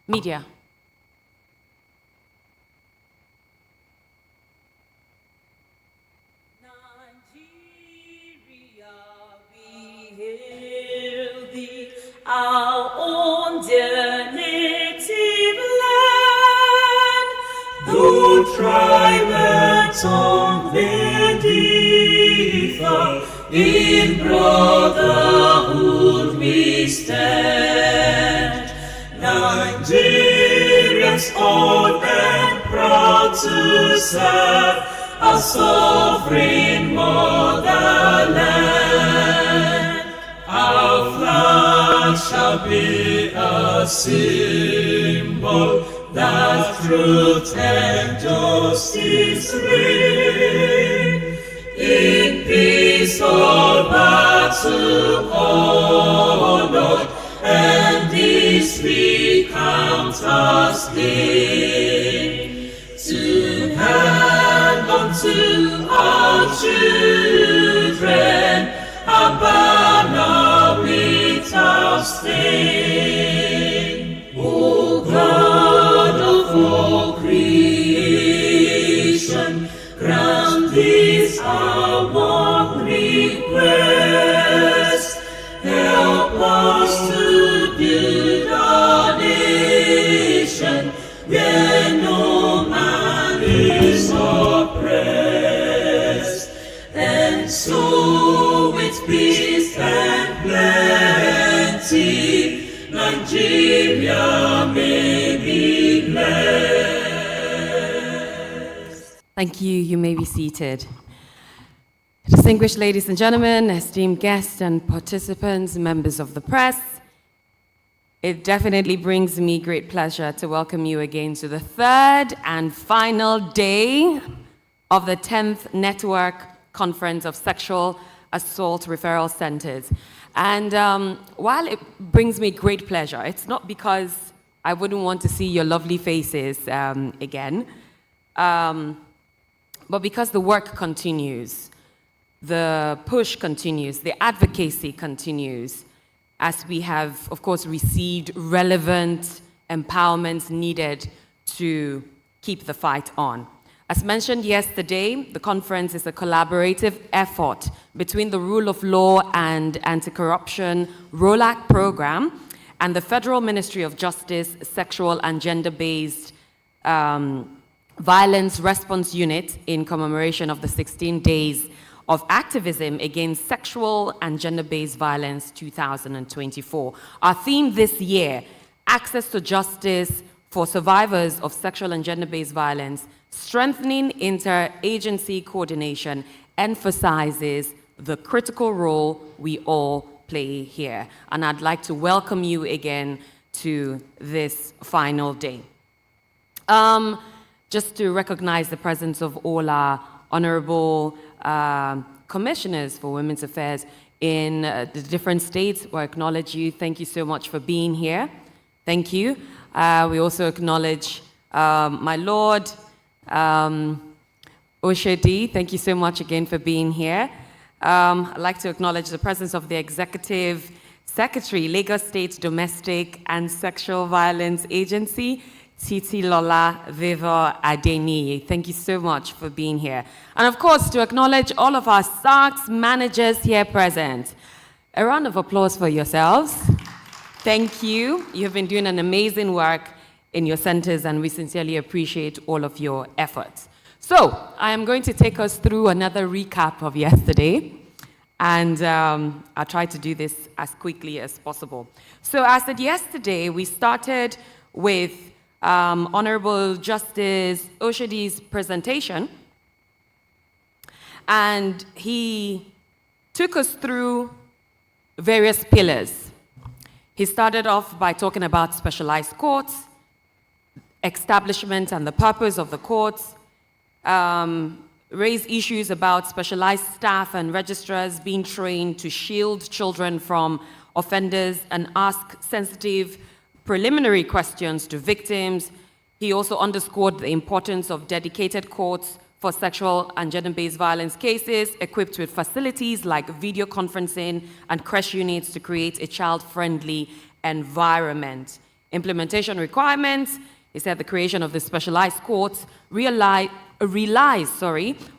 Media. Our own dear native land, though tribe and tongue may differ, in brotherhood we stand. Nigerians old and proud to serve our sovereign motherland. Our flag shall be a symbol that truth and justice reign. In peace all battle honored, and this we count as gain. To hand unto our children a banner without stain. O God of all creation, grant this our one request. Help us to build a nation where no man is oppressed, and so with peace and plenty Nigeria may be blessed. Thank you. You may be seated. Distinguished ladies and gentlemen, esteemed guests and participants, members of the press, it definitely brings me great pleasure to welcome you again to the third and final day of the 10th Network Conference of Sexual Assault Referral Centers. And while it brings me great pleasure, it's not because I wouldn't want to see your lovely faces again, but because the work continues. The push continues, the advocacy continues, as we have, of course, received relevant empowerments needed to keep the fight on. As mentioned yesterday, the conference is a collaborative effort between the Rule of Law and Anti-Corruption ROLAC program and the Federal Ministry of Justice Sexual and Gender-Based Violence Response Unit in commemoration of the 16 days of activism against sexual and gender-based violence 2024. Our theme this year, access to justice for survivors of sexual and gender-based violence, strengthening interagency coordination, emphasizes the critical role we all play here. And I'd like to welcome you again to this final day. Just to recognize the presence of all our honorable commissioners for women's affairs in the different states. We acknowledge you. Thank you so much for being here. Thank you. We also acknowledge my Lord Oshodi. Thank you so much again for being here. I'd like to acknowledge the presence of the Executive Secretary, Lagos State Domestic and Sexual Violence Agency, Titi Lola Viva Adeni. Thank you so much for being here. And of course, to acknowledge all of our SARCs managers here present. A round of applause for yourselves. Thank you. You have been doing an amazing work in your centers, and we sincerely appreciate all of your efforts. So, I am going to take us through another recap of yesterday, and I'll try to do this as quickly as possible. So, as said yesterday, we started with Honorable Justice Oshodi's presentation, and he took us through various pillars. He started off by talking about specialized courts, establishment and the purpose of the courts, raised issues about specialized staff and registrars being trained to shield children from offenders and ask sensitive preliminary questions to victims. He also underscored the importance of dedicated courts for sexual and gender-based violence cases, equipped with facilities like video conferencing and crash units to create a child-friendly environment Implementation requirements, he said the creation of the specialized courts relies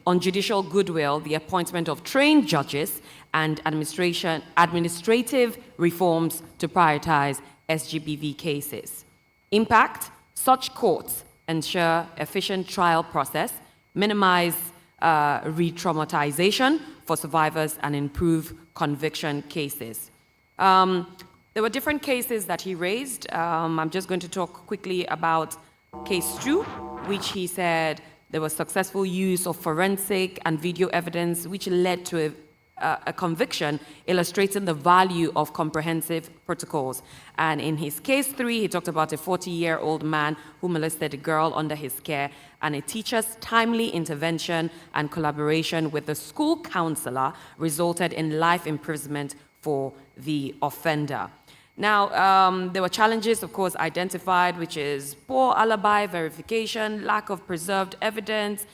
on judicial goodwill, the appointment of trained judges, and administrative reforms to prioritize SGBV cases. Impact, such courts ensure efficient trial process, minimize re-traumatization for survivors, and improve conviction cases. There were different cases that he raised. I'm just going to talk quickly about case 2, which he said there was successful use of forensic and video evidence, which led to a conviction, illustrating the value of comprehensive protocols. And in his case 3, he talked about a 40-year-old man who molested a girl under his care, and a teacher's timely intervention and collaboration with the school counselor resulted in life imprisonment for the offender. Now, there were challenges, of course, identified, which is poor alibi verification, lack of preserved evidence.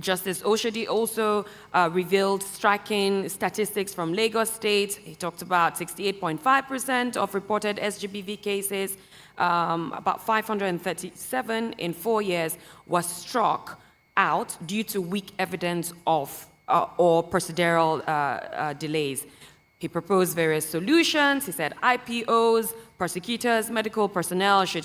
Justice Oshodi also revealed striking statistics from Lagos State. He talked about 68.5% of reported SGBV cases, about 537 in 4 years was struck out due to weak evidence of or procedural delays. He proposed various solutions. He said IPOs, prosecutors, medical personnel should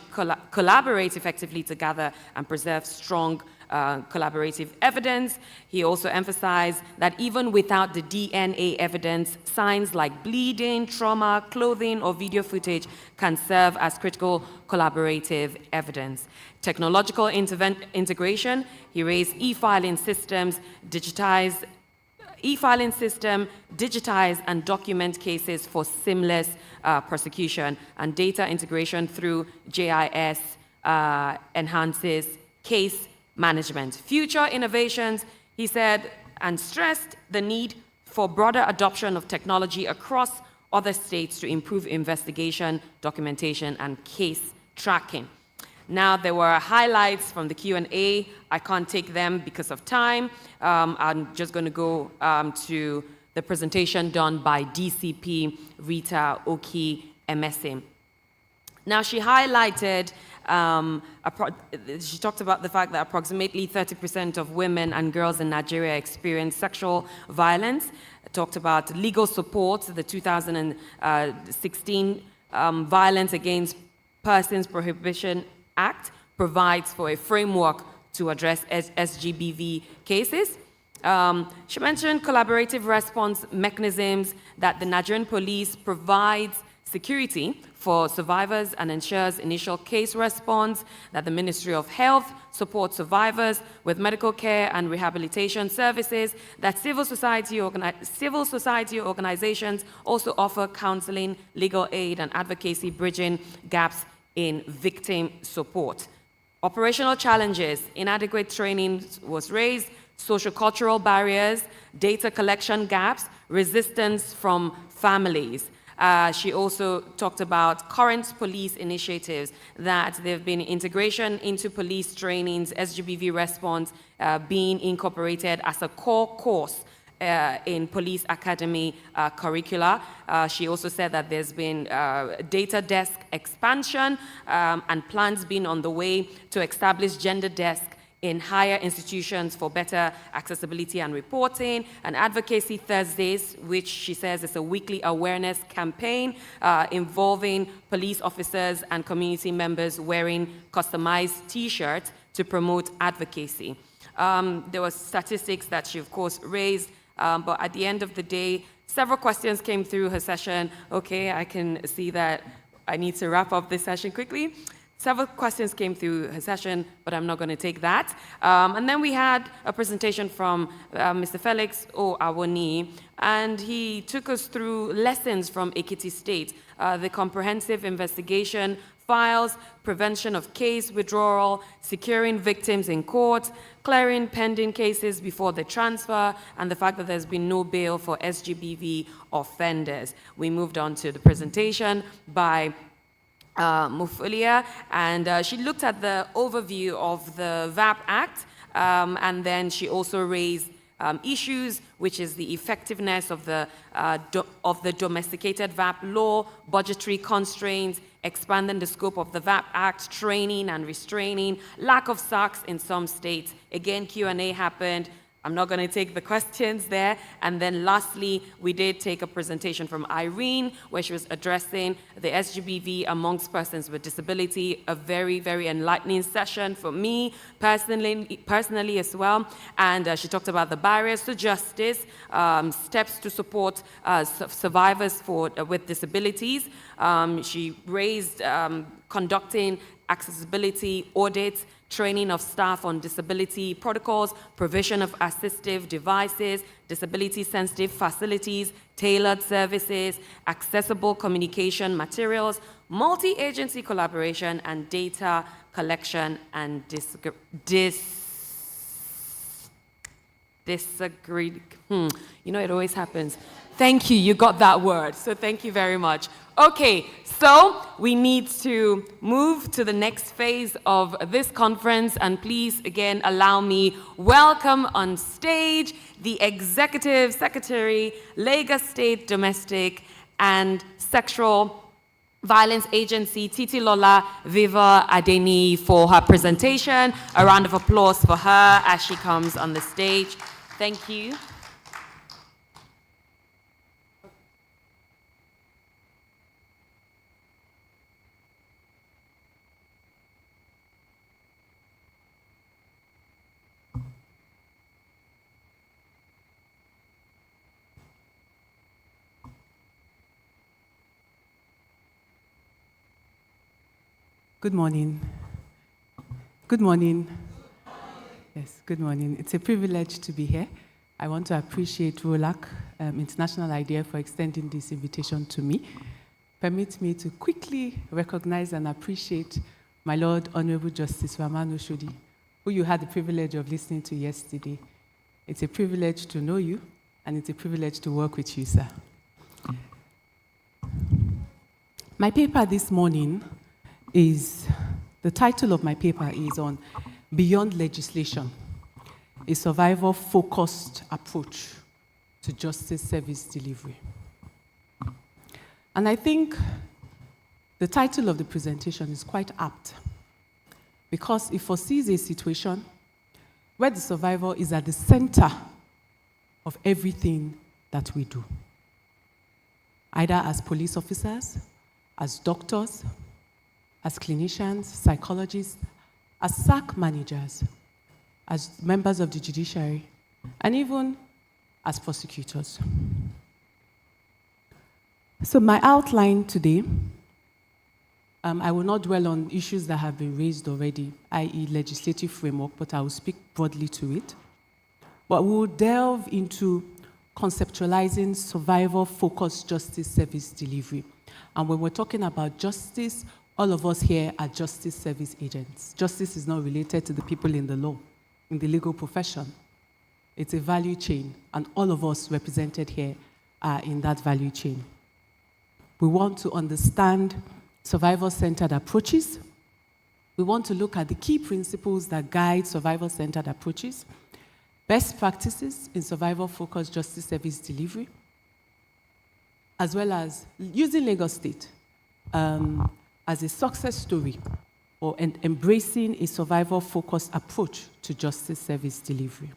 collaborate effectively to gather and preserve strong collaborative evidence. He also emphasized that even without the DNA evidence, signs like bleeding, trauma, clothing, or video footage can serve as critical collaborative evidence. Technological integration, he raised e-filing systems, digitize and document cases for seamless prosecution, and data integration through JIS enhances case management. Future innovations, he said, and stressed the need for broader adoption of technology across other states to improve investigation, documentation, and case tracking. Now, there were highlights from the Q&A. I can't take them because of time. I'm just going to go to the presentation done by DCP Rita Oki Emesi. Now, she highlighted, she talked about the fact that approximately 30% of women and girls in Nigeria experience sexual violence. Talked about legal support, the 2016 Violence Against Persons Prohibition Act provides for a framework to address SGBV cases. She mentioned collaborative response mechanisms, that the Nigerian police provides security for survivors and ensures initial case response, that the Ministry of Health supports survivors with medical care and rehabilitation services, that civil society organizations also offer counseling, legal aid, and advocacy, bridging gaps in victim support. Operational challenges, inadequate training was raised, sociocultural barriers, data collection gaps, resistance from families. She also talked about current police initiatives, that there have been integration into police trainings, SGBV response being incorporated as a core course in police academy curricula. She also said that there's been data desk expansion and plans being on the way to establish gender desk in higher institutions for better accessibility and reporting, and Advocacy Thursdays, which she says is a weekly awareness campaign involving police officers and community members wearing customized T-shirts to promote advocacy. There were statistics that she, of course, raised, but at the end of the day, several questions came through her session. Okay, I can see that I need to wrap up this session quickly. Several questions came through her session, but I'm not going to take that. And then we had a presentation from Mr. Felix Awoni, and he took us through lessons from Ekiti State, the comprehensive investigation files, prevention of case withdrawal, securing victims in court, clearing pending cases before the transfer, and the fact that there's been no bail for SGBV offenders. We moved on to the presentation by Mufulia, and she looked at the overview of the VAP Act, and then she also raised issues, which is the effectiveness of the domesticated VAP law, budgetary constraints, expanding the scope of the VAP Act, training and restraining, lack of SARCs in some states. Again, Q&A happened. I'm not going to take the questions there. And then lastly, we did take a presentation from Irene, where she was addressing the SGBV amongst persons with disability, a very, very enlightening session for me personally as well. And she talked about the barriers to justice, steps to support survivors with disabilities. She raised conducting accessibility audits, training of staff on disability protocols, provision of assistive devices, disability-sensitive facilities, tailored services, accessible communication materials, multi-agency collaboration, and data collection and disagree. You know, it always happens. Thank you, you got that word, so thank you very much. Okay, so we need to move to the next phase of this conference, and please, again, allow me welcome on stage the Executive Secretary, Lagos State Domestic and Sexual Violence Agency, Titilola Viva Adeni, for her presentation. A round of applause for her as she comes on the stage. Thank you. Good morning. Good morning. Yes, good morning. It's a privilege to be here. I want to appreciate ROLAC, International IDEA, for extending this invitation to me. Permit me to quickly recognize and appreciate my Lord Honorable Justice Raman Oshodi, who you had the privilege of listening to yesterday. It's a privilege to know you, and it's a privilege to work with you, sir. My paper this morning the title of my paper is on Beyond Legislation, a survivor-focused approach to justice service delivery. And I think the title of the presentation is quite apt because it foresees a situation where the survivor is at the center of everything that we do, either as police officers, as doctors, as clinicians, psychologists, as SARC managers, as members of the judiciary, and even as prosecutors. So my outline today, I will not dwell on issues that have been raised already, i.e. legislative framework, but I will speak broadly to it. But we will delve into conceptualizing survivor-focused justice service delivery. And when we're talking about justice, all of us here are justice service agents. Justice is not related to the people in the law, in the legal profession. It's a value chain, and all of us represented here are in that value chain. We want to understand survivor-centered approaches. We want to look at the key principles that guide survivor-centered approaches, best practices in survivor-focused justice service delivery, as well as using Lagos State as a success story or embracing a survivor-focused approach to justice service delivery.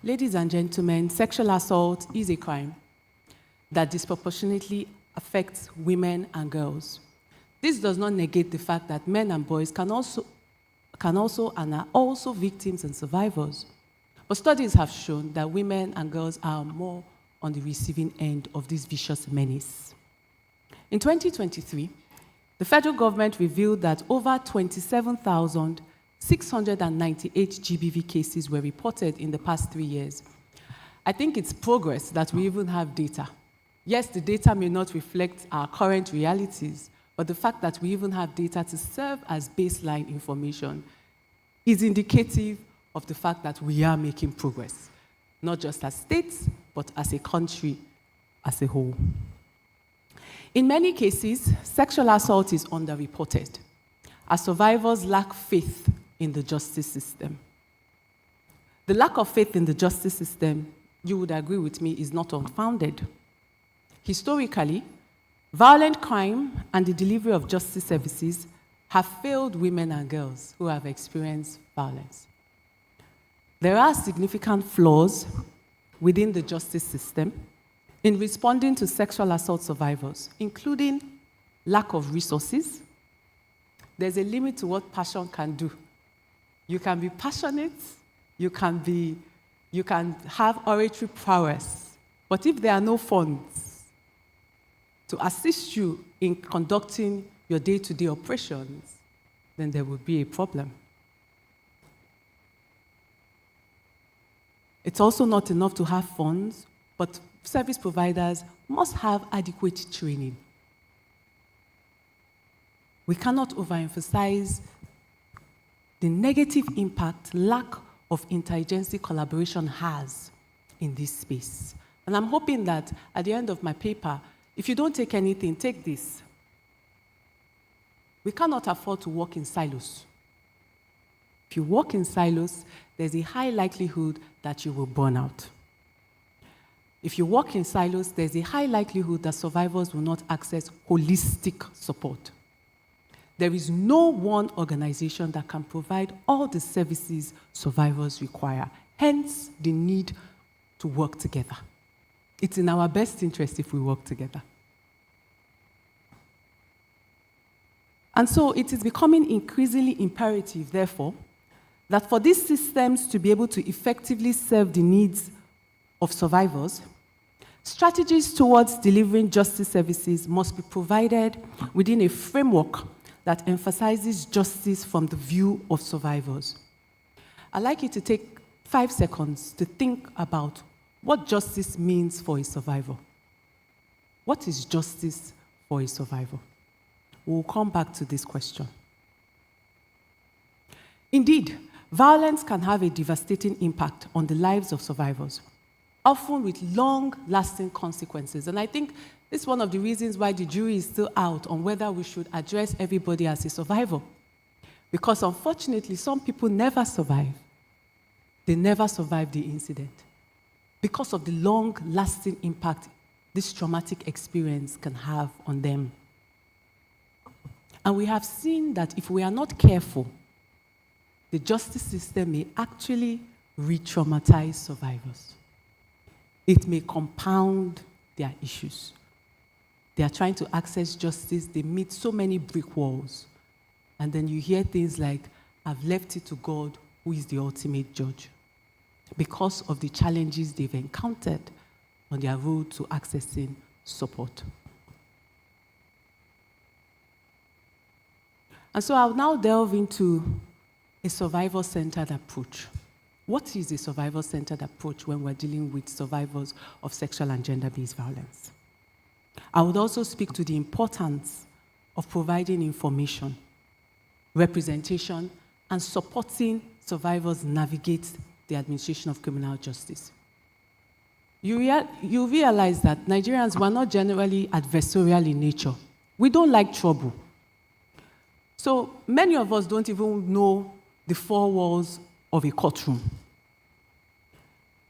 Ladies and gentlemen, sexual assault is a crime that disproportionately affects women and girls. This does not negate the fact that men and boys can also and are also victims and survivors. But studies have shown that women and girls are more on the receiving end of this vicious menace. In 2023, the federal government revealed that over 27,698 GBV cases were reported in the past 3 years. I think it's progress that we even have data. Yes, the data may not reflect our current realities, but the fact that we even have data to serve as baseline information is indicative of the fact that we are making progress, not just as states, but as a country as a whole. In many cases, sexual assault is underreported, as survivors lack faith in the justice system. The lack of faith in the justice system, you would agree with me, is not unfounded. Historically, Violent crime and the delivery of justice services have failed women and girls who have experienced violence. There are significant flaws within the justice system in responding to sexual assault survivors, including lack of resources. There's a limit to what passion can do. You can be passionate, you can have oratory prowess, but if there are no funds to assist you in conducting your day-to-day operations, then there will be a problem. It's also not enough to have funds, but service providers must have adequate training. We cannot overemphasize the negative impact lack of interagency collaboration has in this space. And I'm hoping that at the end of my paper, if you don't take anything, take this. We cannot afford to work in silos. If you work in silos, there's a high likelihood that you will burn out. If you work in silos, there's a high likelihood that survivors will not access holistic support. There is no one organization that can provide all the services survivors require, hence the need to work together. It's in our best interest if we work together. And so it is becoming increasingly imperative, therefore, that for these systems to be able to effectively serve the needs of survivors, strategies towards delivering justice services must be provided within a framework that emphasizes justice from the view of survivors. I'd like you to take 5 seconds to think about what justice means for a survivor. What is justice for a survivor? We'll come back to this question. Indeed, violence can have a devastating impact on the lives of survivors, often with long-lasting consequences. And I think this is one of the reasons why the jury is still out on whether we should address everybody as a survivor. Because unfortunately, some people never survive. They never survive the incident because of the long-lasting impact this traumatic experience can have on them. And we have seen that if we are not careful, the justice system may actually re-traumatize survivors. It may compound their issues. They are trying to access justice, they meet so many brick walls. And then you hear things like, I've left it to God, who is the ultimate judge, because of the challenges they've encountered on their road to accessing support. And so I'll now delve into a survivor-centered approach. What is a survivor-centered approach when we're dealing with survivors of sexual and gender-based violence? I would also speak to the importance of providing information, representation, and supporting survivors navigate the administration of criminal justice. You realize that Nigerians were not generally adversarial in nature. We don't like trouble. So many of us don't even know the 4 walls of a courtroom.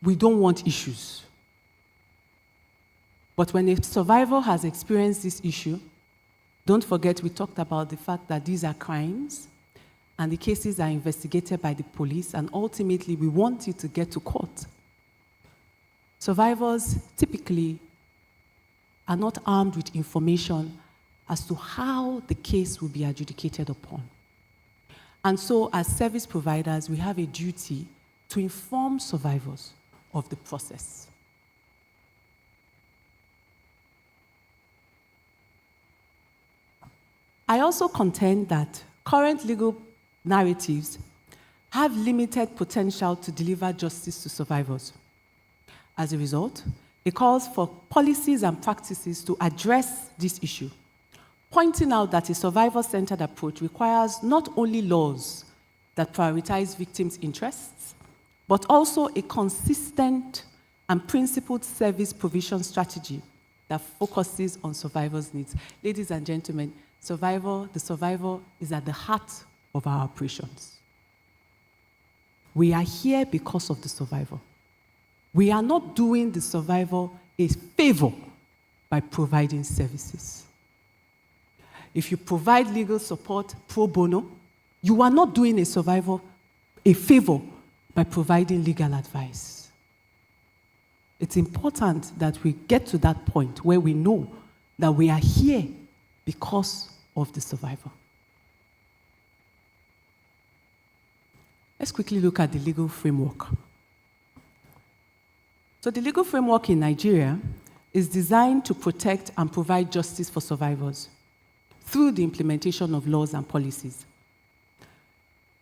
We don't want issues. But when a survivor has experienced this issue, don't forget we talked about the fact that these are crimes and the cases are investigated by the police, and ultimately we want you to get to court. Survivors typically are not armed with information as to how the case will be adjudicated upon. And so as service providers, we have a duty to inform survivors of the process. I also contend that current legal narratives have limited potential to deliver justice to survivors. As a result, it calls for policies and practices to address this issue, pointing out that a survivor-centered approach requires not only laws that prioritize victims' interests, but also a consistent and principled service provision strategy that focuses on survivors' needs. Ladies and gentlemen, the survivor is at the heart of our operations. We are here because of the survivor. We are not doing the survivor a favor by providing services. if you provide legal support pro bono, you are not doing a survivor a favor by providing legal advice. It's important that we get to that point where we know that we are here because of the survivor. Let's quickly look at the legal framework. So the legal framework in Nigeria is designed to protect and provide justice for survivors through the implementation of laws and policies.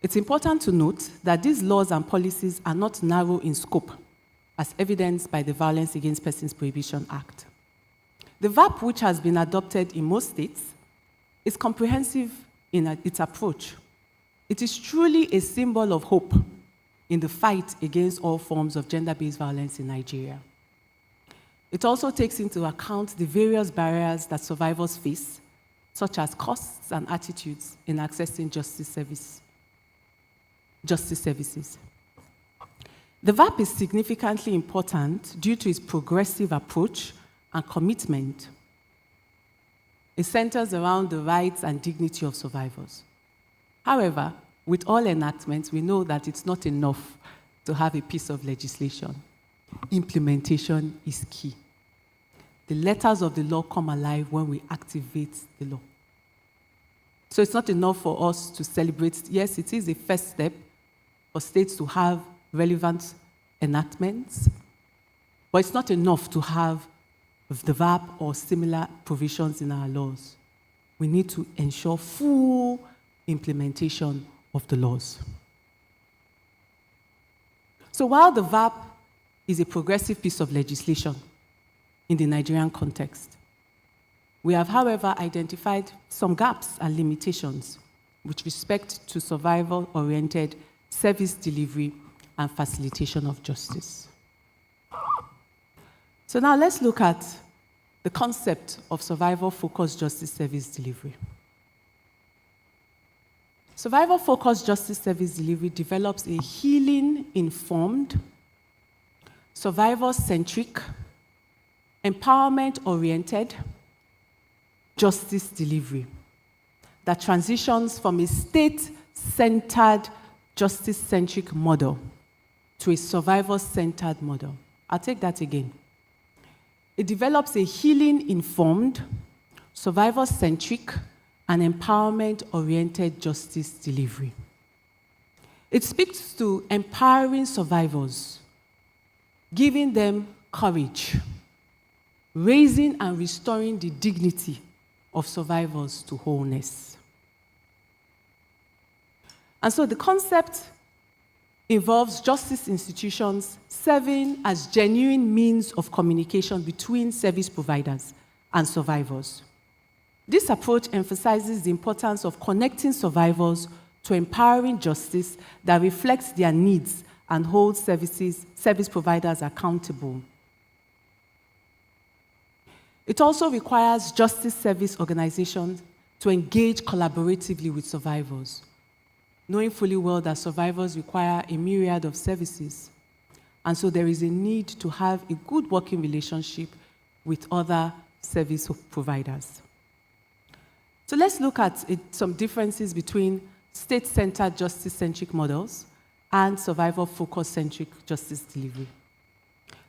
It's important to note that these laws and policies are not narrow in scope, as evidenced by the Violence Against Persons Prohibition Act. The VAP, which has been adopted in most states, is comprehensive in its approach. It is truly a symbol of hope in the fight against all forms of gender-based violence in Nigeria. It also takes into account the various barriers that survivors face, such as costs and attitudes in accessing justice services. The VAP is significantly important due to its progressive approach and commitment. It centers around the rights and dignity of survivors. However, with all enactments, we know that it's not enough to have a piece of legislation. Implementation is key. The letters of the law come alive when we activate the law. So it's not enough for us to celebrate. Yes, it is a first step for states to have relevant enactments, but it's not enough to have the VAP or similar provisions in our laws. We need to ensure full implementation of the laws. So while the VAP is a progressive piece of legislation in the Nigerian context, we have, however, identified some gaps and limitations with respect to survivor-oriented service delivery and facilitation of justice. So now let's look at the concept of survivor-focused justice service delivery. Survivor-focused justice service delivery develops a healing-informed, survivor-centric, empowerment-oriented justice delivery that transitions from a state-centered, justice-centric model to a survivor-centered model. I'll take that again. It develops a healing-informed, survivor-centric, and empowerment-oriented justice delivery. It speaks to empowering survivors, giving them courage, raising and restoring the dignity of survivors to wholeness. And so the concept involves justice institutions serving as genuine means of communication between service providers and survivors. This approach emphasizes the importance of connecting survivors to empowering justice that reflects their needs and holds service providers accountable. It also requires justice service organizations to engage collaboratively with survivors, knowing fully well that survivors require a myriad of services. And so there is a need to have a good working relationship with other service providers. So let's look at some differences between state-centered justice-centric models and survivor-focus-centric justice delivery.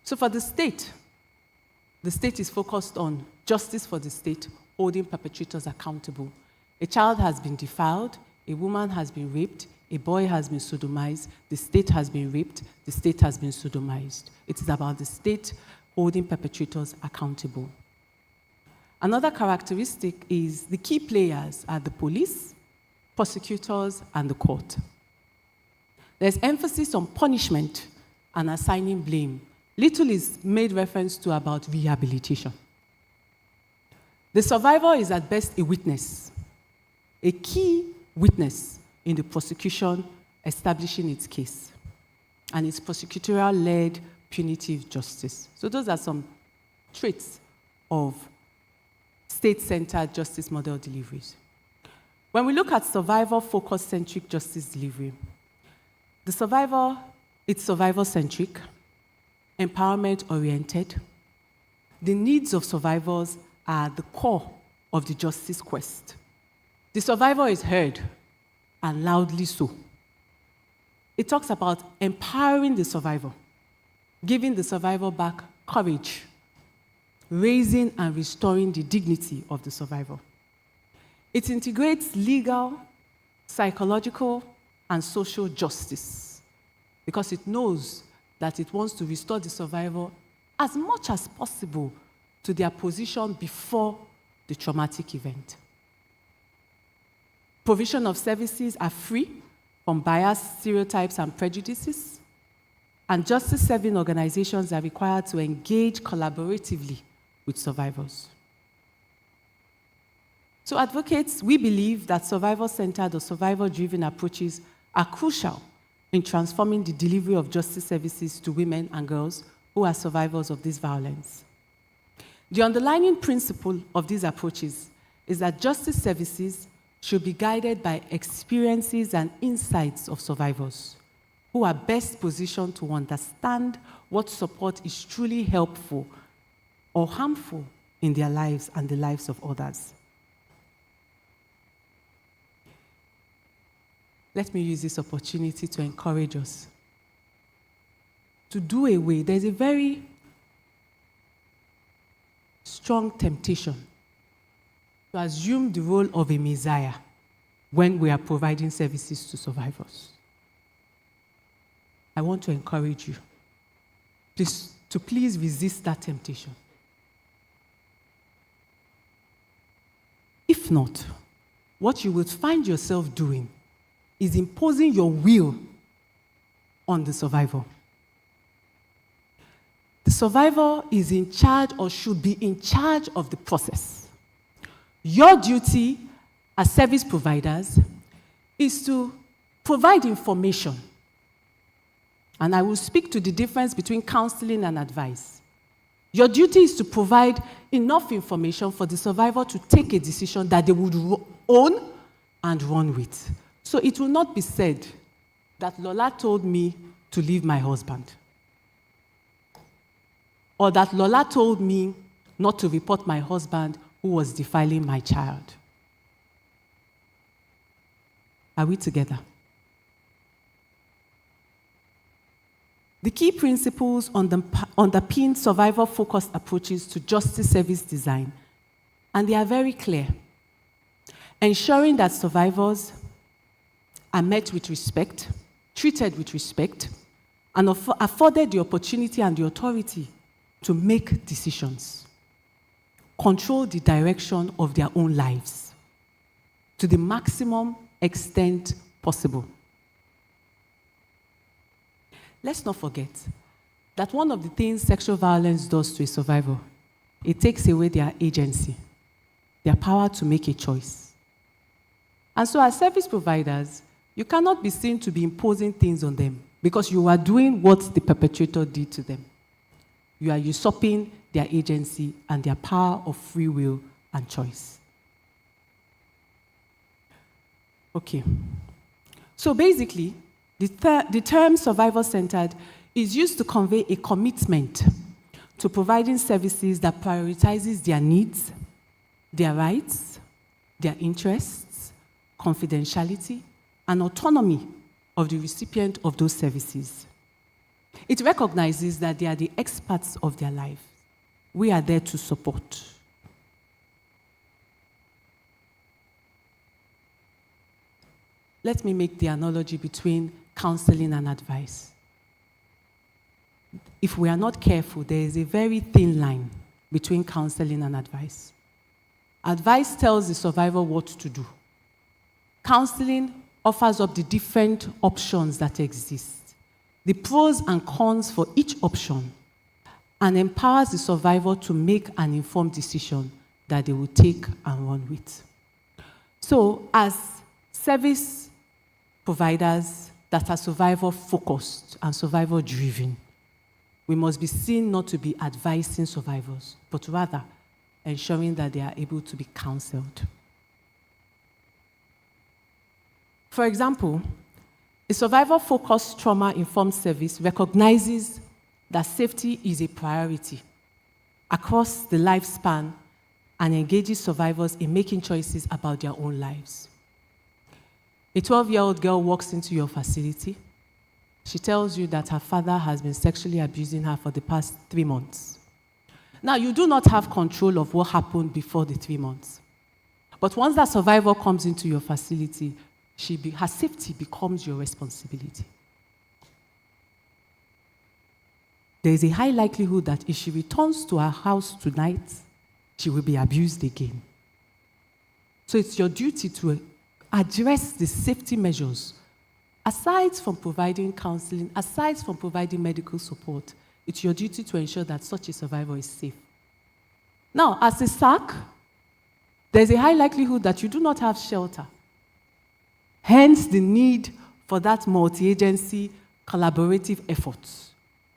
So for the state is focused on justice for the state, holding perpetrators accountable. A child has been defiled, a woman has been raped, a boy has been sodomized, the state has been raped, the state has been sodomized. It is about the state holding perpetrators accountable. Another characteristic is the key players are the police, prosecutors, and the court. There's emphasis on punishment and assigning blame. Little is made reference to about rehabilitation. The survivor is at best a witness, a key witness in the prosecution establishing its case, and it's prosecutorial-led punitive justice. So those are some traits of state-centered justice model deliveries. When we look at survivor-focus-centric justice delivery, it's survivor-centric, empowerment-oriented. The needs of survivors are the core of the justice quest. The survivor is heard, and loudly so. It talks about empowering the survivor, giving the survivor back courage, raising and restoring the dignity of the survivor. It integrates legal, psychological, and social justice because it knows that it wants to restore the survivor as much as possible to their position before the traumatic event. Provision of services are free from bias, stereotypes, and prejudices, and justice-serving organizations are required to engage collaboratively with survivors. So advocates, we believe that survivor-centered or survivor-driven approaches are crucial in transforming the delivery of justice services to women and girls who are survivors of this violence. The underlying principle of these approaches is that justice services should be guided by experiences and insights of survivors who are best positioned to understand what support is truly helpful or harmful in their lives and the lives of others. Let me use this opportunity to encourage us to do away. There's a very strong temptation to assume the role of a messiah when we are providing services to survivors. I want to encourage you to please resist that temptation. If not, what you will find yourself doing is imposing your will on the survivor. The survivor is in charge or should be in charge of the process. Your duty as service providers is to provide information. And I will speak to the difference between counseling and advice. Your duty is to provide enough information for the survivor to take a decision that they would own and run with. So it will not be said that Lola told me to leave my husband, or that Lola told me not to report my husband who was defiling my child. Are we together? The key principles underpin survivor-focused approaches to justice service design, and they are very clear. Ensuring that survivors are met with respect, treated with respect, and afforded the opportunity and the authority to make decisions, control the direction of their own lives to the maximum extent possible. Let's not forget that one of the things sexual violence does to a survivor, it takes away their agency, their power to make a choice. And so as service providers, you cannot be seen to be imposing things on them because you are doing what the perpetrator did to them. You are usurping their agency and their power of free will and choice. Okay. So basically, the term survivor-centered is used to convey a commitment to providing services that prioritizes their needs, their rights, their interests, confidentiality, and autonomy of the recipient of those services. It recognizes that they are the experts of their life. We are there to support. Let me make the analogy between counseling and advice. If we are not careful, there is a very thin line between counseling and advice. Advice tells the survivor what to do. Counseling offers up the different options that exist, the pros and cons for each option, and empowers the survivor to make an informed decision that they will take and run with. So, as service providers that are survivor-focused and survivor-driven, we must be seen not to be advising survivors, but rather ensuring that they are able to be counseled. For example, a survivor-focused trauma-informed service recognizes that safety is a priority across the lifespan and engages survivors in making choices about their own lives. A 12-year-old girl walks into your facility. She tells you that her father has been sexually abusing her for the past 3 months. Now, you do not have control of what happened before the 3 months. But once that survivor comes into your facility, her safety becomes your responsibility. There is a high likelihood that if she returns to her house tonight, she will be abused again. So it's your duty to address the safety measures. Aside from providing counseling, aside from providing medical support, it's your duty to ensure that such a survivor is safe. Now, as a SARC, there's a high likelihood that you do not have shelter. Hence the need for that multi-agency collaborative efforts.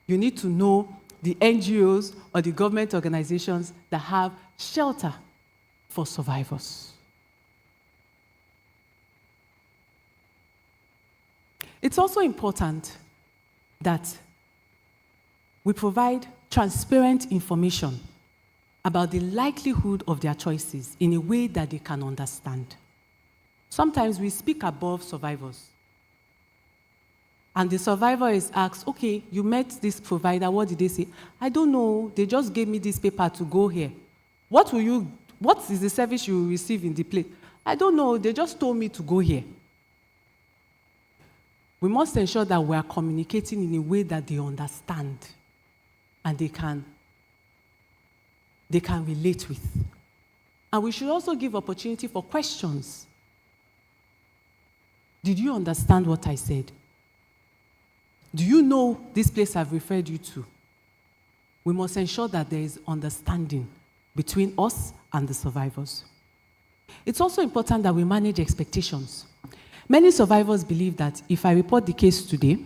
You need to know the NGOs or the government organizations that have shelter for survivors. It's also important that we provide transparent information about the likelihood of their choices in a way that they can understand. Sometimes we speak above survivors. And the survivor is asked, okay, you met this provider, what did they say? I don't know, they just gave me this paper to go here. What is the service you will receive in the place? I don't know, they just told me to go here. We must ensure that we are communicating in a way that they understand and they can relate with. And we should also give opportunity for questions. Did you understand what I said? Do you know this place I've referred you to? We must ensure that there is understanding between us and the survivors. It's also important that we manage expectations. Many survivors believe that if I report the case today,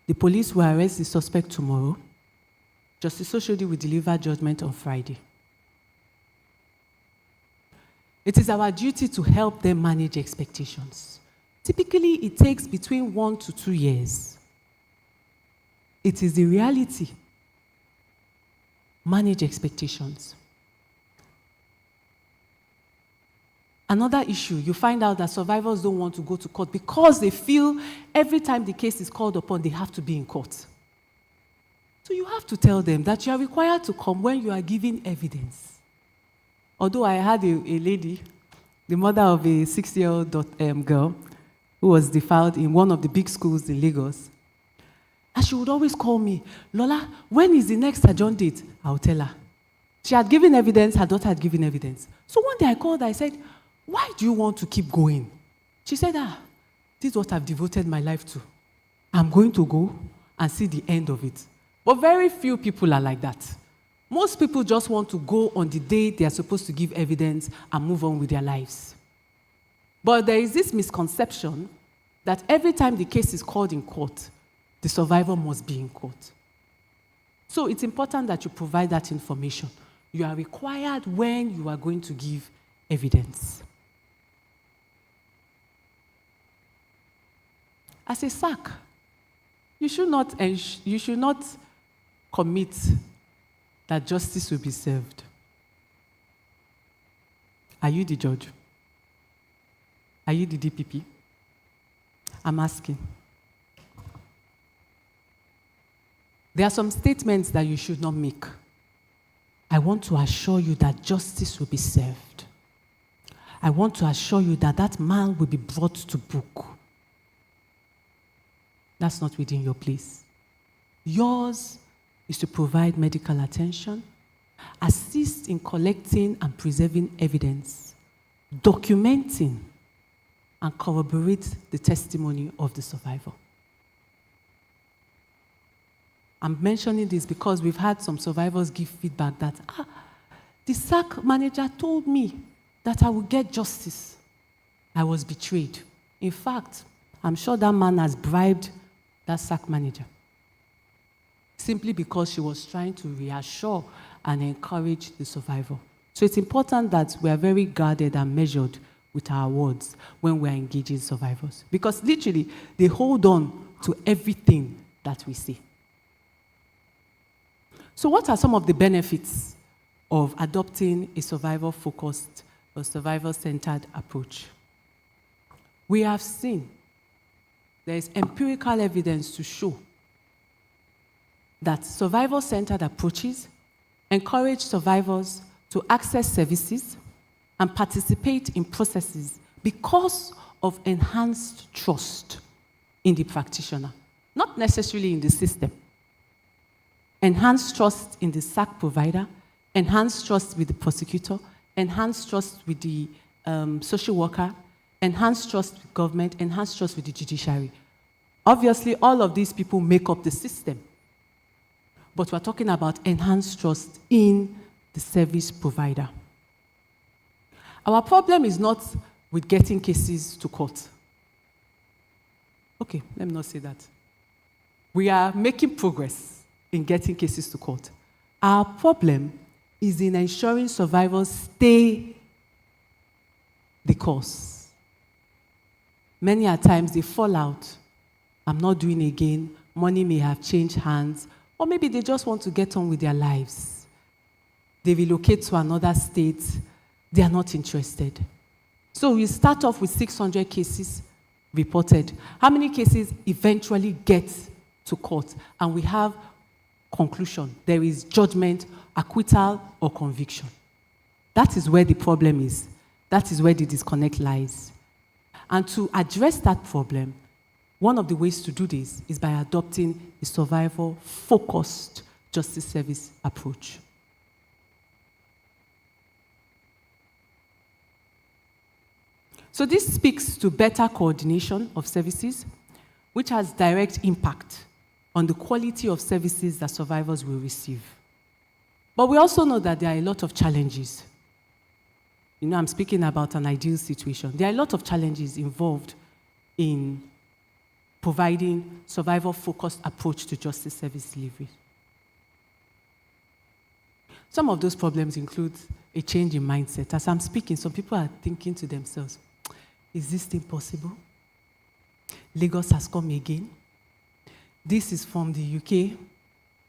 the police will arrest the suspect tomorrow, Justice Oshodi will deliver judgment on Friday. It is our duty to help them manage expectations. Typically, it takes between 1 to 2 years. It is the reality. Manage expectations. Another issue, you find out that survivors don't want to go to court because they feel every time the case is called upon, they have to be in court. So you have to tell them that you are required to come when you are giving evidence. Although I had a lady, the mother of a 6-year-old girl, who was defiled in one of the big schools in Lagos. And she would always call me, Lola, when is the next adjourned date? I'll tell her. She had given evidence, her daughter had given evidence. So one day I called her, I said, why do you want to keep going? She said, this is what I've devoted my life to. I'm going to go and see the end of it. But very few people are like that. Most people just want to go on the day they are supposed to give evidence and move on with their lives. But there is this misconception that every time the case is called in court, the survivor must be in court. So it's important that you provide that information. You are required when you are going to give evidence. As a SARC, you should not commit that justice will be served. Are you the judge? Are you the DPP? I'm asking. There are some statements that you should not make. I want to assure you that justice will be served. I want to assure you that that man will be brought to book. That's not within your place. Yours is to provide medical attention, assist in collecting and preserving evidence, documenting, and corroborate the testimony of the survivor. I'm mentioning this because we've had some survivors give feedback that, the SARC manager told me that I would get justice. I was betrayed. In fact, I'm sure that man has bribed that SARC manager simply because she was trying to reassure and encourage the survivor. So it's important that we are very guarded and measured with our words when we are engaging survivors. Because literally, they hold on to everything that we say. So what are some of the benefits of adopting a survivor-focused or survivor-centered approach. We have seen there is empirical evidence to show that survivor-centered approaches encourage survivors to access services and participate in processes because of enhanced trust in the practitioner, not necessarily in the system. Enhanced trust in the SARC provider, enhanced trust with the prosecutor, enhanced trust with the social worker, enhanced trust with government, enhanced trust with the judiciary. Obviously, all of these people make up the system. But we're talking about enhanced trust in the service provider. Our problem is not with getting cases to court. Okay, let me not say that. We are making progress in getting cases to court. Our problem is in ensuring survivors stay the course. Many a times they fall out. I'm not doing again. Money may have changed hands. Or maybe they just want to get on with their lives. They relocate to another state. They are not interested. So we start off with 600 cases reported. How many cases eventually get to court? And we have conclusion. There is judgment, acquittal, or conviction. That is where the problem is. That is where the disconnect lies. And to address that problem, one of the ways to do this is by adopting a survivor-focused justice service approach. So this speaks to better coordination of services, which has direct impact on the quality of services that survivors will receive. But we also know that there are a lot of challenges. You know, I'm speaking about an ideal situation. There are a lot of challenges involved in providing survivor-focused approach to justice service delivery. Some of those problems include a change in mindset. As I'm speaking, some people are thinking to themselves, is this thing possible? Lagos has come again. This is from the UK.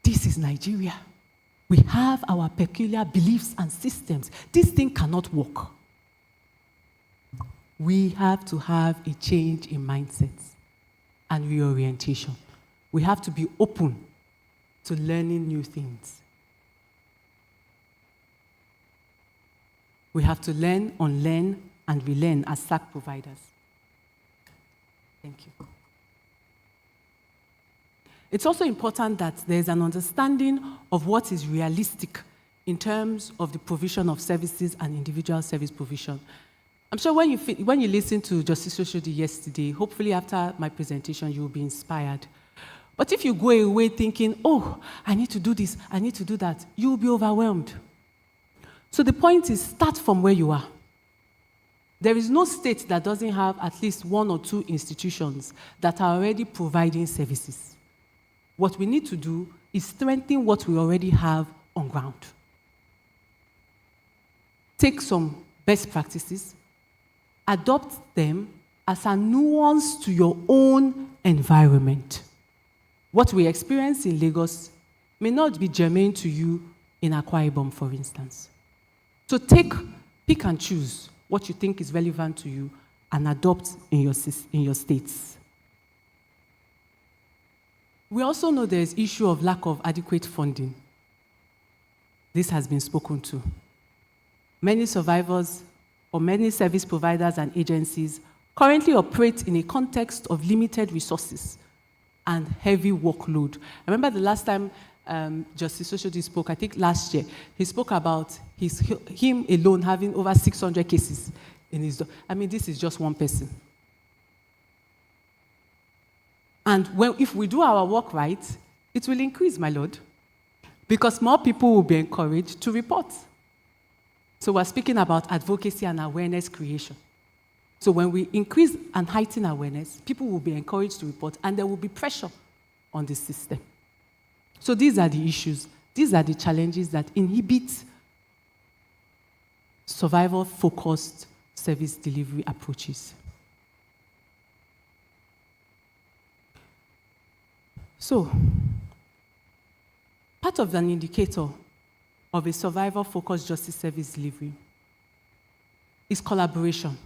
This is Nigeria. We have our peculiar beliefs and systems. This thing cannot work. We have to have a change in mindsets and reorientation. We have to be open to learning new things. We have to learn, unlearn, and relearn as SARC providers. Thank you. It's also important that there's an understanding of what is realistic in terms of the provision of services and individual service provision. I'm sure when you listen to Justice Oshodi yesterday, hopefully after my presentation, you will be inspired. But if you go away thinking, oh, I need to do this, I need to do that, you will be overwhelmed. So the point is, start from where you are. There is no state that doesn't have at least one or two institutions that are already providing services. What we need to do is strengthen what we already have on ground. Take some best practices, adopt them as a nuance to your own environment. What we experience in Lagos may not be germane to you in Akwa Ibom, for instance. So pick and choose what you think is relevant to you and adopt in your states. We also know there is issue of lack of adequate funding. This has been spoken to. Many survivors or many service providers and agencies currently operate in a context of limited resources and heavy workload. I remember the last time Justice Oshodi spoke, I think last year, he spoke about him alone having over 600 cases in his... I mean, this is just one person. And if we do our work right, it will increase, my Lord, because more people will be encouraged to report. So we're speaking about advocacy and awareness creation. So when we increase and heighten awareness, people will be encouraged to report, and there will be pressure on the system. So these are the issues. These are the challenges that inhibit survivor-focused service delivery approaches. So, part of an indicator of a survivor-focused justice service delivery is collaboration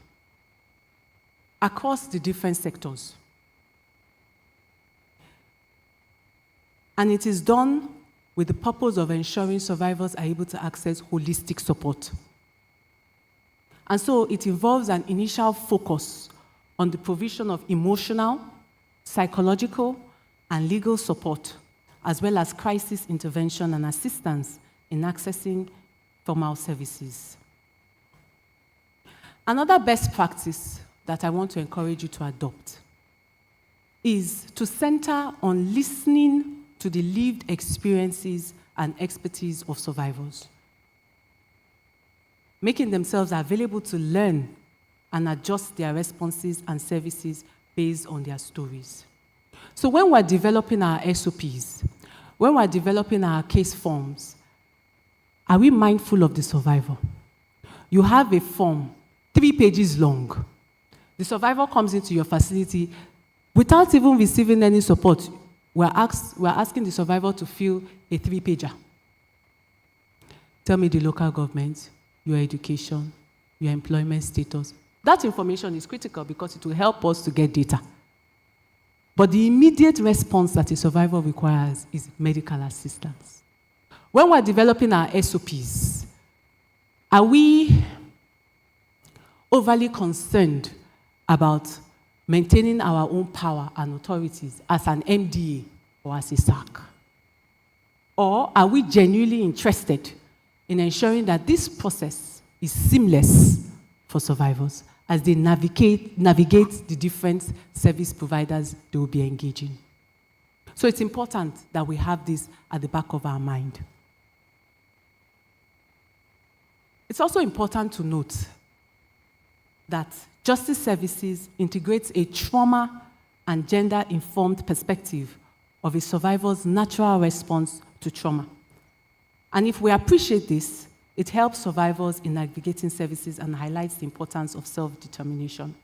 across the different sectors. And it is done with the purpose of ensuring survivors are able to access holistic support. And so it involves an initial focus on the provision of emotional, psychological, and legal support, as well as crisis intervention and assistance in accessing formal services. Another best practice that I want to encourage you to adopt is to center on listening to the lived experiences and expertise of survivors, making themselves available to learn and adjust their responses and services based on their stories. So when we're developing our SOPs, when we're developing our case forms, are we mindful of the survivor? You have a form, 3 pages long. The survivor comes into your facility without even receiving any support. We're asking the survivor to fill a 3-pager. Tell me the local government, your education, your employment status. That information is critical because it will help us to get data. But the immediate response that a survivor requires is medical assistance. When we're developing our SOPs, are we overly concerned about maintaining our own power and authorities as an MDA or as a SARC? Or are we genuinely interested in ensuring that this process is seamless for survivors as they navigate the different service providers they will be engaging? So it's important that we have this at the back of our mind. It's also important to note that justice services integrates a trauma and gender-informed perspective of a survivor's natural response to trauma. And if we appreciate this, it helps survivors in navigating services and highlights the importance of self-determination.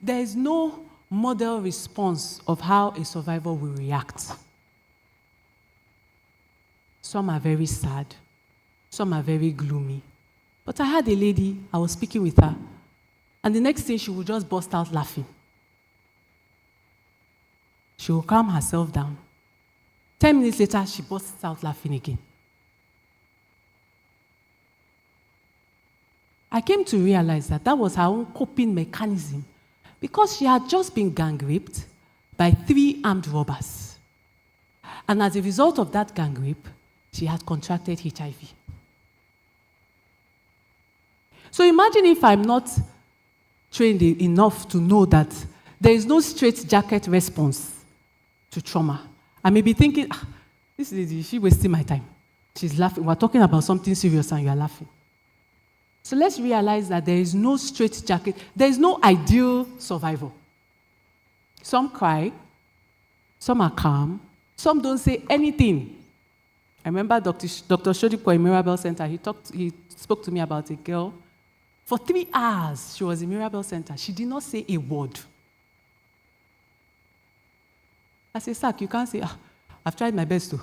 There is no model response of how a survivor will react. Some are very sad, some are very gloomy. But I had a lady, I was speaking with her, and the next thing she would just burst out laughing. She will calm herself down. 10 minutes later, she bursts out laughing again. I came to realize that that was her own coping mechanism because she had just been gang raped by 3 armed robbers. And as a result of that gang rape, she had contracted HIV. So imagine if I'm not trained enough to know that there is no straitjacket response to trauma. I may be thinking, this lady, she's wasting my time. She's laughing. We're talking about something serious and you're laughing. So let's realize that there is no straitjacket. There is no ideal survivor. Some cry, some are calm, some don't say anything. I remember Dr. Shodipo in Mirabel Center, he spoke to me about a girl. For 3 hours, she was in Mirabel Center. She did not say a word. I said, "Sir, you can't say, I've tried my best to.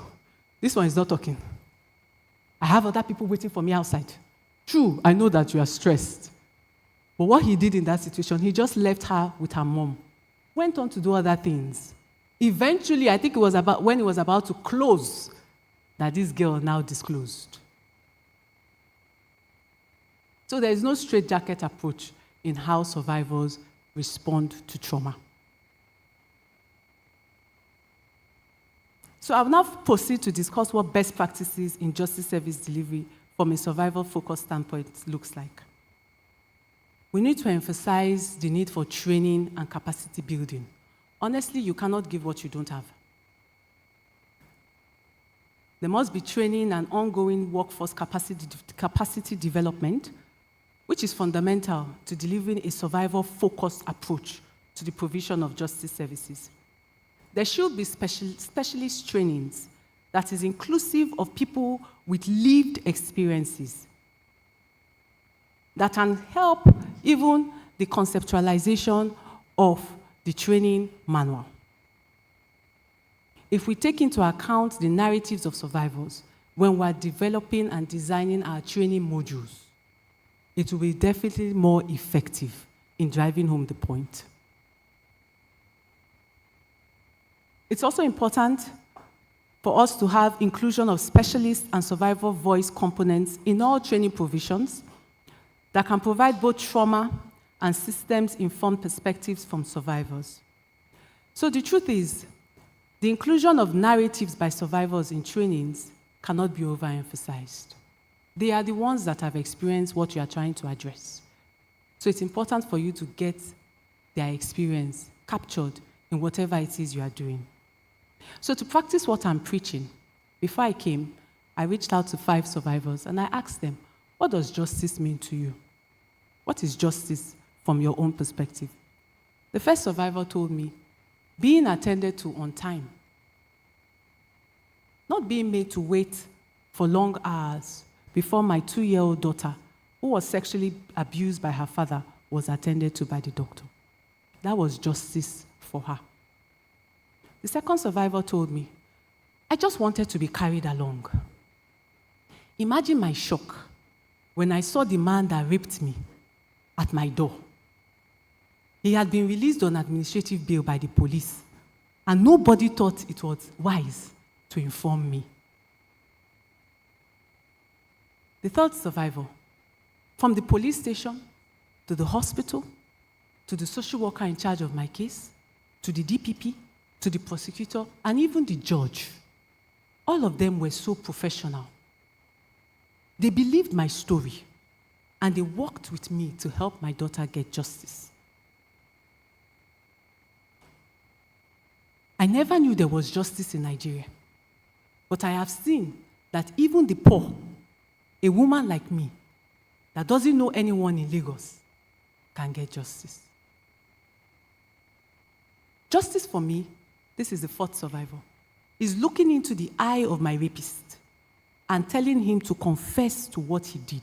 This one is not talking. I have other people waiting for me outside. True, I know that you are stressed." But what he did in that situation, he just left her with her mom. Went on to do other things. Eventually, I think it was when he was about to close that this girl now disclosed. So there is no straitjacket approach in how survivors respond to trauma. So I will now proceed to discuss what best practices in justice service delivery from a survival-focused standpoint looks like. We need to emphasize the need for training and capacity building. Honestly, you cannot give what you don't have. There must be training and ongoing workforce capacity development, which is fundamental to delivering a survivor-focused approach to the provision of justice services. There should be specialist trainings that is inclusive of people with lived experiences that can help even the conceptualization of the training manual. If we take into account the narratives of survivors, when we're developing and designing our training modules, it will be definitely more effective in driving home the point. It's also important for us to have inclusion of specialist and survivor voice components in all training provisions that can provide both trauma and systems-informed perspectives from survivors. So the truth is, the inclusion of narratives by survivors in trainings cannot be overemphasized. They are the ones that have experienced what you are trying to address. So it's important for you to get their experience captured in whatever it is you are doing. So to practice what I'm preaching, before I came, I reached out to 5 survivors and I asked them, what does justice mean to you? What is justice from your own perspective? The first survivor told me, being attended to on time. Not being made to wait for long hours before my 2-year-old daughter, who was sexually abused by her father, was attended to by the doctor. That was justice for her. The second survivor told me, I just wanted to be carried along. Imagine my shock when I saw the man that raped me at my door. He had been released on administrative bail by the police, and nobody thought it was wise to inform me. The third survivor, from the police station, to the hospital, to the social worker in charge of my case, to the DPP, to the prosecutor, and even the judge, all of them were so professional. They believed my story, and they worked with me to help my daughter get justice. I never knew there was justice in Nigeria, but I have seen that even the poor, a woman like me, that doesn't know anyone in Lagos, can get justice. Justice for me, this is the fourth survivor, is looking into the eye of my rapist and telling him to confess to what he did,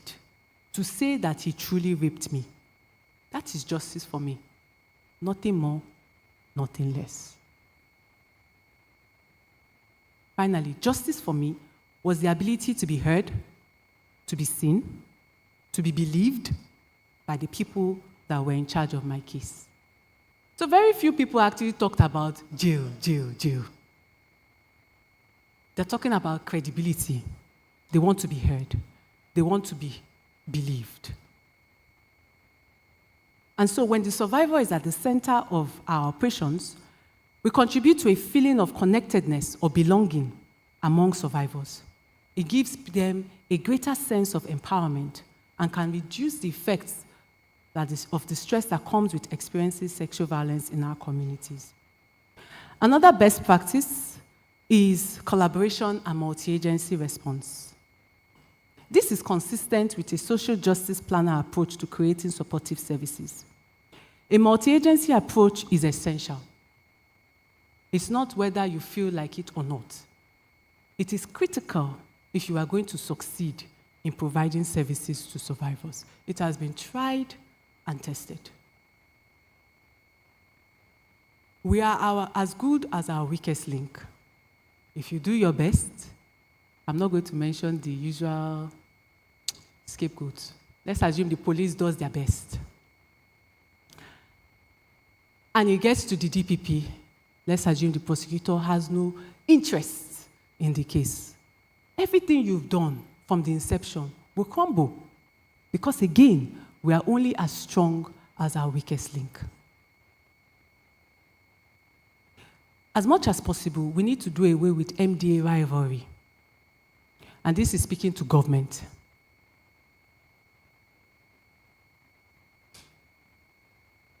to say that he truly raped me. That is justice for me. Nothing more, nothing less. Finally, justice for me was the ability to be heard, to be seen, to be believed by the people that were in charge of my case. So very few people actually talked about jail, jail, jail. They're talking about credibility. They want to be heard. They want to be believed. And so when the survivor is at the center of our operations, we contribute to a feeling of connectedness or belonging among survivors. It gives them a greater sense of empowerment and can reduce the effects of the stress that comes with experiencing sexual violence in our communities. Another best practice is collaboration and multi-agency response. This is consistent with a social justice planner approach to creating supportive services. A multi-agency approach is essential. It's not whether you feel like it or not. It is critical if you are going to succeed in providing services to survivors. It has been tried and tested. We are as good as our weakest link. If you do your best, I'm not going to mention the usual scapegoats. Let's assume the police does their best. And it gets to the DPP. Let's assume the prosecutor has no interest in the case. Everything you've done from the inception will crumble because, again, we are only as strong as our weakest link. As much as possible, we need to do away with MDA rivalry. And this is speaking to government.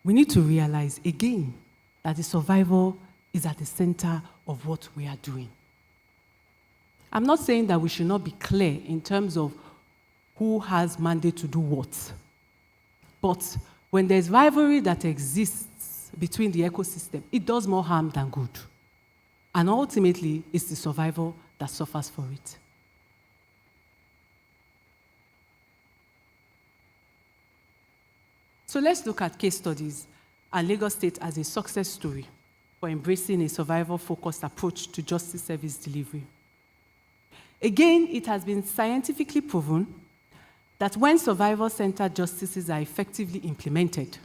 We need to realize, again, that the survivor is at the center of what we are doing. I'm not saying that we should not be clear in terms of who has mandate to do what. But when there's rivalry that exists between the ecosystem, it does more harm than good. And ultimately, it's the survivor that suffers for it. So let's look at case studies and Lagos State as a success story for embracing a survivor-focused approach to justice service delivery. Again, it has been scientifically proven that when survivor-centered justices are effectively implemented,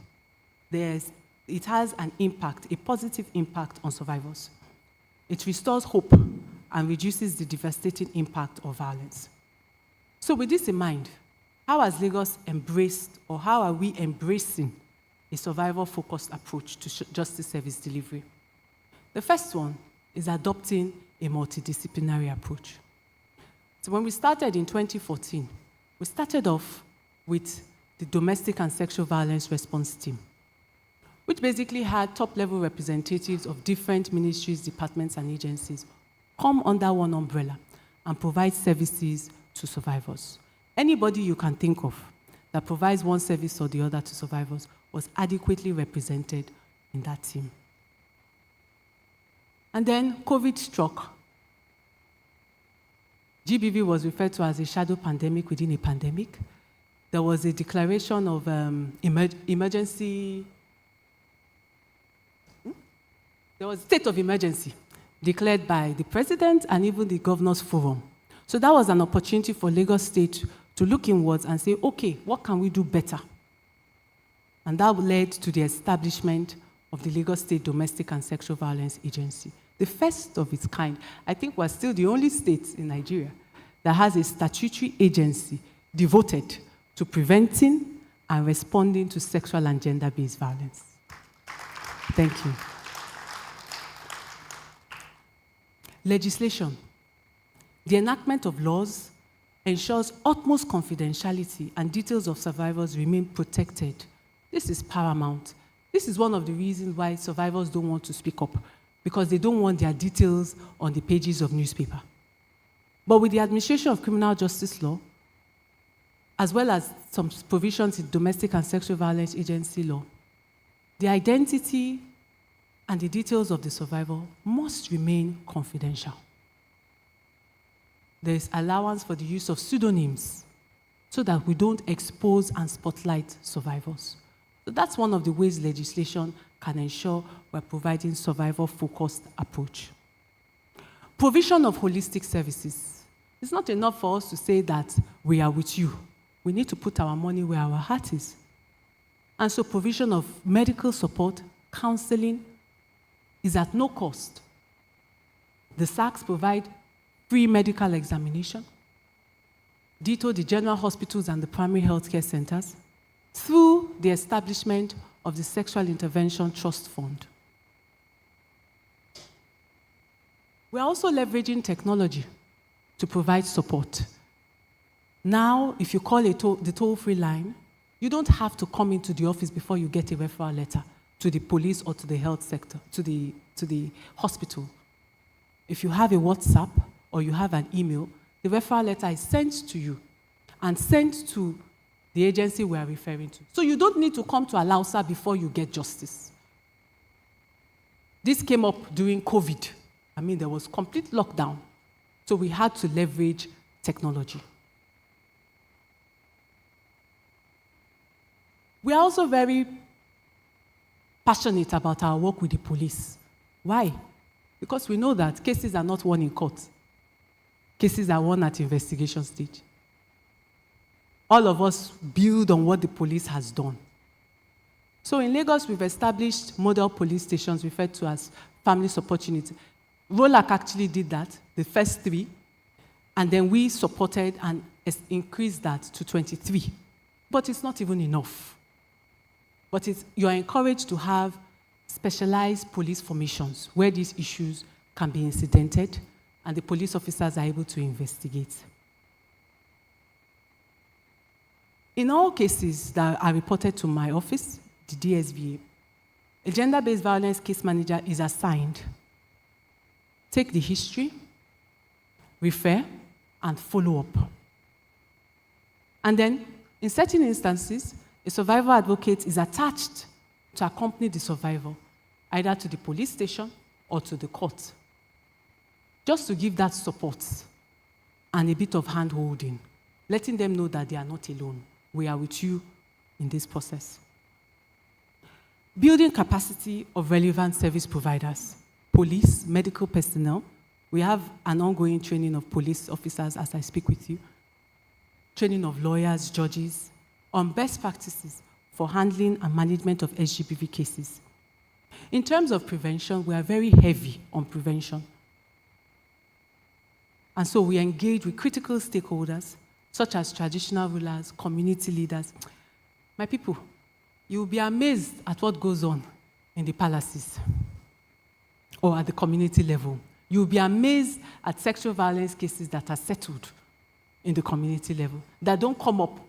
it has an impact, a positive impact on survivors. It restores hope and reduces the devastating impact of violence. So with this in mind, how has Lagos embraced, or how are we embracing a survivor-focused approach to justice service delivery? The first one is adopting a multidisciplinary approach. So when we started in 2014, we started off with the Domestic and Sexual Violence Response Team, which basically had top-level representatives of different ministries, departments, and agencies come under one umbrella and provide services to survivors. Anybody you can think of that provides one service or the other to survivors was adequately represented in that team. And then COVID struck. GBV was referred to as a shadow pandemic within a pandemic. There was a declaration of emergency. There was a state of emergency declared by the president and even the governors' forum. So that was an opportunity for Lagos State to look inwards and say, okay, what can we do better? And that led to the establishment of the Lagos State Domestic and Sexual Violence Agency, the first of its kind. I think we're still the only state in Nigeria that has a statutory agency devoted to preventing and responding to sexual and gender-based violence. Thank you. Legislation. The enactment of laws ensures utmost confidentiality and details of survivors remain protected. This is paramount. This is one of the reasons why survivors don't want to speak up, because they don't want their details on the pages of newspaper. But with the administration of criminal justice law, as well as some provisions in domestic and sexual violence agency law, the identity and the details of the survivor must remain confidential. There is allowance for the use of pseudonyms so that we don't expose and spotlight survivors. So that's one of the ways legislation can ensure we're providing survivor-focused approach. Provision of holistic services. It's not enough for us to say that we are with you. We need to put our money where our heart is. And so provision of medical support, counseling, is at no cost. The SARCs provide free medical examination, ditto the general hospitals and the primary healthcare centers, through the establishment of the Sexual Intervention Trust Fund. We're also leveraging technology to provide support. Now, if you call the toll-free line, you don't have to come into the office before you get a referral letter to the police or to the health sector, to the hospital. If you have a WhatsApp or you have an email, the referral letter is sent to you and sent to the agency we are referring to. So you don't need to come to Alausa before you get justice. This came up during COVID. I mean, there was complete lockdown. So we had to leverage technology. We are also very passionate about our work with the police. Why? Because we know that cases are not won in court. Cases are won at investigation stage. All of us build on what the police has done. So in Lagos, we've established model police stations referred to as family support units. ROLAC actually did that, the first 3, and then we supported and increased that to 23. But it's not even enough. But you are encouraged to have specialized police formations where these issues can be incidented and the police officers are able to investigate. In all cases that are reported to my office, the DSVA, a gender-based violence case manager is assigned. Take the history, refer, and follow up. And then, in certain instances, a survivor advocate is attached to accompany the survivor, either to the police station or to the court, just to give that support and a bit of hand-holding, letting them know that they are not alone. We are with you in this process. Building capacity of relevant service providers, police, medical personnel, We have an ongoing training of police officers as I speak with you, training of lawyers, judges, on best practices for handling and management of SGBV cases. In terms of prevention, we are very heavy on prevention. And so we engage with critical stakeholders, such as traditional rulers, community leaders. My people, you will be amazed at what goes on in the palaces or at the community level. You will be amazed at sexual violence cases that are settled in the community level, that don't come up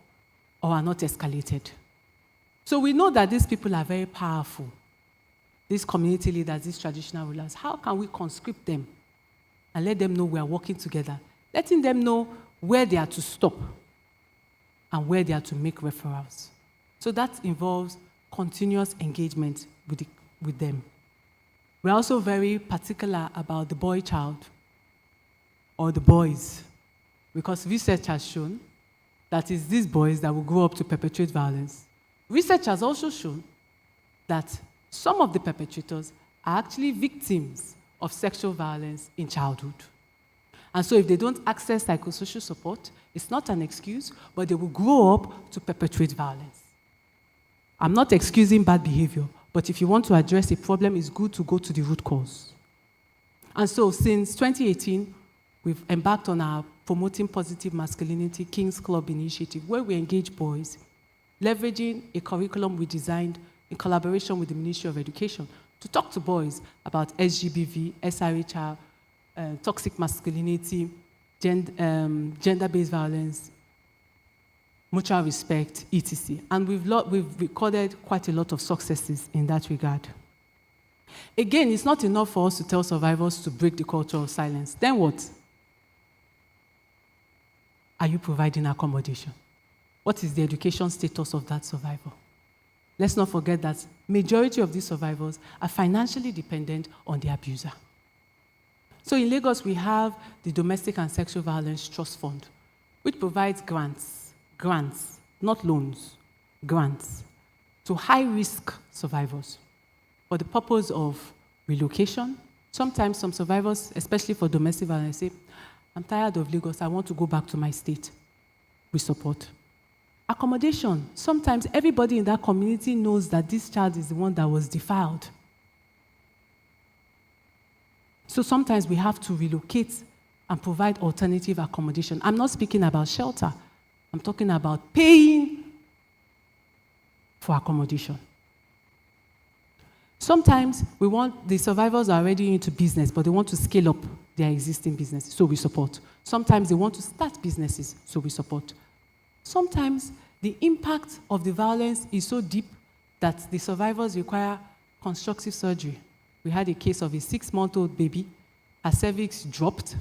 or are not escalated. So we know that these people are very powerful, these community leaders, these traditional rulers. How can we conscript them and let them know we are working together, letting them know where they are to stop and where they are to make referrals? So that involves continuous engagement with them. We're also very particular about the boy child or the boys, because research has shown that it's these boys that will grow up to perpetrate violence. Research has also shown that some of the perpetrators are actually victims of sexual violence in childhood. And so if they don't access psychosocial support, it's not an excuse, but they will grow up to perpetrate violence. I'm not excusing bad behavior, but if you want to address a problem, it's good to go to the root cause. And so since 2018, we've embarked on our Promoting Positive Masculinity King's Club initiative, where we engage boys, leveraging a curriculum we designed in collaboration with the Ministry of Education to talk to boys about SGBV, SRHR, toxic masculinity, gender-based violence, mutual respect, etc. And we've recorded quite a lot of successes in that regard. Again, it's not enough for us to tell survivors to break the culture of silence. Then what? Are you providing accommodation? What is the education status of that survivor? Let's not forget that majority of these survivors are financially dependent on the abuser. So in Lagos, we have the Domestic and Sexual Violence Trust Fund, which provides grants, not loans, grants, to high-risk survivors for the purpose of relocation. Sometimes some survivors, especially for domestic violence, say, I'm tired of Lagos, I want to go back to my state. We support. Accommodation. Sometimes everybody in that community knows that this child is the one that was defiled. So sometimes we have to relocate and provide alternative accommodation. I'm not speaking about shelter. I'm talking about paying for accommodation. Sometimes the survivors are already into business, but they want to scale up their existing business, so we support. Sometimes they want to start businesses, so we support. Sometimes the impact of the violence is so deep that the survivors require constructive surgery. We had a case of a 6-month-old baby. Her cervix dropped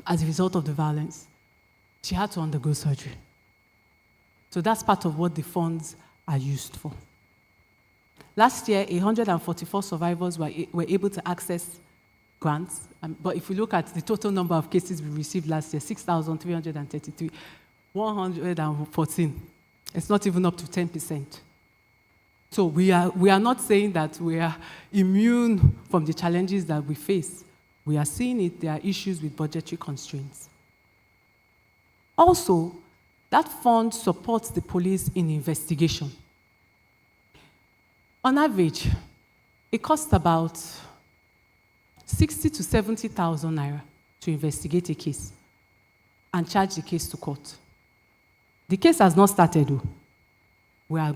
as a result of the violence. She had to undergo surgery. So that's part of what the funds are used for. Last year, 144 survivors were able to access grants. But if we look at the total number of cases we received last year, 6,333, 114. It's not even up to 10%. So we are not saying that we are immune from the challenges that we face. We are seeing it, there are issues with budgetary constraints. Also, that fund supports the police in investigation. On average, it costs about 60 to 70,000 naira to investigate a case and charge the case to court. The case has not started, though. We are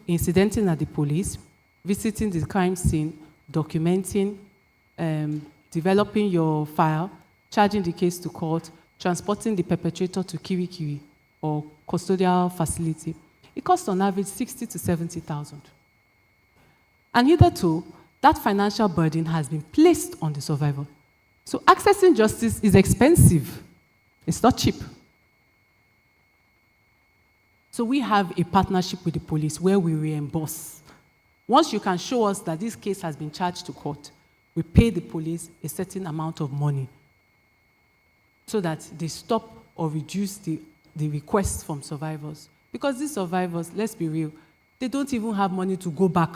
incidenting at the police, visiting the crime scene, documenting, developing your file, charging the case to court, transporting the perpetrator to Kirikiri or custodial facility. It costs on average 60 to 70,000. And hitherto, that financial burden has been placed on the survivor. So accessing justice is expensive. It's not cheap. So we have a partnership with the police where we reimburse. Once you can show us that this case has been charged to court, we pay the police a certain amount of money so that they stop or reduce the requests from survivors. Because these survivors, let's be real, they don't even have money to go back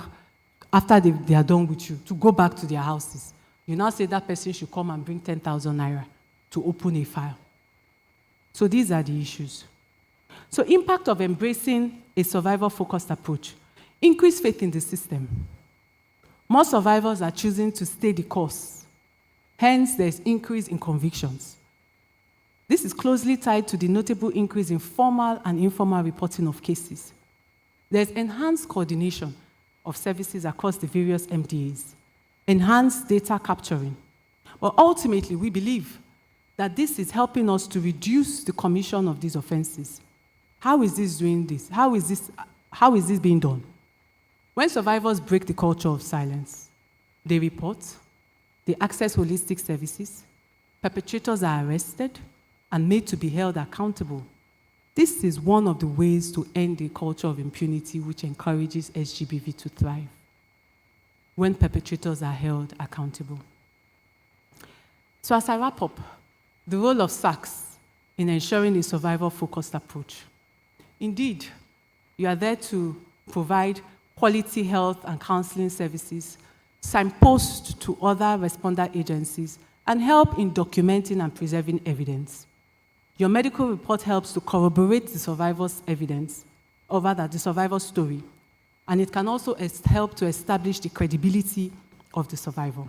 after they are done with you, to go back to their houses. You now say that person should come and bring 10,000 naira to open a file. So these are the issues. So impact of embracing a survivor-focused approach. Increase faith in the system. More survivors are choosing to stay the course. Hence, there's increase in convictions. This is closely tied to the notable increase in formal and informal reporting of cases. There's enhanced coordination of services across the various MDAs, enhanced data capturing. But ultimately, we believe that this is helping us to reduce the commission of these offenses. How is this doing this? How is this being done? When survivors break the culture of silence, they report, they access holistic services, perpetrators are arrested and made to be held accountable. This is one of the ways to end the culture of impunity which encourages SGBV to thrive, when perpetrators are held accountable. So as I wrap up, the role of SARCs in ensuring a survivor-focused approach. Indeed, you are there to provide quality health and counseling services, signpost to other responder agencies, and help in documenting and preserving evidence. Your medical report helps to corroborate the survivor's evidence, or rather, the survivor's story, and it can also help to establish the credibility of the survivor.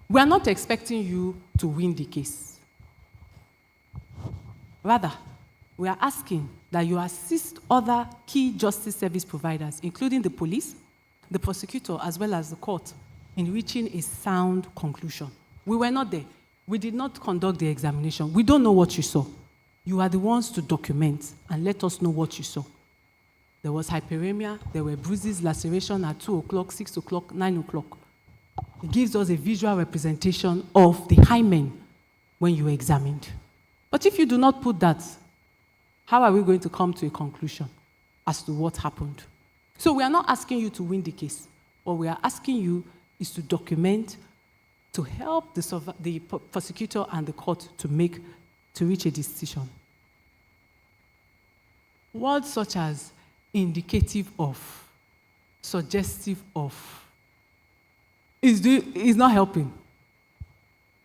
We are not expecting you to win the case. Rather, we are asking that you assist other key justice service providers, including the police, the prosecutor, as well as the court, in reaching a sound conclusion. We were not there. We did not conduct the examination. We don't know what you saw. You are the ones to document and let us know what you saw. There was hyperemia, there were bruises, laceration at 2 o'clock, 6 o'clock, 9 o'clock. It gives us a visual representation of the hymen when you examined. But if you do not put that, how are we going to come to a conclusion as to what happened? So we are not asking you to win the case. What we are asking you is to document, to help the prosecutor and the court to reach a decision. Words such as indicative of, suggestive of, is not helping.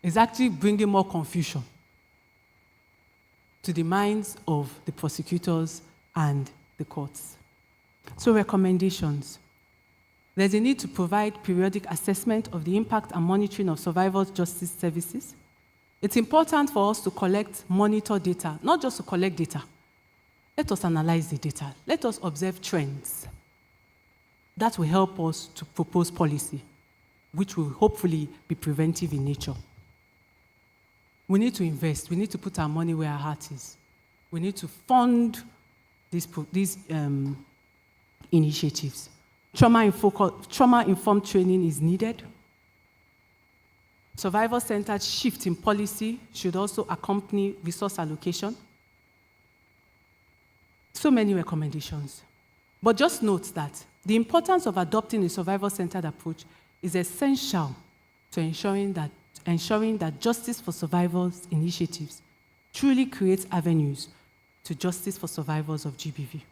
It's actually bringing more confusion to the minds of the prosecutors and the courts. So recommendations. There's a need to provide periodic assessment of the impact and monitoring of survivors' justice services. It's important for us to monitor data, not just to collect data. Let us analyze the data. Let us observe trends. That will help us to propose policy, which will hopefully be preventive in nature. We need to invest. We need to put our money where our heart is. We need to fund these initiatives. Trauma-informed training is needed. Survivor-centered shift in policy should also accompany resource allocation. So many recommendations. But just note that the importance of adopting a survivor-centered approach is essential to ensuring that Justice for Survivors initiatives truly creates avenues to justice for survivors of GBV.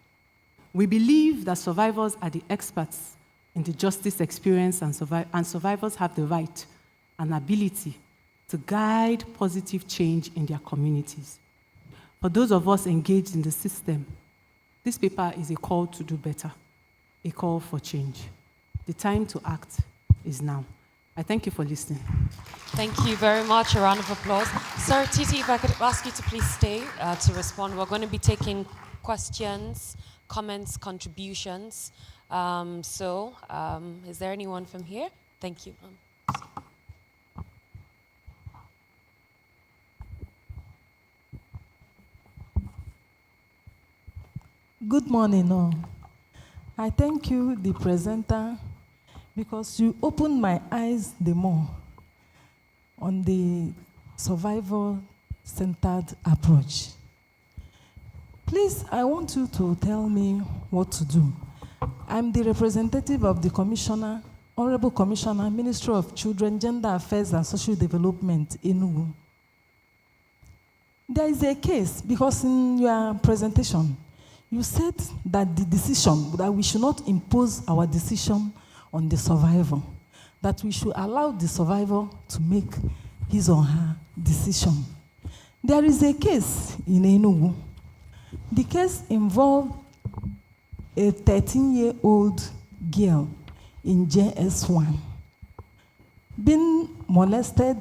We believe that survivors are the experts in the justice experience, and survivors have the right and ability to guide positive change in their communities. For those of us engaged in the system, this paper is a call to do better, a call for change. The time to act is now. I thank you for listening. Thank you very much. A round of applause. Sir Titi, if I could ask you to please stay to respond. We're going to be taking questions, comments, contributions. Is there anyone from here? Thank you. Good morning, all. I thank you, the presenter, because you opened my eyes the more on the survivor-centered approach. Please, I want you to tell me what to do. I'm the representative of the Commissioner, Honorable Commissioner, Ministry of Children, Gender Affairs and Social Development, Enugu. There is a case, because in your presentation, you said that that we should not impose our decision on the survivor, that we should allow the survivor to make his or her decision. There is a case in Enugu. The case involved a 13-year-old girl in JS1 being molested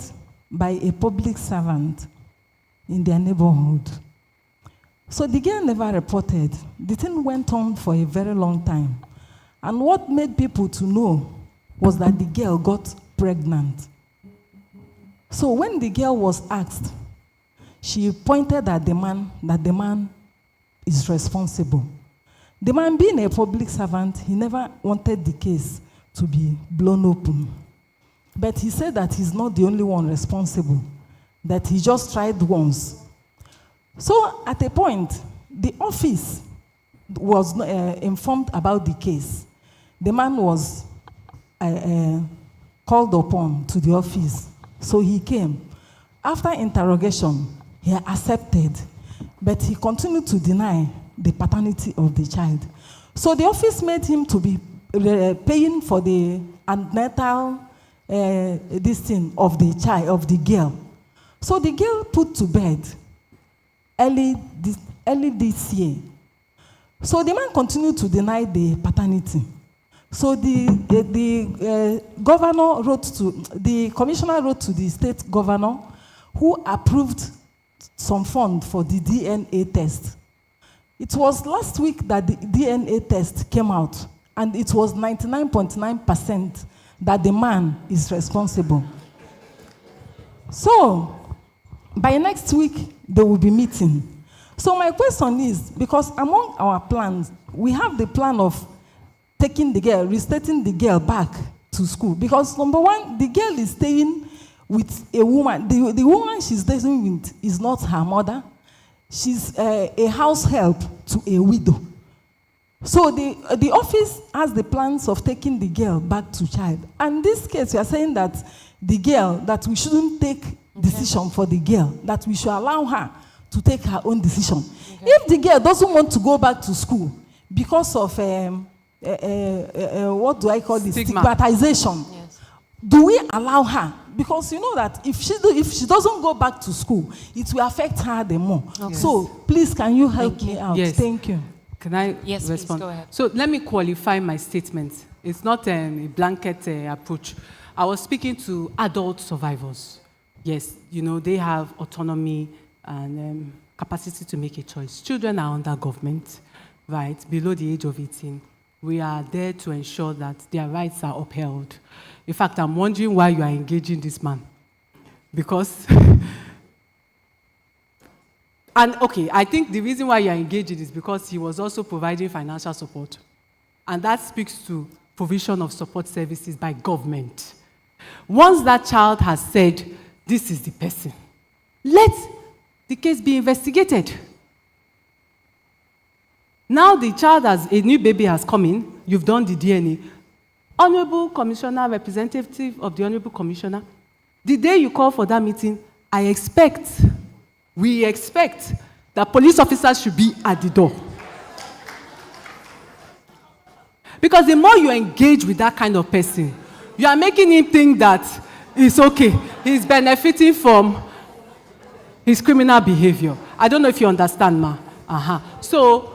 by a public servant in their neighborhood. So the girl never reported. The thing went on for a very long time. And what made people to know was that the girl got pregnant. So when the girl was asked, she pointed at the man that the man is responsible. The man, being a public servant, he never wanted the case to be blown open. But he said that he's not the only one responsible, that he just tried once. So at a point, the office was informed about the case. The man was called upon to the office. So he came. After interrogation, he accepted, but he continued to deny the paternity of the child. So the office made him to be paying for the antenatal this thing of the child, of the girl. So the girl put to bed early this year. So the man continued to deny the paternity. So the governor wrote to, the commissioner wrote to the state governor, who approved some fund for the DNA test. It was last week that the DNA test came out, and it was 99.9% that the man is responsible. So, by next week, they will be meeting. So my question is, because among our plans, we have the plan of taking the girl, restating the girl back to school. Because number one, the girl is staying with a woman. The woman she's staying with is not her mother. She's a house help to a widow. So the office has the plans of taking the girl back to child. And in this case, we are saying that the girl, that we shouldn't take decision for the girl, that we should allow her to take her own decision. Okay. If the girl doesn't want to go back to school because of, what do I call this? Stigmatization. Yes. Do we allow her? Because you know that if she doesn't go back to school, it will affect her the more. Okay. So please, can you help me out? Yes. Thank you. Can I respond? Please, go ahead. So let me qualify my statement. It's not a blanket approach. I was speaking to adult survivors. Yes, you know, they have autonomy and capacity to make a choice. Children are under government, right, below the age of 18. We are there to ensure that their rights are upheld. In fact, I'm wondering why you are engaging this man. Because, and okay, I think the reason why you are engaging is because he was also providing financial support. And that speaks to provision of support services by government. Once that child has said, this is the person, let the case be investigated. Now the child has, a new baby has come in, you've done the DNA. Honorable Commissioner, representative of the Honorable Commissioner, the day you call for that meeting, we expect that police officers should be at the door. Because the more you engage with that kind of person, you are making him think that it's okay, he's benefiting from his criminal behavior. I don't know if you understand, ma. So,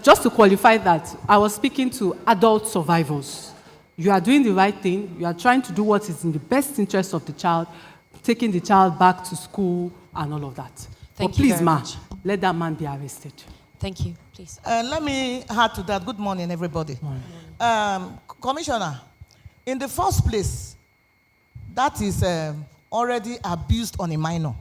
just to qualify that, I was speaking to adult survivors. You are doing the right thing. You are trying to do what is in the best interest of the child, taking the child back to school and all of that. Thank you very much. Let that man be arrested. Thank you, please. Let me add to that. Good morning, everybody. Morning. Commissioner, in the first place, that is already abused on a minor.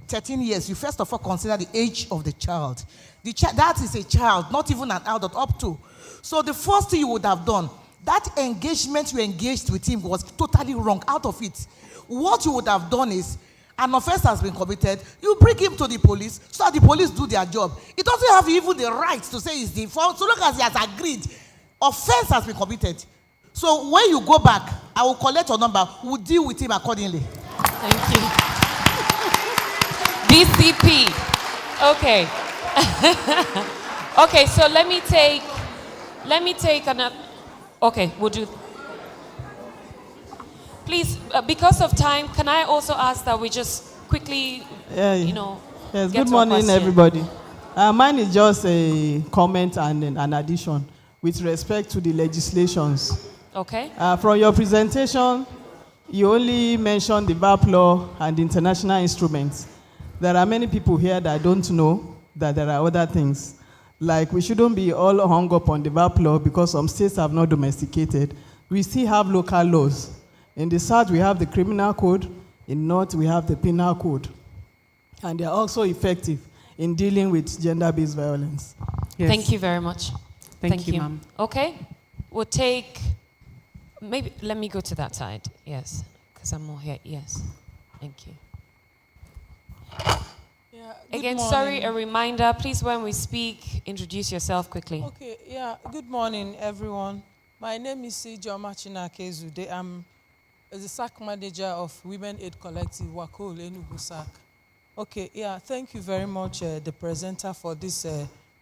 13 years, you first of all consider the age of the child. That is a child, not even an adult, up to. So the first thing you would have done, that engagement you engaged with him was totally wrong, out of it. What you would have done is, an offense has been committed, you bring him to the police, so that the police do their job. He doesn't have even the right to say it's the fault, so long as he has agreed, offense has been committed. So when you go back, I will collect your number, we'll deal with him accordingly. Thank you. DCP. Okay. Okay, so let me take another. Okay, we'll do. Please, because of time, can I also ask that we just quickly, Yes, get good to our morning, question? everybody. Mine is just a comment and an addition with respect to the legislations. Okay. From your presentation, you only mentioned the VAP law and the international instruments. There are many people here that don't know that there are other things. Like, we shouldn't be all hung up on the VAP law because some states have not domesticated. We still have local laws. In the South, we have the criminal code. In North, we have the penal code. And they are also effective in dealing with gender-based violence. Yes. Thank you very much. Thank you, ma'am. Okay. We'll take, maybe, let me go to that side. Yes, because I'm more here. Yes. Thank you. Yeah, good Again, morning. sorry, a reminder, please, when we speak, introduce yourself quickly. Okay, yeah, good morning, everyone. My name is Ijeoma Chinakezude. I'm the SARC manager of Women Aid Collective, Wakol, Enugu SARC. Okay, yeah, thank you very much, the presenter, for this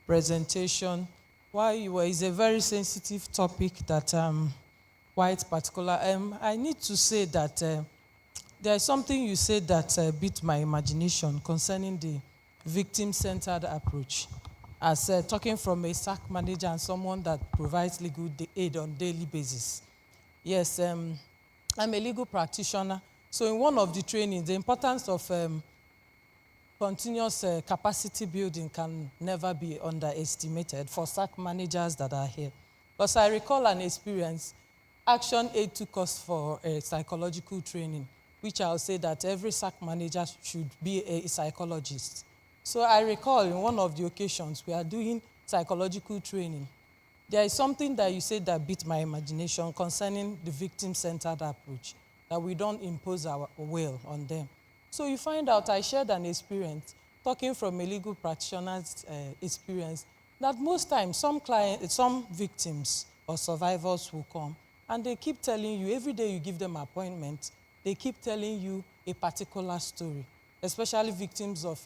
presentation. It's a very sensitive topic that quite particular. I need to say that there is something you said that beat my imagination concerning the victim-centered approach. As talking from a SARC manager and someone that provides legal aid on a daily basis. Yes, I'm a legal practitioner. So in one of the trainings, the importance of continuous capacity building can never be underestimated for SARC managers that are here. Because I recall an experience, Action Aid took us for a psychological training, which I'll say that every SARC manager should be a psychologist. So I recall in one of the occasions we are doing psychological training. There is something that you said that beat my imagination concerning the victim-centered approach, that we don't impose our will on them. So you find out I shared an experience, talking from a legal practitioner's experience, that most times some victims or survivors will come and they keep telling you, every day you give them appointments, they keep telling you a particular story, especially victims of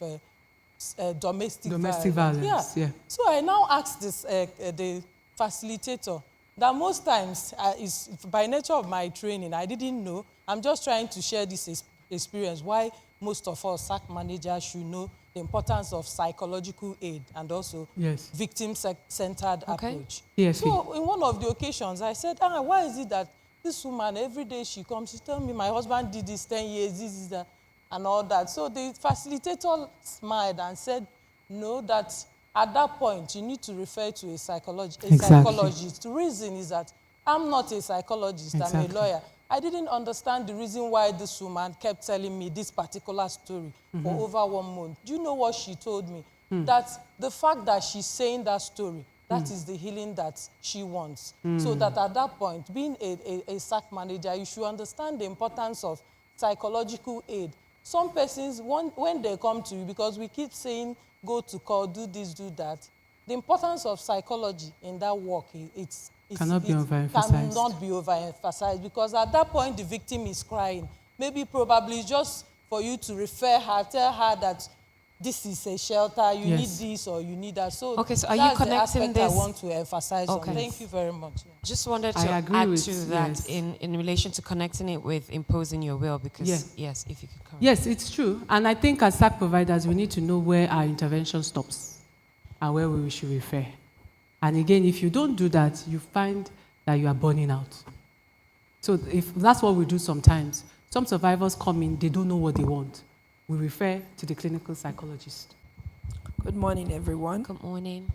domestic violence. Yeah. So I now ask this, the facilitator, that most times, is by nature of my training, I didn't know. I'm just trying to share this experience, why most of us SARC managers should know the importance of psychological aid and also victim-centered approach. Yes. So in one of the occasions, I said, why is it that this woman, every day she comes, she tells me, my husband did this 10 years, this is that, and all that. So the facilitator smiled and said, no, that at that point, you need to refer to a psychologist. The reason is that I'm not a psychologist, I'm a lawyer. I didn't understand the reason why this woman kept telling me this particular story for over 1 month. Do you know what she told me? That the fact that she's saying that story, that is the healing that she wants. So that at that point, being a SARC manager, you should understand the importance of psychological aid. Some persons, when they come to you, because we keep saying, go to court, do this, do that, the importance of psychology in that work, cannot be overemphasized, because at that point, the victim is crying. Maybe probably just for you to refer her, tell her that this is a shelter, you need this or you need that. So, okay, so are you connecting this? I want to emphasize on. Thank you very much. Just wanted to add to that in relation to connecting it with imposing your will, because yes, if you could correct. Yes, it's true. And I think as SARC providers, we need to know where our intervention stops and where we should refer. And again, if you don't do that, you find that you are burning out. So if that's what we do sometimes. Some survivors come in, they don't know what they want. We refer to the clinical psychologist. Good morning, everyone. Good morning.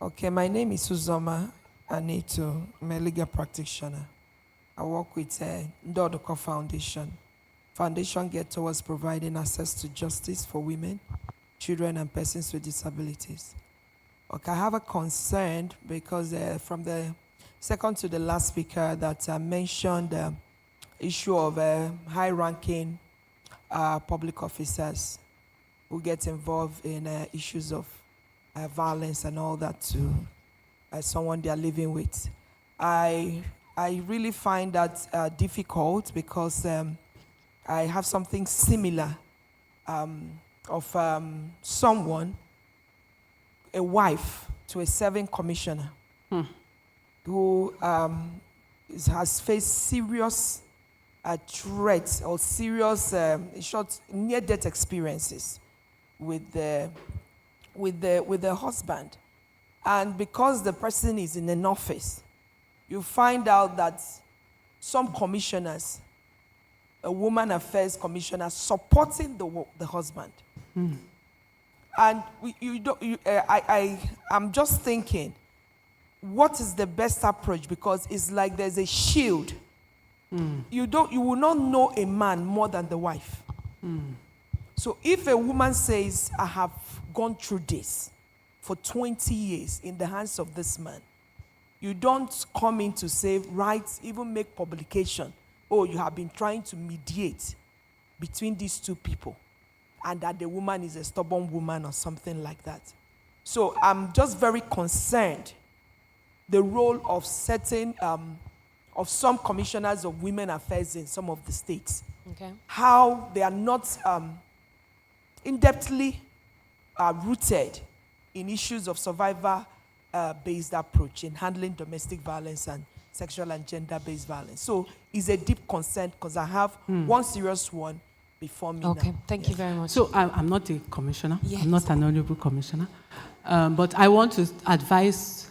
Okay, my name is Uzoma Anito. I'm a legal practitioner. I work with Ndodoko Foundation. Foundation gets towards providing access to justice for women, children, and persons with disabilities. Okay, I have a concern because from the second to the last speaker that mentioned the issue of high-ranking public officers who get involved in issues of violence and all that to someone they are living with. I really find that difficult because I have something similar of someone, a wife to a serving commissioner who has faced serious threats or serious, short, near-death experiences with the husband, and because the person is in an office, you find out that some commissioners, a woman affairs commissioner, supporting the husband. And I'm just thinking, what is the best approach? Because it's like there's a shield. You will not know a man more than the wife. So if a woman says, I have gone through this for 20 years in the hands of this man, you don't come in to say, right, even make publication. Oh, you have been trying to mediate between these two people, and that the woman is a stubborn woman or something like that. So I'm just very concerned the role of certain, of some commissioners of women affairs in some of the states. Okay. How they are not in-depthly rooted in issues of survivor-based approach in handling domestic violence and sexual and gender-based violence. So it's a deep concern because I have one serious one before me Okay, now. thank you very much. So I'm not a commissioner. Yes. I'm not an honorable commissioner. But I want to advise,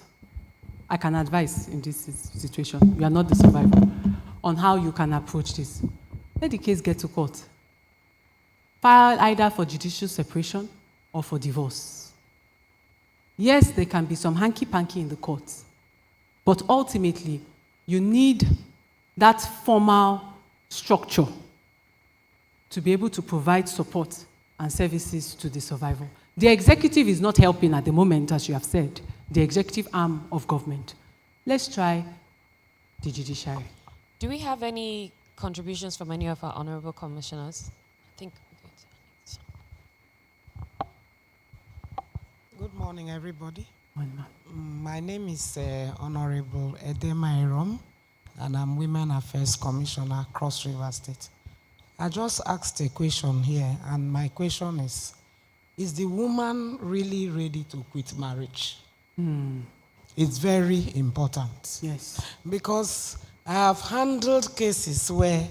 I can advise in this situation, you are not the survivor, on how you can approach this. Let the case get to court. File either for judicial separation or for divorce. Yes, there can be some hanky-panky in the courts, but ultimately, you need that formal structure to be able to provide support and services to the survivor. The executive is not helping at the moment, as you have said, the executive arm of government. Let's try the judiciary. Do we have any contributions from any of our honorable commissioners? I think. Good morning, everybody. One man. My name is Honorable Edema Irom, and I'm Women Affairs Commissioner, Cross River State. I just asked a question here, and my question is the woman really ready to quit marriage? It's very important. Yes. Because I have handled cases where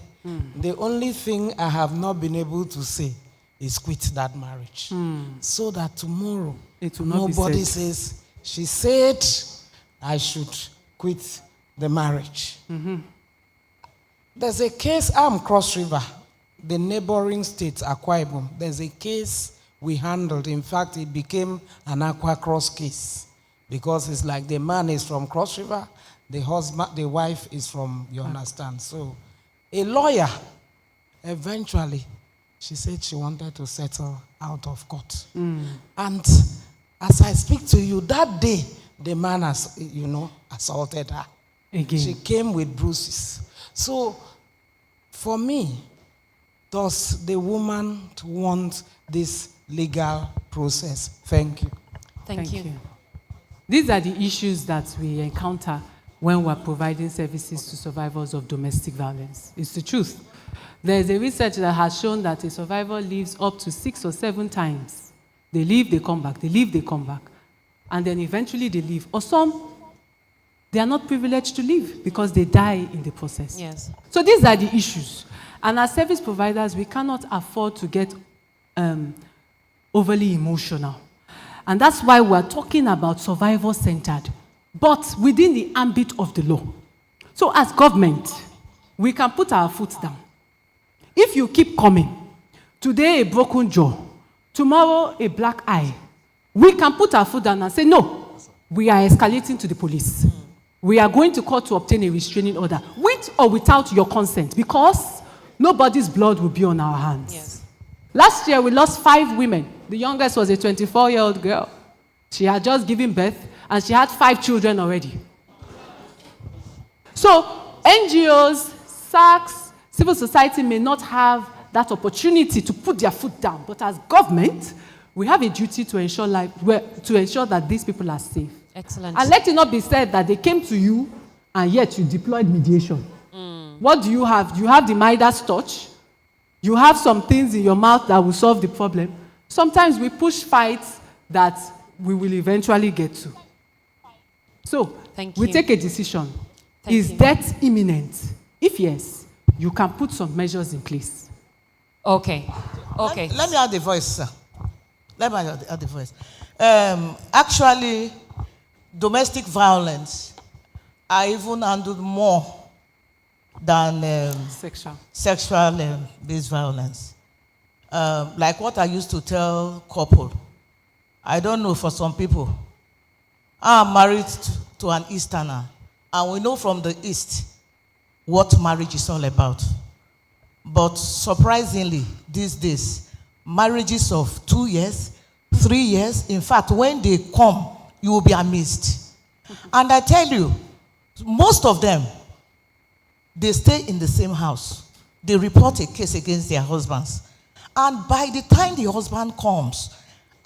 the only thing I have not been able to say is quit that marriage. So that tomorrow, It will not be nobody said. says, she said I should quit the marriage. There's a case, I'm Cross River, the neighboring state, Akwa Ibom. There's a case we handled. In fact, it became an Aqua Cross case because it's like the man is from Cross River, the wife is from, you understand. So a lawyer, eventually, she said she wanted to settle out of court. And as I speak to you, that day, the man has, assaulted her. Again. She came with bruises. So, for me, does the woman want this legal process? Thank you. Thank you. These are the issues that we encounter when we're providing services to survivors of domestic violence. It's the truth. There's a research that has shown that a survivor leaves up to 6 or 7 times. They leave, they come back, they leave, they come back. And then eventually they leave. Or some, they are not privileged to leave because they die in the process. Yes. So these are the issues. And as service providers, we cannot afford to get overly emotional. And that's why we're talking about survivor-centered, but within the ambit of the law. So as government, we can put our foot down. If you keep coming, today a broken jaw, tomorrow a black eye, we can put our foot down and say, no, we are escalating to the police. We are going to court to obtain a restraining order, with or without your consent, because nobody's blood will be on our hands. Yes. Last year, we lost 5 women. The youngest was a 24-year-old girl. She had just given birth, and she had 5 children already. So NGOs, SARCs, civil society may not have that opportunity to put their foot down, but as government, we have a duty to ensure that these people are safe. Excellent. And let it not be said that they came to you and yet you deployed mediation. What do you have? You have the Midas touch. You have some things in your mouth that will solve the problem. Sometimes we push fights that we will eventually get to. So, Thank we you. take a decision. Thank Is you. death imminent? If yes, you can put some measures in place. Okay. Okay. Let me add the voice, sir. Let me add the voice. Actually, domestic violence are even handled more than sexual based violence. Like what I used to tell couple, I don't know for some people. I'm married to an Easterner, and we know from the East what marriage is all about. But surprisingly, these days, marriages of 2 years, 3 years, in fact, when they come, you will be amazed. And I tell you, most of them, they stay in the same house. They report a case against their husbands. And by the time the husband comes,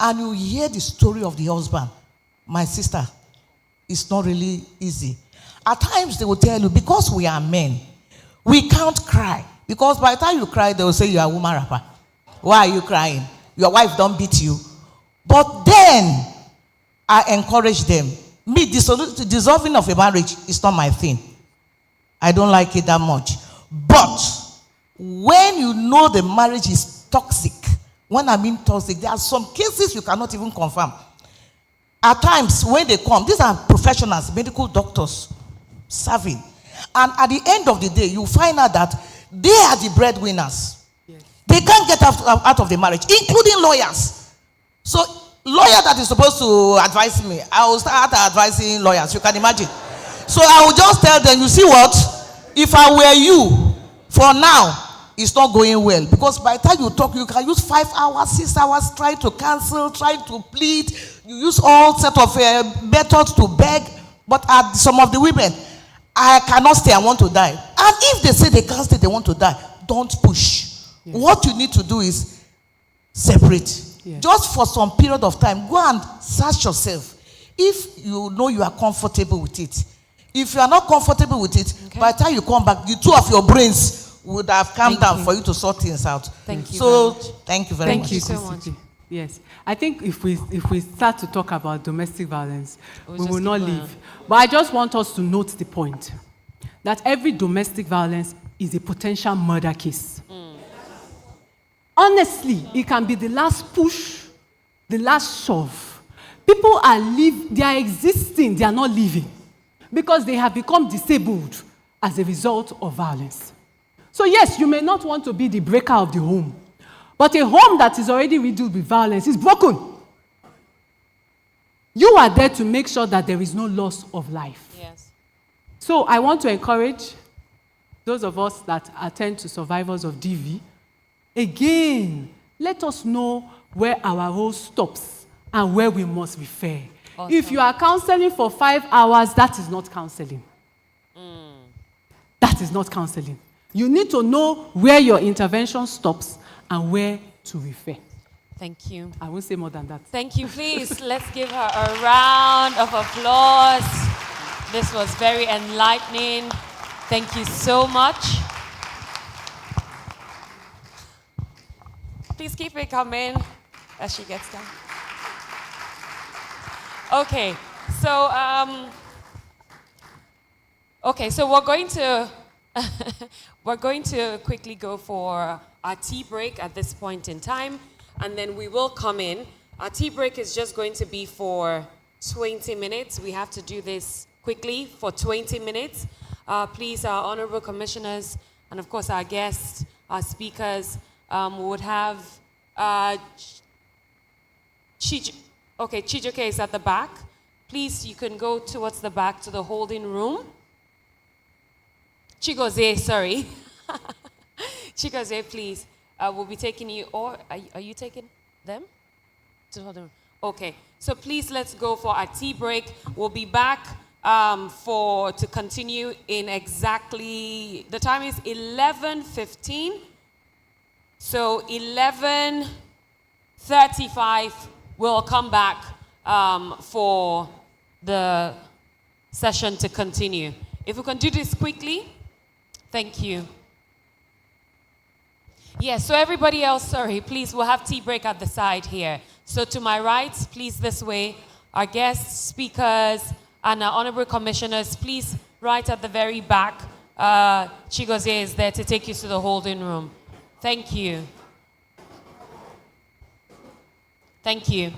and you hear the story of the husband, my sister, it's not really easy. At times, they will tell you, because we are men, we can't cry. Because by the time you cry, they will say you are a woman rapper. Why are you crying? Your wife don't beat you. But then, I encourage them. Me, the dissolving of a marriage is not my thing. I don't like it that much. But when you know the marriage is toxic, when I mean toxic, there are some cases you cannot even confirm. At times, when they come, these are professionals, medical doctors, serving. And at the end of the day, you find out that they are the breadwinners. Yes. They can't get out of the marriage, including lawyers. So, lawyer that is supposed to advise me, I will start advising lawyers. You can imagine. So, I will just tell them, you see what? If I were you, for now, it's not going well. Because by the time you talk, you can use 5 hours, 6 hours, trying to cancel, trying to plead. You use all set of methods to beg. But at some of the women, I cannot stay, I want to die. And if they say they can't stay, they want to die, don't push. Yes. What you need to do is separate. Yes. Just for some period of time, go and search yourself. If you know you are comfortable with it. If you are not comfortable with it, okay, by the time you come back, the two of your brains would have calmed down for you to sort things out. Thank you. So, thank you very much. Thank you so much. Yes, I think if we start to talk about domestic violence, we will not leave. But I just want us to note the point that every domestic violence is a potential murder case. Honestly, it can be the last push, the last shove. People they are existing, they are not living, because they have become disabled as a result of violence. So yes, you may not want to be the breaker of the home, but a home that is already riddled with violence is broken. You are there to make sure that there is no loss of life. Yes. So I want to encourage those of us that attend to survivors of DV, again, let us know where our role stops and where we must refer. Awesome. If you are counseling for 5 hours, that is not counseling. That is not counseling. You need to know where your intervention stops and where to refer. Thank you. I won't say more than that. Thank you. Please, let's give her a round of applause. This was very enlightening. Thank you so much. Please keep it coming as she gets done. Okay, so we're going to we're going to quickly go for our tea break at this point in time, and then we will come in. Our tea break is just going to be for 20 minutes. We have to do this quickly for 20 minutes. Please, our honorable commissioners, and of course our guests, our speakers, would have Chijoke is at the back. Please, you can go towards the back to the holding room. Chigozie, sorry. Chigozie, please. We'll be taking you, or are you taking them? To hold them. Okay. So please, let's go for our tea break. We'll be back to continue in exactly, the time is 11:15. So 11:35, we'll come back for the session to continue. If we can do this quickly, thank you. Yes, so everybody else, sorry, please, we'll have tea break at the side here. So to my right, please this way, our guests, speakers, and our honorable commissioners, please right at the very back Chigozie is there to take you to the holding room. Thank you. Thank you.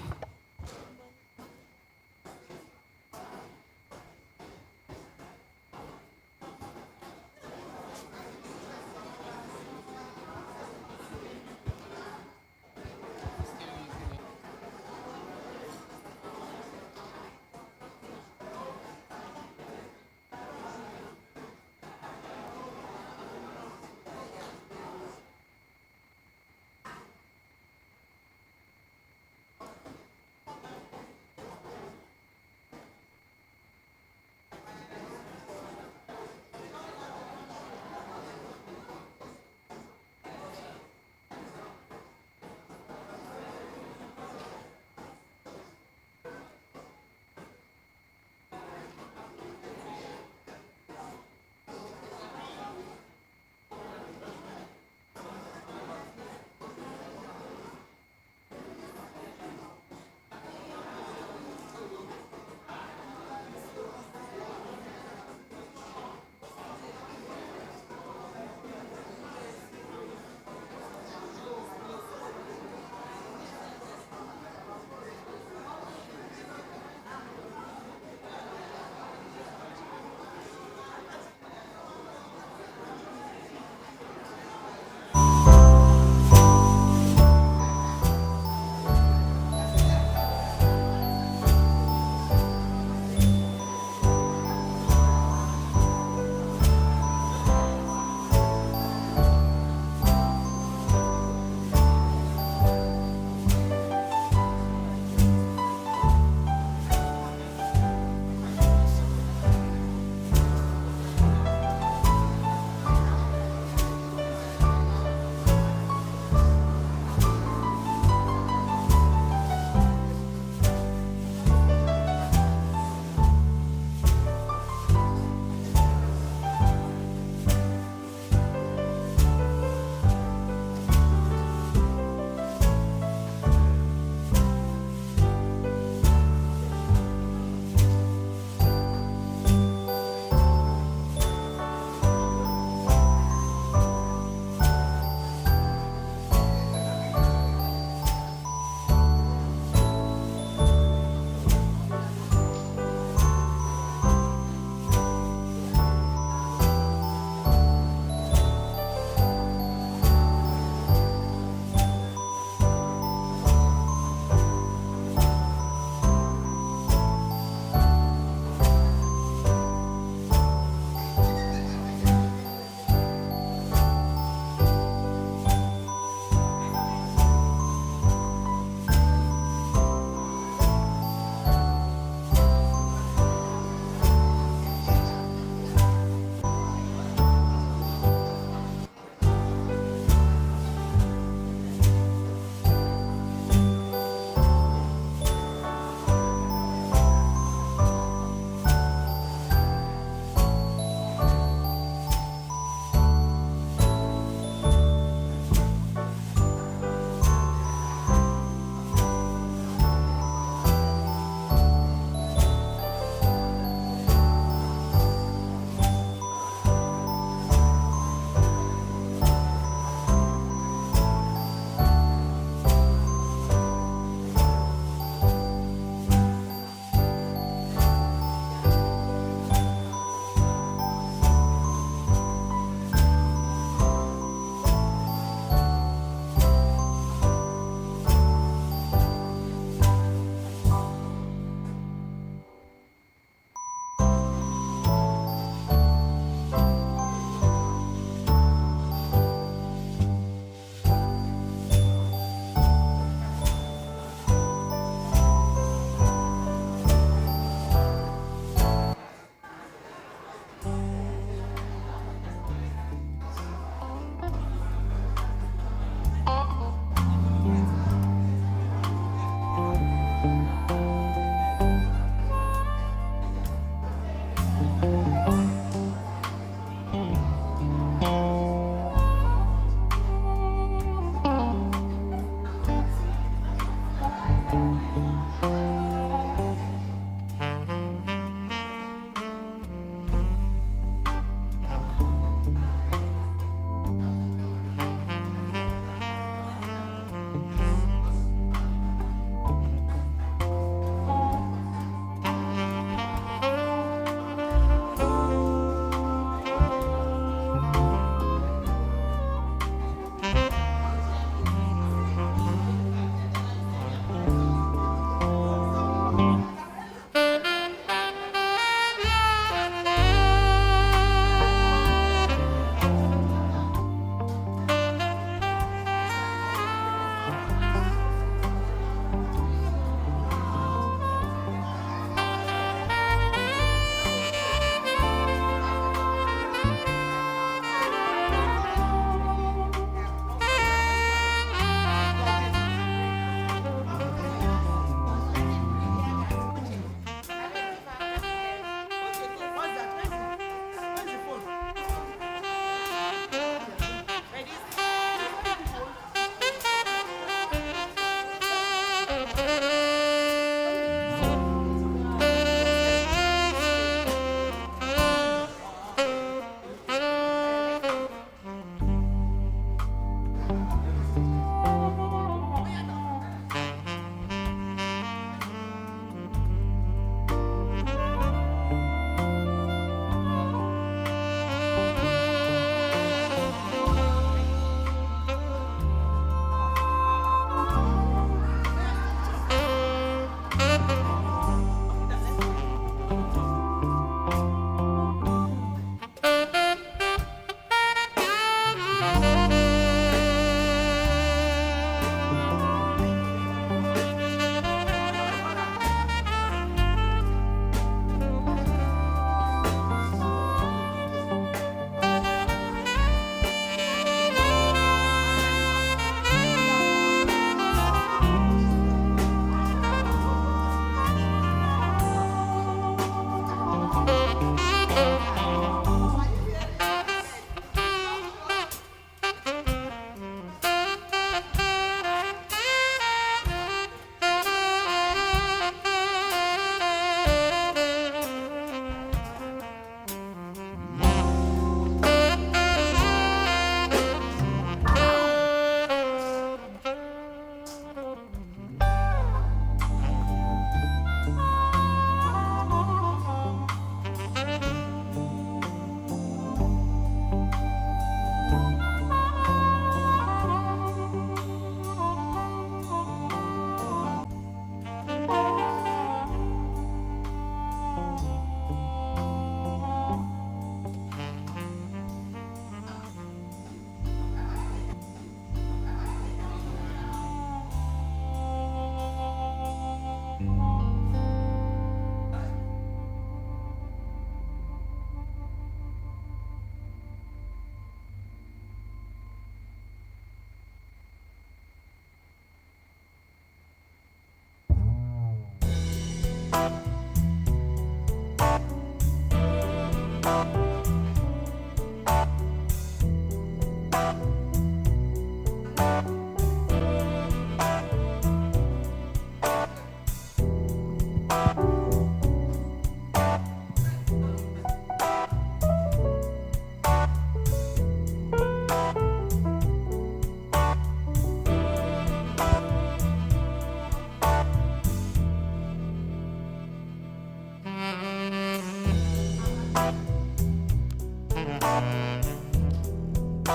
It's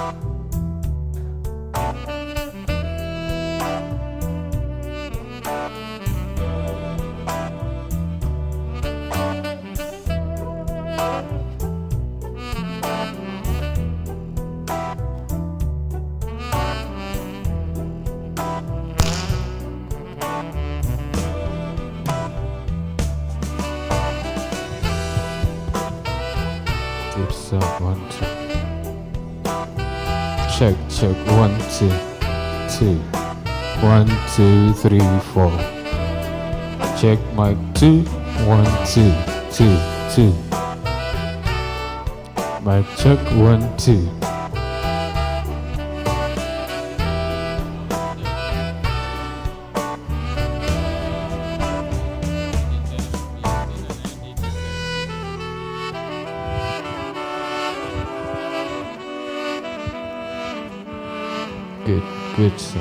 up, 1, 2. Check, check, 1, 2, 2. 1, 2, 3, 4. Check mic 2, 1, 2, 2, 2. Mic check 1, 2. Good, good, sir.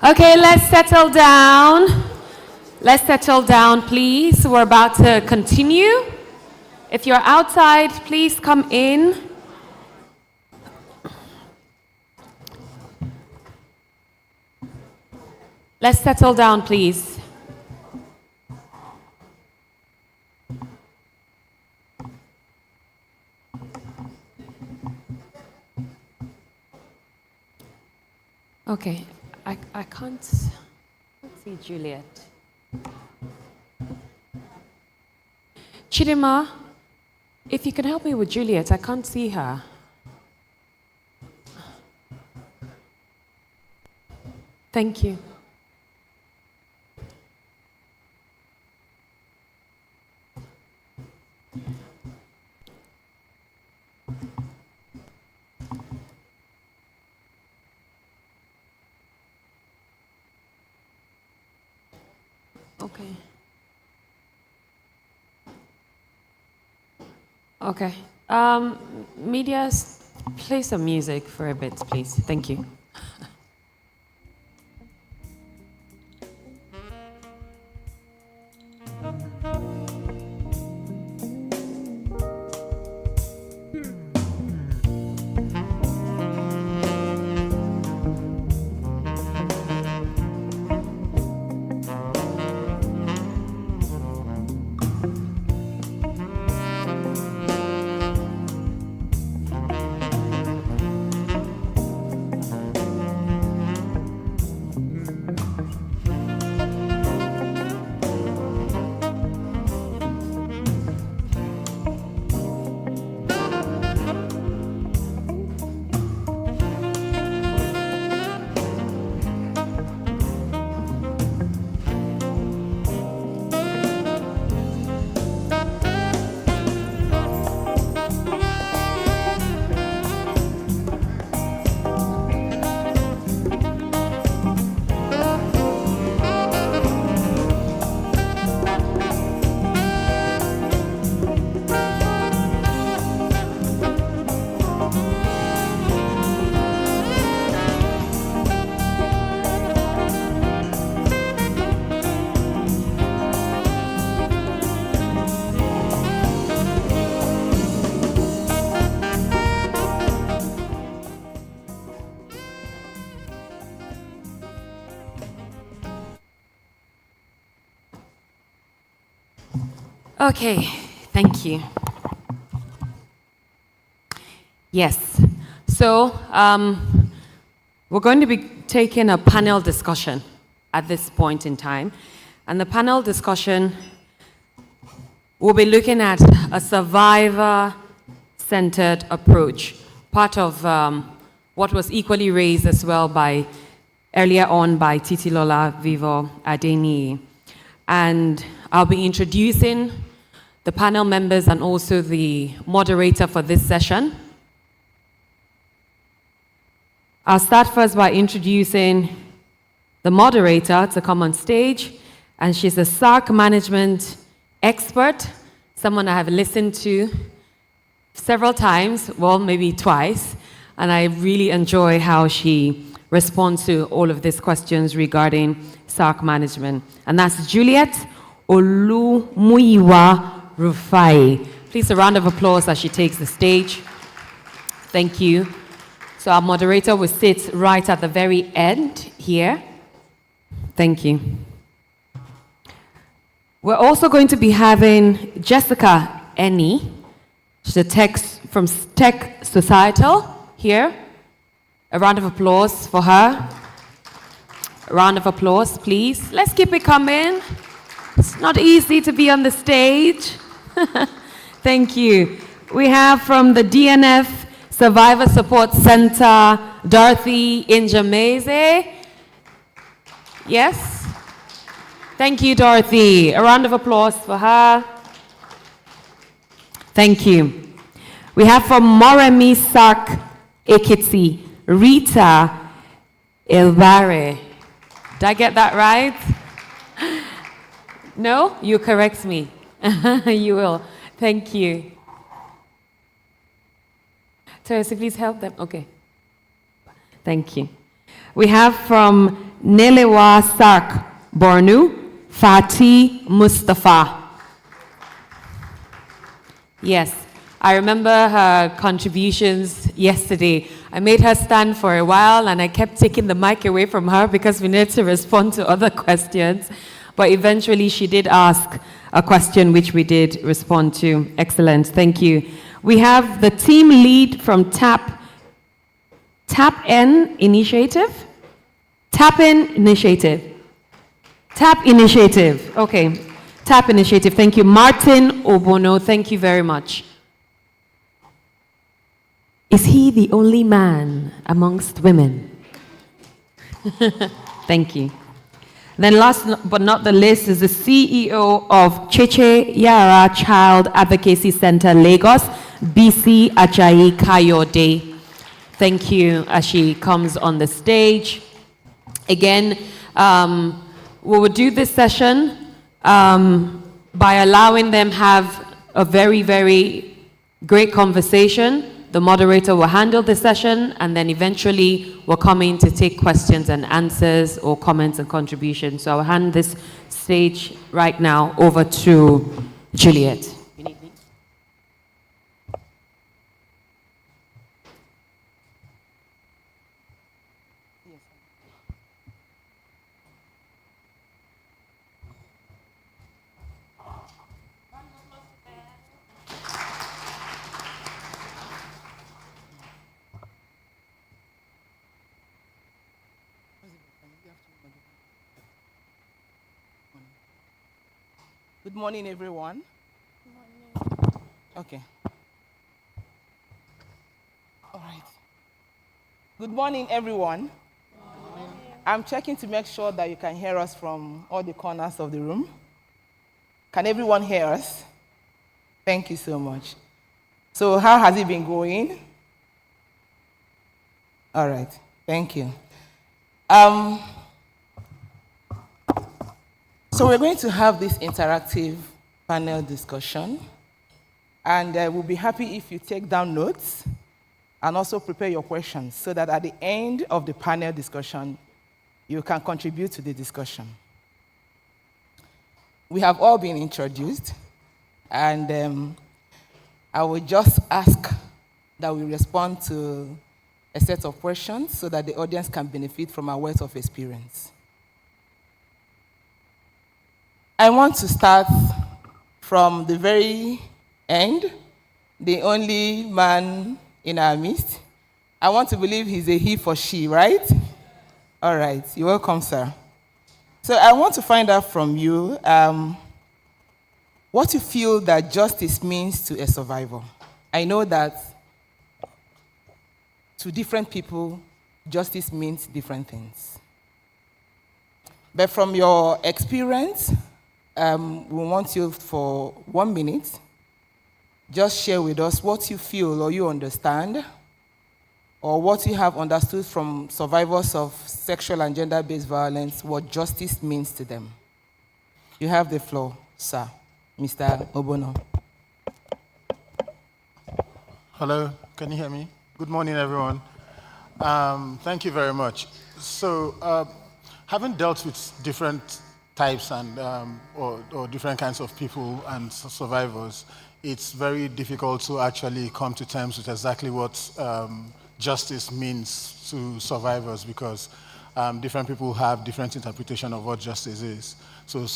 Okay, let's settle down. Let's settle down, please. We're about to continue. If you're outside, please come in. Let's settle down, please. Okay, I can't see Juliet. Chidima, if you can help me with Juliet, I can't see her. Thank you. Okay. Okay. Media, play some music for a bit, please. Thank you. Okay, thank you. Yes, so we're going to be taking a panel discussion at this point in time. And the panel discussion will be looking at a survivor-centered approach, part of what was equally raised as well by earlier on by Titilola Vivo Adeni. And I'll be introducing the panel members and also the moderator for this session. I'll start first by introducing the moderator to come on stage, and she's a SARC management expert, someone I have listened to several times, well, maybe twice, and I really enjoy how she responds to all of these questions regarding SARC management. And that's Juliet Olumuyiwa Rufai. Please, a round of applause as she takes the stage. Thank you. So our moderator will sit right at the very end here. Thank you. We're also going to be having Jessica Eni, she's a from Tech Societal here. A round of applause for her. A round of applause, please. Let's keep it coming. It's not easy to be on the stage. Thank you. We have from the DNF Survivor Support Center, Dorothy Injameze. Yes? Thank you, Dorothy. A round of applause for her. Thank you. We have from Moremi SARC Ekiti, Rita Elvare. Did I get that right? No? You correct me. You will. Thank you. Teresa, please help them. Okay. Thank you. We have from Nelewa SARC, Bornu, Fatih Mustafa. Yes, I remember her contributions yesterday. I made her stand for a while and I kept taking the mic away from her because we needed to respond to other questions. But eventually she did ask a question which we did respond to. Excellent, thank you. We have the team lead from TAP-N Initiative? TAP-N Initiative. TAP Initiative, okay. TAP Initiative, thank you. Martin Obono, thank you very much. Is he the only man amongst women? Thank you. Then last but not the least is the CEO of Cheche Yara Child Advocacy Center, Lagos, BC Ajayi Kayode. Thank you as she comes on the stage. Again, we will do this session by allowing them have a very, very great conversation. The moderator will handle the session, and then eventually we'll come in to take questions and answers or comments and contributions. So I'll hand this stage right now over to Juliet. Good morning, everyone. Good morning. Okay. All right. Good morning, everyone. Good morning. I'm checking to make sure that you can hear us from all the corners of the room. Can everyone hear us? Thank you so much. So how has it been going? All right. Thank you. So we're going to have this interactive panel discussion, and we'll be happy if you take down notes and also prepare your questions so that at the end of the panel discussion, you can contribute to the discussion. We have all been introduced, and I will just ask that we respond to a set of questions so that the audience can benefit from our wealth of experience. I want to start from the very end, the only man in our midst. I want to believe he's a he for she, right? All right, you're welcome, sir. So I want to find out from you what you feel that justice means to a survivor. I know that to different people, justice means different things. But from your experience, we want you for 1 minute, just share with us what you feel or you understand, or what you have understood from survivors of sexual and gender-based violence, what justice means to them. You have the floor, sir. Mr. Obono. Hello, can you hear me? Good morning, everyone. Thank you very much. So, having dealt with different types and or different kinds of people and survivors, it's very difficult to actually come to terms with exactly what justice means to survivors, because different people have different interpretation of what justice is. So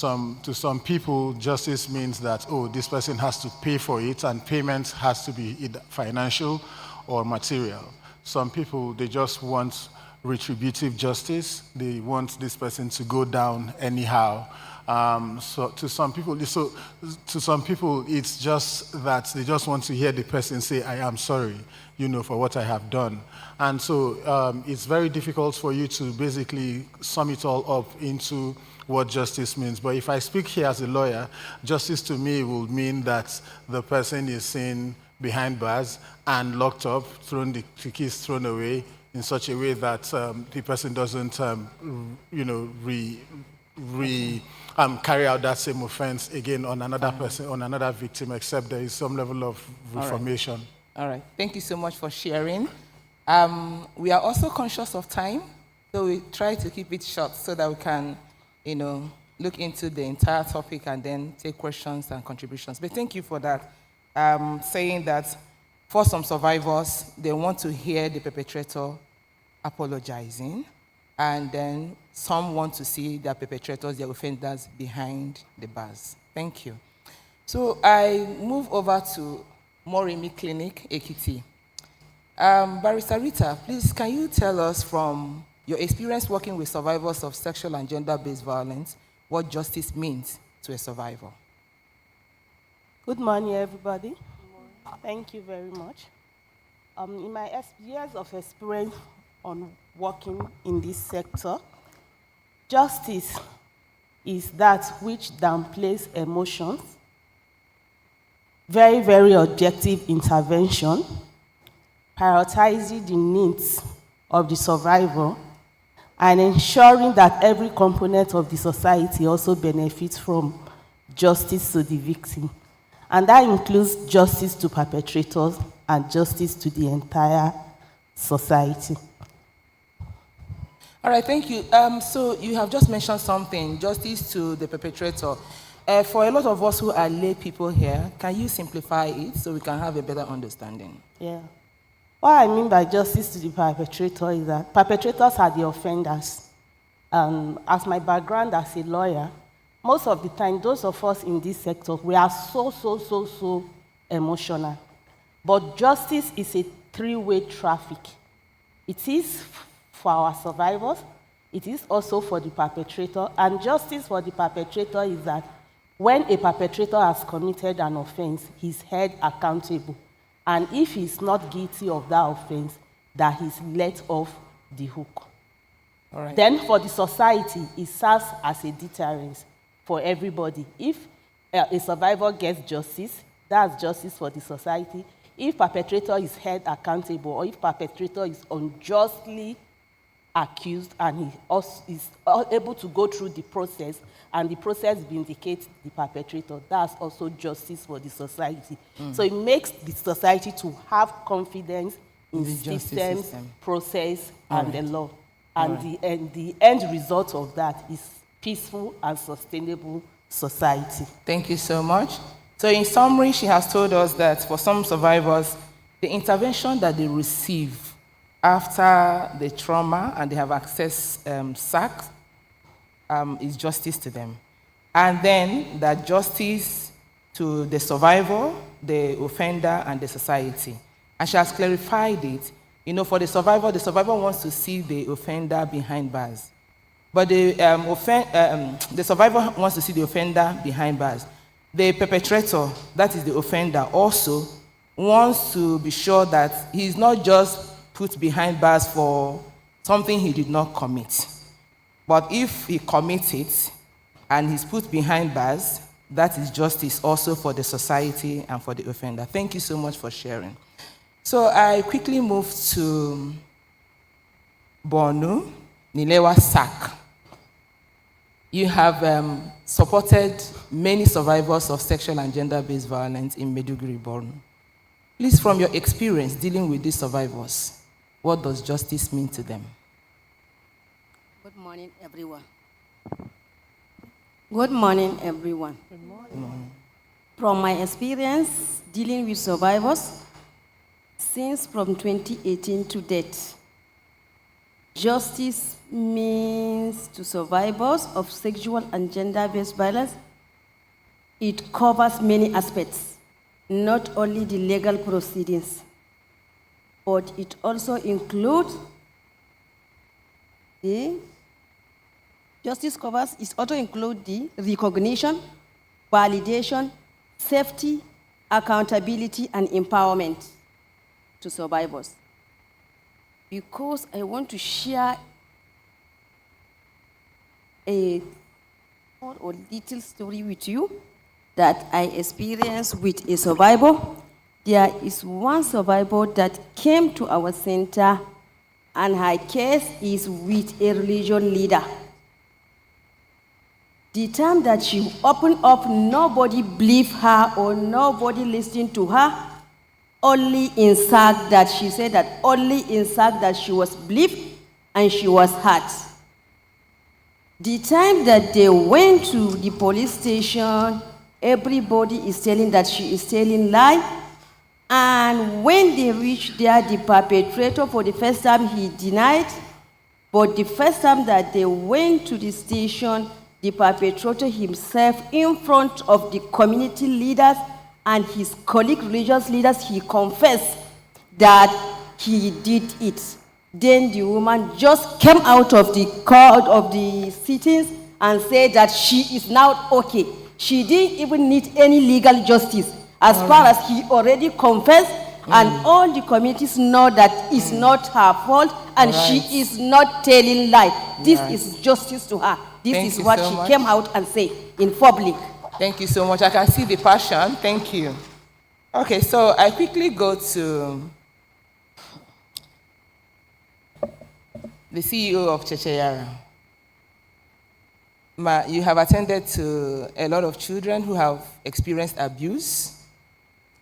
to some people, justice means that, oh, this person has to pay for it, and payment has to be either financial or material. Some people, they just want retributive justice. They want this person to go down anyhow. So to some people, it's just that they just want to hear the person say, "I am sorry, for what I have done." And so it's very difficult for you to basically sum it all up into what justice means. But if I speak here as a lawyer, justice to me will mean that the person is seen behind bars and locked up, the keys thrown away, in such a way that the person doesn't, carry out that same offense again on another person, on another victim, except there is some level of reformation. All right. Thank you so much for sharing. We are also conscious of time, So we try to keep it short so that we can, look into the entire topic and then take questions and contributions. But thank you for that. Saying that for some survivors, they want to hear the perpetrator apologizing, and then some want to see their perpetrators, their offenders, behind the bars. Thank you. So I move over to Morimi Clinic, Ekiti. Barrister Rita, please, can you tell us from your experience working with survivors of sexual and gender-based violence what justice means to a survivor? Good morning, everybody. Thank you very much. In my years of experience on working in this sector, justice is that which downplays emotions, very, very objective intervention, prioritizing the needs of the survivor, and ensuring that every component of the society also benefits from justice to the victim. And that includes justice to perpetrators and justice to the entire society. All right, thank you. So you have just mentioned something, justice to the perpetrator. For a lot of us who are lay people here, can you simplify it so we can have a better understanding? Yeah. What I mean by justice to the perpetrator is that perpetrators are the offenders. As my background as a lawyer, most of the time, those of us in this sector, we are so emotional. But justice is a three-way traffic. It is for our survivors, it is also for the perpetrator, and justice for the perpetrator is that when a perpetrator has committed an offense, he's held accountable. And if he's not guilty of that offense, that he's let off the hook. All right. Then for the society, it serves as a deterrence for everybody. If a survivor gets justice, that's justice for the society. If perpetrator is held accountable, or if perpetrator is unjustly accused and he also is able to go through the process, and the process vindicates the perpetrator, that's also justice for the society. So it makes the society to have confidence in the system, process, and the law. And the end result of that is peaceful and sustainable society. Thank you so much. So in summary, she has told us that for some survivors, the intervention that they receive after the trauma and they have accessed SARCs is justice to them. And then that justice to the survivor, the offender, and the society. And she has clarified it. For the survivor wants to see the offender behind bars. But the survivor wants to see the offender behind bars. The perpetrator, that is the offender, also wants to be sure that he's not just put behind bars for something he did not commit. But if he commits it and he's put behind bars, that is justice also for the society and for the offender. Thank you so much for sharing. So I quickly move to Borno, Nilewa SARC. You have supported many survivors of sexual and gender-based violence in Maiduguri, Borno. Please, from your experience dealing with these survivors, what does justice mean to them? Good morning, everyone. Good morning, everyone. Good morning. From my experience dealing with survivors, since from 2018 to date, justice means to survivors of sexual and gender-based violence, it covers many aspects, not only the legal proceedings, but it also includes the justice covers, it also includes the recognition, validation, safety, accountability, and empowerment to survivors. Because I want to share a small or little story with you that I experienced with a survivor. There is one survivor that came to our center, and her case is with a religion leader. The time that she opened up, nobody believed her or nobody listened to her. Only in SARC that she said that only in SARC that she was believed, and she was hurt. The time that they went to the police station, everybody is telling that she is telling lie. And when they reached there, the perpetrator, for the first time, he denied. But the first time that they went to the station, the perpetrator himself, in front of the community leaders and his colleague religious leaders, he confessed that he did it. Then the woman just came out of the court of the sittings and said that she is now okay. She didn't even need any legal justice as far as he already confessed, and all the communities know that it's not her fault and she is not telling lie. This is justice to her. This is what she came out and said in public. Thank you so much. I can see the passion. Thank you. Okay, so I quickly go to the CEO of Checheyara. You have attended to a lot of children who have experienced abuse.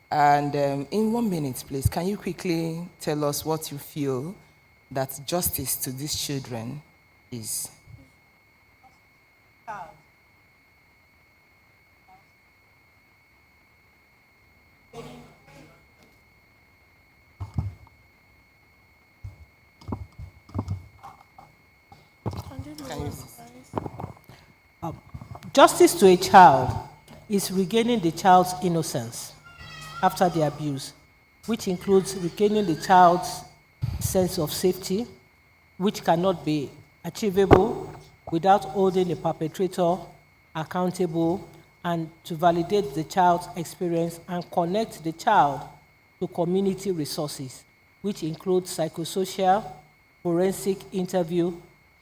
And in 1 minute, please, can you quickly tell us what you feel that justice to these children is? Justice to a child is regaining the child's innocence after the abuse, which includes regaining the child's sense of safety, which cannot be achievable without holding the perpetrator accountable, and to validate the child's experience and connect the child to community resources, which include psychosocial, forensic interview,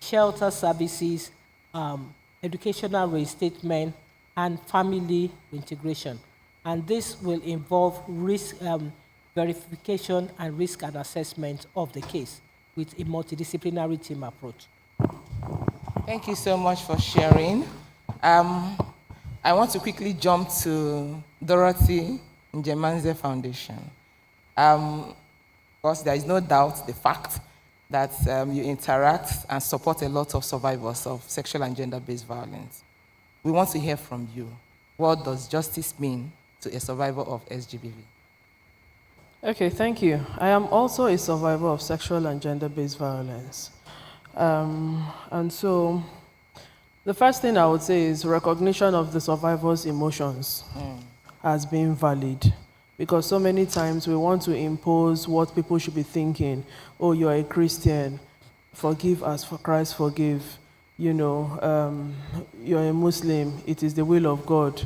shelter services, educational reinstatement, and family integration. And this will involve risk verification and risk and assessment of the case with a multidisciplinary team approach. Thank you so much for sharing. I want to quickly jump to Dorothy Njemanze Foundation. Because there is no doubt the fact that you interact and support a lot of survivors of sexual and gender-based violence. We want to hear from you. What does justice mean to a survivor of SGBV? Okay, thank you. I am also a survivor of sexual and gender-based violence. And so the first thing I would say is recognition of the survivor's emotions as being valid. Because so many times we want to impose what people should be thinking. Oh, you're a Christian, forgive as for Christ forgive. You know, you're a Muslim, it is the will of God.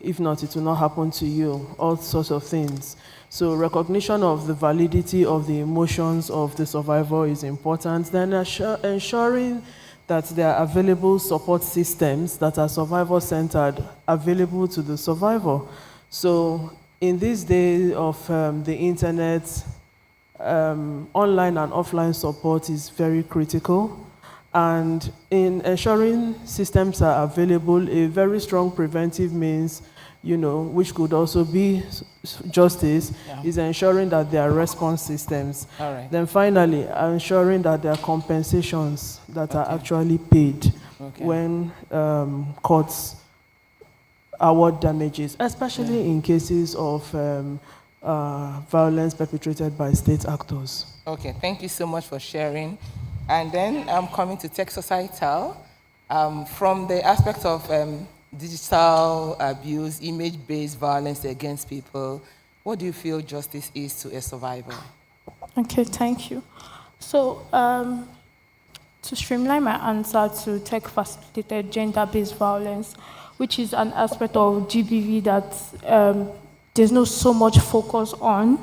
If not, it will not happen to you. All sorts of things. So recognition of the validity of the emotions of the survivor is important. Then ensuring that there are available support systems that are survivor-centered, available to the survivor. So in these days of the internet, online and offline support is very critical. And in ensuring systems are available, a very strong preventive means, you know, which could also be justice, is ensuring that there are response systems. All right. Then finally, ensuring that there are compensations that are actually paid when courts award damages, especially in cases of violence perpetrated by state actors. Okay, thank you so much for sharing. And then I'm coming to Tech Societal. From the aspect of digital abuse, image-based violence against people, what do you feel justice is to a survivor? Okay, thank you. So, to streamline my answer to tech-facilitated gender-based violence, which is an aspect of GBV that there's not so much focus on,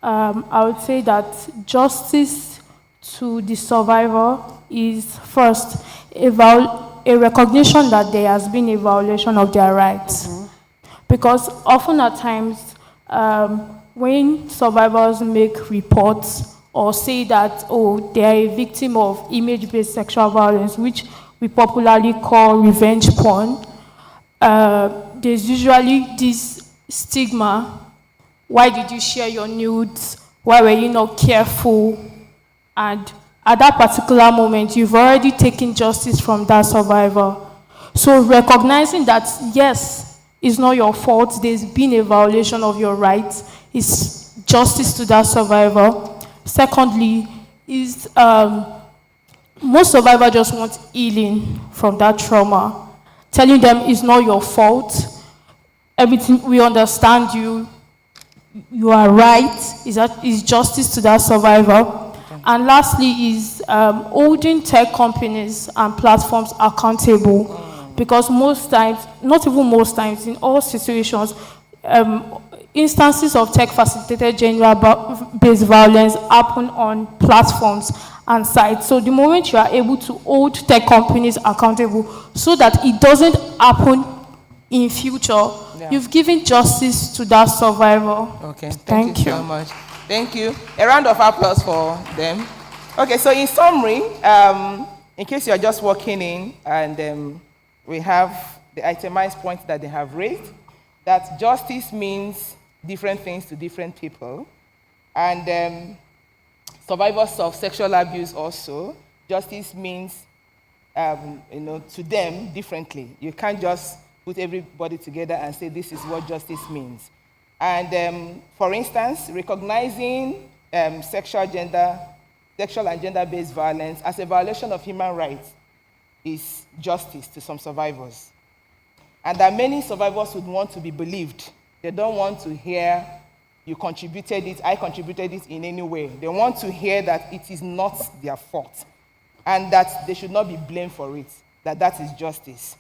I would say that justice to the survivor is first a recognition that there has been a violation of their rights. Because often at times, when survivors make reports or say that, oh, they are a victim of image-based sexual violence, which we popularly call revenge porn, there's usually this stigma. Why did you share your nudes? Why were you not careful? And at that particular moment, you've already taken justice from that survivor. So recognizing that, yes, it's not your fault, there's been a violation of your rights, is justice to that survivor. Secondly, is most survivors just want healing from that trauma. Telling them it's not your fault, everything, we understand you, you are right, is justice to that survivor. And lastly is holding tech companies and platforms accountable. Because most times, not even most times, in all situations, instances of tech-facilitated gender-based violence happen on platforms and sites. So the moment you are able to hold tech companies accountable so that it doesn't happen in future, you've given justice to that survivor. Okay, thank you so much. Thank you. A round of applause for them. Okay, so in summary, in case you're just walking in, and we have the itemized points that they have raised, that justice means different things to different people. And survivors of sexual abuse also, justice means to them differently. You can't just put everybody together and say this is what justice means. And for instance, recognizing sexual and gender-based violence as a violation of human rights is justice to some survivors. And that many survivors would want to be believed. They don't want to hear you contributed it, I contributed it in any way. They want to hear that it is not their fault and that they should not be blamed for it, that is justice.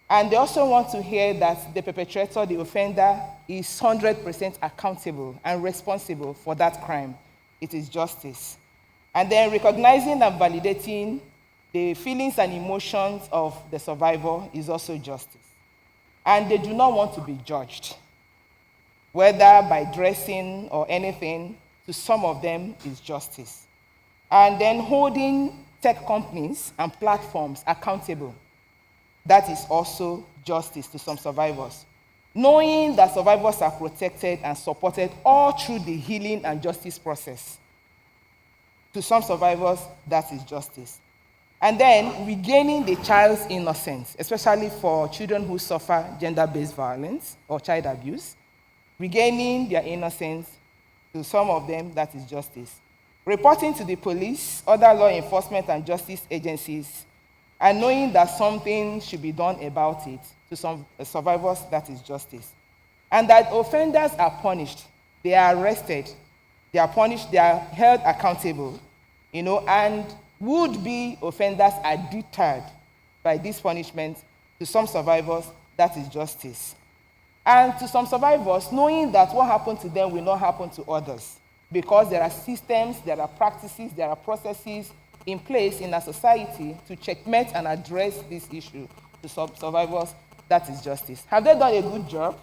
And they also want to hear that the perpetrator, the offender, is 100% accountable and responsible for that crime. It is justice. And then recognizing and validating the feelings and emotions of the survivor is also justice. And they do not want to be judged, whether by dressing or anything. To some of them is justice. And then holding tech companies and platforms accountable. That is also justice to some survivors. Knowing that survivors are protected and supported all through the healing and justice process. To some survivors, that is justice. And then regaining the child's innocence, especially for children who suffer gender-based violence or child abuse. Regaining their innocence, to some of them, that is justice. Reporting to the police, other law enforcement and justice agencies, and knowing that something should be done about it, to some survivors, that is justice. And that offenders are punished, they are arrested, they are punished, they are held accountable, and would-be offenders are deterred by this punishment. To some survivors, that is justice. And to some survivors, knowing that what happened to them will not happen to others, because there are systems, there are practices, there are processes in place in our society to checkmate and address this issue. To some survivors, that is justice. Have they done a good job?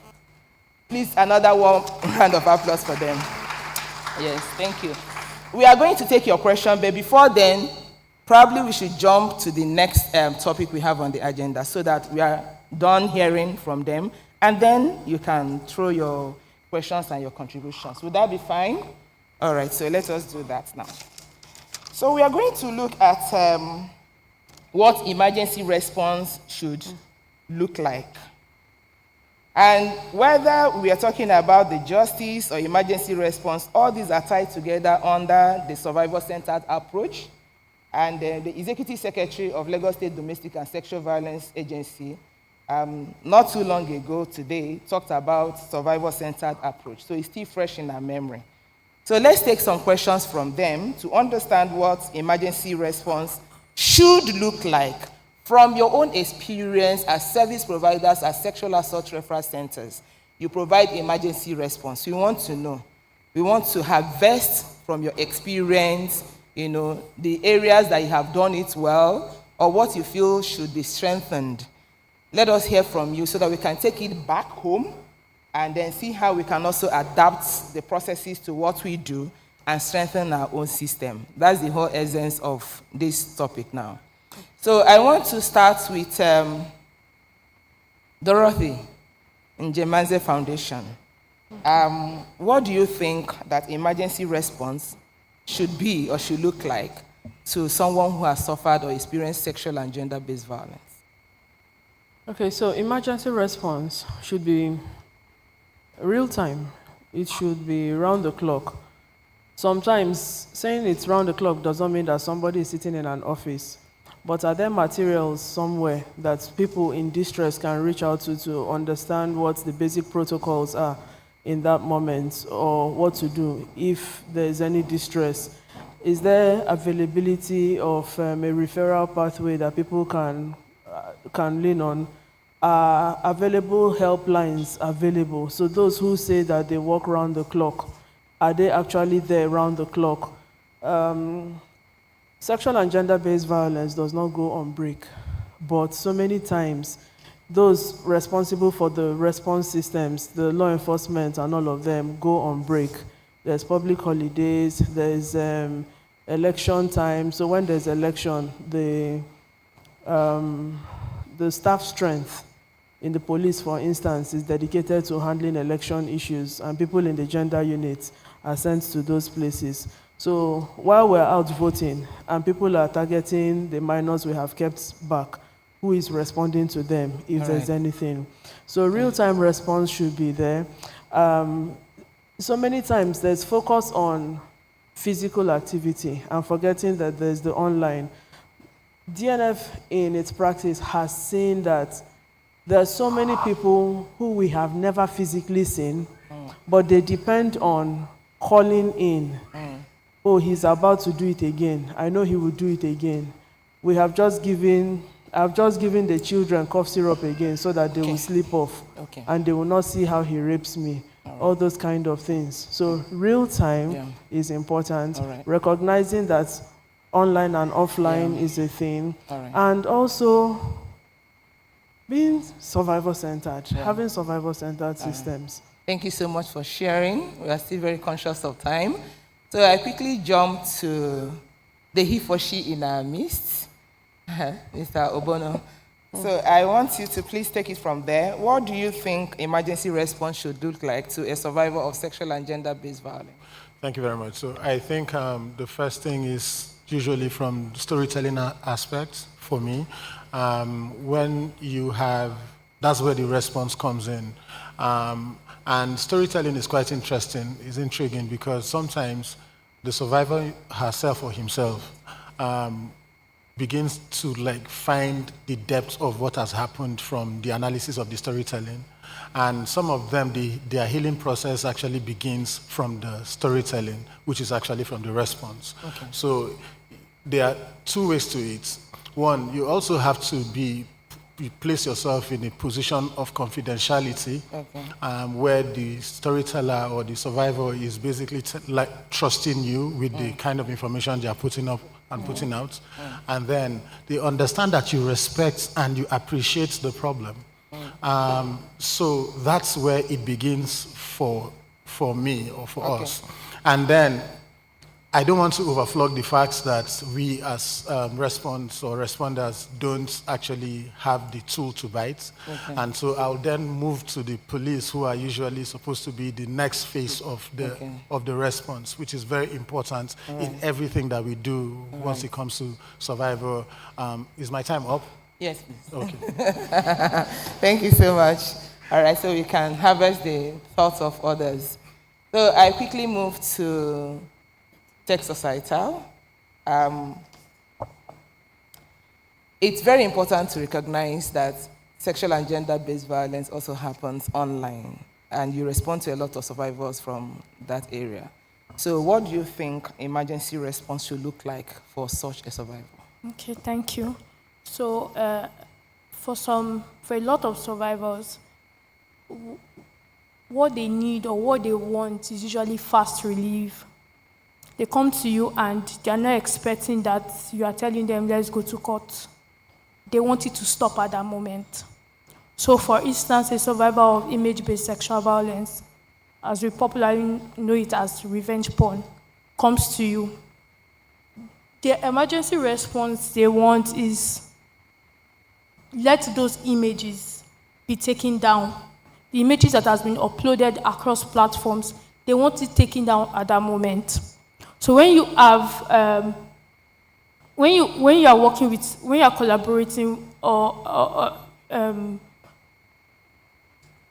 Please, another warm round of applause for them. Yes, thank you. We are going to take your question, but before then, probably we should jump to the next topic we have on the agenda so that we are done hearing from them, and then you can throw your questions and your contributions. Would that be fine? All right, so let us do that now. So we are going to look at what emergency response should look like. And whether we are talking about the justice or emergency response, all these are tied together under the survivor-centered approach. And the Executive Secretary of Lagos State Domestic and Sexual Violence Agency, not too long ago today, talked about survivor-centered approach. So it's still fresh in our memory. So let's take some questions from them to understand what emergency response should look like from your own experience as service providers at sexual assault referral centers. You provide emergency response. We want to know. We want to harvest from your experience, the areas that you have done it well, or what you feel should be strengthened. Let us hear from you so that we can take it back home and then see how we can also adapt the processes to what we do and strengthen our own system. That's the whole essence of this topic now. So I want to start with Dorothy in Jemanze Foundation. What do you think that emergency response should be or should look like to someone who has suffered or experienced sexual and gender-based violence? Okay, so emergency response should be real time. It should be round the clock. Sometimes saying it's round the clock doesn't mean that somebody is sitting in an office. But are there materials somewhere that people in distress can reach out to understand what the basic protocols are in that moment, or what to do if there is any distress? Is there availability of a referral pathway that people can lean on? Are available helplines available? So those who say that they work round the clock, are they actually there round the clock? Sexual and gender-based violence does not go on break, but so many times those responsible for the response systems, the law enforcement and all of them, go on break. There's public holidays, there's election time. So when there's election, the staff strength in the police, for instance, is dedicated to handling election issues, and people in the gender units are sent to those places. So while we're out voting and people are targeting the minors we have kept back, who is responding to them if there's anything? So real-time response should be there. So many times there's focus on physical activity and forgetting that there's the online. DNF in its practice has seen that there are so many people who we have never physically seen, but they depend on calling in. Oh, he's about to do it again. I know he will do it again. I've just given the children cough syrup again so that they will sleep off and they will not see how he rapes me. All those kind of things. So real time is important. Recognizing that online and offline is a thing. And also being survivor-centered, having survivor-centered systems. Thank you so much for sharing. We are still very conscious of time. So I quickly jump to the he for she in our midst, Mr. Obono. So I want you to please take it from there. What do you think emergency response should look like to a survivor of sexual and gender-based violence? Thank you very much. So I think the first thing is usually from storytelling aspect for me. When you have, that's where the response comes in. And storytelling is quite interesting, is intriguing, because sometimes the survivor herself or himself begins to find the depth of what has happened from the analysis of the storytelling. And some of them, their healing process actually begins from the storytelling, which is actually from the response. So there are two ways to it. One, you also have to you place yourself in a position of confidentiality, where the storyteller or the survivor is basically trusting you with the kind of information they are putting up and putting out. And then they understand that you respect and you appreciate the problem. So that's where it begins for me or for us. And then I don't want to overflog the fact that we as responders don't actually have the tool to bite. And so I'll then move to the police, who are usually supposed to be the next phase of the response, which is very important in everything that we do once it comes to survivor. Is my time up? Yes, please. Okay. Thank you so much. All right, so we can harvest the thoughts of others. So I quickly move to Tech Societal. It's very important to recognize that sexual and gender-based violence also happens online, and you respond to a lot of survivors from that area. So what do you think emergency response should look like for such a survivor? Okay, thank you. So for a lot of survivors, what they need or what they want is usually fast relief. They come to you and they are not expecting that you are telling them, let's go to court. They want it to stop at that moment. So for instance, a survivor of image-based sexual violence, as we popularly know it as revenge porn, comes to you. The emergency response they want is, let those images be taken down. The images that has been uploaded across platforms, they want it taken down at that moment. So when you have when you are working with, when you are collaborating or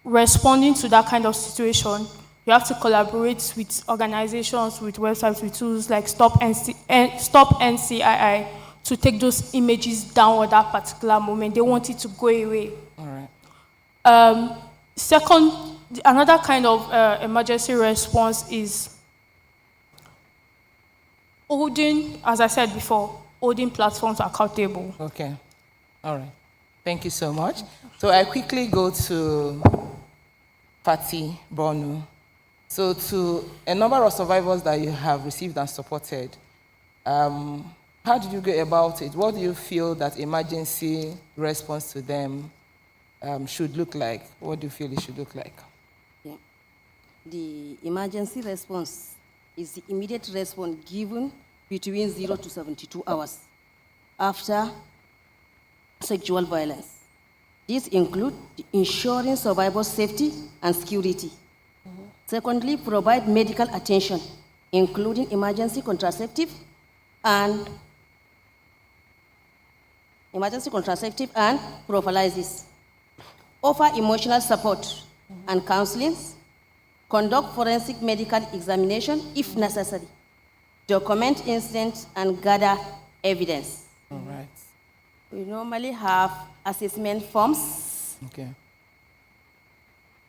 responding to that kind of situation, you have to collaborate with organizations, with websites, with tools like Stop NCII to take those images down at that particular moment. They want it to go away. All right. Second, another kind of emergency response is holding, as I said before, holding platforms accountable. Okay. All right. Thank you so much. So I quickly go to Patty Bonu. So to a number of survivors that you have received and supported, how did you go about it? What do you feel that emergency response to them should look like? What do you feel it should look like? Yeah. The emergency response is the immediate response given between 0 to 72 hours after sexual violence. These include ensuring survivors' safety and security. Secondly, provide medical attention, including emergency contraceptive and prophylaxis. Offer emotional support and counseling. Conduct forensic medical examination if necessary. Document incidents and gather evidence. All right. We normally have assessment forms. Okay.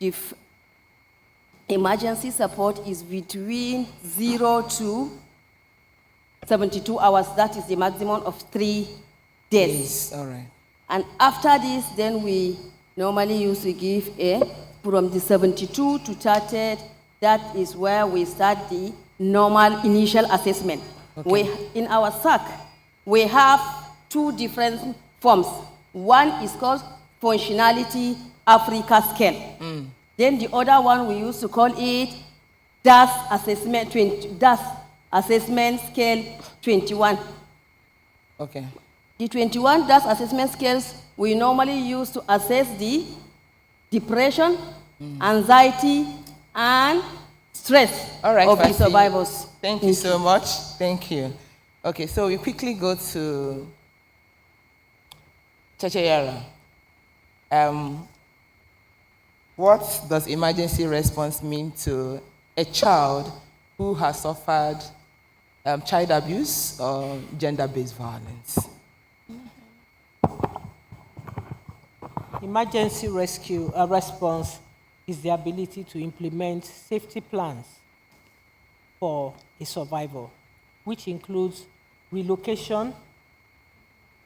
If emergency support is between 0 to 72 hours, that is the maximum of 3 days. All right. And after this, then we normally used to give from the 72 to 30, that is where we start the normal initial assessment. Okay. In our SARC, we have 2 different forms. One is called Functionality Africa Scale. Then the other one we used to call it DAS Assessment Scale 21. Okay. The 21 DAS assessment scales we normally use to assess the depression, anxiety, and stress of the survivors. Thank you so much. Thank you. Okay, so we quickly go to Checheyara. What does emergency response mean to a child who has suffered child abuse or gender-based violence? Emergency response is the ability to implement safety plans for a survivor, which includes relocation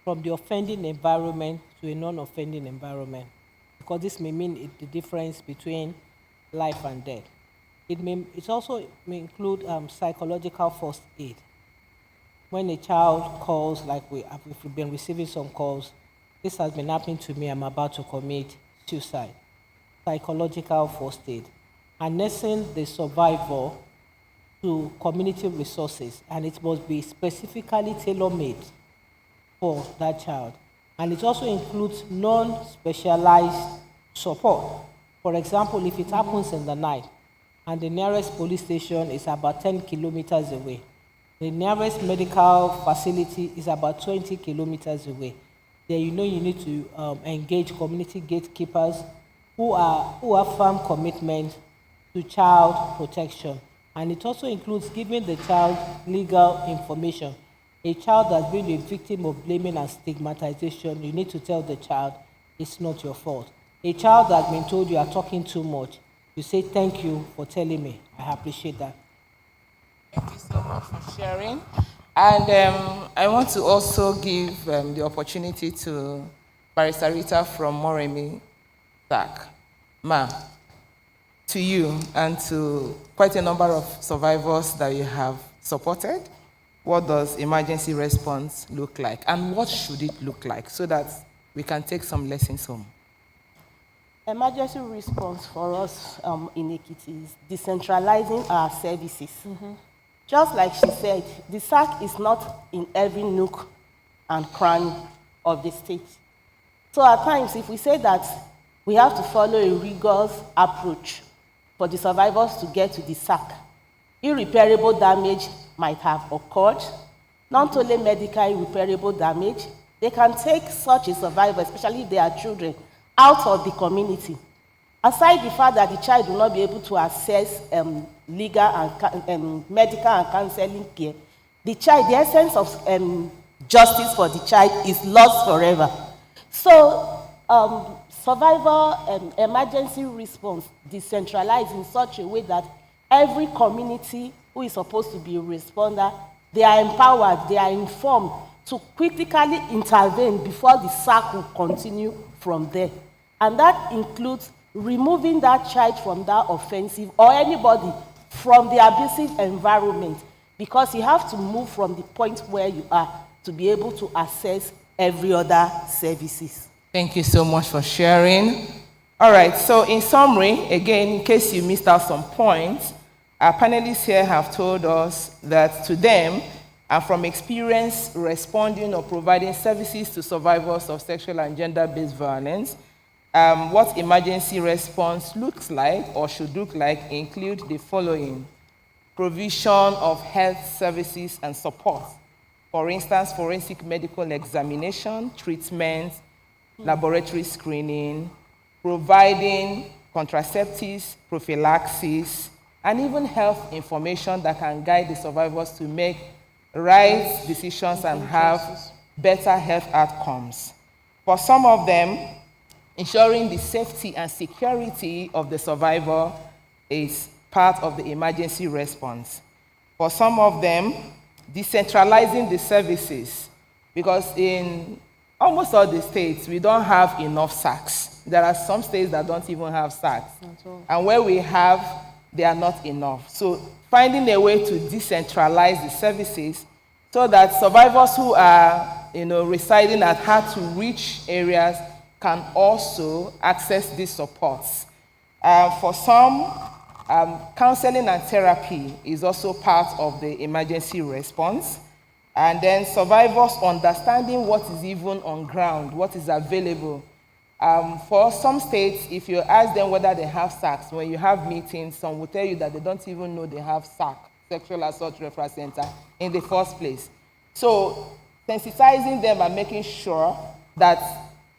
from the offending environment to a non-offending environment, because this may mean the difference between life and death. It also may include psychological first aid. When a child calls, like we've been receiving some calls, this has been happening to me, I'm about to commit suicide. Psychological first aid. Harnessing the survivor to community resources, and it must be specifically tailor-made for that child. And it also includes non-specialized support. For example, if it happens in the night, and the nearest police station is about 10 kilometers away, the nearest medical facility is about 20 kilometers away, then you know you need to engage community gatekeepers who have firm commitment to child protection. And it also includes giving the child legal information. A child that's been a victim of blaming and stigmatization, you need to tell the child it's not your fault. A child that's been told you are talking too much, you say thank you for telling me. I appreciate that. Thank you so much for sharing. And I want to also give the opportunity to Barrister Rita from Moremi SARC. Ma, to you and to quite a number of survivors that you have supported, what does emergency response look like? And what should it look like so that we can take some lessons home? Emergency response for us in Ekiti is decentralizing our services. Just like she said, the SARC is not in every nook and cranny of the state. So at times, if we say that we have to follow a rigorous approach for the survivors to get to the SARC, irreparable damage might have occurred, not only medical irreparable damage, they can take such a survivor, especially if they are children, out of the community. Aside the fact that the child will not be able to access legal and medical and counseling care, the essence of justice for the child is lost forever. So, survivor emergency response decentralized in such a way that every community who is supposed to be a responder, they are empowered, they are informed to critically intervene before the SARC will continue from there. And that includes removing that child from that offensive or anybody from the abusive environment, because you have to move from the point where you are to be able to access every other services. Thank you so much for sharing. All right, so in summary, again, in case you missed out some points, our panelists here have told us that to them, and from experience responding or providing services to survivors of sexual and gender-based violence, what emergency response looks like or should look like include the following: provision of health services and support. For instance, forensic medical examination, treatment, laboratory screening, providing contraceptives, prophylaxis, and even health information that can guide the survivors to make right decisions and have better health outcomes. For some of them, ensuring the safety and security of the survivor is part of the emergency response. For some of them, decentralizing the services, because in almost all the states, we don't have enough SARCs. There are some states that don't even have SARCs. And where we have, they are not enough. So finding a way to decentralize the services so that survivors who are residing at hard-to-reach areas can also access these supports. For some, counseling and therapy is also part of the emergency response. And then survivors understanding what is even on ground, what is available. For some states, if you ask them whether they have SARCs, when you have meetings, some will tell you that they don't even know they have SARC, Sexual Assault Referral Center, in the first place. So sensitizing them and making sure that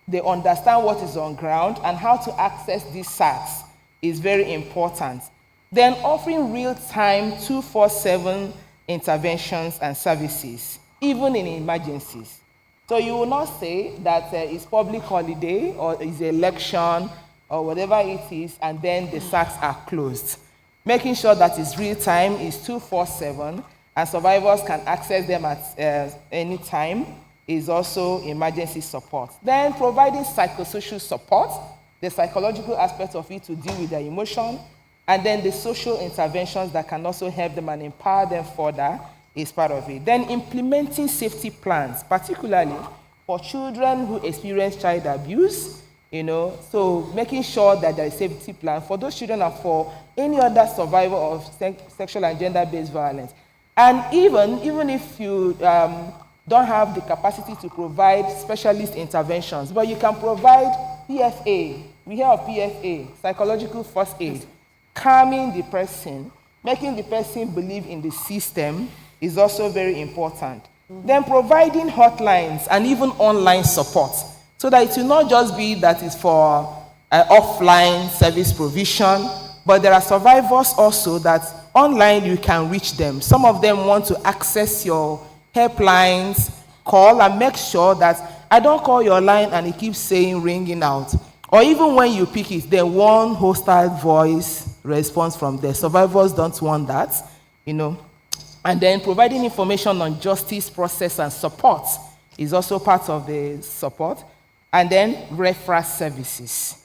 they understand what is on ground and how to access these SARCs is very important. Then offering real-time 24/7 interventions and services, even in emergencies. So you will not say that it's public holiday or it's election or whatever it is, and then the SARCs are closed. Making sure that it's real-time, is 24/7, and survivors can access them at any time is also emergency support. Then providing psychosocial support, the psychological aspect of it to deal with their emotion, and then the social interventions that can also help them and empower them further is part of it. Then implementing safety plans, particularly for children who experience child abuse, so making sure that there is a safety plan for those children and for any other survivor of sexual and gender-based violence. And even if you don't have the capacity to provide specialist interventions, but you can provide PFA. We hear of PFA, psychological first aid. Calming the person, making the person believe in the system is also very important. Then providing hotlines and even online support, so that it will not just be that it's for offline service provision, but there are survivors also that online you can reach them. Some of them want to access your helplines, call and make sure that I don't call your line and it keeps saying ringing out. Or even when you pick it, then one hostile voice response from there. Survivors don't want that, And then providing information on justice process and support is also part of the support. And then referral services.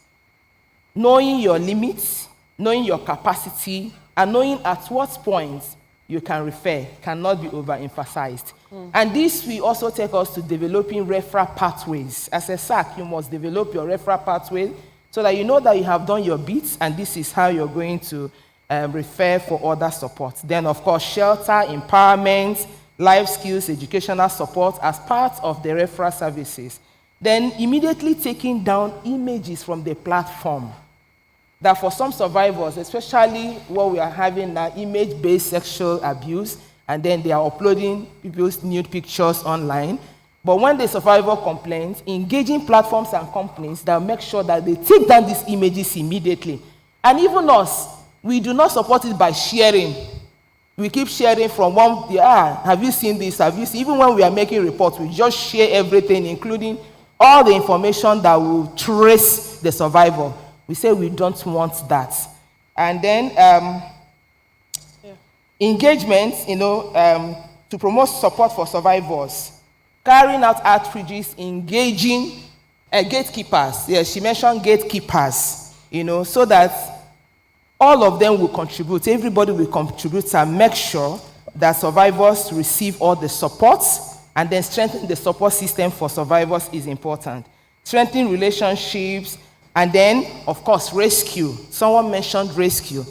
Knowing your limits, knowing your capacity, and knowing at what point you can refer cannot be overemphasized. And this will also take us to developing referral pathways. As a SARC, you must develop your referral pathway so that you know that you have done your bits and this is how you're going to refer for other support. Then, of course, shelter, empowerment, life skills, educational support as part of the referral services. Then immediately taking down images from the platform. That for some survivors, especially what we are having now, image-based sexual abuse, and then they are uploading people's nude pictures online. But when the survivor complains, engaging platforms and companies that make sure that they take down these images immediately. And even us, we do not support it by sharing. We keep sharing from one, have you seen this? Have you seen? Even when we are making reports, we just share everything, including all the information that will trace the survivor. We say we don't want that. And then engagement, to promote support for survivors, carrying out outreaches, engaging gatekeepers. Yes, she mentioned gatekeepers, so that all of them will contribute. Everybody will contribute and make sure that survivors receive all the supports, and then strengthen the support system for survivors is important. Strengthening relationships, and then, of course, rescue. Someone mentioned rescue.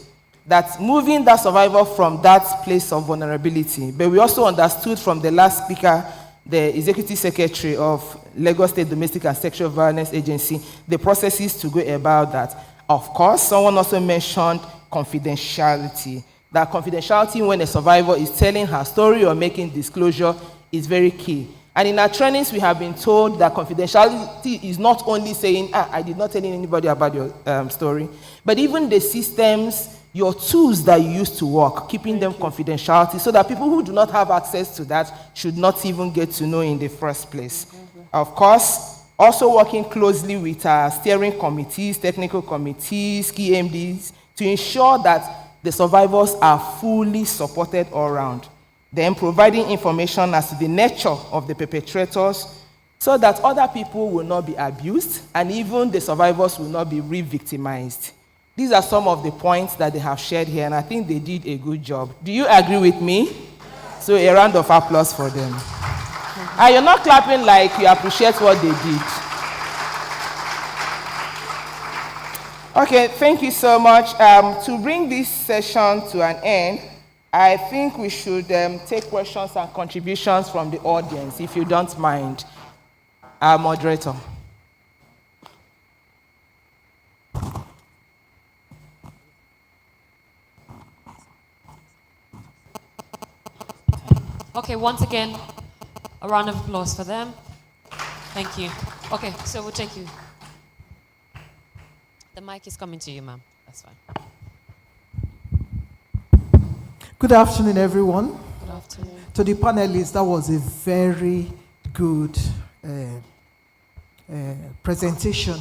That moving that survivor from that place of vulnerability. But we also understood from the last speaker, the Executive Secretary of Lagos State Domestic and Sexual Violence Agency, the processes to go about that. Of course, someone also mentioned confidentiality. That confidentiality when a survivor is telling her story or making disclosure is very key. And in our trainings, we have been told that confidentiality is not only saying, I did not tell anybody about your story, but even the systems, your tools that you use to work, keeping them confidentiality so that people who do not have access to that should not even get to know in the first place. Of course, also working closely with our steering committees, technical committees, key MDs, to ensure that the survivors are fully supported all around. Then providing information as to the nature of the perpetrators so that other people will not be abused and even the survivors will not be re-victimized. These are some of the points that they have shared here, and I think they did a good job. Do you agree with me? So a round of applause for them. And you're not clapping like you appreciate what they did. Okay, thank you so much. To bring this session to an end, I think we should take questions and contributions from the audience, if you don't mind. Our moderator. Okay, once again, a round of applause for them. Thank you. Okay, so we'll take you. The mic is coming to you, ma'am. That's fine. Good afternoon, everyone. Good afternoon. To the panelists, that was a very good presentation.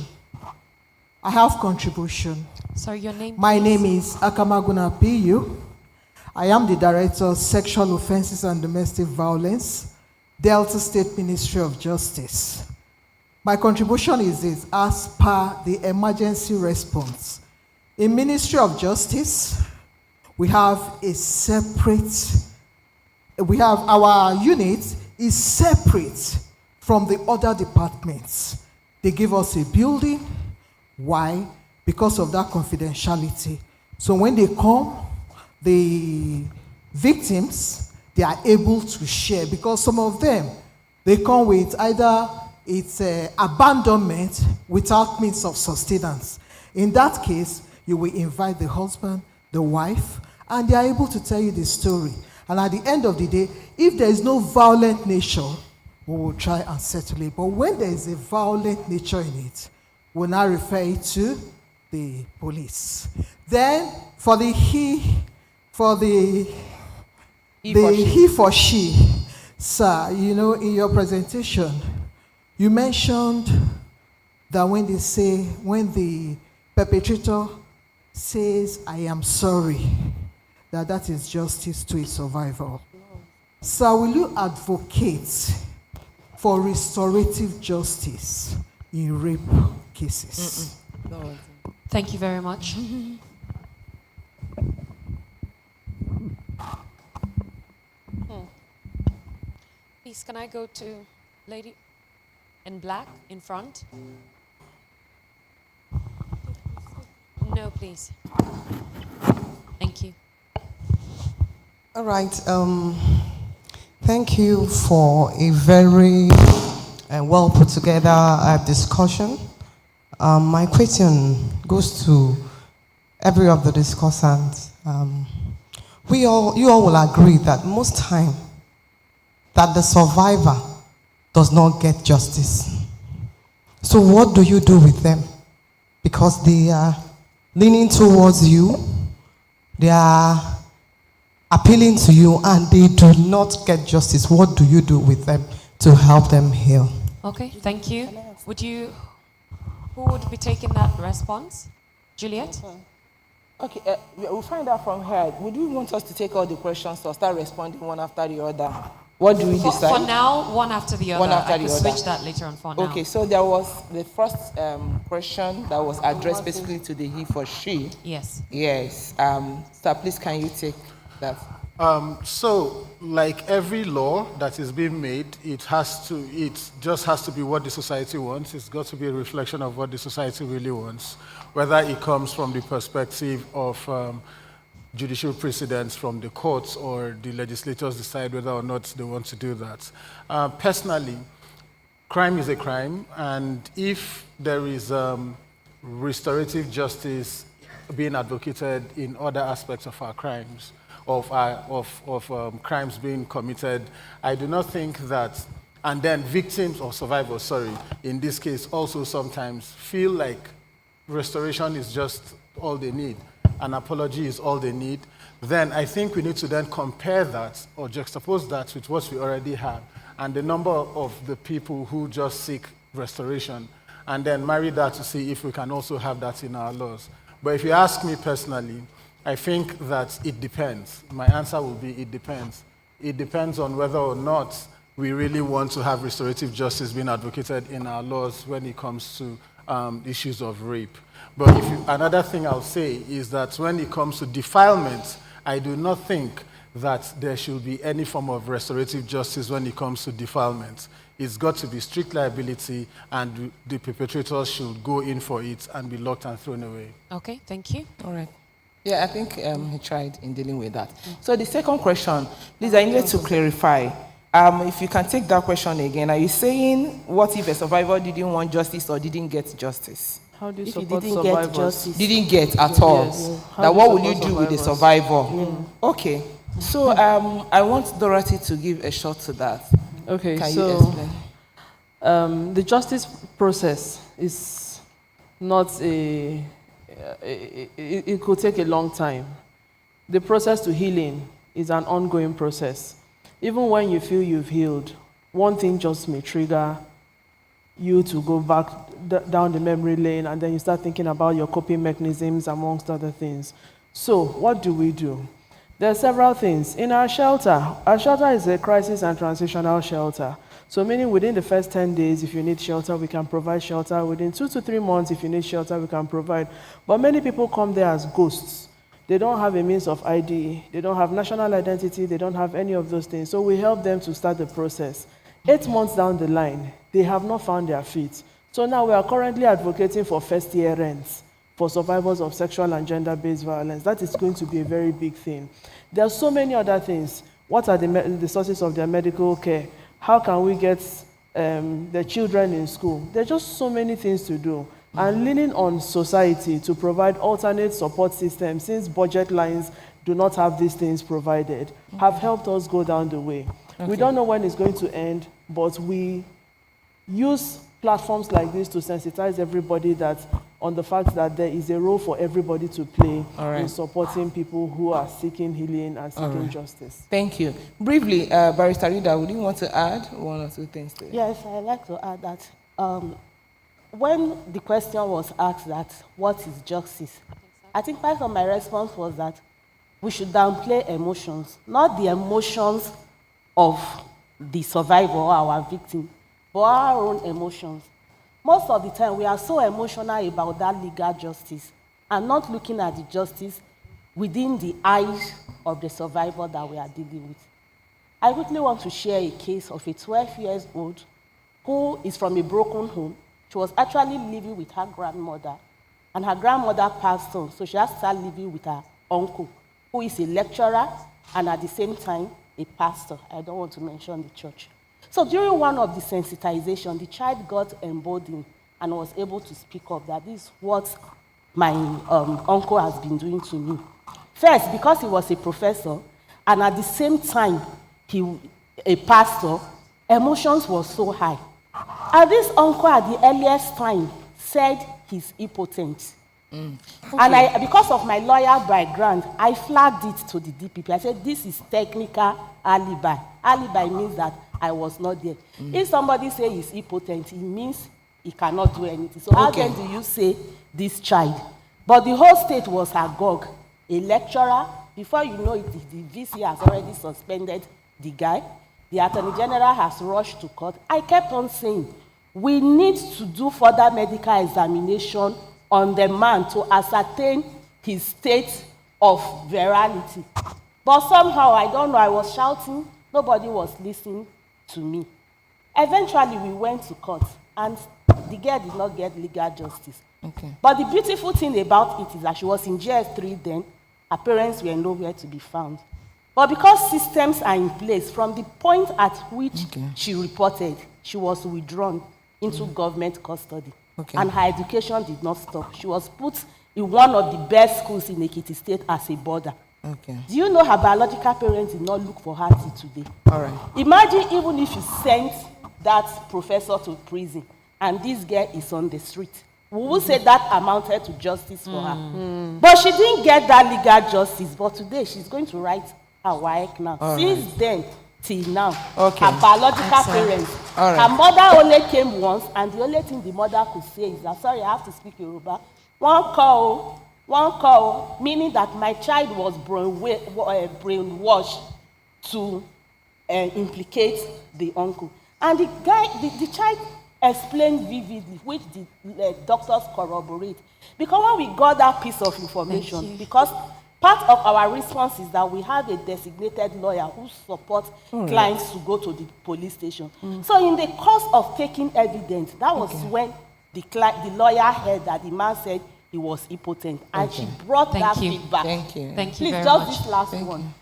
I have contribution. Sorry, your name? My please? name is Akamaguna Piyu. I am the Director of Sexual Offenses and Domestic Violence, Delta State Ministry of Justice. My contribution is this: as per the emergency response. In Ministry of Justice, we have our unit is separate from the other departments. They give us a building. Why? Because of that confidentiality. So when they come, the victims, they are able to share, because some of them, they come with either it's abandonment without means of sustenance. In that case, you will invite the husband, the wife, and they are able to tell you the story. And at the end of the day, if there is no violent nature, we will try and settle it. But when there is a violent nature in it, we'll now refer it to the police. Then, for the he for she, sir, in your presentation, you mentioned that when the perpetrator says, I am sorry, that is justice to a survivor. Sir, will you advocate for restorative justice in rape cases? No. Thank you very much. Please, can I go to lady in black in front? No, please. Thank you. All right. Thank you for a very well put together discussion. My question goes to every of the discussants. you all will agree that most time that the survivor does not get justice. So what do you do with them? Because they are leaning towards you, they are appealing to you, and they do not get justice. What do you do with them to help them heal? Okay, thank you. Who would be taking that response? Juliet? Okay, we'll find out from her. Would you want us to take all the questions or start responding one after the other? What do we decide? For now, one after the other. One after I the could other. switch that later on for now. Okay, so there was the first question that was addressed basically to the he for she. Yes. Yes. Sir, please can you take that? So, like every law that is being made, it just has to be what the society wants. It's got to be a reflection of what the society really wants, whether it comes from the perspective of judicial precedents from the courts or the legislators decide whether or not they want to do that. Personally, crime is a crime, and if there is restorative justice being advocated in other aspects of our crimes, of crimes being committed, I do not think that, and then victims or survivors, sorry, in this case also sometimes feel like restoration is just all they need, an apology is all they need, then I think we need to then compare that or juxtapose that with what we already have and the number of the people who just seek restoration, and then marry that to see if we can also have that in our laws. But if you ask me personally, I think that it depends. My answer will be it depends. It depends on whether or not we really want to have restorative justice being advocated in our laws when it comes to issues of rape. But another thing I'll say is that when it comes to defilement, I do not think that there should be any form of restorative justice when it comes to defilement. It's got to be strict liability, and the perpetrators should go in for it and be locked and thrown away. Okay, thank you. All right. Yeah, I think he tried in dealing with that. So the second question, please, I needed to clarify. If you can take that question again, are you saying what if a survivor didn't want justice or didn't get justice? How do you If he support didn't survivors? get justice. Didn't get at all. Yes. How That do what you will you support do with the survivors? survivor? Okay. So I want Dorothy to give a shot to that. Okay, Can you so explain? the justice process is not it could take a long time. The process to healing is an ongoing process. Even when you feel you've healed, one thing just may trigger you to go back down the memory lane, and then you start thinking about your coping mechanisms amongst other things. So what do? There are several things. In our shelter is a crisis and transitional shelter. So meaning within the first 10 days, if you need shelter, we can provide shelter. Within 2 to 3 months, if you need shelter, we can provide. But many people come there as ghosts. They don't have a means of ID. They don't have national identity. They don't have any of those things. So we help them to start the process. 8 months down the line, they have not found their feet. So now we are currently advocating for first-year rents for survivors of sexual and gender-based violence. That is going to be a very big thing. There are so many other things. What are the sources of their medical care? How can we get the children in school? There are just so many things to do. And leaning on society to provide alternate support systems, since budget lines do not have these things provided, have helped us go down the way. Okay. We don't know when it's going to end, but we use platforms like this to sensitize everybody on the fact that there is a role for everybody to play in supporting people who are seeking healing and seeking justice. Thank you. Briefly, Barrister Rida, would you want to add one or two things to it? Yes, I'd like to add that when the question was asked that what is justice, I think part of my response was that we should downplay emotions, not the emotions of the survivor or our victim, but our own emotions. Most of the time, we are so emotional about that legal justice and not looking at the justice within the eyes of the survivor that we are dealing with. I quickly want to share a case of a 12-year-old who is from a broken home. She was actually living with her grandmother, and her grandmother passed on, so she has to start living with her uncle, who is a lecturer and at the same time a pastor. I don't want to mention the church. So during one of the sensitization, the child got emboldened and was able to speak up that this is what my uncle has been doing to me. First, because he was a professor, and at the same time, a pastor, emotions were so high. And this uncle at the earliest time said he's impotent. Okay. And because of my lawyer background, I flagged it to the DPP. I said, this is technical alibi. Alibi means that I was not there. If somebody says he's impotent, it means he cannot do anything. So how then do you say this child? But the whole state was agog. A lecturer, before you know it, the VC has already suspended the guy. The Attorney General has rushed to court. I kept on saying, we need to do further medical examination on the man to ascertain his state of virality. But somehow, I don't know, I was shouting, nobody was listening to me. Eventually, we went to court, and the girl did not get legal justice. Okay. But the beautiful thing about it is that she was in JS3 then, her parents were nowhere to be found. But because systems are in place, from the point at which she reported, she was withdrawn into government custody. Okay. And her education did not stop. She was put in one of the best schools in Ekiti State as a boarder. Okay. Do you know her biological parents did not look for her till today? All right. Imagine even if you sent that professor to prison and this girl is on the street. We would say that amounted to justice for her. But she didn't get that legal justice. But today she's going to write her WAEC now. All Since then till now, Okay. her biological parents, All right. her mother only came once, and the only thing the mother could say is that, sorry, I have to speak Yoruba. One call, meaning that my child was brainwashed to implicate the uncle. And the guy, the child explained vividly, which the doctors corroborate. Because when we got that piece of information, because part of our response is that we have a designated lawyer who supports clients to go to the police station. So in the course of taking evidence, that was when the lawyer heard that the man said he was impotent. And she brought that feedback. Thank you. Thank you Please, very just much. this last one.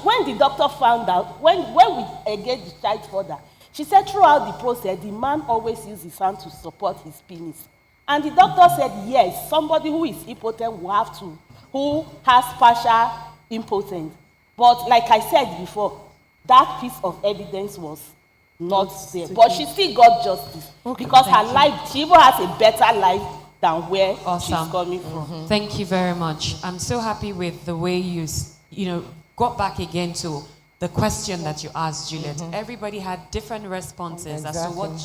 when the doctor found out, when we engaged the child further, she said throughout the process, the man always used his hand to support his penis. And the doctor said, yes, somebody who is impotent will have to, who has partial impotence. But like I said before, that piece of evidence was not there. But she still got justice. Because her life, she even has a better life than where she's coming from. Thank you very much. I'm so happy with the way you got back again to the question that you asked, Juliet. Everybody had different responses as to what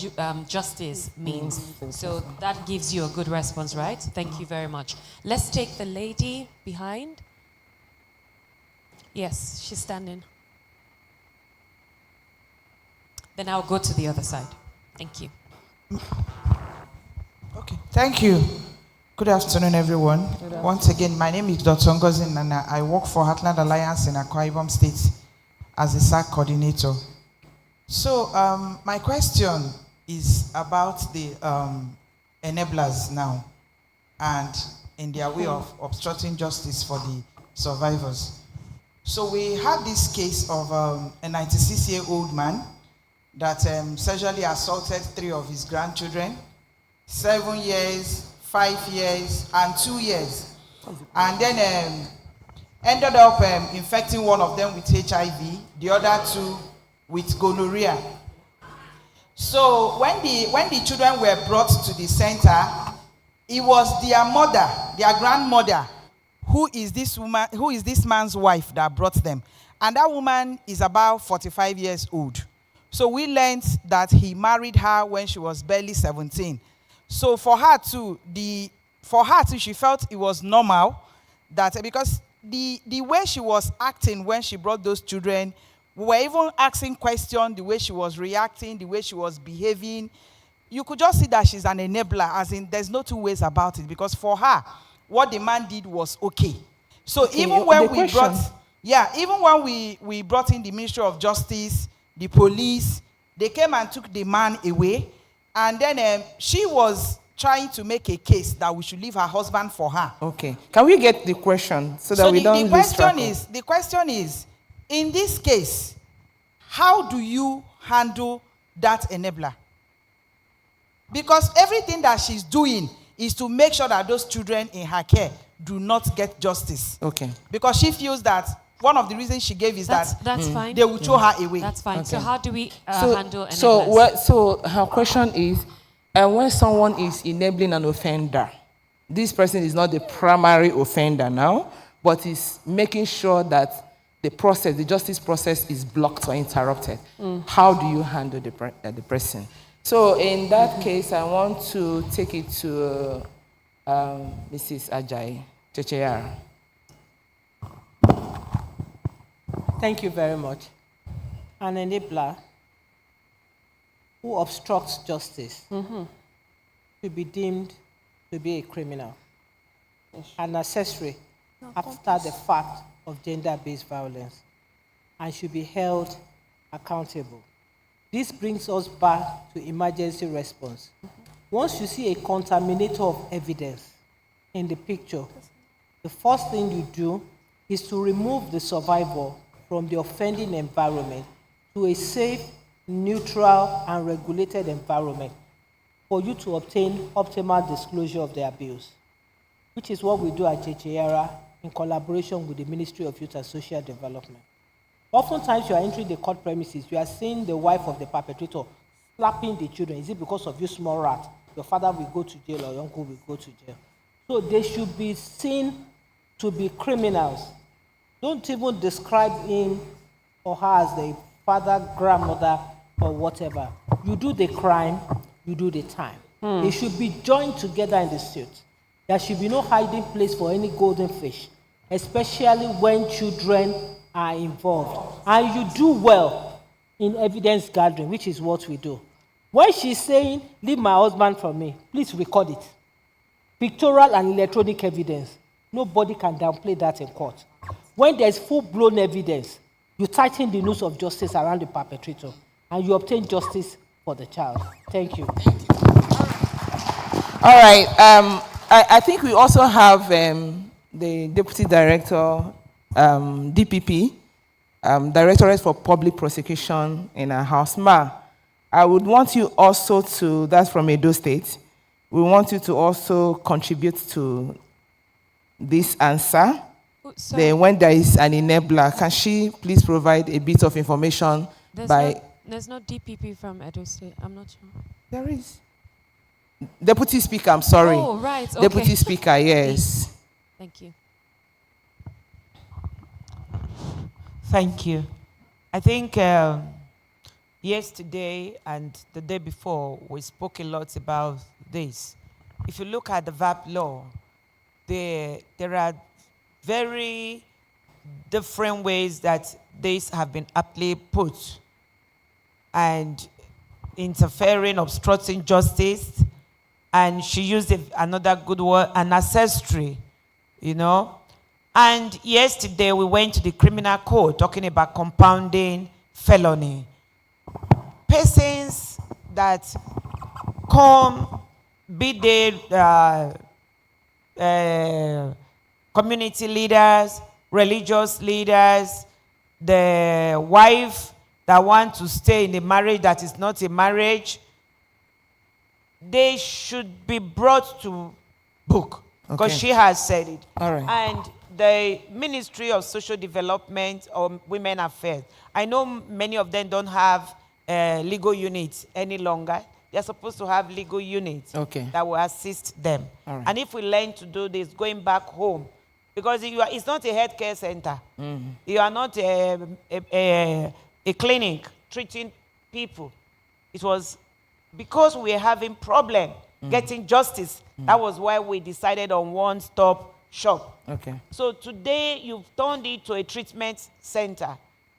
justice means. So that gives you a good response, right? Thank you very much. Let's take the lady behind. Yes, she's standing. Then I'll go to the other side. Thank you. Okay, thank you. Good afternoon, everyone. Once again, my name is Dr. Ngozi Nana. I work for Heartland Alliance in Akwa Ibom State as a SARC coordinator. So my question is about the enablers now and in their way of obstructing justice for the survivors. So we had this case of a 96-year-old man that sexually assaulted 3 of his grandchildren, 7 years, 5 years, and 2 years. And then ended up infecting one of them with HIV, the other 2 with gonorrhea. So when the children were brought to the center, it was their mother, their grandmother, who is this man's wife that brought them. And that woman is about 45 years old. So we learned that he married her when she was barely 17. So for her too, she felt it was normal that because the way she was acting when she brought those children, we were even asking questions, the way she was reacting, the way she was behaving. You could just see that she's an enabler, as in there's no 2 ways about it, because for her, what the man did was okay. So Okay, even when the question. even when we brought in the Ministry of Justice, the police, they came and took the man away. And then she was trying to make a case that we should leave her husband for her. Okay. Can we get the question so that we don't lose track of? The question is, in this case, how do you handle that enabler? Because everything that she's doing is to make sure that those children in her care do not get justice. Okay. Because she feels that one of the reasons she gave is That's that fine. they will throw her away. That's fine. So Okay. how do we So, handle enablers? so her question is, when someone is enabling an offender, this person is not the primary offender now, but is making sure that the process, the justice process, is blocked or interrupted. How do you handle the person? So in that case, I want to take it to Mrs. Ajayi Checheyara. Thank you very much. An enabler who obstructs justice should be deemed to be a criminal, an accessory after the fact of gender-based violence, and should be held accountable. This brings us back to emergency response. Once you see a contaminator of evidence in the picture, the first thing you do is to remove the survivor from the offending environment to a safe, neutral, and regulated environment for you to obtain optimal disclosure of the abuse, which is what we do at Checheyara in collaboration with the Ministry of Youth and Social Development. Oftentimes, you are entering the court premises, you are seeing the wife of the perpetrator slapping the children. Is it because of you, small rat? Your father will go to jail or your uncle will go to jail. So they should be seen to be criminals. Don't even describe him or her as the father, grandmother, or whatever. You do the crime, you do the time. They should be joined together in the suit. There should be no hiding place for any golden fish, especially when children are involved. And you do well in evidence gathering, which is what we do. When she's saying, leave my husband from me, please record it. Pictorial and electronic evidence. Nobody can downplay that in court. When there's full-blown evidence, you tighten the noose of justice around the perpetrator, and you obtain justice for the child. Thank you. All right. I think we also have the Deputy Director, DPP, Directorate for Public Prosecution in our house. Ma, I would want you also to, that's from Edo State, we want you to also contribute to this answer. Then when there is an enabler, can she please provide a bit of information There's no DPP from Edo State. I'm not sure. There is. Deputy Speaker, I'm sorry. Oh, right. Okay. Deputy Speaker, yes. Thank you. Thank you. I think yesterday and the day before, we spoke a lot about this. If you look at the VAP law, there are very different ways that these have been aptly put, and interfering, obstructing justice, and she used another good word, an accessory, you know. And yesterday we went to the criminal court talking about compounding felony. Persons that come, be they community leaders, religious leaders, the wife that want to stay in a marriage that is not a marriage, they should be brought to book, because she has said it. All right. And the Ministry of Social Development or Women Affairs, I know many of them don't have legal units any longer. They're supposed to have legal units that will assist them. All right. And if we learn to do this, going back home, because it's not a healthcare center. You are not a clinic treating people. It was because we were having problem getting justice. That was why we decided on one-stop shop. Okay. So today you've turned it to a treatment center,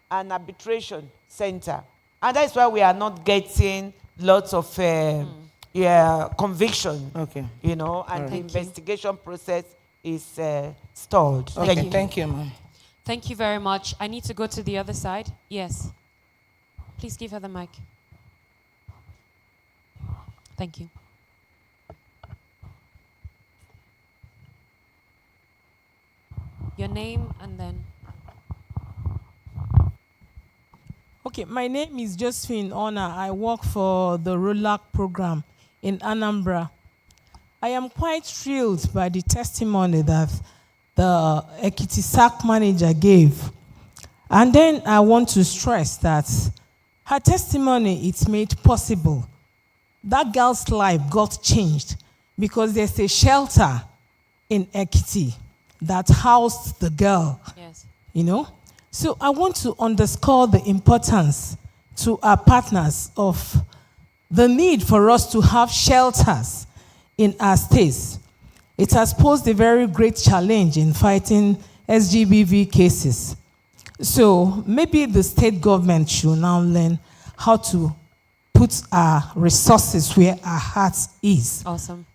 an arbitration center. And that's why we are not getting lots of conviction, you know, and the investigation process is stalled. Okay, thank you, ma'am. Thank you very much. I need to go to the other side. Yes. Please give her the mic. Thank you. Your name and then. Okay, my name is Josephine Ona. I work for the ROLAC program in Anambra. I am quite thrilled by the testimony that the Ekiti SARC manager gave. And then I want to stress that her testimony is made possible. That girl's life got changed because there's a shelter in Ekiti that housed the girl. Yes. You know? So I want to underscore the importance to our partners of the need for us to have shelters in our states. It has posed a very great challenge in fighting SGBV cases. So maybe the state government should now learn how to put our resources where our hearts is. Awesome.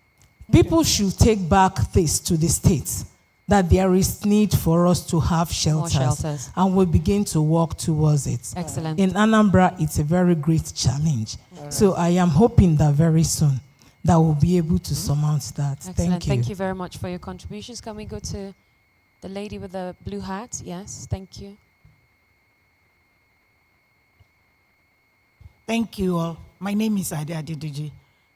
People should take back this to the states, that there is need for us to have shelters. And we'll begin to work towards it. Excellent. In Anambra, it's a very great challenge. So I am hoping that very soon that we'll be able to surmount that. Excellent. Thank you. Thank you very much for your contributions. Can we go to the lady with the blue hat? Yes, thank you. Thank you all. My name is Ade Adedeji.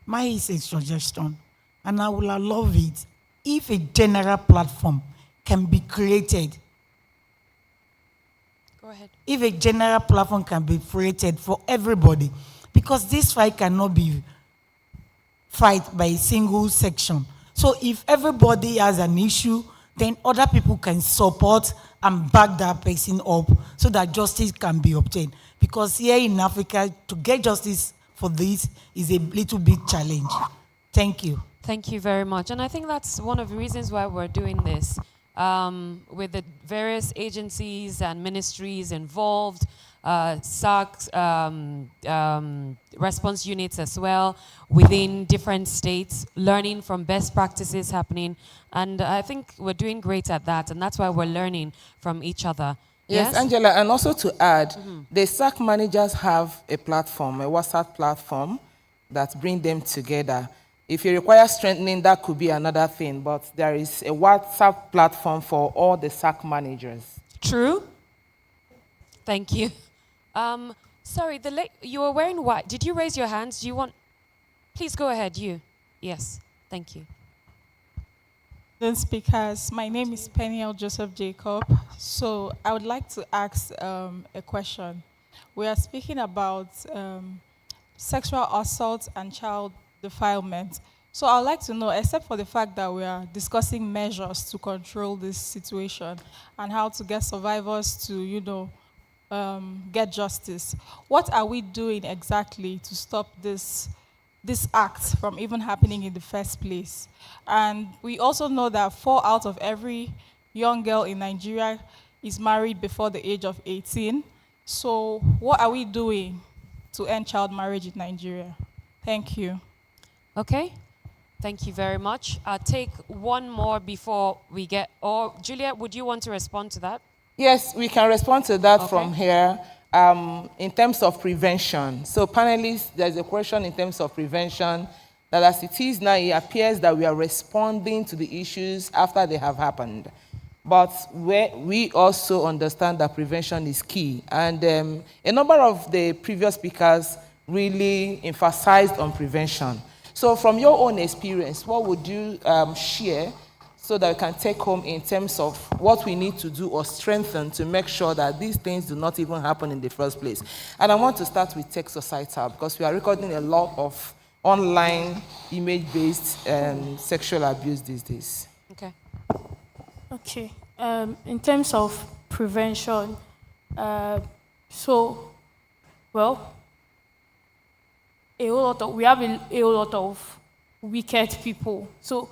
My is a suggestion, and I will love it if a general platform can be created. Go ahead. If a general platform can be created for everybody, because this fight cannot be fight by a single section. So if everybody has an issue, then other people can support and back that person up so that justice can be obtained. Because here in Africa, to get justice for this is a little bit challenge. Thank you. Thank you very much. And I think that's one of the reasons why we're doing this. With the various agencies and ministries involved, SARCs, response units as well, within different states, learning from best practices happening. And I think we're doing great at that, and that's why we're learning from each other. Yes, Angela, and also to add, the SARC managers have a platform, a WhatsApp platform that bring them together. If you require strengthening, that could be another thing, but there is a WhatsApp platform for all the SARC managers. True. Thank you. Sorry, you were wearing white. Did you raise your hands? Do you want? Please go ahead, you. Yes, thank you. The speakers, my name is Peniel Joseph Jacob. So I would like to ask a question. We are speaking about sexual assault and child defilement. So I'd like to know, except for the fact that we are discussing measures to control this situation and how to get survivors to, get justice, what are we doing exactly to stop this act from even happening in the first place? And we also know that 4 out of every young girl in Nigeria is married before the age of 18. So what are we doing to end child marriage in Nigeria? Thank you. Okay. Thank you very much. I'll take one more before we get, or Juliet, would you want to respond to that? Yes, we can respond to that from here. In terms of prevention. So panelists, there's a question in terms of prevention, that as it is now, it appears that we are responding to the issues after they have happened. But we also understand that prevention is key. And a number of the previous speakers really emphasized on prevention. So from your own experience, what would you share so that we can take home in terms of what we need to do or strengthen to make sure that these things do not even happen in the first place? And I want to start with Tech Societal, because we are recording a lot of online image-based sexual abuse these days. Okay. Okay. In terms of prevention, we have a whole lot of wicked people. So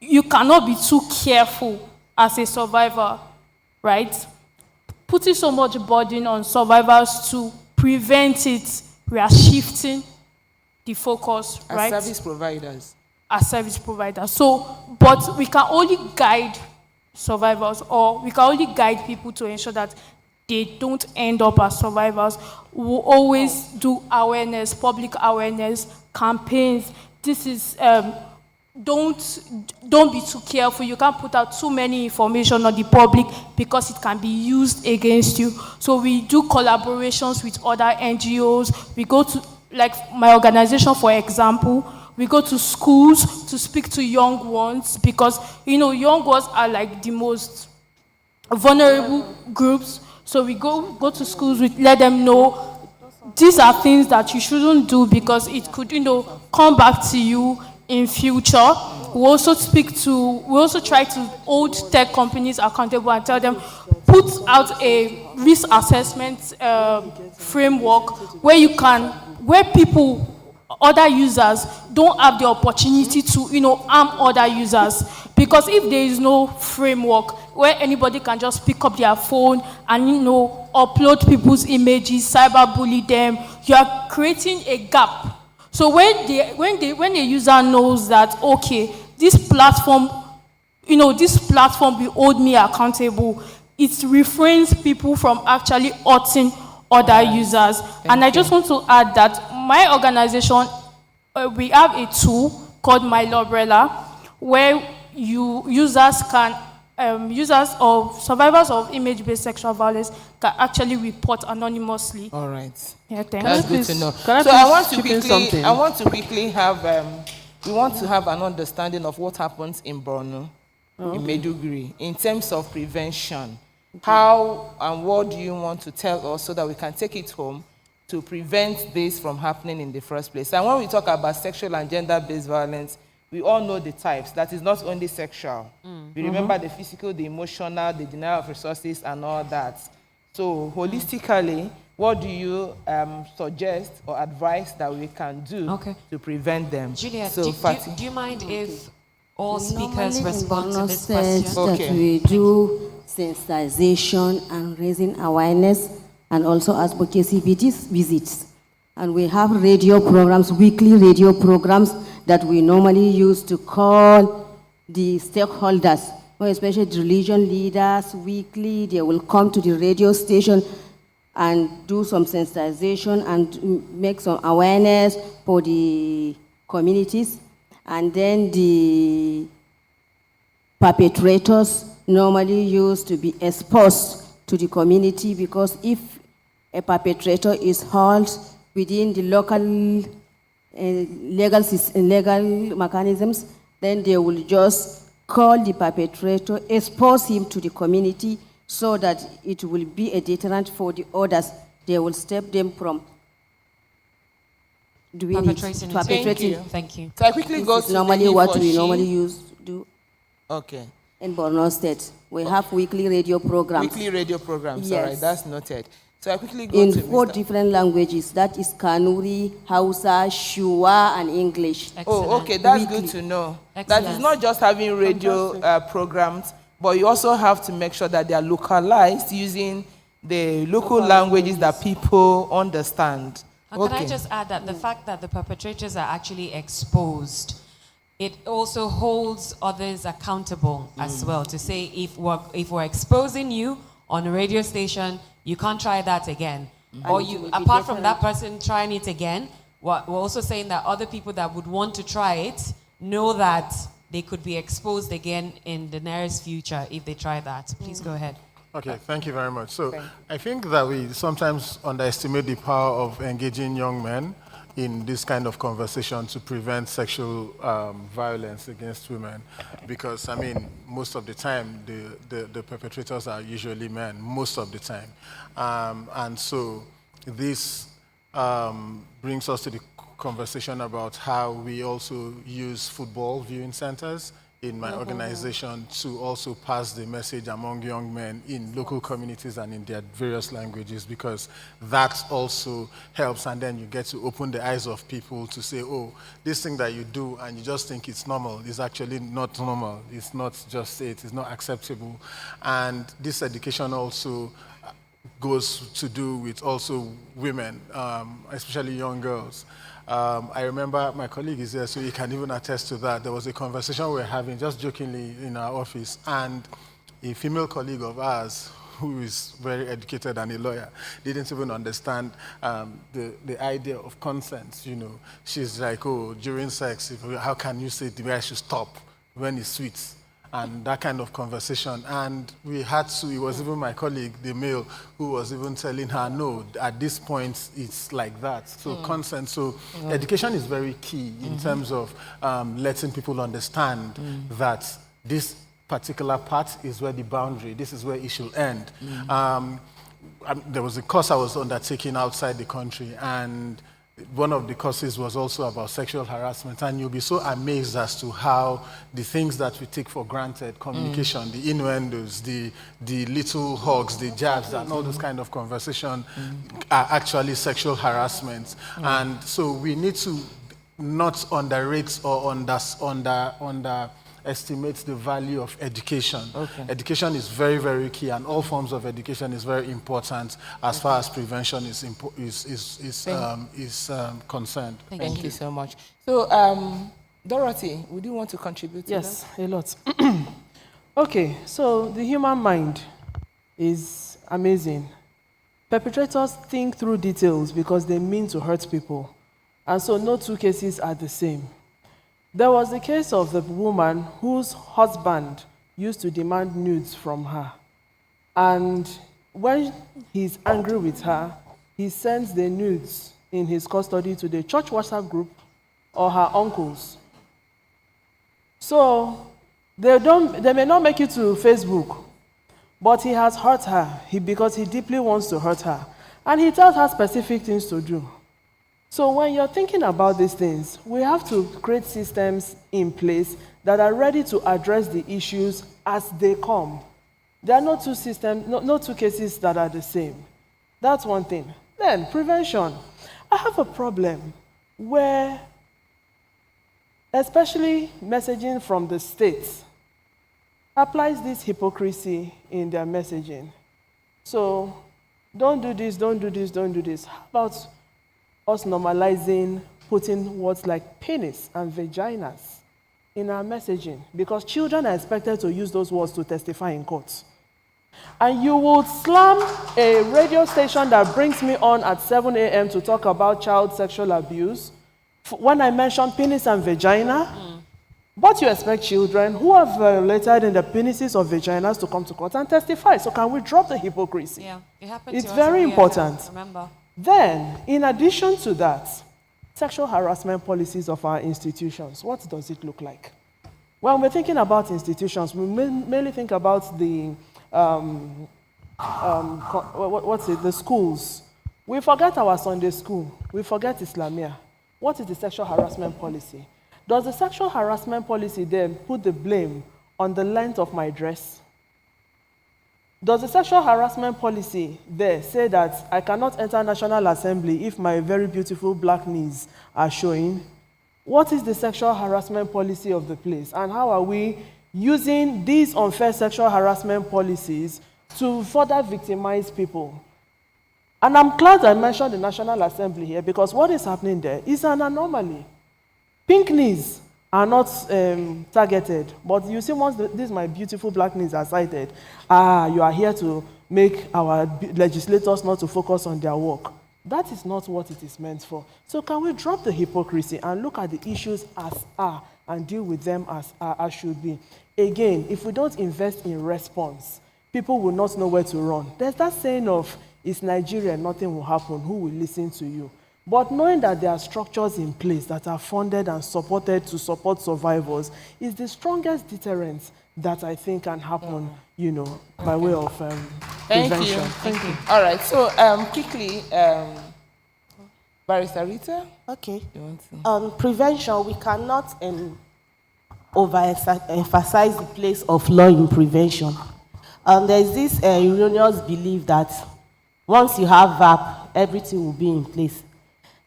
you cannot be too careful as a survivor, right? Putting so much burden on survivors to prevent it, we are shifting the focus, right? As service providers. As service providers. So, but we can only guide survivors, or we can only guide people to ensure that they don't end up as survivors. We'll always do awareness, public awareness, campaigns. This is, don't be too careful. You can't put out too many information on the public because it can be used against you. So we do collaborations with other NGOs. We go to, like my organization, for example, we go to schools to speak to young ones because, young ones are like the most vulnerable groups. So we go to schools, we let them know these are things that you shouldn't do because it could, come back to you in future. We also try to hold tech companies accountable and tell them, put out a risk assessment framework where other users don't have the opportunity to, harm other users. Because if there is no framework where anybody can just pick up their phone and, upload people's images, cyberbully them, you are creating a gap. So when a user knows that, okay, this platform will hold me accountable, it refrains people from actually hurting other users. And I just want to add that my organization, we have a tool called My Umbrella, where users or survivors of image-based sexual violence can actually report anonymously. All right. Yeah, thanks. That's good to know. Can I So I want to quickly have we want to have an understanding of what happens in Borno, in Maiduguri, in terms of prevention. How and what do you want to tell us so that we can take it home to prevent this from happening in the first place? And when we talk about sexual and gender-based violence, we all know the types. That is not only sexual. We remember the physical, the emotional, the denial of resources, and all that. So holistically, what do you suggest or advise that we can do to prevent them? Juliet, So, do you mind if all speakers Normally respond to in this Borno question? State that we do sensitization and raising awareness and also advocacy visits. And we have radio programs, weekly radio programs that we normally use to call the stakeholders, especially the religion leaders. Weekly, they will come to the radio station and do some sensitization and make some awareness for the communities. And then the perpetrators normally used to be exposed to the community, because if a perpetrator is held within the local legal mechanisms, then they will just call the perpetrator, expose him to the community so that it will be a deterrent for the others. They will stop them from doing perpetrating. Thank you. So I quickly go This is to normally the what we he-for-she. normally do. Okay. In Borno State, we have weekly radio programs. Weekly radio programs, Yes. all right, that's noted. So I quickly go In to 4 Mr. different languages, that is Kanuri, Hausa, Shua, and English. Oh, okay, that's Weekly. good to know. That Excellent. is not just having radio programs, but you also have to make sure that they are localized using the local languages that people understand. And can I just add that the fact that the perpetrators are actually exposed, it also holds others accountable as well, to say if we're exposing you on a radio station, you can't try that again. Or And it you, will be apart from different. that person trying it again, we're also saying that other people that would want to try it know that they could be exposed again in the nearest future if they try that. Please go ahead. Okay, thank you very much. So I think that we sometimes underestimate the power of engaging young men in this kind of conversation to prevent sexual violence against women, because I mean, most of the time the perpetrators are usually men, most of the time, and so this brings us to the conversation about how we also use football viewing centers in my organization to also pass the message among young men in local communities and in their various languages, because that also helps, and then you get to open the eyes of people to say, oh, this thing that you do and you just think it's normal is actually not normal. It's not just it's not acceptable. And this education also goes to do with also women, especially young girls. I remember my colleague is there, so he can even attest to that. There was a conversation we were having, just jokingly, in our office, and a female colleague of ours, who is very educated and a lawyer, didn't even understand the idea of consent. You know, she's like, oh, during sex, how can you say the guy should stop when it's sweet? and that kind of conversation. And we had to, it was even my colleague, the male, who was even telling her, no, at this point, it's like that. So consent, so education is very key in terms of letting people understand that this particular part is where the boundary, this is where it should end. There was a course I was undertaking outside the country, and one of the courses was also about sexual harassment, and you'll be so amazed as to how the things that we take for granted, communication, the innuendos, the little hugs, the jabs, and all this kind of conversation are actually sexual harassment. And so we need to not underrate or underestimate the value of education. Education is very, very key, and all forms of education is very important as far as prevention is concerned. Thank you so much. So, Dorothy, would you want to contribute to Yes, a lot. Okay, so the human mind is amazing. Perpetrators think through details because they mean to hurt people, and so no two cases are the same. There was the case of the woman whose husband used to demand nudes from her. And when he's angry with her, he sends the nudes in his custody to the church WhatsApp group or her uncles. So they may not make it to Facebook, but he has hurt her because he deeply wants to hurt her. And he tells her specific things to do. So when you're thinking about these things, we have to create systems in place that are ready to address the issues as they come. There are no two cases that are the same. That's one thing. Then, prevention. I have a problem where, especially messaging from the states, applies this hypocrisy in their messaging. So, don't do this, don't do this, don't do this. How about us normalizing putting words like penis and vaginas in our messaging? Because children are expected to use those words to testify in court. And you will slam a radio station that brings me on at 7 a.m. to talk about child sexual abuse when I mention penis and vagina. But you expect children who have violated in the penises or vaginas to come to court and testify. So can we drop the hypocrisy? Yeah, it happened It's to us very in important. Remember. Then, in addition to that, sexual harassment policies of our institutions, what does it look like? When we're thinking about institutions, we mainly think about the the schools. We forget our Sunday school. We forget Islamia. What is the sexual harassment policy? Does the sexual harassment policy then put the blame on the length of my dress? Does the sexual harassment policy there say that I cannot enter National Assembly if my very beautiful black knees are showing? What is the sexual harassment policy of the place? And how are we using these unfair sexual harassment policies to further victimize people? And I'm glad I mentioned the National Assembly here, because what is happening there is an anomaly. Pink knees are not targeted, but you see, once these my beautiful black knees are cited, you are here to make our legislators not to focus on their work. That is not what it is meant for. So can we drop the hypocrisy and look at the issues as are and deal with them as should be? Again, if we don't invest in response, people will not know where to run. There's that saying of, it's Nigerian, nothing will happen, who will listen to you? But knowing that there are structures in place that are funded and supported to support survivors is the strongest deterrent that I think can happen, by way of prevention. Thank you. All right, so quickly, Barrister Rita? Okay. On prevention, we cannot overemphasize the place of law in prevention. There's this erroneous belief that once you have VAP, everything will be in place.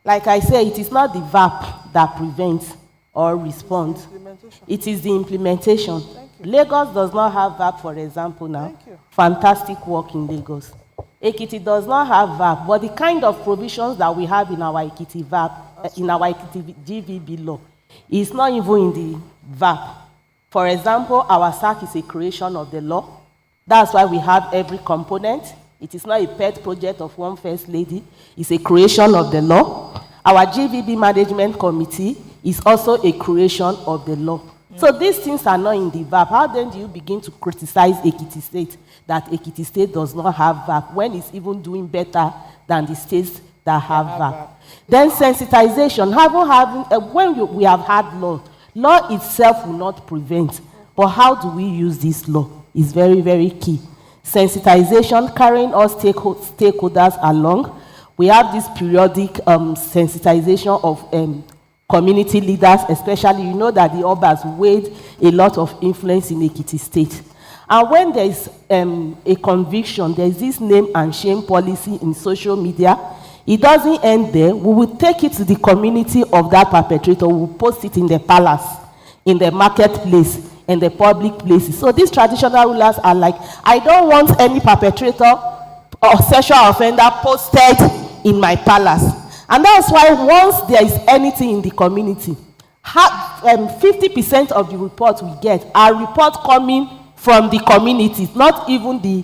Like I say, it is not the VAP that prevents or responds. It is the implementation. Lagos does not have VAP, for example, now. Fantastic work in Lagos. Ekiti does not have VAP, but the kind of provisions that we have in our Ekiti VAP, in our Ekiti GVB law, is not even in the VAP. For example, our SARC is a creation of the law. That's why we have every component. It is not a pet project of one first lady. It's a creation of the law. Our GVB Management Committee is also a creation of the law. So these things are not in the VAP. How then do you begin to criticize Ekiti State that Ekiti State does not have VAP when it's even doing better than the states that have VAP? Then sensitization. When we have had law, law itself will not prevent. But how do we use this law is very, very key. Sensitization, carrying all stakeholders along. We have this periodic sensitization of community leaders, especially, you know that the Obas weighed a lot of influence in Ekiti State. And when there is a conviction, there is this name and shame policy in social media. It doesn't end there. We will take it to the community of that perpetrator. We will post it in the palace, in the marketplace, in the public places. So these traditional rulers are like, I don't want any perpetrator or sexual offender posted in my palace. And that's why once there is anything in the community, 50% of the reports we get are reports coming from the communities, not even the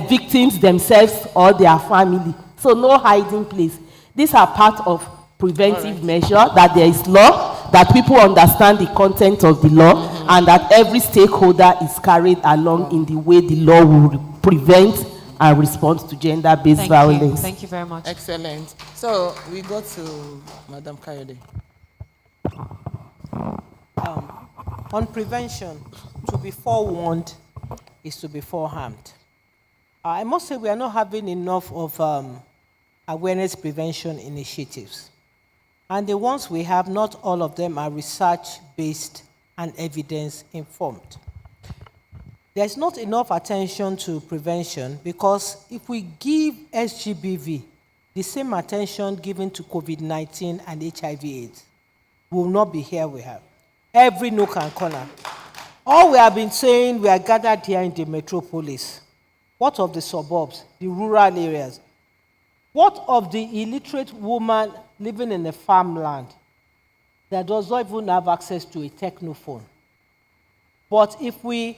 victims themselves or their family. So no hiding place. These are part of preventive measure, that there is law, that people understand the content of the law, and that every stakeholder is carried along in the way the law will prevent and respond to gender-based violence. Thank you very much. Excellent. So we go to Madam Kayode. On prevention, to be forewarned is to be forearmed. I must say we are not having enough of awareness prevention initiatives. And the ones we have, not all of them are research-based and evidence-informed. There's not enough attention to prevention because if we give SGBV the same attention given to COVID-19 and HIV/AIDS, we will not be here we have. Every nook and corner. All we have been saying, we are gathered here in the metropolis. What of the suburbs, the rural areas? What of the illiterate woman living in a farmland that does not even have access to a technophone? But if we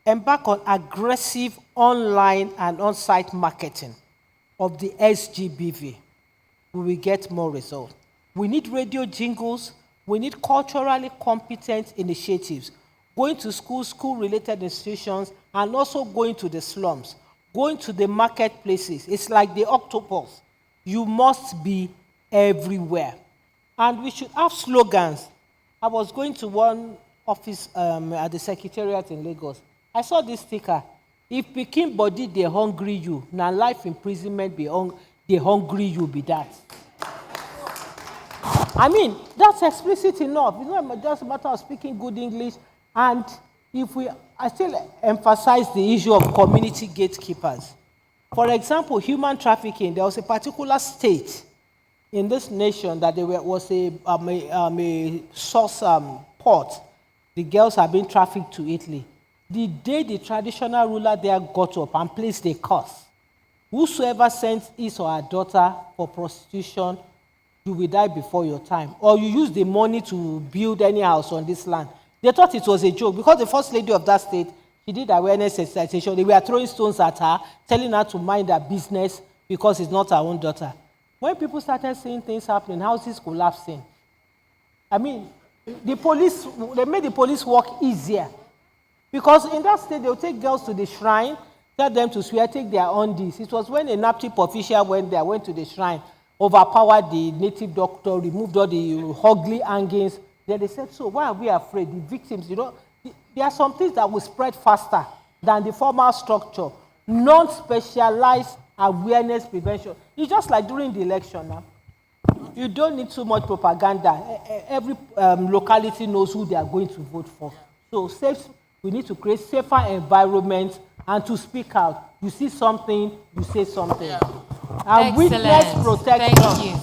embark on aggressive online and on-site marketing of the SGBV, we will get more results. We need radio jingles. We need culturally competent initiatives, going to schools, school-related institutions, and also going to the slums, going to the marketplaces. It's like the octopus. You must be everywhere. And we should have slogans. I was going to one office at the Secretariat in Lagos. I saw this sticker. If Peking body they hungry you, now life imprisonment they hungry you be that. I mean, that's explicit enough. It's not just a matter of speaking good English. And I still emphasize the issue of community gatekeepers. For example, human trafficking. There was a particular state in this nation that there was a source port. The girls have been trafficked to Italy. The day the traditional ruler there got up and placed a curse, whosoever sends his or her daughter for prostitution, you will die before your time. Or you use the money to build any house on this land. They thought it was a joke because the first lady of that state, she did awareness sensitization. They were throwing stones at her, telling her to mind her business because it's not her own daughter. When people started seeing things happening, houses collapsing, I mean, they made the police work easier. Because in that state, they'll take girls to the shrine, tell them to swear, take their undies. It was when a NAPTIP official went to the shrine, overpowered the native doctor, removed all the ugly hangings. Then they said, so why are we afraid? The victims, there are some things that will spread faster than the formal structure. Non-specialized awareness prevention. It's just like during the election now. You don't need too much propaganda. Every locality knows who they are going to vote for. So we need to create safer environments and to speak out. You see something, you say something. Yeah. And witness protection.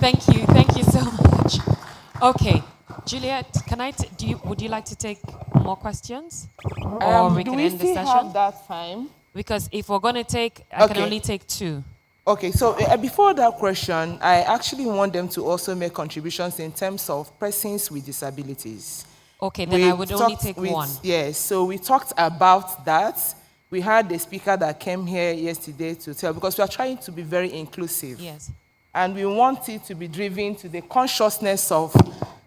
Thank you so much. Okay, Juliet, would you like to take more questions? Or we can end the session? Have that time? Because if we're going to take, I can only take 2. Okay, so before that question, I actually want them to also make contributions in terms of persons with disabilities. Okay, then I would only take 1. Yes, so we talked about that. We had the speaker that came here yesterday to tell, because we are trying to be very inclusive. Yes. And we want it to be driven to the consciousness of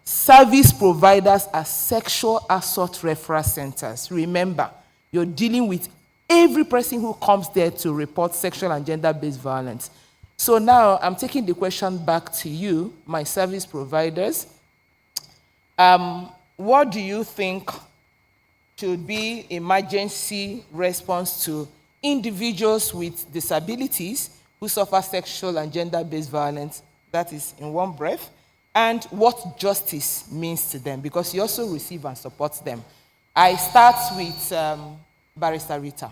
service providers are sexual assault referral centers. Remember, you're dealing with every person who comes there to report sexual and gender-based violence. So now I'm taking the question back to you, my service providers. What do you think should be emergency response to individuals with disabilities who suffer sexual and gender-based violence? That is in one breath. And what justice means to them, because you also receive and support them. I start with Barrister Rita.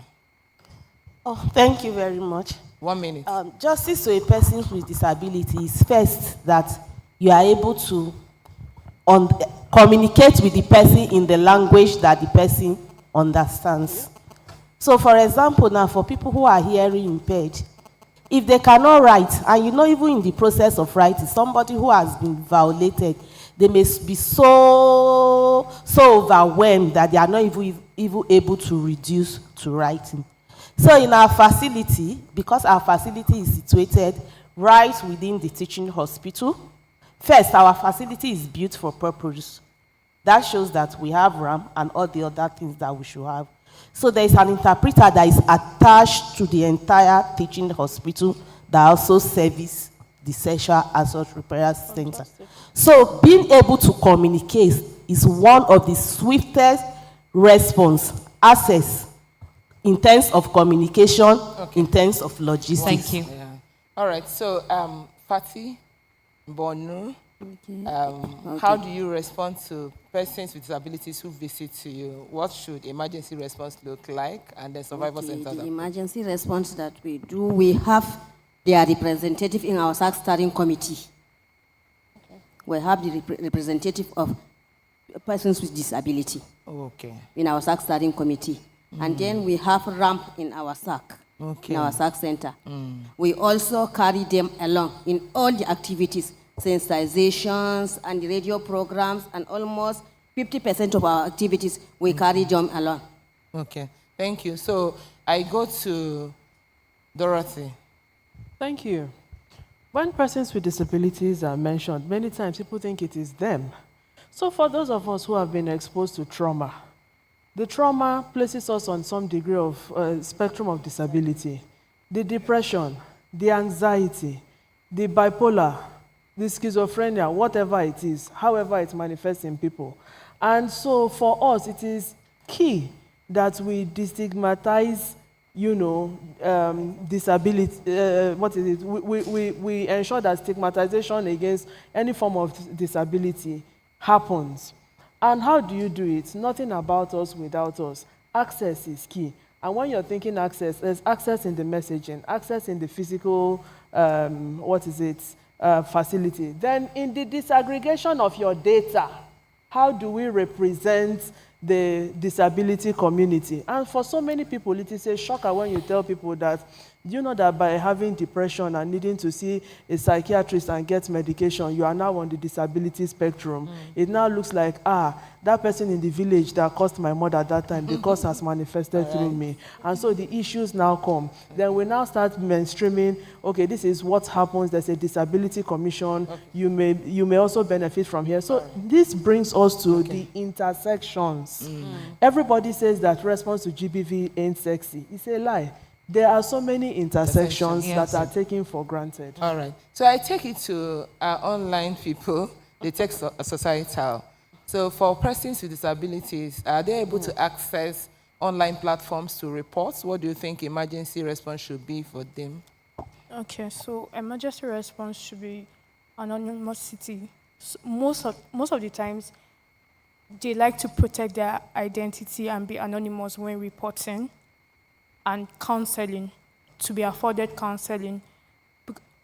Oh, thank you very much. 1 minute. Justice to a person with disability is first that you are able to communicate with the person in the language that the person understands. So, for example, now for people who are hearing impaired, if they cannot write, and you know, even in the process of writing, somebody who has been violated, they may be so overwhelmed that they are not even able to reduce to writing. So in our facility, because our facility is situated right within the teaching hospital, first, our facility is built for purpose. That shows that we have RAM and all the other things that we should have. So there is an interpreter that is attached to the entire teaching hospital that also services the sexual assault repair center. So being able to communicate is one of the swiftest response, access, in terms of communication, in terms of logistics. Thank you. Yeah. All right, so Fati Bonu, how do you respond to persons with disabilities who visit to you? What should emergency response look like? And then survival center. The emergency response that we do, we have their representative in our SARC steering committee. We have the representative of persons with disability in our SARC steering committee. And then we have RAMP in our SARC, in our SARC center. We also carry them along in all the activities, sensitizations and the radio programs, and almost 50% of our activities, we carry them along. Okay, thank you. So I go to Dorothy. Thank you. When persons with disabilities are mentioned, many times people think it is them. So for those of us who have been exposed to trauma, the trauma places us on some degree of spectrum of disability. The depression, the anxiety, the bipolar, the schizophrenia, whatever it is, however it manifests in people. And so for us, it is key that we destigmatize, disability, we ensure that stigmatization against any form of disability happens. And how do you do it? Nothing about us without us. Access is key. And when you're thinking access, there's access in the messaging, access in the physical, facility. Then in the disaggregation of your data, how do we represent the disability community? And for so many people, it is a shocker when you tell people that, you know that by having depression and needing to see a psychiatrist and get medication, you are now on the disability spectrum. It now looks like, that person in the village that caused my mother at that time, the cause has manifested through me. And so the issues now come. Then we now start mainstreaming, okay, this is what happens, there's a disability commission, you may also benefit from here. So this brings us to the intersections. Everybody says that response to GBV ain't sexy. It's a lie. There are so many intersections that are taken for granted. All right. So I take it to our online people, they take societal. So for persons with disabilities, are they able to access online platforms to report? What do you think emergency response should be for them? Okay, so emergency response should be anonymity. So most of the times, they like to protect their identity and be anonymous when reporting. And counseling, to be afforded counseling.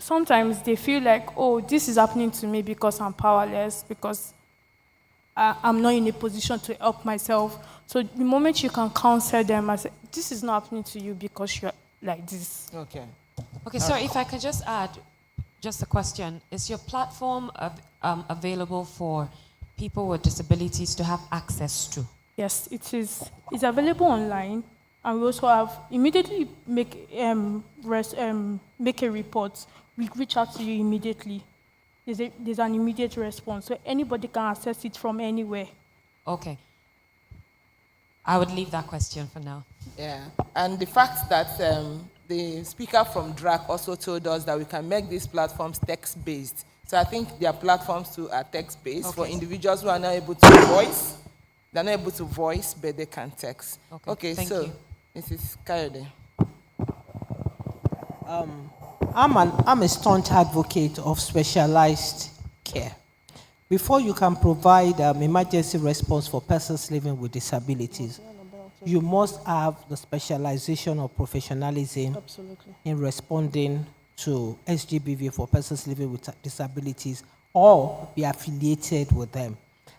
Sometimes they feel like, oh, this is happening to me because I'm powerless, because I'm not in a position to help myself. So the moment you can counsel them, I say, this is not happening to you because you're like this. Okay. Okay, so if I could just add just a question. Is your platform available for people with disabilities to have access to? Yes, it is. It's available online. And we also have immediately make a report. We reach out to you immediately. there's an immediate response. So anybody can access it from anywhere. Okay. I would leave that question for now. Yeah, and the fact that the speaker from DRAC also told us that we can make these platforms text-based. So I think their platforms too are text-based for individuals who are not able to voice. They're not able to voice, but they can text. Okay, thank so you. Mrs. Kayode. I'm a staunch advocate of specialized care. Before you can provide emergency response for persons living with disabilities, you must have the specialization or professionalism in responding to SGBV for persons living with disabilities or be affiliated with them.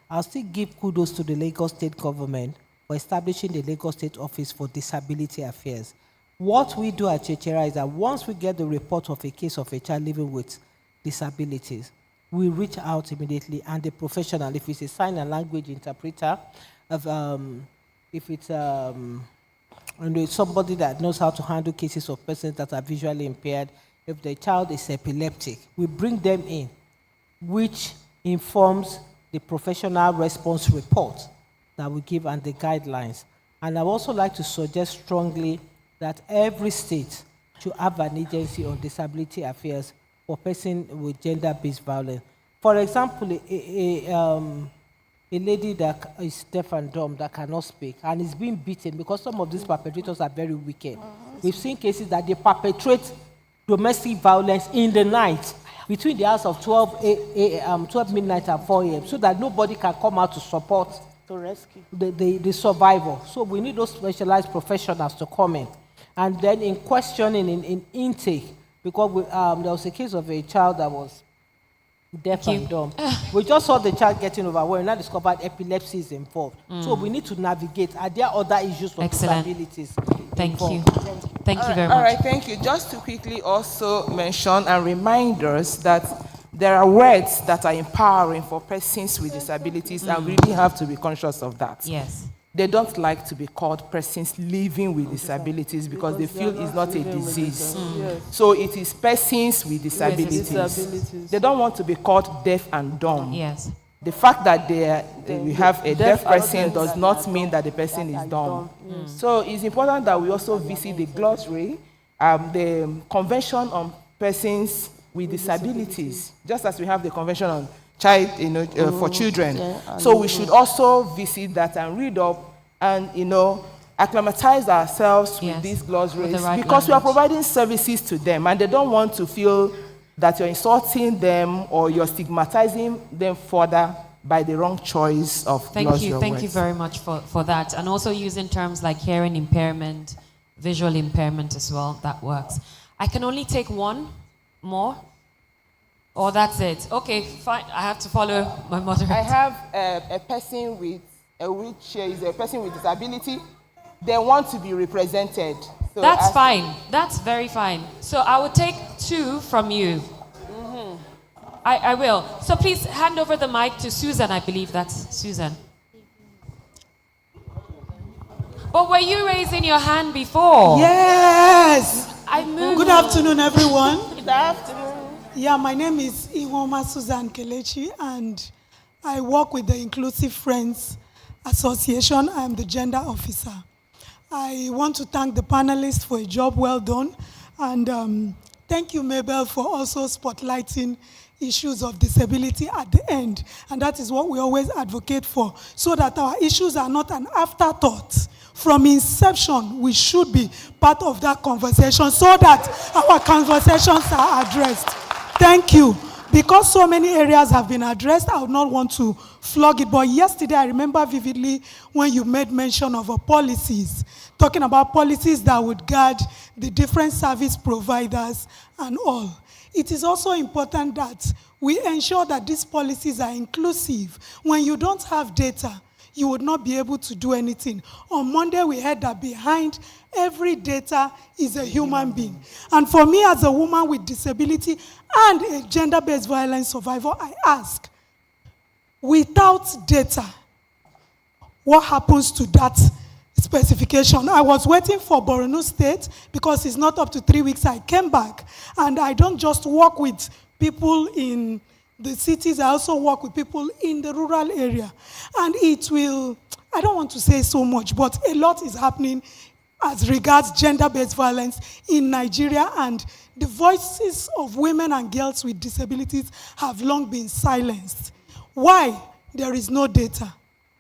I'll still give kudos to the Lagos State government for establishing the Lagos State Office for Disability Affairs. What we do at Chechera is that once we get the report of a case of a child living with disabilities, we reach out immediately, and the professional, if it's a sign and language interpreter, if it's somebody that knows how to handle cases of persons that are visually impaired, if the child is epileptic, we bring them in, which informs the professional response report that we give and the guidelines. And I'd also like to suggest strongly that every state should have an agency on disability affairs for persons with gender-based violence. For example, a lady that is deaf and dumb that cannot speak and is being beaten because some of these perpetrators are very wicked. We've seen cases that they perpetrate domestic violence in the night between the hours of 12 midnight and 4 a.m. so that nobody can come out to support To rescue. the survivor. So we need those specialized professionals to come in. And then in questioning, in intake, because there was a case of a child that was deaf and dumb. We just saw the child getting overwhelmed, now discovered epilepsy is involved. So we need to navigate. Are there other issues of disabilities? Thank you. involved? Thank you very All much. right, thank you. Just to quickly also mention and remind us that there are words that are empowering for persons with disabilities, and we really have to be conscious of that. Yes. They don't like to be called persons living with disabilities because they feel it's not a disease. So it is persons with disabilities. They don't want to be called deaf and dumb. Yes. The fact that we have a deaf person does not mean that the person is dumb. So it's important that we also visit the glossary, the Convention on Persons with Disabilities, just as we have the Convention on for children. So we should also visit that and read up and, acclimatize ourselves with these glossaries because we are providing services to them and they don't want to feel that you're insulting them or you're stigmatizing them further by the wrong choice of glossary. Thank you very much for that. And also using terms like hearing impairment, visual impairment as well, that works. I can only take one more. Oh, that's it. Okay, fine. I have to follow my moderator. I have a person with a wheelchair, is a person with disability. They want to be represented. So that's fine. That's very fine. So I will take two from you. I will. So please hand over the mic to Susan. I believe that's Susan. But were you raising your hand before? Yes. I moved. Good afternoon, everyone. Good afternoon. Yeah, my name is Iwoma Susan Kelechi, and I work with the Inclusive Friends Association. I am the gender officer. I want to thank the panelists for a job well done, and thank you, Mabel, for also spotlighting issues of disability at the end. And that is what we always advocate for, so that our issues are not an afterthought. From inception, we should be part of that conversation so that our conversations are addressed. Thank you. Because so many areas have been addressed, I would not want to flog it. But yesterday, I remember vividly when you made mention of policies, talking about policies that would guard the different service providers and all. It is also important that we ensure that these policies are inclusive. When you don't have data, you would not be able to do anything. On Monday, we heard that behind every data is a human being. And for me, as a woman with disability and a gender-based violence survivor, I ask, without data, what happens to that specification? I was waiting for Borno State because it's not up to 3 weeks. I came back, and I don't just work with people in the cities. I also work with people in the rural area. And it will, I don't want to say so much, but a lot is happening as regards gender-based violence in Nigeria, and the voices of women and girls with disabilities have long been silenced. Why? There is no data.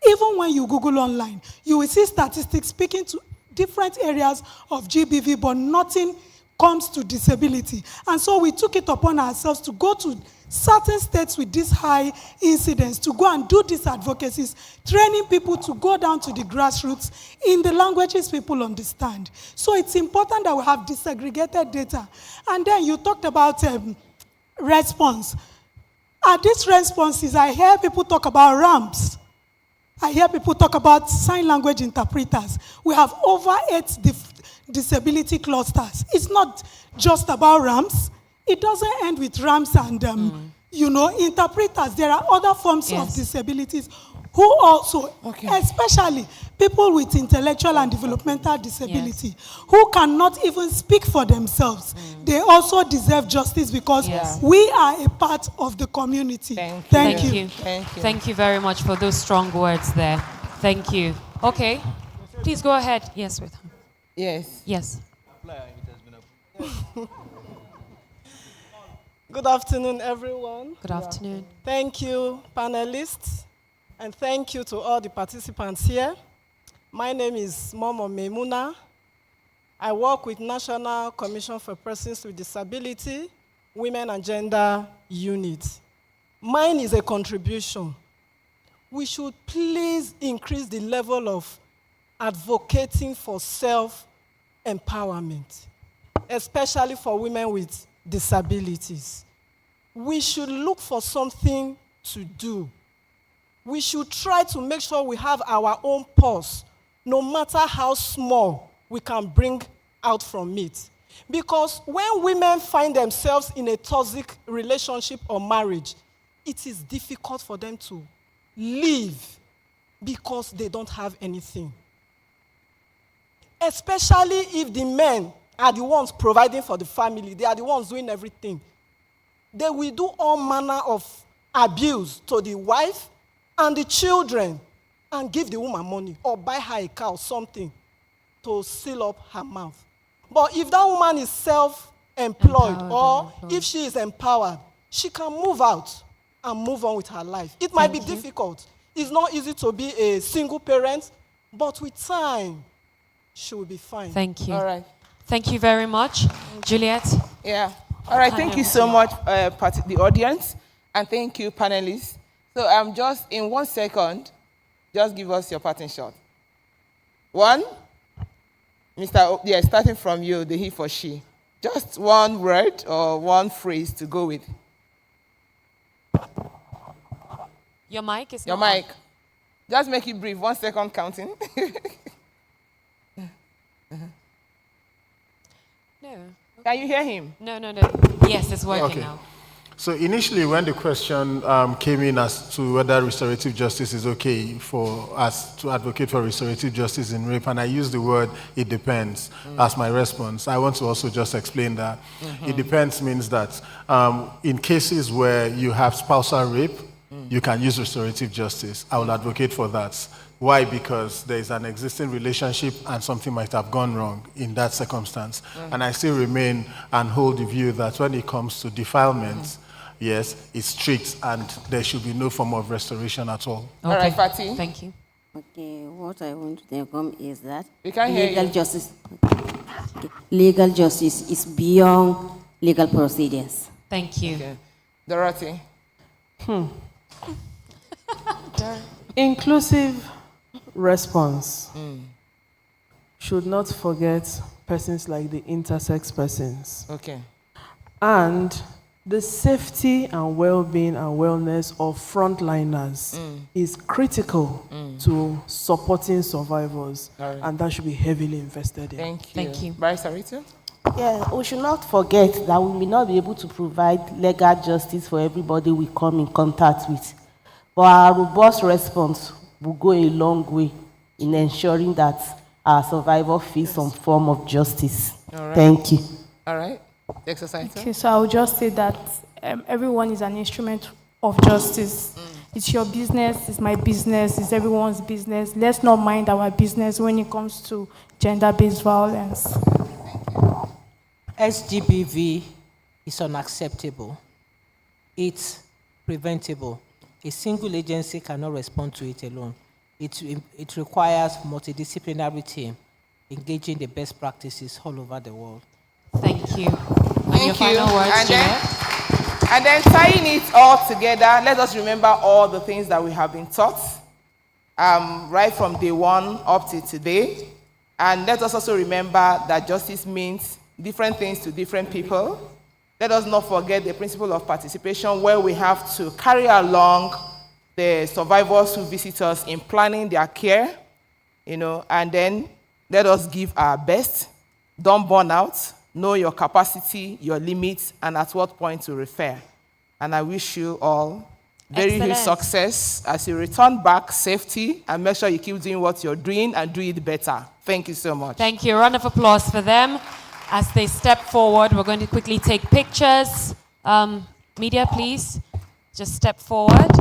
Even when you Google online, you will see statistics speaking to different areas of GBV, but nothing comes to disability. And so we took it upon ourselves to go to certain states with this high incidence, to go and do these advocacies, training people to go down to the grassroots in the languages people understand. So it's important that we have disaggregated data. And then you talked about response. At these responses, I hear people talk about ramps. I hear people talk about sign language interpreters. We have over 8 disability clusters. It's not just about ramps. It doesn't end with ramps and, interpreters. There are other forms of disabilities who also, especially people with intellectual and developmental disability, who cannot even speak for themselves. They also deserve justice because we are a part of the community. Thank you. Thank you very much for those strong words there. Thank you. Okay. Please go ahead. Yes, with her. Yes. Yes. Good afternoon, everyone. Good afternoon. Thank you, panelists, and thank you to all the participants here. My name is Momo Memuna. I work with National Commission for Persons with Disability, Women and Gender Unit. Mine is a contribution. We should please increase the level of advocating for self-empowerment, especially for women with disabilities. We should look for something to do. We should try to make sure we have our own pulse, no matter how small we can bring out from it. Because when women find themselves in a toxic relationship or marriage, it is difficult for them to leave because they don't have anything. Especially if the men are the ones providing for the family, they are the ones doing everything. They will do all manner of abuse to the wife and the children and give the woman money or buy her a car or something to seal up her mouth. But if that woman is self-employed or if she is empowered, she can move out and move on with her life. It might be difficult. It's not easy to be a single parent, but with time, she will be fine. Thank you. All right. Thank you very much. Juliet? Yeah. All right. Thank you so much, the audience, and thank you, panelists. So just in 1 second, just give us your parting shot. 1, starting from you, the he for she. Just one word or one phrase to go with. Your mic is Your not mic. Just make it brief. 1 second counting. No. Can you hear him? No. Yes, it's working now. So initially, when the question came in as to whether restorative justice is okay for us to advocate for restorative justice in rape, and I used the word "it depends" as my response, I want to also just explain that it depends means that in cases where you have spousal rape, you can use restorative justice. I will advocate for that. Why? Because there is an existing relationship and something might have gone wrong in that circumstance. And I still remain and hold the view that when it comes to defilement, yes, it's strict and there should be no form of restoration at all. All right, Fatih. Thank you. Okay, what I want to tell you is that we can hear legal you. justice, legal justice is beyond legal proceedings. Thank you. Okay. Dorothy. Inclusive response should not forget persons like the intersex persons. Okay. And the safety and well-being and wellness of frontliners is critical to supporting survivors, and that should be heavily invested in. Thank you. Thank you. Bryce Arita? Yeah, we should not forget that we may not be able to provide legal justice for everybody we come in contact with. But our robust response will go a long way in ensuring that our survivor feels some form of justice. All right. Thank you. All right. Exercise. Okay, so I will just say that everyone is an instrument of justice. It's your business, it's my business, it's everyone's business. Let's not mind our business when it comes to gender-based violence. SGBV is unacceptable. It's preventable. A single agency cannot respond to it alone. It requires multidisciplinary team engaging the best practices all over the world. Thank you. Thank your final you. words, And then tying it all together, let us remember all the things that we have been taught, right from day one up to today. And let us also remember that justice means different things to different people. Let us not forget the principle of participation, where we have to carry along the survivors who visit us in planning their care, and then let us give our best. Don't burn out. Know your capacity, your limits, and at what point to refer. And I wish you all very huge success as you return back, safety, and make sure you keep doing what you're doing and do it better. Thank you so much. Thank you. A round of applause for them. As they step forward, we're going to quickly take pictures. Media, please, just step forward.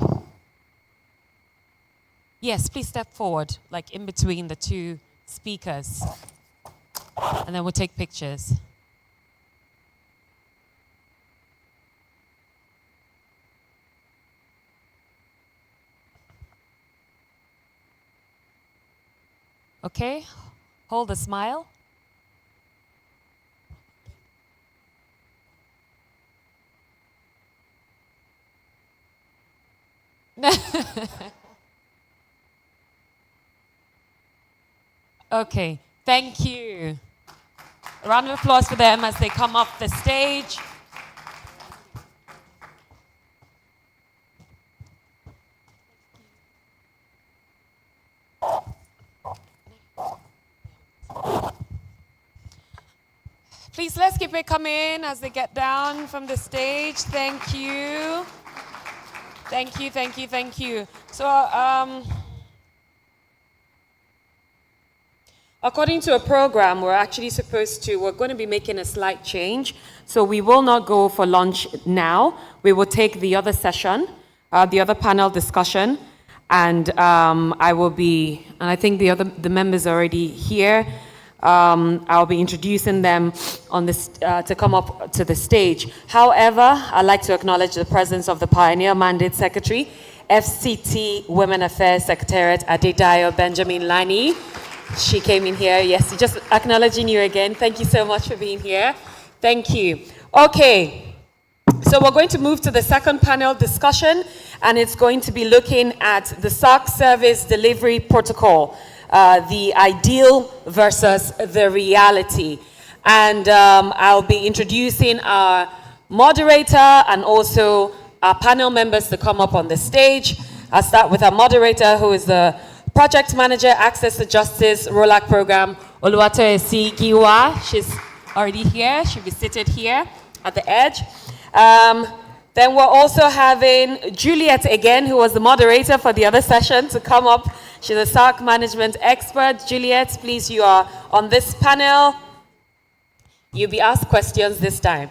Yes, please step forward, like in between the two speakers. And then we'll take pictures. Okay, hold a smile. Okay, thank you. A round of applause for them as they come up the stage. Please, let's keep it coming as they get down from the stage. Thank you. Thank you, thank you, thank you. So, according to a program, we're going to be making a slight change. So we will not go for lunch now. We will take the other session, the other panel discussion, and I think the members are already here. I'll be introducing them on this to come up to the stage. However, I'd like to acknowledge the presence of the Pioneer Mandate Secretary, FCT Women Affairs Secretariat, Adedayo Benjamin Lani. She came in here, yes, just acknowledging you again. Thank you so much for being here. Thank you. Okay, so we're going to move to the second panel discussion, and it's going to be looking at the SARC Service Delivery Protocol. The ideal versus the reality. And I'll be introducing our moderator and also our panel members to come up on the stage. I'll start with our moderator, who is the Project Manager, Access to Justice Rolak Program, Oluwatoyesi Giwa. She's already here. She'll be seated here at the edge. Then we're also having Juliet again, who was the moderator for the other session, to come up. She's a SARC management expert. Juliet, please, you are on this panel. You'll be asked questions this time.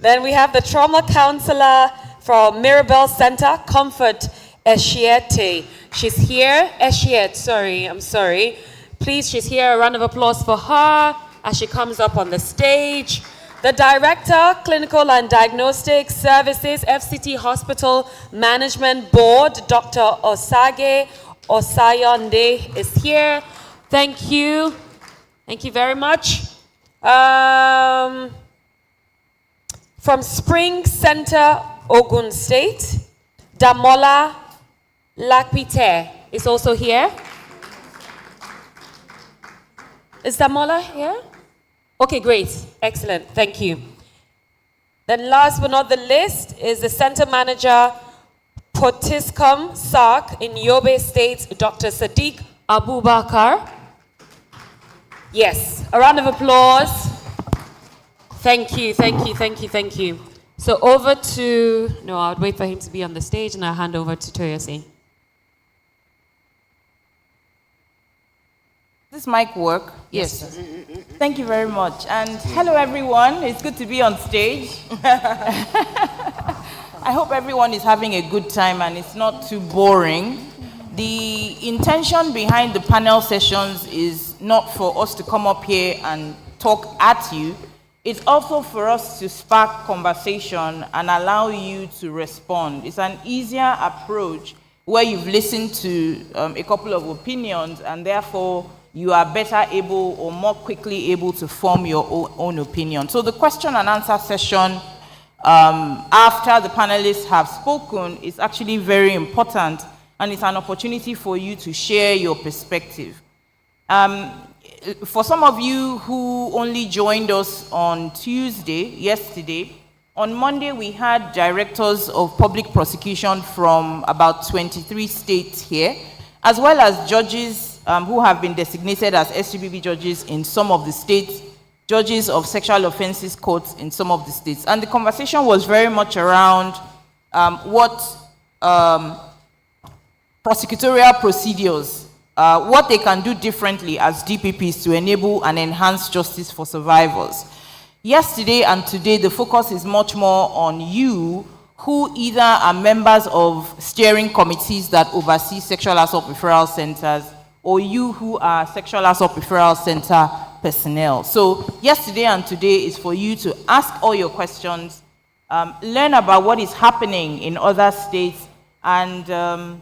Then we have the trauma counselor from Mirabel Center, Comfort Eshiete. She's here. Eshiete, I'm sorry. Please, she's here. A round of applause for her as she comes up on the stage. The Director, Clinical and Diagnostic Services, FCT Hospital Management Board, Dr. Osage Osayonde is here. Thank you. Thank you very much. From Spring Center, Ogun State, Damola Lakpite is also here. Is Damola here? Okay, great. Excellent. Thank you. Then last but not the least is the Center Manager, Potiskum SARC in Yobe State, Dr. Sadiq Abubakar. Yes, a round of applause. Thank you, thank you, thank you, thank you. So over to, no, I'll wait for him to be on the stage and I'll hand over to Toyosi. This mic work? Yes. Thank you very much. And hello, everyone. It's good to be on stage. I hope everyone is having a good time and it's not too boring. The intention behind the panel sessions is not for us to come up here and talk at you. It's also for us to spark conversation and allow you to respond. It's an easier approach where you've listened to a couple of opinions and therefore you are better able or more quickly able to form your own opinion. So the question and answer session after the panelists have spoken is actually very important, and it's an opportunity for you to share your perspective. For some of you who only joined us on Tuesday, yesterday, on Monday we had directors of public prosecution from about 23 states here, as well as judges who have been designated as SGBV judges in some of the states, judges of sexual offenses courts in some of the states. And the conversation was very much around what prosecutorial procedures, what they can do differently as DPPs to enable and enhance justice for survivors. Yesterday and today, the focus is much more on you who either are members of steering committees that oversee sexual assault referral centers, or you who are sexual assault referral center personnel. So yesterday and today is for you to ask all your questions, learn about what is happening in other states, and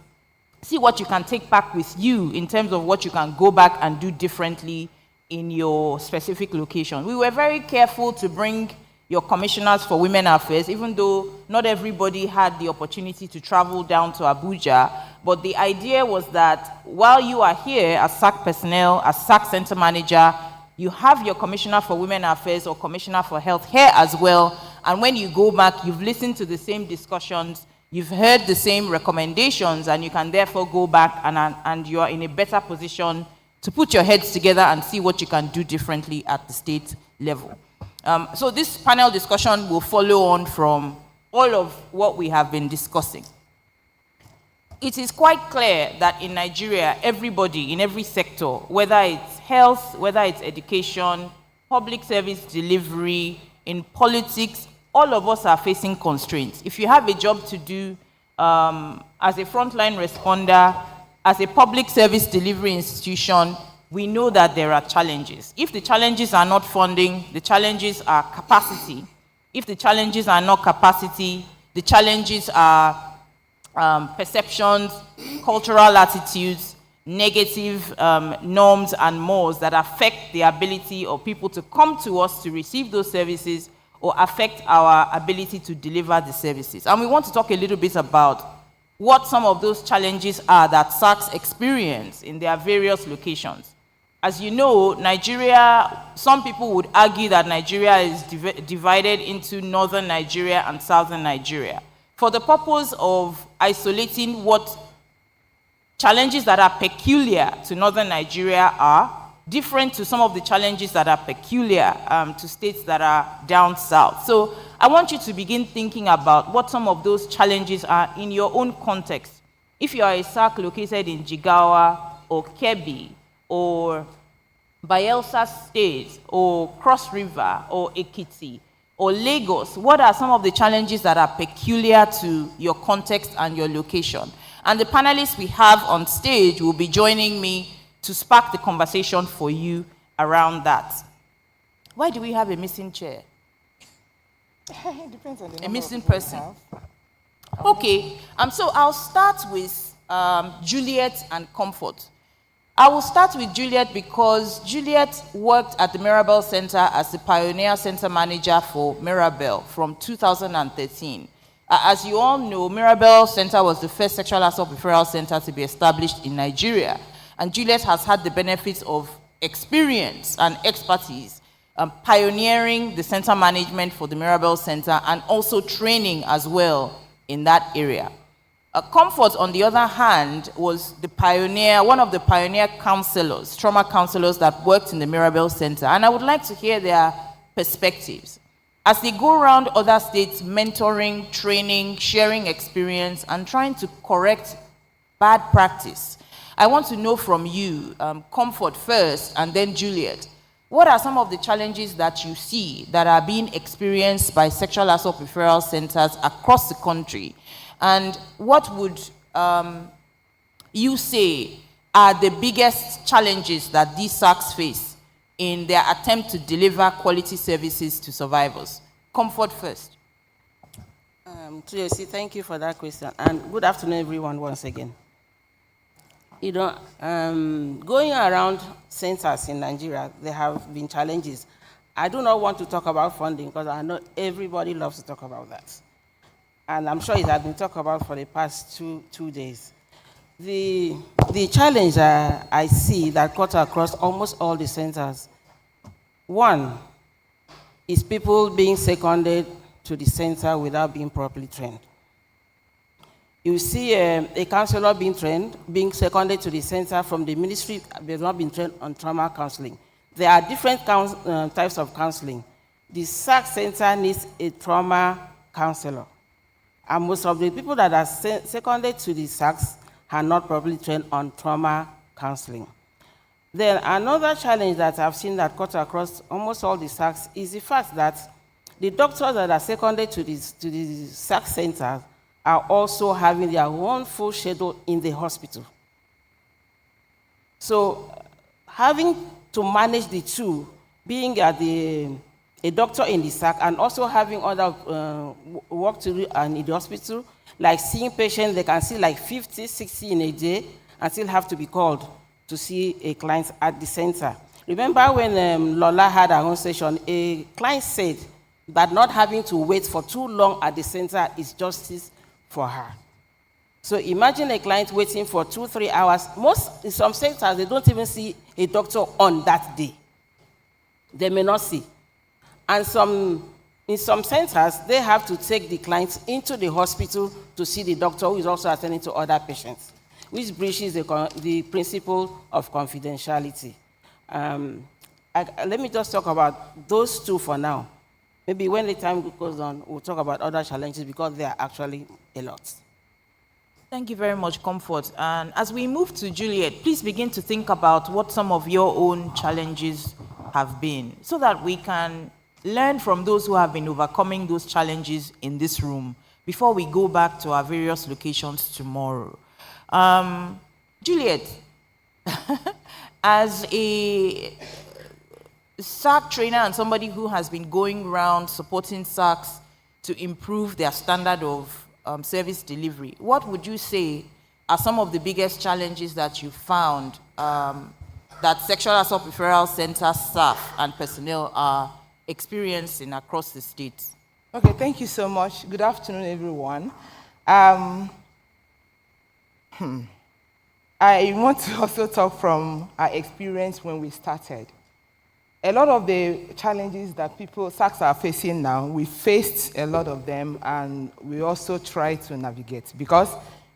see what you can take back with you in terms of what you can go back and do differently in your specific location. We were very careful to bring your commissioners for women affairs, even though not everybody had the opportunity to travel down to Abuja. But the idea was that while you are here as SARC personnel, as SARC center manager, you have your commissioner for women affairs or commissioner for health here as well. And when you go back, you've listened to the same discussions, you've heard the same recommendations, and you can therefore go back and you are in a better position to put your heads together and see what you can do differently at the state level. So this panel discussion will follow on from all of what we have been discussing. It is quite clear that in Nigeria, everybody in every sector, whether it's health, whether it's education, public service delivery, in politics, all of us are facing constraints. If you have a job to do as a frontline responder, as a public service delivery institution, we know that there are challenges. If the challenges are not funding, the challenges are capacity. If the challenges are not capacity, the challenges are perceptions, cultural attitudes, negative norms and mores that affect the ability of people to come to us to receive those services or affect our ability to deliver the services. And we want to talk a little bit about what some of those challenges are that SARCs experience in their various locations. As you know, Nigeria, some people would argue that Nigeria is divided into northern Nigeria and southern Nigeria. For the purpose of isolating what challenges that are peculiar to northern Nigeria are, different to some of the challenges that are peculiar to states that are down south. So I want you to begin thinking about what some of those challenges are in your own context. If you are a SARC located in Jigawa or Kebbi or Bayelsa State or Cross River or Ekiti or Lagos, what are some of the challenges that are peculiar to your context and your location? And the panelists we have on stage will be joining me to spark the conversation for you around that. Why do we have a missing chair? It depends on the A number missing of people we person. have. Okay, so I'll start with Juliet and Comfort. I will start with Juliet because Juliet worked at the Mirabel Center as the Pioneer Center Manager for Mirabel from 2013. As you all know, Mirabel Center was the first sexual assault referral center to be established in Nigeria. And Juliet has had the benefits of experience and expertise pioneering the center management for the Mirabel Center and also training as well in that area. Comfort, on the other hand, was the pioneer, one of the pioneer counselors, trauma counselors that worked in the Mirabel Center. And I would like to hear their perspectives as they go around other states mentoring, training, sharing experience, and trying to correct bad practice. I want to know from you, Comfort first, and then Juliet. what are some of the challenges that you see that are being experienced by sexual assault referral centers across the country? And what would you say are the biggest challenges that these SARCs face in their attempt to deliver quality services to survivors? Comfort first. Tracy, thank you for that question. And good afternoon, everyone, once again. You know, going around centers in Nigeria, there have been challenges. I do not want to talk about funding because I know everybody loves to talk about that. And I'm sure it has been talked about for the past two days. The challenge I see that cuts across almost all the centers, one is people being seconded to the center without being properly trained. You see a counselor being seconded to the center from the ministry, they've not been trained on trauma counseling. There are different types of counseling. The SARC center needs a trauma counselor. And most of the people that are seconded to the SARCs are not properly trained on trauma counseling. Then another challenge that I've seen that cuts across almost all the SARCs is the fact that the doctors that are seconded to the SARC centers are also having their own full schedule in the hospital. So having to manage the two, being a doctor in the SARC and also having other work to do in the hospital, like seeing patients, they can see like 50, 60 in a day and still have to be called to see a client at the center. Remember when Lola had her own session, a client said that not having to wait for too long at the center is justice for her. So imagine a client waiting for 2-3 hours. In some centers, they don't even see a doctor on that day. They may not see. And in some centers, they have to take the clients into the hospital to see the doctor who is also attending to other patients, which breaches the principle of confidentiality. Let me just talk about those two for now. Maybe when the time goes on, we'll talk about other challenges because there are actually a lot. Thank you very much, Comfort. And as we move to Juliet, please begin to think about what some of your own challenges have been so that we can learn from those who have been overcoming those challenges in this room before we go back to our various locations tomorrow. Juliet, as a SARC trainer and somebody who has been going around supporting SARCs to improve their standard of service delivery, what would you say are some of the biggest challenges that you found that sexual assault referral center staff and personnel are experiencing across the state? Okay, thank you so much. Good afternoon, everyone. I want to also talk from our experience when we started. A lot of the challenges that SARCs are facing now, we faced a lot of them, and we also try to navigate. Because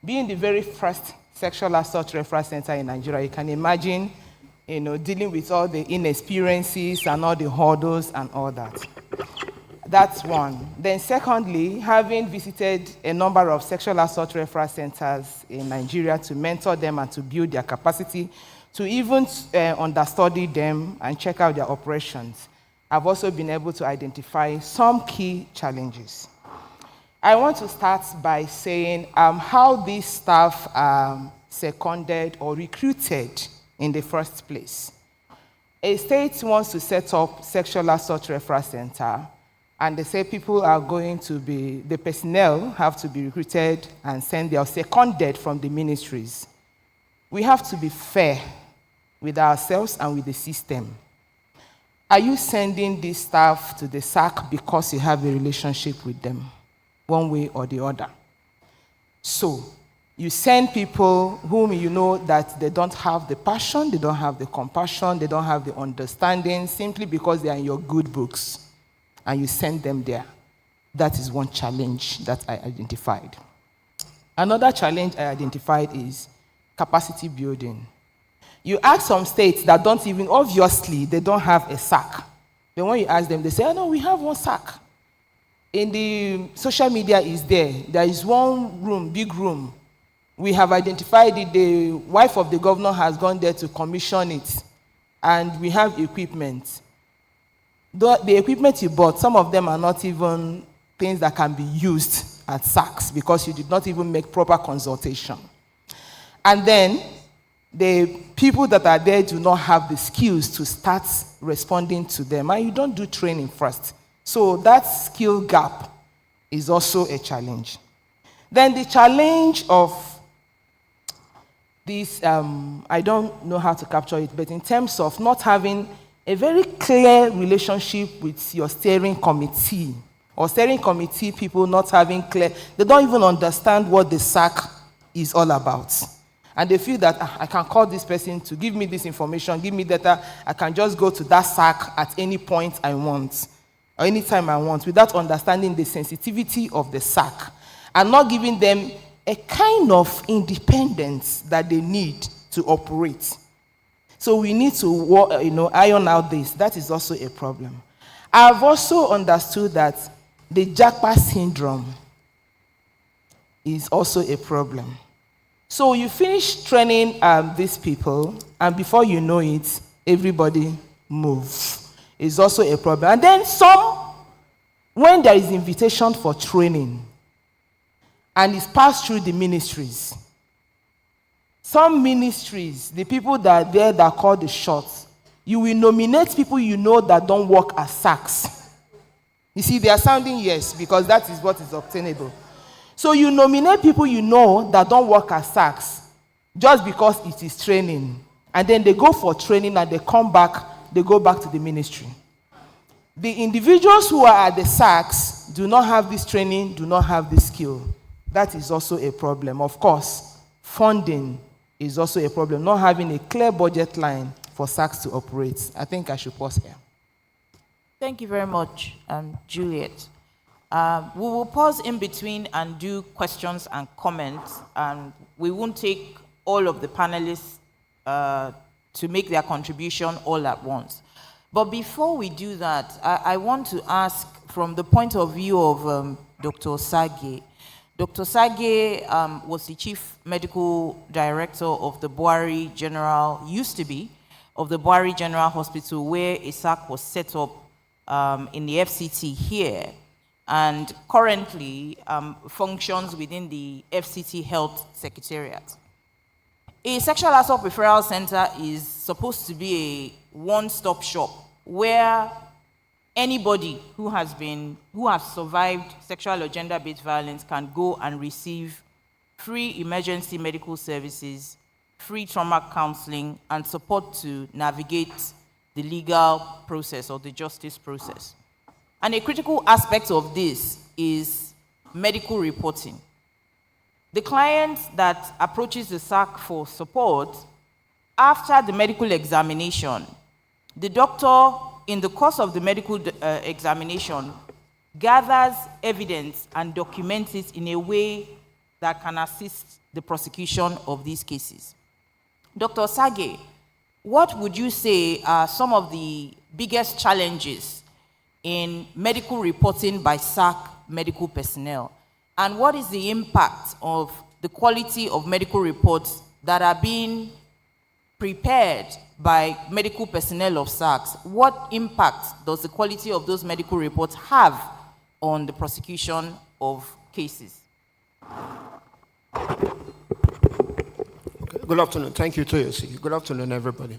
being the very first sexual assault referral center in Nigeria, you can imagine, dealing with all the inexperiences and all the hurdles and all that. That's one. Then secondly, having visited a number of sexual assault referral centers in Nigeria to mentor them and to build their capacity, to even understudy them and check out their operations, I've also been able to identify some key challenges. I want to start by saying how these staff are seconded or recruited in the first place. A state wants to set up sexual assault referral center, and they say people are going to be, the personnel have to be recruited and sent there, seconded from the ministries. We have to be fair with ourselves and with the system. Are you sending this staff to the SARC because you have a relationship with them, one way or the other? So, you send people whom you know that they don't have the passion, they don't have the compassion, they don't have the understanding, simply because they are in your good books, and you send them there. That is one challenge that I identified. Another challenge I identified is capacity building. You ask some states that don't even, obviously, they don't have a SARC. Then when you ask them, they say, oh, no, we have one SARC. In the social media is there. There is one room, big room. We have identified it. The wife of the governor has gone there to commission it. And we have equipment. the equipment you bought, some of them are not even things that can be used at SARCs because you did not even make proper consultation. And then the people that are there do not have the skills to start responding to them, and you don't do training first. So that skill gap is also a challenge. Then the challenge of this, I don't know how to capture it, but in terms of not having a very clear relationship with your steering committee, or steering committee people not having clear, they don't even understand what the SARC is all about. And they feel that I can call this person to give me this information, give me data, I can just go to that SARC at any point I want, or anytime I want, without understanding the sensitivity of the SARC, and not giving them a kind of independence that they need to operate. So we need to iron out this. That is also a problem. I've also understood that the JACPA syndrome is also a problem. So you finish training these people, and before you know it, everybody moves. It's also a problem. And then when there is invitation for training, and it's passed through the ministries. Some ministries, the people that are there that call the shots, you will nominate people you know that don't work as SARCs. You see, they are sounding yes, because that is what is obtainable. So you nominate people you know that don't work as SARCs, just because it is training. And then they go for training and they come back, they go back to the ministry. The individuals who are at the SARCs do not have this training, do not have this skill. That is also a problem. Of course, funding is also a problem. Not having a clear budget line for SARCs to operate. I think I should pause here. Thank you very much, Juliet. We will pause in between and do questions and comments, and we won't take all of the panelists to make their contribution all at once. But before we do that, I want to ask from the point of view of Dr. Sage. Dr. Sage was the chief medical director of the Buhari General, used to be, of the Buhari General Hospital, where a SARC was set up in the FCT here, and currently functions within the FCT Health Secretariat. A sexual assault referral center is supposed to be a one-stop shop where anybody who has survived sexual or gender-based violence can go and receive free emergency medical services, free trauma counseling, and support to navigate the legal process or the justice process. And a critical aspect of this is medical reporting. The client that approaches the SARC for support, after the medical examination, the doctor, in the course of the medical examination, gathers evidence and documents it in a way that can assist the prosecution of these cases. Dr. Sage, what would you say are some of the biggest challenges in medical reporting by SARC medical personnel? And what is the impact of the quality of medical reports that are being prepared by medical personnel of SARCs? What impact does the quality of those medical reports have on the prosecution of cases? Good afternoon. Thank you, Toyosi. Good afternoon, everybody.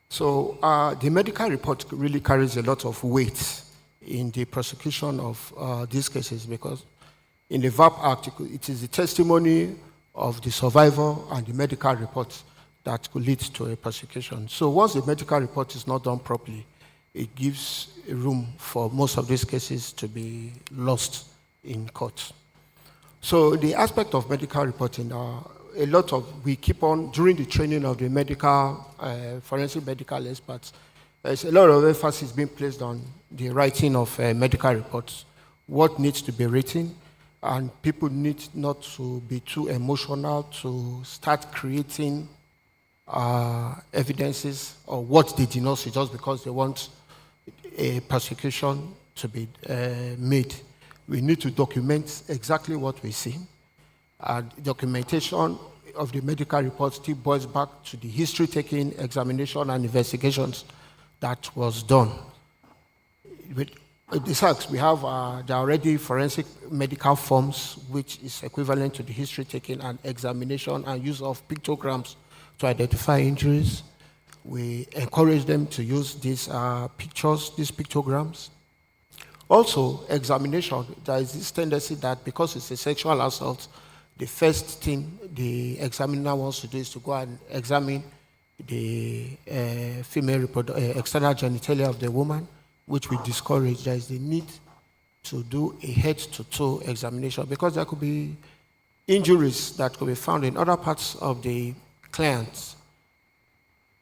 So the medical report really carries a lot of weight in the prosecution of these cases, because in the VAP article, it is the testimony of the survivor and the medical report that could lead to a prosecution. So once the medical report is not done properly, it gives room for most of these cases to be lost in court. So the aspect of medical reporting, we keep on, during the training of the medical, forensic medical experts, there's a lot of emphasis being placed on the writing of medical reports, what needs to be written, and people need not to be too emotional to start creating evidences or what they did not see just because they want a prosecution to be made. We need to document exactly what we see. Documentation of the medical report still boils back to the history-taking examination and investigations that was done. with the SARCs, we have there are already forensic medical forms, which is equivalent to the history taking and examination and use of pictograms to identify injuries. We encourage them to use these pictures, these pictograms. Also, examination, there is this tendency that because it's a sexual assault, the first thing the examiner wants to do is to go and examine the female external genitalia of the woman, which we discourage. There is the need to do a head-to-toe examination because there could be injuries that could be found in other parts of the clients,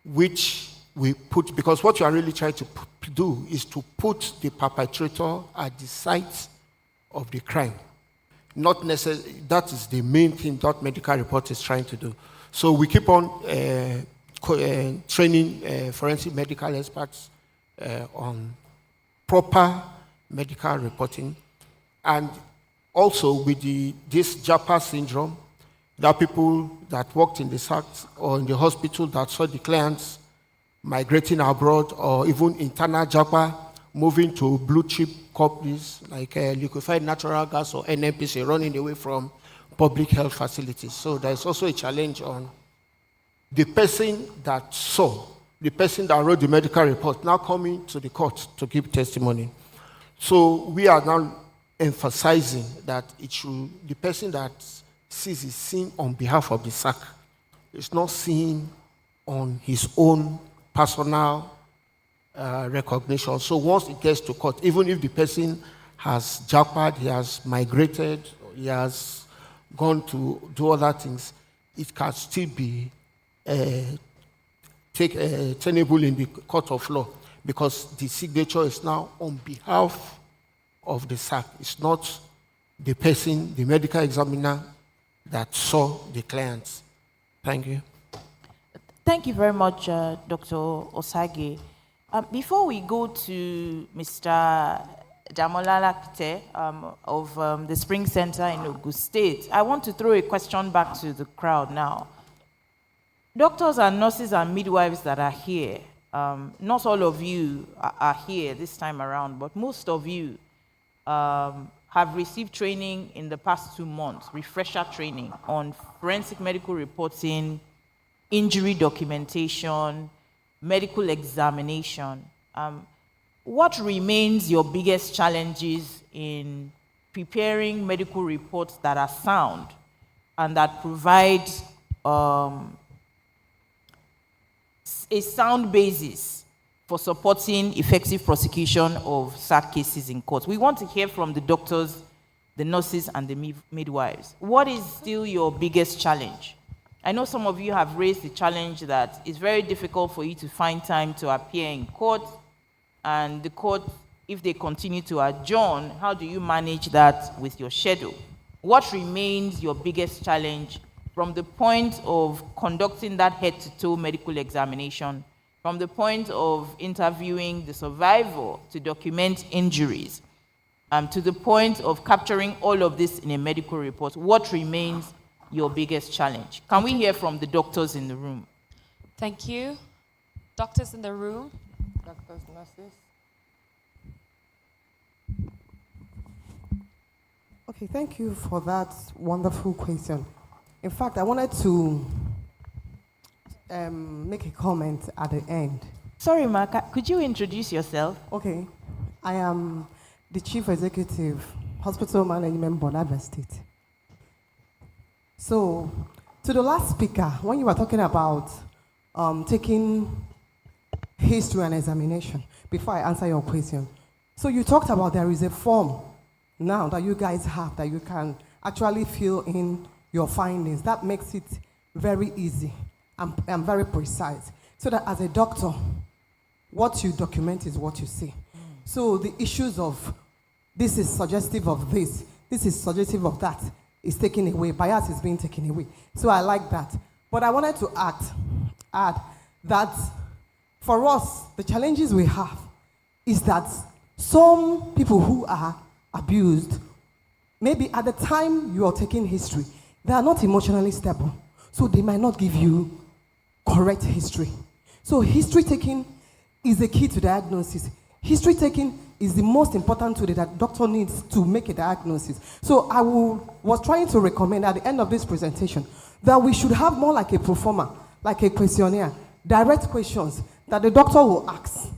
which we put, because what you are really trying to do is to put the perpetrator at the site of the crime. Not necessarily, that is the main thing that medical report is trying to do. So we keep on training forensic medical experts on proper medical reporting. And also with this JAPA syndrome, there are people that worked in the SARCs or in the hospital that saw the clients migrating abroad or even internal JAPA moving to blue chip companies like liquefied natural gas or NNPC, running away from public health facilities. So there's also a challenge on the person that saw, the person that wrote the medical report, now coming to the court to give testimony. So we are now emphasizing that it should, the person that sees is seen on behalf of the SARC. It's not seen on his own personal recognition. So once it gets to court, even if the person has jackpot, he has migrated, he has gone to do other things, it can still be tenable in the court of law because the signature is now on behalf of the SARC. It's not the person, the medical examiner that saw the clients. Thank you. Thank you very much, Dr. Osage. Before we go to Mr. Damola Lakite of the Spring Center in Ogun State, I want to throw a question back to the crowd now. Doctors and nurses and midwives that are here, not all of you are here this time around, but most of you have received training in the past 2 months, refresher training on forensic medical reporting, injury documentation, medical examination. What remains your biggest challenges in preparing medical reports that are sound and that provide a sound basis for supporting effective prosecution of SARC cases in court? We want to hear from the doctors, the nurses, and the midwives. What is still your biggest challenge? I know some of you have raised the challenge that it's very difficult for you to find time to appear in court, and the court, if they continue to adjourn, how do you manage that with your schedule? What remains your biggest challenge from the point of conducting that head-to-toe medical examination, from the point of interviewing the survivor to document injuries, to the point of capturing all of this in a medical report? What remains your biggest challenge? Can we hear from the doctors in the room? Thank you. Doctors in the room? Doctors, nurses? Okay, thank you for that wonderful question. In fact, I wanted to make a comment at the end. Sorry, Mark, could you introduce yourself? Okay. I am the Chief Executive, Hospital Management Board, Abia State. So, to the last speaker, when you were talking about taking history and examination, before I answer your question, so you talked about there is a form now that you guys have that you can actually fill in your findings. That makes it very easy and very precise. So that as a doctor, what you document is what you see. So the issues of this is suggestive of this is suggestive of that is taken away. Bias is being taken away. So I like that. But I wanted to add that for us, the challenges we have is that some people who are abused, maybe at the time you are taking history, they are not emotionally stable. So they might not give you correct history. So history taking is the key to diagnosis. history taking is the most important tool that doctor needs to make a diagnosis. So I was trying to recommend at the end of this presentation that we should have more like a pro forma, like a questionnaire, direct questions that the doctor will ask.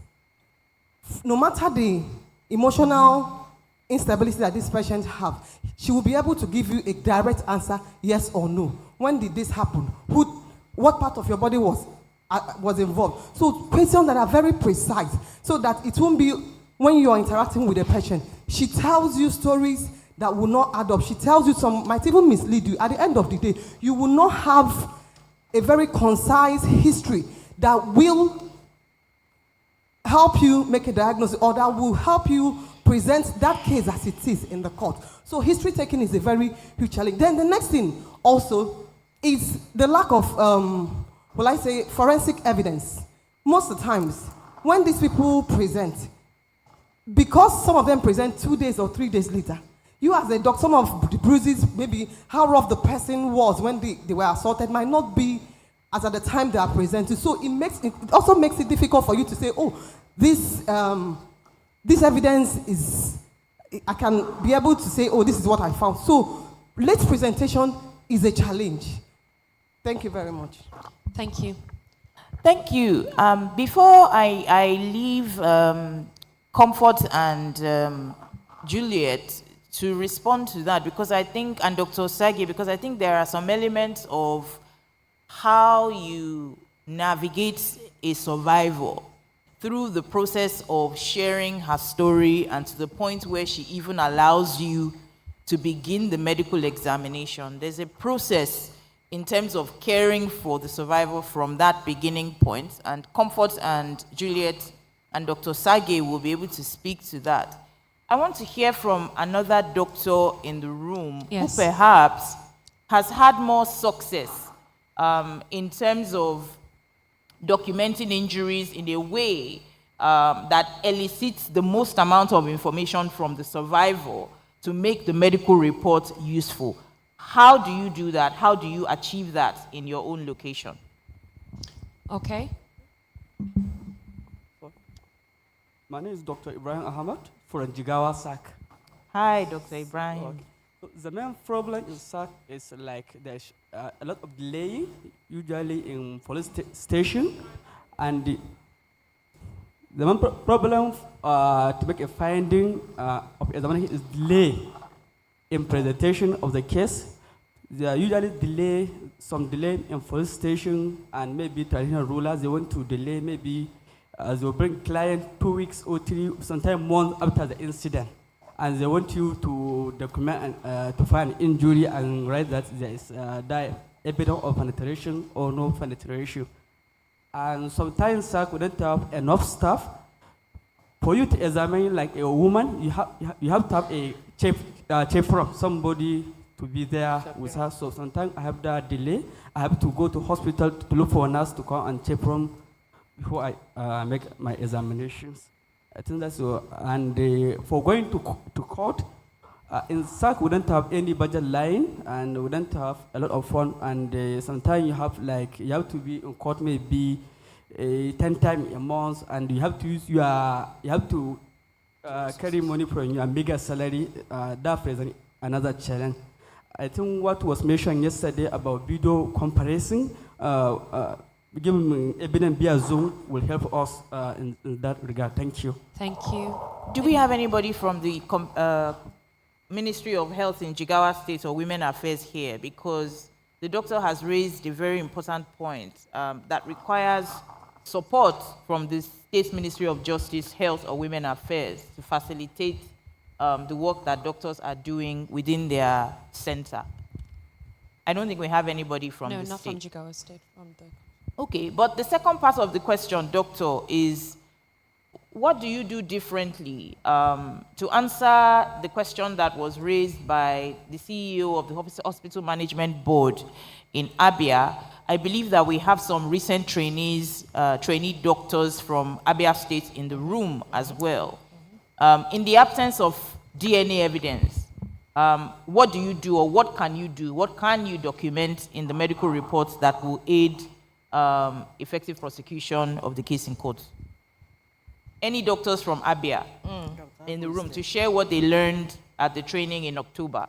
No matter the emotional instability that this patient have, she will be able to give you a direct answer, yes or no. When did this happen? What part of your body was involved? So questions that are very precise, so that it won't be when you are interacting with a patient, she tells you stories that will not add up. She tells you some, might even mislead you. At the end of the day, you will not have a very concise history that will help you make a diagnosis, or that will help you present that case as it is in the court. So history taking is a very huge challenge. Then the next thing also is the lack of, forensic evidence. Most of the times, when these people present, because some of them present 2 days or 3 days later, you as a doctor, some of the bruises, maybe how rough the person was when they were assaulted might not be as at the time they are presented. So it also makes it difficult for you to say, oh, this evidence is, I can be able to say, oh, this is what I found. So late presentation is a challenge. Thank you very much. Thank you. Thank you. Before I leave Comfort and Juliet to respond to that, because I think, and Dr. Sagi, because I think there are some elements of how you navigate a survivor through the process of sharing her story, and to the point where she even allows you to begin the medical examination. There's a process in terms of caring for the survivor from that beginning point, and Comfort and Juliet and Dr. Sage will be able to speak to that. I want to hear from another doctor in the room who perhaps has had more success in terms of documenting injuries in a way that elicits the most amount of information from the survivor to make the medical report useful. How do you do that? How do you achieve that in your own location? Okay. My name is Dr. Ibrahim Ahmad from Jigawa SAC. Hi, Dr. Ibrahim. Okay. So the main problem in SAC is like there's a lot of delay, usually in police station, and the main problem to make a finding of examination is delay in presentation of the case. They are usually some delay in police station, and maybe traditional rulers, they want to delay maybe they will bring client 2 weeks or 3, sometimes months after the incident, and they want you to document and to find injury and write that there is evidence of penetration or no penetration. And sometimes SAC wouldn't have enough staff for you to examine like a woman. You have to have a chaperone, somebody to be there with her. So sometimes I have that delay. I have to go to hospital to look for a nurse to come and chaperone before I make my examinations. I think that's so. And for going to court, in SAC we don't have any budget line, and we don't have a lot of fun. And sometimes you have to be in court maybe 10 times a month, and you have to carry money from your bigger salary. That presents another challenge. I think what was mentioned yesterday about video comparison, giving evidence via Zoom will help us in that regard. Thank you. Thank you. Do we have anybody from the Ministry of Health in Jigawa State or Women Affairs here? Because the doctor has raised a very important point that requires support from the State Ministry of Justice, Health, or Women Affairs to facilitate the work that doctors are doing within their center. I don't think we have anybody from the state. No, not from Jigawa State. Okay, but the second part of the question, doctor, is what do you do differently to answer the question that was raised by the CEO of the Hospital Management Board in Abia? I believe that we have some recent trainee doctors from Abia State in the room as well. In the absence of DNA evidence, what do you do, or what can you do? What can you document in the medical reports that will aid effective prosecution of the case in court? Any doctors from Abia in the room to share what they learned at the training in October?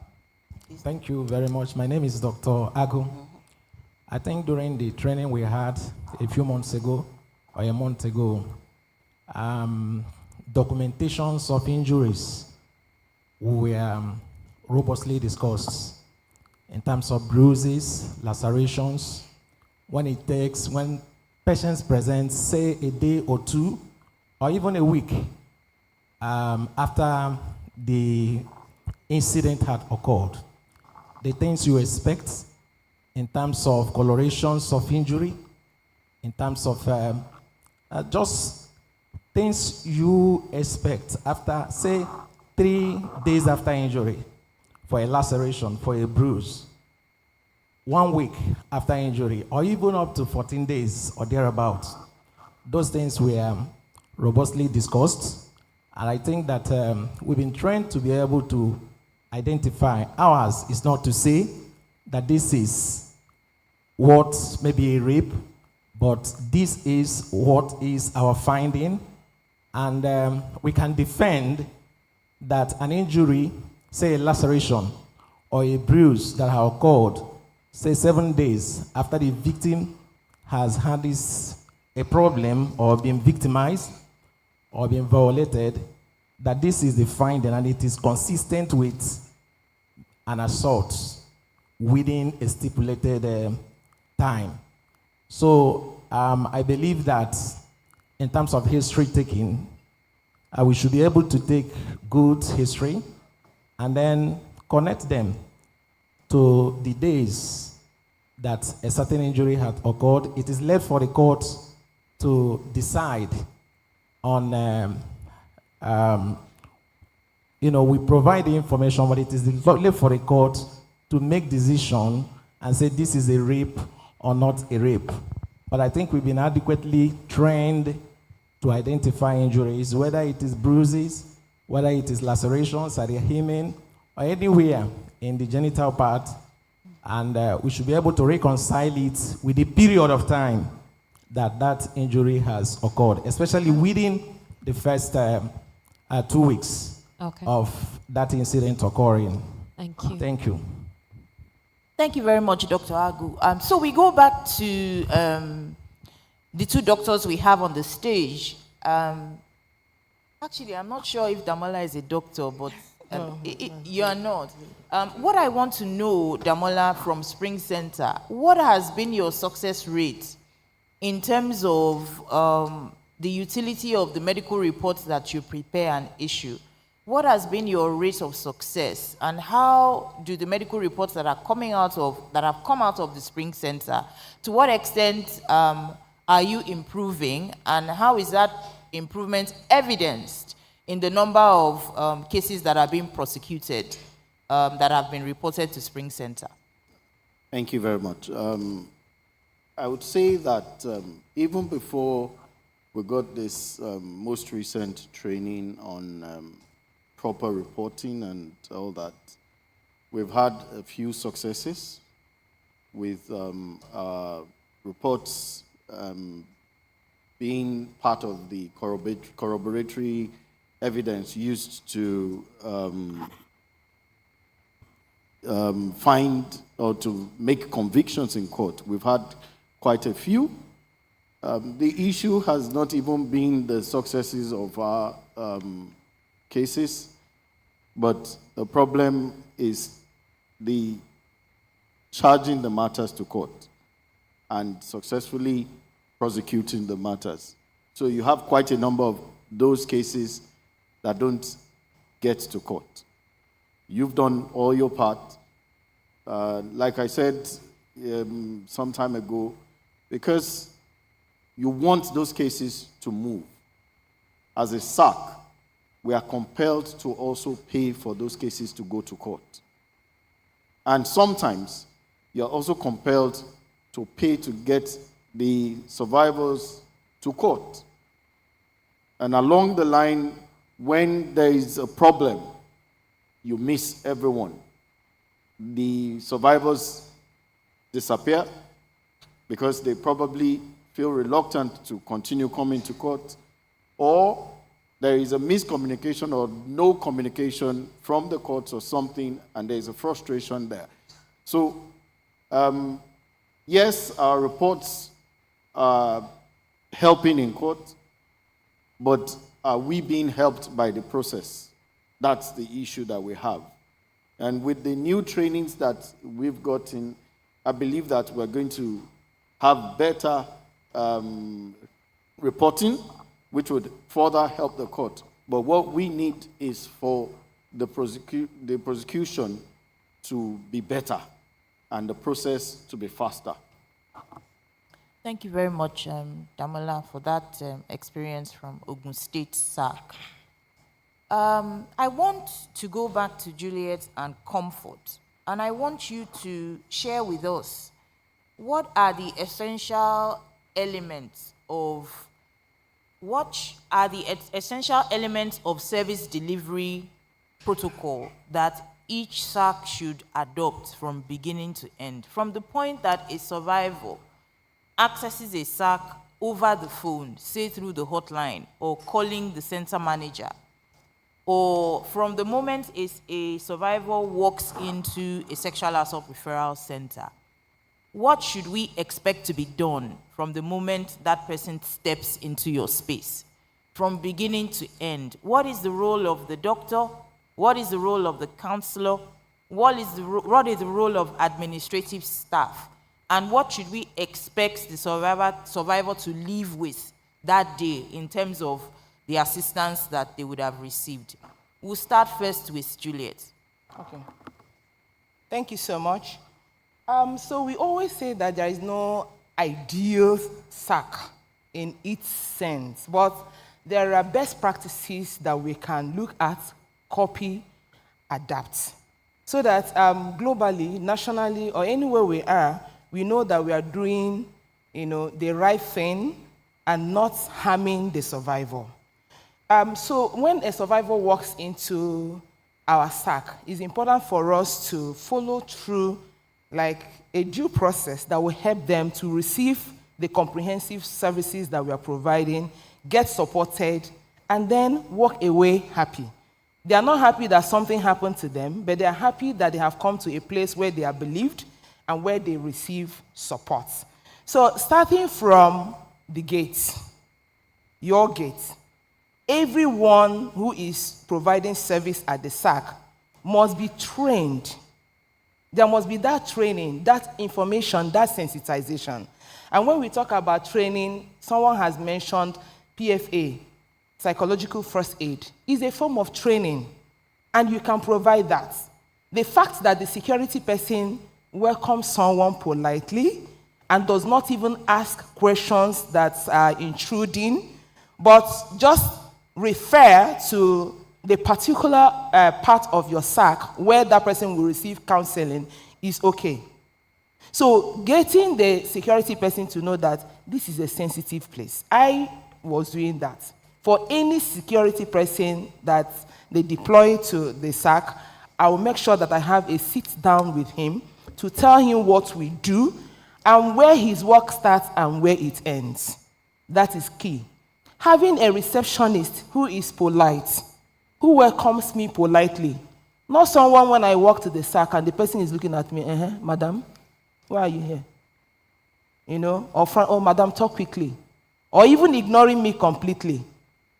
Thank you very much. My name is Dr. Agu. I think during the training we had a few months ago, or a month ago, documentations of injuries were robustly discussed in terms of bruises, lacerations, when patients present, say, a day or two, or even a week after the incident had occurred. The things you expect in terms of colorations of injury, in terms of just things you expect after, say, 3 days after injury, for a laceration, for a bruise, 1 week after injury, or even up to 14 days or thereabouts. Those things were robustly discussed, and I think that we've been trained to be able to identify. Ours is not to say that this is what may be a rape, but this is what is our finding, and we can defend that an injury, say a laceration or a bruise that has occurred, say 7 days after the victim has had a problem or been victimized or been violated, that this is the finding and it is consistent with an assault within a stipulated time. So I believe that in terms of history taking, we should be able to take good history and then connect them to the days that a certain injury had occurred. It is left for the court to decide on, we provide the information, but it is left for the court to make decision and say this is a rape or not a rape. But I think we've been adequately trained to identify injuries, whether it is bruises, whether it is lacerations at the hymen, or anywhere in the genital part, and we should be able to reconcile it with the period of time that injury has occurred, especially within the first 2 weeks of that incident occurring. Thank you. Thank you. Thank you very much, Dr. Agu. So we go back to the two doctors we have on the stage. Actually, I'm not sure if Damola is a doctor, but you are not. What I want to know, Damola, from Spring Center, what has been your success rate in terms of the utility of the medical reports that you prepare and issue? What has been your rate of success, and how do the medical reports that have come out of the Spring Center, to what extent are you improving, and how is that improvement evidenced in the number of cases that are being prosecuted, that have been reported to Spring Center? Thank you very much. I would say that even before we got this most recent training on proper reporting and all that, we've had a few successes with reports being part of the corroboratory evidence used to find or to make convictions in court. We've had quite a few. The issue has not even been the successes of our cases, but the problem is the charging the matters to court and successfully prosecuting the matters. So you have quite a number of those cases that don't get to court. You've done all your part. Like I said some time ago, because you want those cases to move. As a SARC, we are compelled to also pay for those cases to go to court. And sometimes you're also compelled to pay to get the survivors to court. And along the line, when there is a problem, you miss everyone. The survivors disappear because they probably feel reluctant to continue coming to court, or there is a miscommunication or no communication from the courts or something, and there is a frustration there. So, yes, our reports are helping in court, but are we being helped by the process? That's the issue that we have. And with the new trainings that we've gotten, I believe that we're going to have better reporting, which would further help the court. But what we need is for the prosecution to be better and the process to be faster. Thank you very much, Damola, for that experience from Ogun State SARC. I want to go back to Juliet and Comfort, and I want you to share with us what are the essential elements of service delivery protocol that each SARC should adopt from beginning to end, from the point that a survivor accesses a SARC over the phone, say through the hotline, or calling the center manager, or from the moment a survivor walks into a sexual assault referral center. What should we expect to be done from the moment that person steps into your space? From beginning to end, what is the role of the doctor? What is the role of the counselor? What is the role of administrative staff? And what should we expect the survivor to live with that day in terms of the assistance that they would have received? We'll start first with Juliet. Okay. Thank you so much. So we always say that there is no ideal SARC in its sense, but there are best practices that we can look at, copy, adapt, so that globally, nationally, or anywhere we are, we know that we are doing, the right thing and not harming the survivor. So when a survivor walks into our SARC, it's important for us to follow through like a due process that will help them to receive the comprehensive services that we are providing, get supported, and then walk away happy. They are not happy that something happened to them, but they are happy that they have come to a place where they are believed and where they receive support. So starting from the gate, your gate, everyone who is providing service at the SARC must be trained. There must be that training, that information, that sensitization. And when we talk about training, someone has mentioned PFA, psychological first aid, is a form of training, and you can provide that. The fact that the security person welcomes someone politely and does not even ask questions that are intruding, but just refer to the particular part of your SARC where that person will receive counseling is okay. So getting the security person to know that this is a sensitive place. I was doing that. For any security person that they deploy to the SARC, I will make sure that I have a sit down with him to tell him what we do and where his work starts and where it ends. That is key. Having a receptionist who is polite, who welcomes me politely. Not someone when I walk to the SARC and the person is looking at me, madam, why are you here? Or madam, talk quickly. Or even ignoring me completely.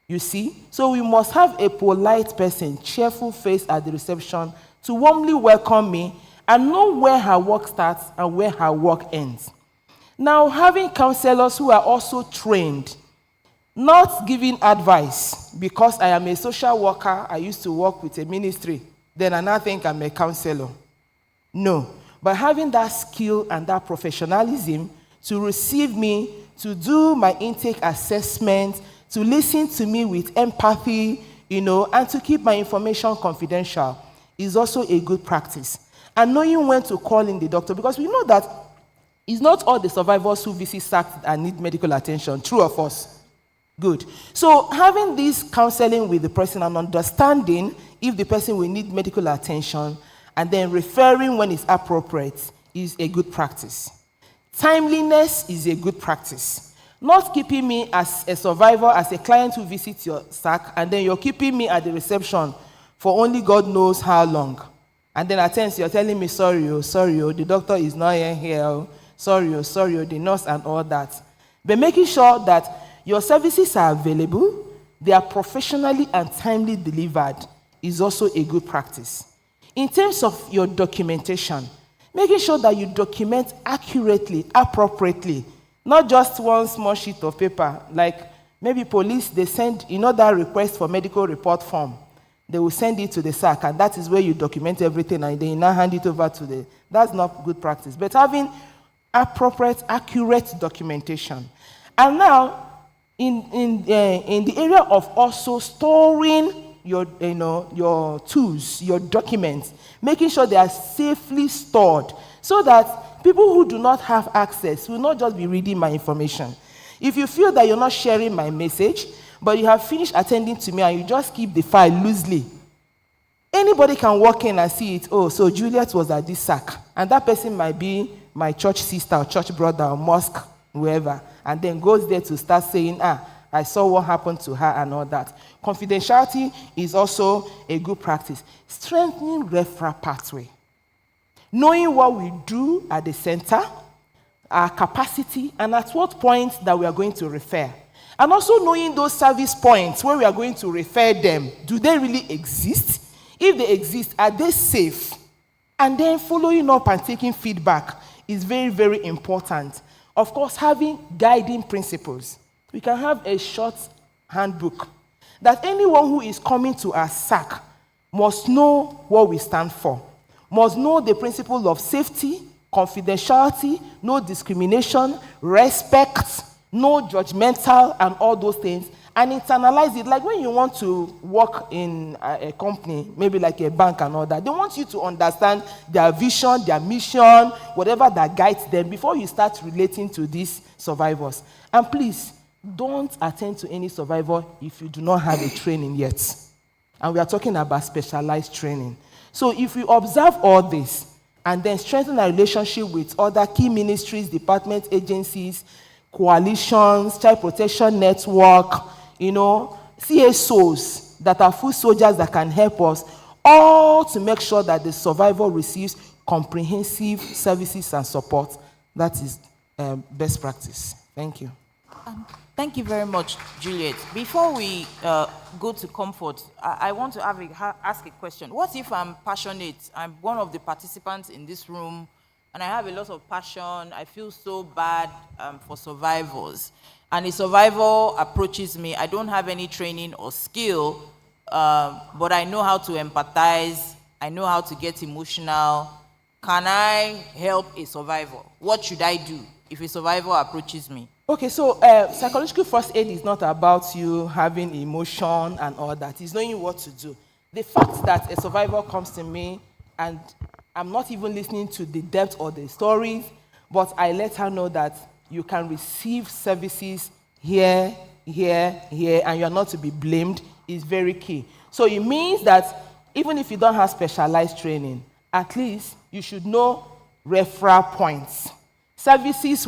You see? So we must have a polite person, cheerful face at the reception to warmly welcome me and know where her work starts and where her work ends. Now, having counselors who are also trained, not giving advice because I am a social worker, I used to work with a ministry, then I now think I'm a counselor. No, but having that skill and that professionalism to receive me, to do my intake assessment, to listen to me with empathy, and to keep my information confidential is also a good practice. And knowing when to call in the doctor, because we know that it's not all the survivors who visit SARC and need medical attention, true or false? Good. So having this counseling with the person and understanding if the person will need medical attention and then referring when it's appropriate is a good practice. Timeliness is a good practice. Not keeping me as a survivor, as a client who visits your SARC, and then you're keeping me at the reception for only God knows how long. And then at times you're telling me, sorry, the doctor is not here, sorry, the nurse and all that. But making sure that your services are available, they are professionally and timely delivered is also a good practice. In terms of your documentation, making sure that you document accurately, appropriately, not just one small sheet of paper, like maybe police, they send, that request for medical report form. They will send it to the SARC, and that is where you document everything, and then you now hand it over to that's not good practice. But having appropriate, accurate documentation. And now, in the area of also storing your tools, your documents, making sure they are safely stored, so that people who do not have access will not just be reading my information. If you feel that you're not sharing my message, but you have finished attending to me and you just keep the file loosely, anybody can walk in and see it. Oh, so Juliet was at this SARC, and that person might be my church sister or church brother or mosque, whoever, and then goes there to start saying, I saw what happened to her and all that. Confidentiality is also a good practice. Strengthening referral pathway. Knowing what we do at the center, our capacity, and at what point that we are going to refer. And also knowing those service points where we are going to refer them. Do they really exist? If they exist, are they safe? And then following up and taking feedback is very, very important. Of course, having guiding principles. We can have a short handbook that anyone who is coming to our SARC must know what we stand for. Must know the principle of safety, confidentiality, no discrimination, respect, no judgmental, and all those things, and internalize it. Like when you want to work in a company, maybe like a bank and all that, they want you to understand their vision, their mission, whatever that guides them before you start relating to these survivors. And please, don't attend to any survivor if you do not have a training yet. And we are talking about specialized training. So if we observe all this and then strengthen our relationship with other key ministries, departments, agencies, coalitions, child protection network, CSOs that are foot soldiers that can help us, all to make sure that the survivor receives comprehensive services and support. That is best practice. Thank you. Thank you very much, Juliet. Before we go to comfort, I want to ask a question. What if I'm passionate? I'm one of the participants in this room, and I have a lot of passion. I feel so bad for survivors. And a survivor approaches me. I don't have any training or skill, but I know how to empathize. I know how to get emotional. Can I help a survivor? What should I do if a survivor approaches me? Okay, so psychological first aid is not about you having emotion and all that. It's knowing what to do. The fact that a survivor comes to me and I'm not even listening to the depth of the stories, but I let her know that you can receive services here, and you're not to be blamed is very key. So it means that even if you don't have specialized training, at least you should know referral points. Services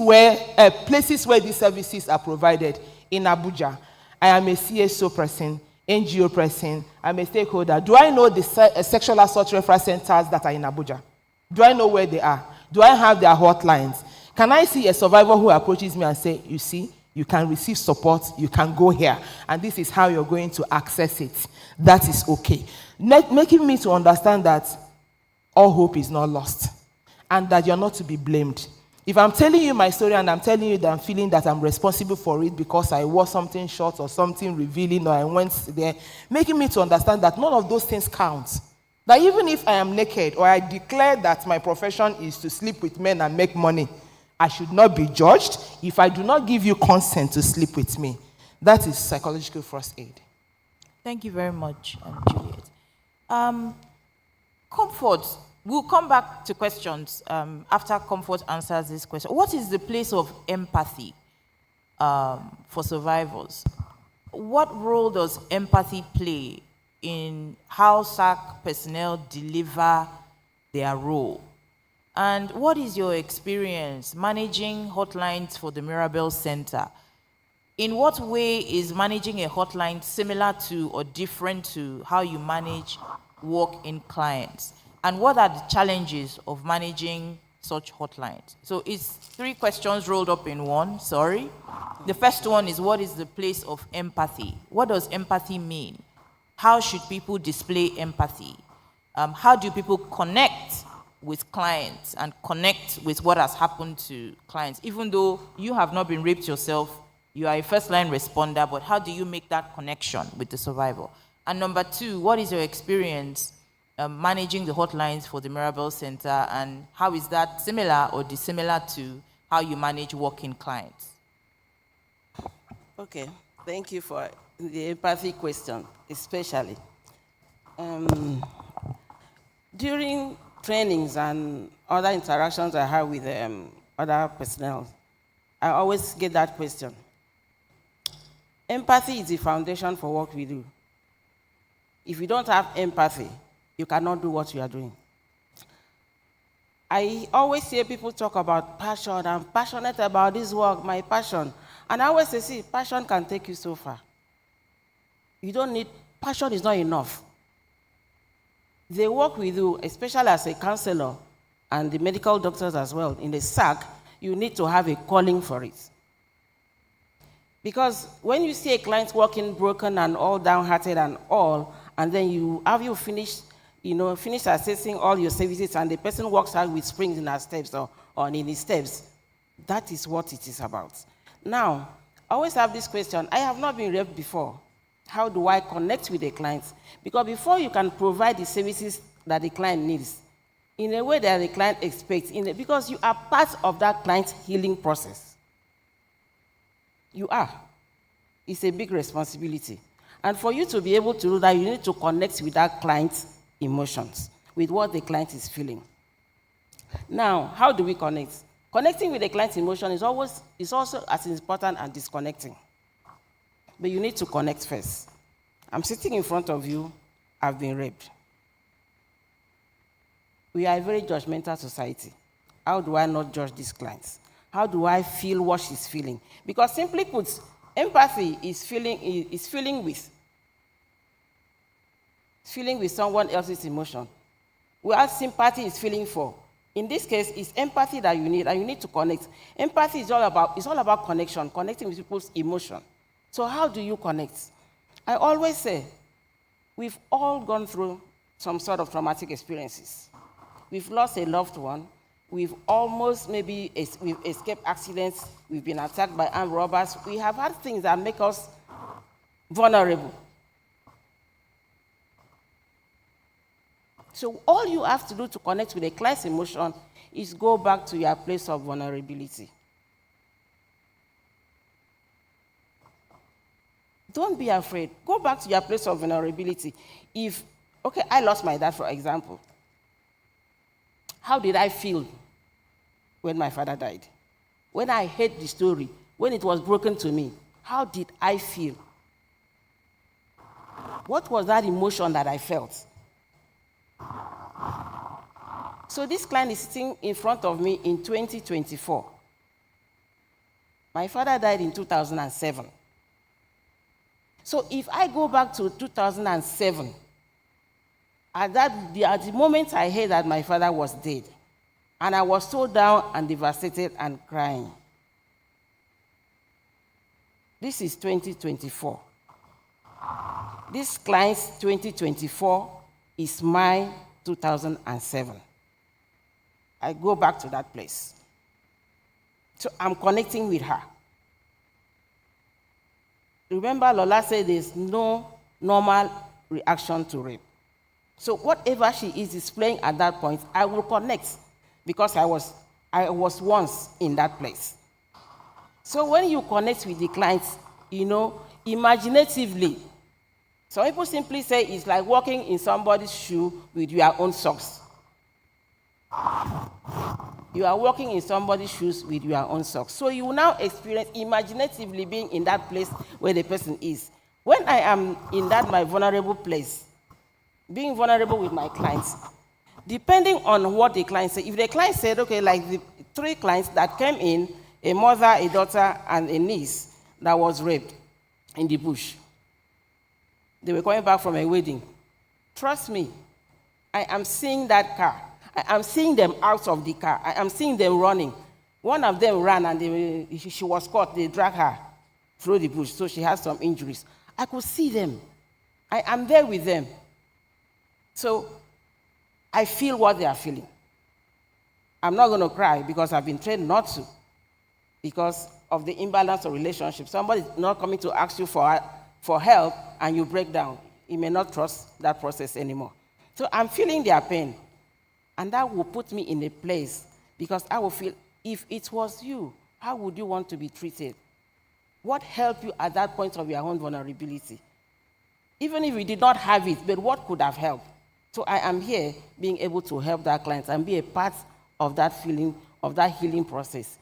places where these services are provided. In Abuja, I am a CSO person, NGO person, I'm a stakeholder. Do I know the sexual assault referral centers that are in Abuja? Do I know where they are? Do I have their hotlines? Can I see a survivor who approaches me and say, you see, you can receive support, you can go here, and this is how you're going to access it. That is okay. Making me to understand that all hope is not lost and that you're not to be blamed. If I'm telling you my story and I'm telling you that I'm feeling that I'm responsible for it because I wore something short or something revealing or I went there, making me to understand that none of those things count. That even if I am naked or I declare that my profession is to sleep with men and make money, I should not be judged if I do not give you consent to sleep with me. That is psychological first aid. Thank you very much, Juliet. Comfort. We'll come back to questions after Comfort answers this question. What is the place of empathy for survivors? What role does empathy play in how SARC personnel deliver their role? And what is your experience managing hotlines for the Mirabel Center? In what way is managing a hotline similar to or different to how you manage walk-in clients? And what are the challenges of managing such hotlines? So it's 3 questions rolled up in one, sorry. The first one is, what is the place of empathy? What does empathy mean? How should people display empathy? How do people connect with clients and connect with what has happened to clients? Even though you have not been raped yourself, you are a first-line responder, but how do you make that connection with the survivor? And number 2, what is your experience managing the hotlines for the Mirabel Center, and how is that similar or dissimilar to how you manage walk-in clients? Okay, thank you for the empathy question, especially. During trainings and other interactions I have with other personnel, I always get that question. Empathy is the foundation for what we do. If you don't have empathy, you cannot do what you are doing. I always hear people talk about passion. I'm passionate about this work, my passion. And I always say, see, passion can take you so far. You don't need, passion is not enough. They work with you, especially as a counselor and the medical doctors as well. In the SARC, you need to have a calling for it. Because when you see a client walking broken and all downhearted and all, and then you finish assessing all your services, and the person walks out with springs in her steps or in his steps, that is what it is about. Now, I always have this question. I have not been raped before. How do I connect with the clients? Because before you can provide the services that the client needs, in a way that the client expects, because you are part of that client's healing process. You are. It's a big responsibility. And for you to be able to do that, you need to connect with that client's emotions, with what the client is feeling. Now, how do we connect? Connecting with the client's emotion is also as important as disconnecting. But you need to connect first. I'm sitting in front of you, I've been raped. We are a very judgmental society. How do I not judge these clients? How do I feel what she's feeling? Because simply put, empathy is feeling with someone else's emotion. Whereas sympathy is feeling for. In this case, it's empathy that you need, and you need to connect. Empathy is all about connection, connecting with people's emotion. So how do you connect? I always say, we've all gone through some sort of traumatic experiences. We've lost a loved one. We've almost we've escaped accidents. We've been attacked by armed robbers. We have had things that make us vulnerable. So all you have to do to connect with a client's emotion is go back to your place of vulnerability. Don't be afraid. Go back to your place of vulnerability. I lost my dad, for example. How did I feel when my father died? When I heard the story, when it was broken to me, how did I feel? What was that emotion that I felt? So this client is sitting in front of me in 2024. My father died in 2007. So if I go back to 2007, at the moment I heard that my father was dead, and I was so down and devastated and crying. This is 2024. This client's 2024 is my 2007. I go back to that place. So I'm connecting with her. Remember, Lola said there's no normal reaction to rape. So whatever she is displaying at that point, I will connect because I was once in that place. So when you connect with the clients, imaginatively, some people simply say it's like walking in somebody's shoe with your own socks. You are walking in somebody's shoes with your own socks. So you will now experience imaginatively being in that place where the person is. When I am in that my vulnerable place, being vulnerable with my clients, depending on what the client said, if the client said, okay, like the 3 clients that came in, a mother, a daughter, and a niece, that was raped in the bush. They were coming back from a wedding. Trust me, I am seeing that car. I am seeing them out of the car. I am seeing them running. One of them ran and she was caught. They dragged her through the bush, so she has some injuries. I could see them. I am there with them. So I feel what they are feeling. I'm not going to cry because I've been trained not to, because of the imbalance of relationship. Somebody's not coming to ask you for help and you break down. You may not trust that process anymore. So I'm feeling their pain. And that will put me in a place, because I will feel, if it was you, how would you want to be treated? What helped you at that point of your own vulnerability? Even if you did not have it, but what could have helped? So I am here being able to help that client and be a part of that feeling, of that healing process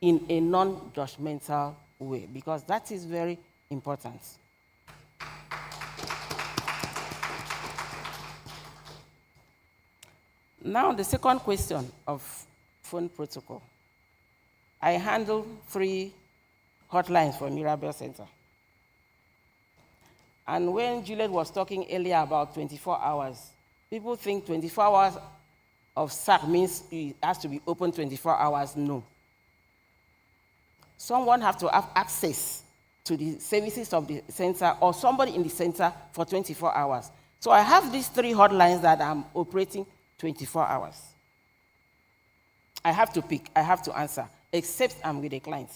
in a non-judgmental way, because that is very important. Now, the second question of phone protocol. I handle 3 hotlines for Mirabel Center. And when Juliet was talking earlier about 24 hours, people think 24 hours of SARC means it has to be open 24 hours. No. Someone has to have access to the services of the center, or somebody in the center for 24 hours. So I have these 3 hotlines that I'm operating 24 hours. I have to pick, I have to answer, except I'm with a client.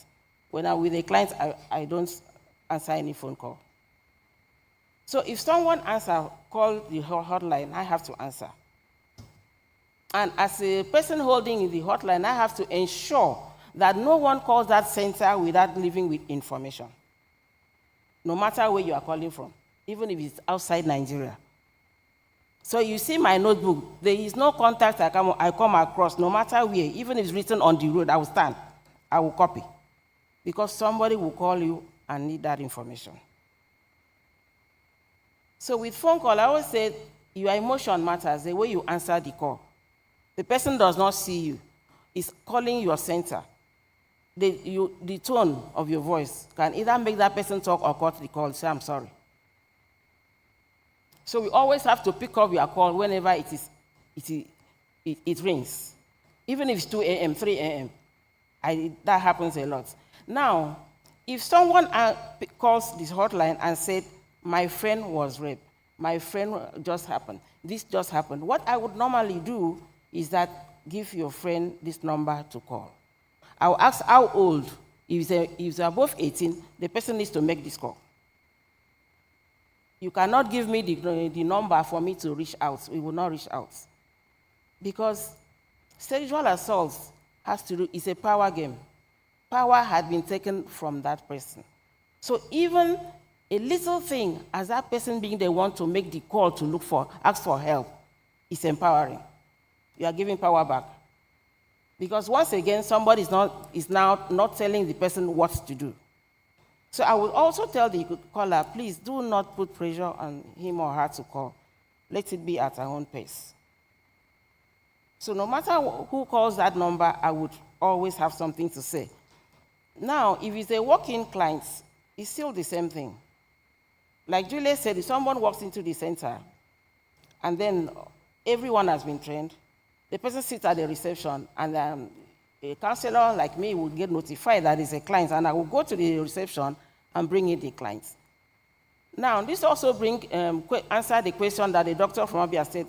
When I'm with a client, I don't answer any phone call. So if someone call the hotline, I have to answer. And as a person holding the hotline, I have to ensure that no one calls that center without leaving with information, no matter where you are calling from, even if it's outside Nigeria. So you see my notebook, there is no contact I come across, no matter where, even if it's written on the road, I will stand, I will copy. Because somebody will call you and need that information. So with phone call, I always say, your emotion matters, the way you answer the call. The person does not see you, is calling your center. The tone of your voice can either make that person talk or cut the call, say, I'm sorry. So we always have to pick up your call whenever it rings. Even if it's 2 a.m., 3 a.m. That happens a lot. Now, if someone calls this hotline and said, my friend was raped, my friend just happened, this just happened, what I would normally do is that give your friend this number to call. I'll ask how old. If it's above 18, the person needs to make this call. You cannot give me the number for me to reach out. We will not reach out. Because sexual assault is a power game. Power had been taken from that person. So even a little thing, as that person being the one to make the call to ask for help, is empowering. You are giving power back. Because once again, somebody is now not telling the person what to do. So I will also tell the caller, please do not put pressure on him or her to call. Let it be at our own pace. So no matter who calls that number, I would always have something to say. Now, if it's a walk-in client, it's still the same thing. Like Julia said, if someone walks into the center, and then everyone has been trained, the person sits at the reception, and a counselor like me will get notified that it's a client, and I will go to the reception and bring in the client. Now, this also answer the question that the doctor from Abia State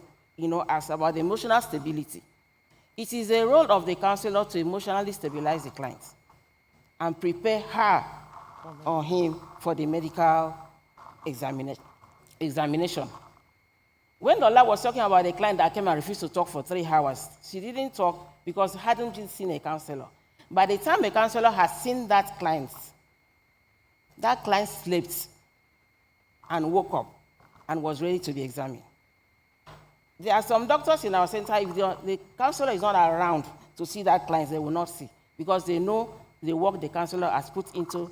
asked about the emotional stability. It is a role of the counselor to emotionally stabilize the client and prepare her or him for the medical examination. When Lola was talking about a client that came and refused to talk for 3 hours, she didn't talk because she hadn't seen a counselor. By the time a counselor has seen that client slept and woke up and was ready to be examined. There are some doctors in our center, if the counselor is not around to see that client, they will not see, because they know the work the counselor has put into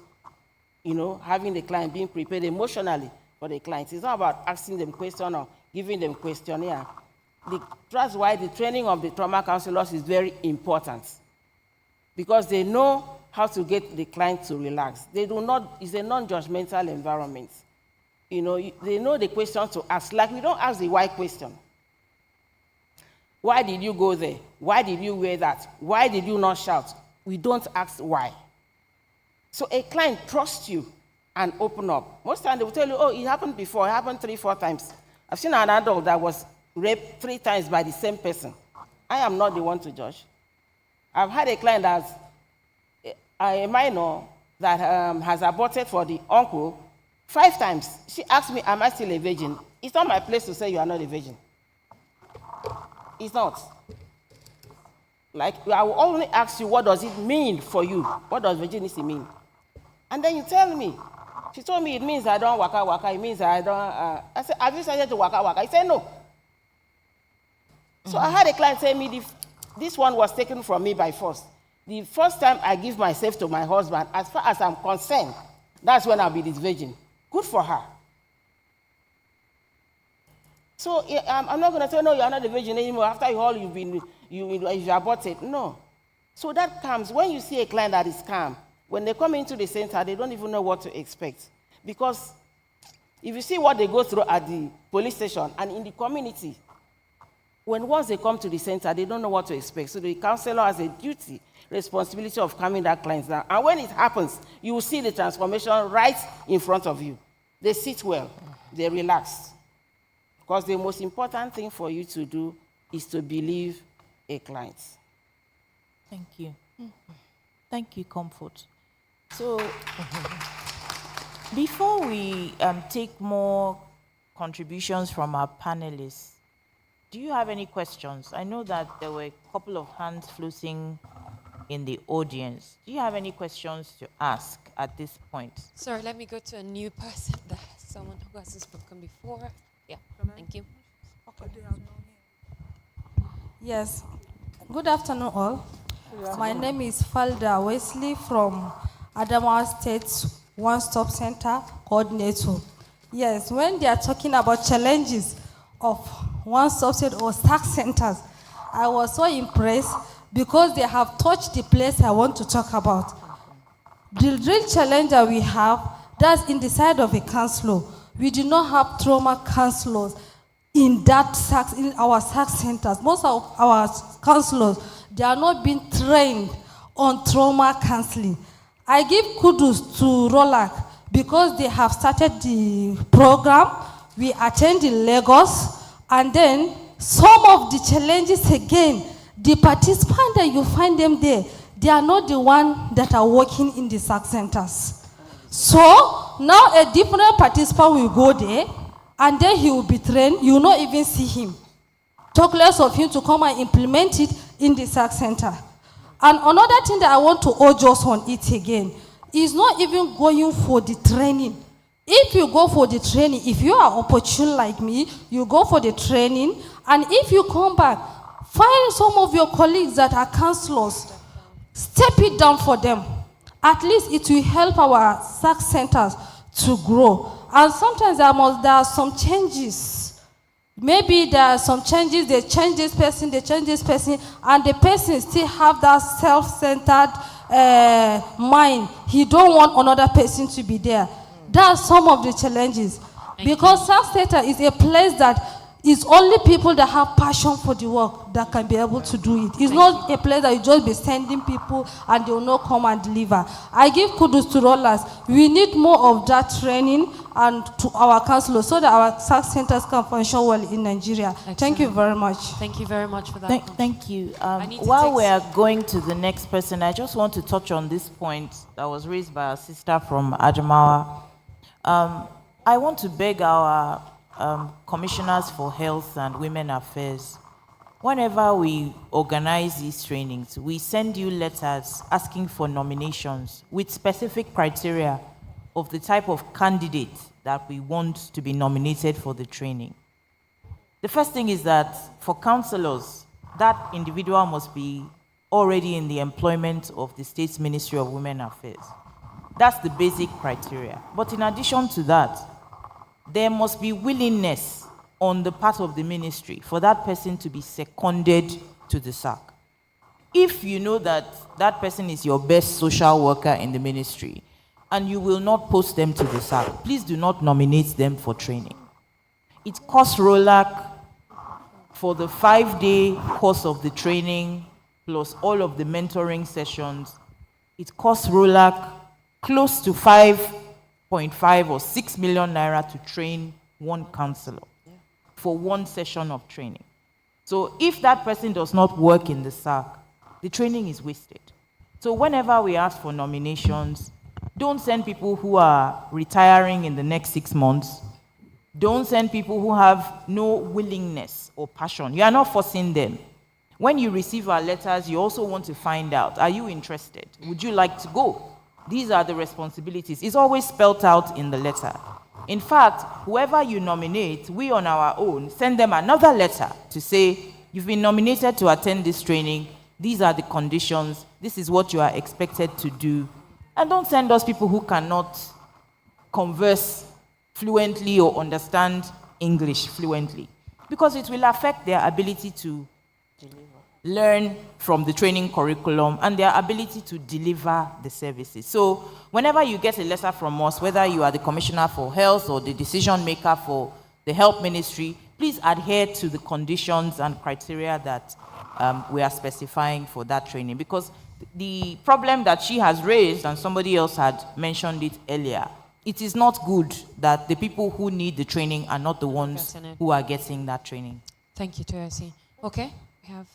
having the client being prepared emotionally for the client. It's not about asking them questions or giving them questionnaire. That's why the training of the trauma counselors is very important, because they know how to get the client to relax. They do not, it's a non-judgmental environment. You know, they know the question to ask. Like, we don't ask the why question. Why did you go there? Why did you wear that? Why did you not shout? We don't ask why. So a client trusts you and open up. Most times they will tell you, oh, it happened before. It happened 3-4 times. I've seen an adult that was raped 3 times by the same person. I am not the one to judge. I've had a client that's a minor that has aborted for the uncle 5 times. She asked me, am I still a virgin? It's not my place to say you are not a virgin. It's not. Like, I will only ask you, what does it mean for you? What does virginity mean? And then you tell me. She told me it means I don't waka waka. It means I don't. I said, have you started to waka waka? He said, no. So I had a client tell me, this one was taken from me by force. The first time I give myself to my husband, as far as I'm concerned, that's when I'll be this virgin. Good for her. So I'm not going to say, no, you're not a virgin anymore. After all, you've aborted. No. So that comes, when you see a client that is calm, when they come into the center, they don't even know what to expect. Because if you see what they go through at the police station and in the community, once they come to the center, they don't know what to expect. So the counselor has a duty, responsibility of calming that client down. And when it happens, you will see the transformation right in front of you. They sit well, they relax. Because the most important thing for you to do is to believe a client. Thank you. Thank you, Comfort. So, before we take more contributions from our panelists, do you have any questions? I know that there were a couple of hands floating in the audience. Do you have any questions to ask at this point? Sorry, let me go to a new person. Someone who hasn't spoken before. Yeah, thank you. Yes. Good afternoon, all. My name is Falda Wesley from Adamawa State One-Stop Center Coordinator. Yes, when they are talking about challenges of one-stop center or SARC centers, I was so impressed because they have touched the place I want to talk about. The real challenge that we have, that's in the side of a counselor. We do not have trauma counselors in our SARC centers. Most of our counselors, they are not being trained on trauma counseling. I give kudos to ROLAC because they have started the program. We attend in Lagos, and then some of the challenges again, the participants that you find them there, they are not the ones that are working in the SARC centers. So now a different participant will go there, and then he will be trained. You will not even see him. Talk less of him to come and implement it in the SARC center. And another thing that I want to urge us on it again is not even going for the training. If you go for the training, if you are opportune like me, you go for the training, and if you come back, find some of your colleagues that are counselors, step it down for them. At least it will help our SARC centers to grow. And sometimes there are some changes. Maybe there are some changes, they change this person, and the person still have that self-centered mind. He don't want another person to be there. That's some of the challenges. Because SARC center is a place that is only people that have passion for the work that can be able to do it. It's not a place that you just be sending people and they will not come and deliver. I give kudos to rollers. We need more of that training and to our counselors so that our SARC centers can function well in Nigeria. Excellent. Thank you very much. Thank you very much for that. Thank you. While we are going to the next person, I just want to touch on this point that was raised by our sister from Adamawa. I want to beg our commissioners for health and women affairs, whenever we organize these trainings, we send you letters asking for nominations with specific criteria of the type of candidate that we want to be nominated for the training. The first thing is that for counselors, that individual must be already in the employment of the State's Ministry of Women Affairs. That's the basic criteria. But in addition to that, there must be willingness on the part of the ministry for that person to be seconded to the SARC. if you know that that person is your best social worker in the ministry and you will not post them to the SARC, please do not nominate them for training. It costs ROLAC for the 5-day course of the training plus all of the mentoring sessions. It costs ROLAC close to 5.5 or 6 million naira to train one counselor for one session of training. So if that person does not work in the SARC, the training is wasted. So whenever we ask for nominations, don't send people who are retiring in the next 6 months. Don't send people who have no willingness or passion. You are not forcing them. When you receive our letters, you also want to find out, are you interested? Would you like to go? These are the responsibilities. It's always spelled out in the letter. In fact, whoever you nominate, we on our own send them another letter to say, you've been nominated to attend this training. These are the conditions. This is what you are expected to do. And don't send us people who cannot converse fluently or understand English fluently, because it will affect their ability to learn from the training curriculum and their ability to deliver the services. So whenever you get a letter from us, whether you are the Commissioner for Health or the decision maker for the Health Ministry, please adhere to the conditions and criteria that we are specifying for that training. Because the problem that she has raised, and somebody else had mentioned it earlier, it is not good that the people who need the training are not the ones who are getting that training. Thank you, Toyosi. Okay, we have...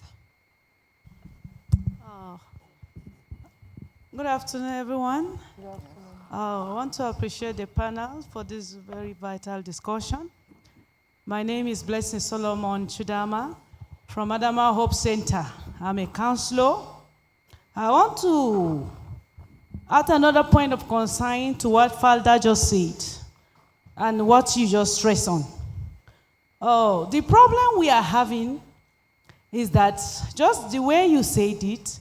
Good afternoon, everyone. Good afternoon. I want to appreciate the panel for this very vital discussion. My name is Blessing Solomon Chudama from Adama Hope Center. I'm a counselor. I want to add another point of concern to what Falda just said and what you just stressed on. Oh, the problem we are having is that just the way you said it,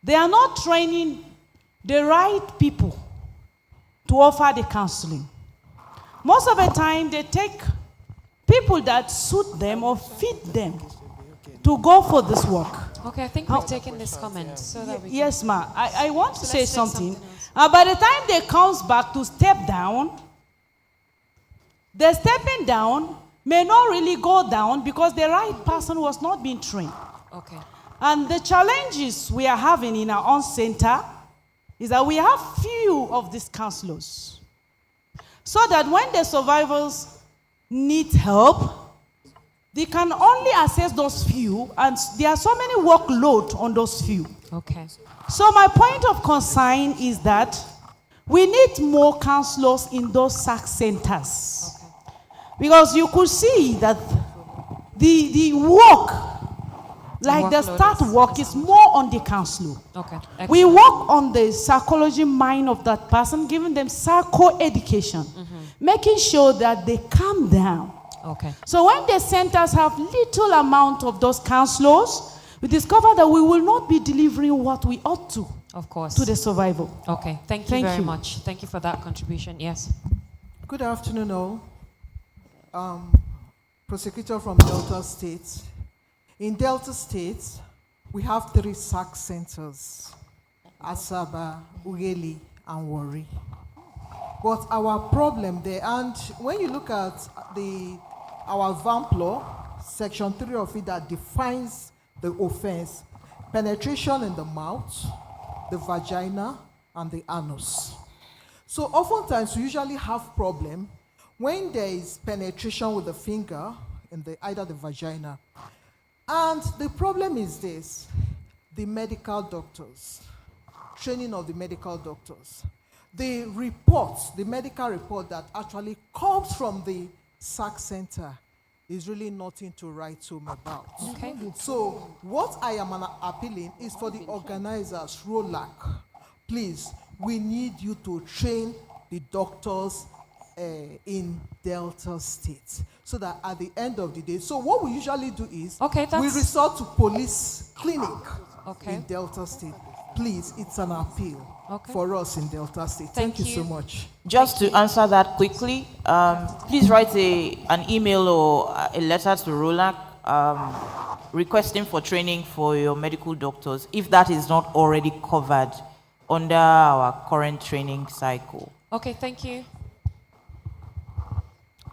they are not training the right people to offer the counseling. Most of the time, they take people that suit them or fit them to go for this work. Okay, I think we've taken this comment. So that we yes, ma'am. I want to say something. By the time they comes back to step down, the stepping down may not really go down because the right person was not being trained. Okay. And the challenges we are having in our own center is that we have few of these counselors. So that when the survivors need help, they can only access those few, and there are so many workload on those few. Okay. So my point of concern is that we need more counselors in those SARC centers. Okay. Because you could see that the work, like the start work, is more on the counselor. Okay. Excellent. We work on the psychology mind of that person, giving them psycho-education, making sure that they calm down. Okay. So when the centers have little amount of those counselors, we discover that we will not be delivering what we ought to. Of course. To the survivor. Okay. Thank you very much. Thank you for that contribution. Yes. Good afternoon, all. Prosecutor from Delta State. In Delta State, we have 3 SARC centers: Asaba, Ugeli, and Warri. But our problem there, and when you look at our VAMP law, section 3 of it that defines the offense, penetration in the mouth, the vagina, and the anus. So oftentimes we usually have problem when there is penetration with the finger in either the vagina. And the problem is this: the medical doctors, training of the medical doctors. The report, the medical report that actually comes from the SARC center is really nothing to write home about. Okay. So what I am appealing is for the organizers, ROLAC, please, we need you to train the doctors in Delta State, so that at the end of the day, so what we usually do is we resort to police clinic in Delta State. Please, it's an appeal for us in Delta State. Thank you so much. Just to answer that quickly, please write an email or a letter to ROLAC requesting for training for your medical doctors if that is not already covered under our current training cycle. Okay, thank you.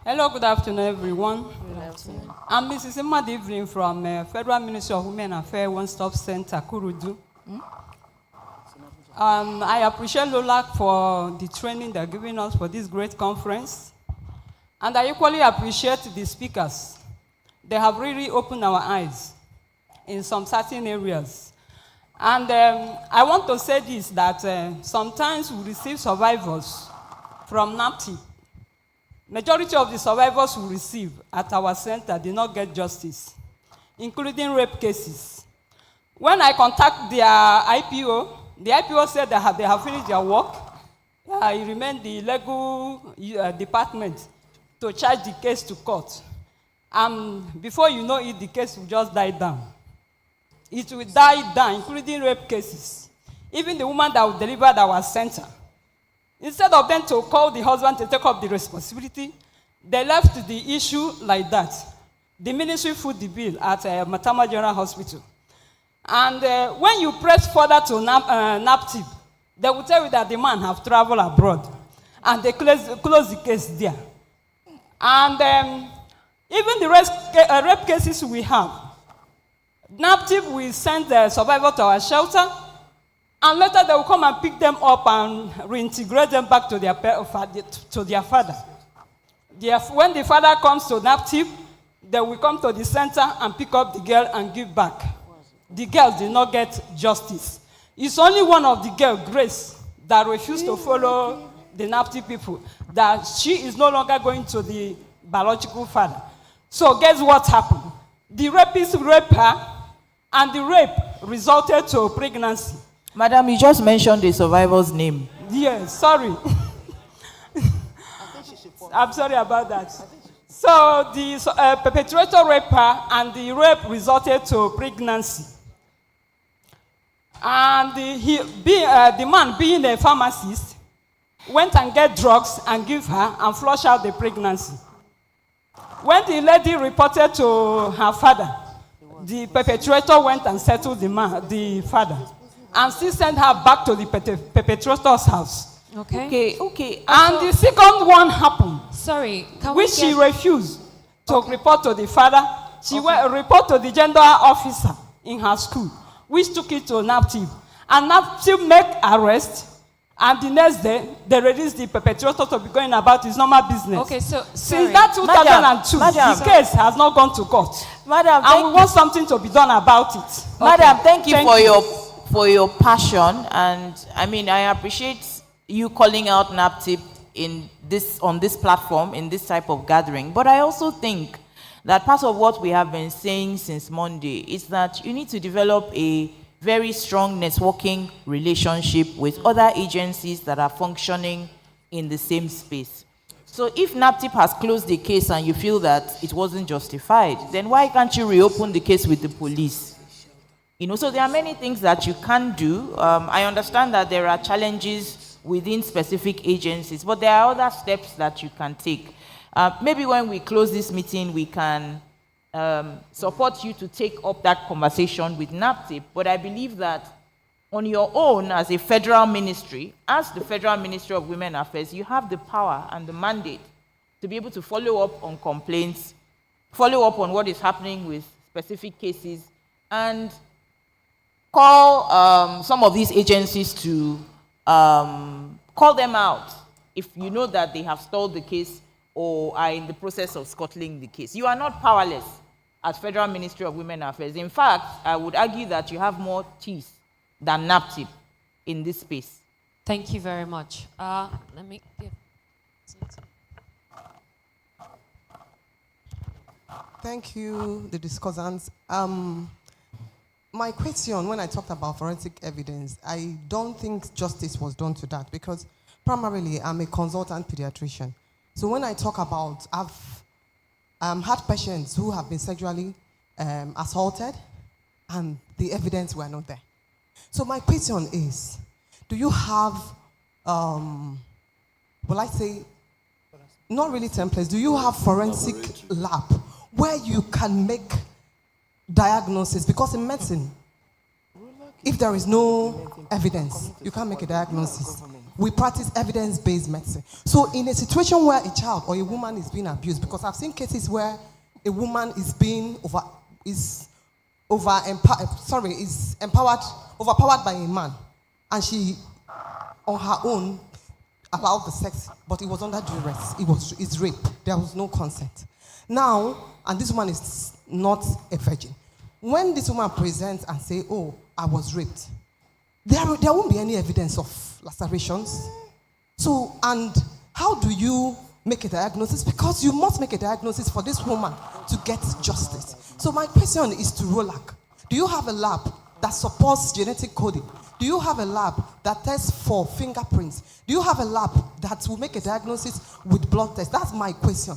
Hello, good afternoon, everyone. Good afternoon. I'm Mrs. Emma Devlin from Federal Ministry of Women Affairs One Stop Center, Kurudu. I appreciate LOLAC for the training they're giving us for this great conference. And I equally appreciate the speakers. They have really opened our eyes in some certain areas. And I want to say this, that sometimes we receive survivors from NAPTIP. Majority of the survivors we receive at our center did not get justice, including rape cases. When I contact their IPO, the IPO said that they have finished their work. It remained the legal department to charge the case to court. Before you know it, the case will just die down. It will die down, including rape cases. Even the woman that was delivered at our center, instead of them to call the husband to take up the responsibility, they left the issue like that. The ministry foot the bill at Matama General Hospital. And when you press further to NAPTIP, they will tell you that the man have traveled abroad. And they close the case there. And even the rape cases we have, NAPTIP will send the survivor to our shelter, and later they will come and pick them up and reintegrate them back to their father. When the father comes to NAPTIP, they will come to the center and pick up the girl and give back. The girl did not get justice. It's only one of the girls, Grace, that refused to follow the NAPTIP people, that she is no longer going to the biological father. So guess what happened? The rapist raped her, and the rape resulted to pregnancy. Madam, you just mentioned the survivor's name. Yes, sorry. I'm sorry about that. So the perpetrator raped her, and the rape resulted to pregnancy. And the man, being a pharmacist, went and get drugs and give her and flush out the pregnancy. When the lady reported to her father, the perpetrator went and settled the father, and still sent her back to the perpetrator's house. Okay. And the second one happened. Sorry, which she refused to report to the father. She went report to the gender officer in her school, which took it to NAPTIP. And NAPTIP make arrest. And the next day, they released the perpetrator to be going about his normal business. Okay, so since that 2002, the case has not gone to court. Madam, and we want something to be done about it. Madam, thank you for your passion, and I mean I appreciate you calling out NAPTIP on this platform in this type of gathering. But I also think that part of what we have been saying since Monday is that you need to develop a very strong networking relationship with other agencies that are functioning in the same space. So if NAPTIP has closed the case and you feel that it wasn't justified, then why can't you reopen the case with the police? So there are many things that you can do. I understand that there are challenges within specific agencies, but there are other steps that you can take. Maybe when we close this meeting, we can support you to take up that conversation with NAPTIP, but I believe that on your own as a federal ministry, as the Federal Ministry of Women Affairs, you have the power and the mandate to be able to follow up on complaints, follow up on what is happening with specific cases, and call some of these agencies to call them out if you know that they have stalled the case or are in the process of scuttling the case. You are not powerless as Federal Ministry of Women Affairs. In fact, I would argue that you have more teeth than NAPTIP in this space. Thank you very much. Let me give. Thank you, the discussants. My question, when I talked about forensic evidence, I don't think justice was done to that because primarily I'm a consultant pediatrician. So when I talk about, I've had patients who have been sexually assaulted and the evidence were not there. So my question is, do you have, will I say, not really templates, do you have forensic lab where you can make diagnosis, because in medicine, if there is no evidence, you can't make a diagnosis. We practice evidence-based medicine. So in a situation where a child or a woman is being abused, because I've seen cases where a woman is being overpowered by a man, and she, on her own, allowed the sex, but it was under duress. It's rape. There was no consent. Now, and this woman is not a virgin. When this woman presents and say, "Oh, I was raped," there won't be any evidence of lacerations. So, and how do you make a diagnosis? Because you must make a diagnosis for this woman to get justice. So my question is to ROLAC. Do you have a lab that supports genetic coding? Do you have a lab that tests for fingerprints? Do you have a lab that will make a diagnosis with blood tests? That's my question.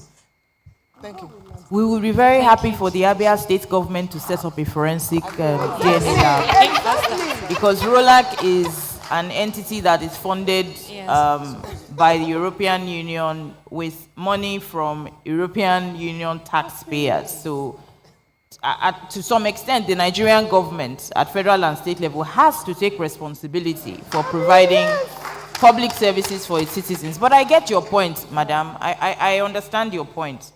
Thank you. We will be very happy for the Abia State government to set up a forensic DNA lab, because ROLAC is an entity that is funded by the European Union with money from European Union taxpayers. So to some extent, the Nigerian government at federal and state level has to take responsibility for providing public services for its citizens. But I get your point, madam. I understand your point.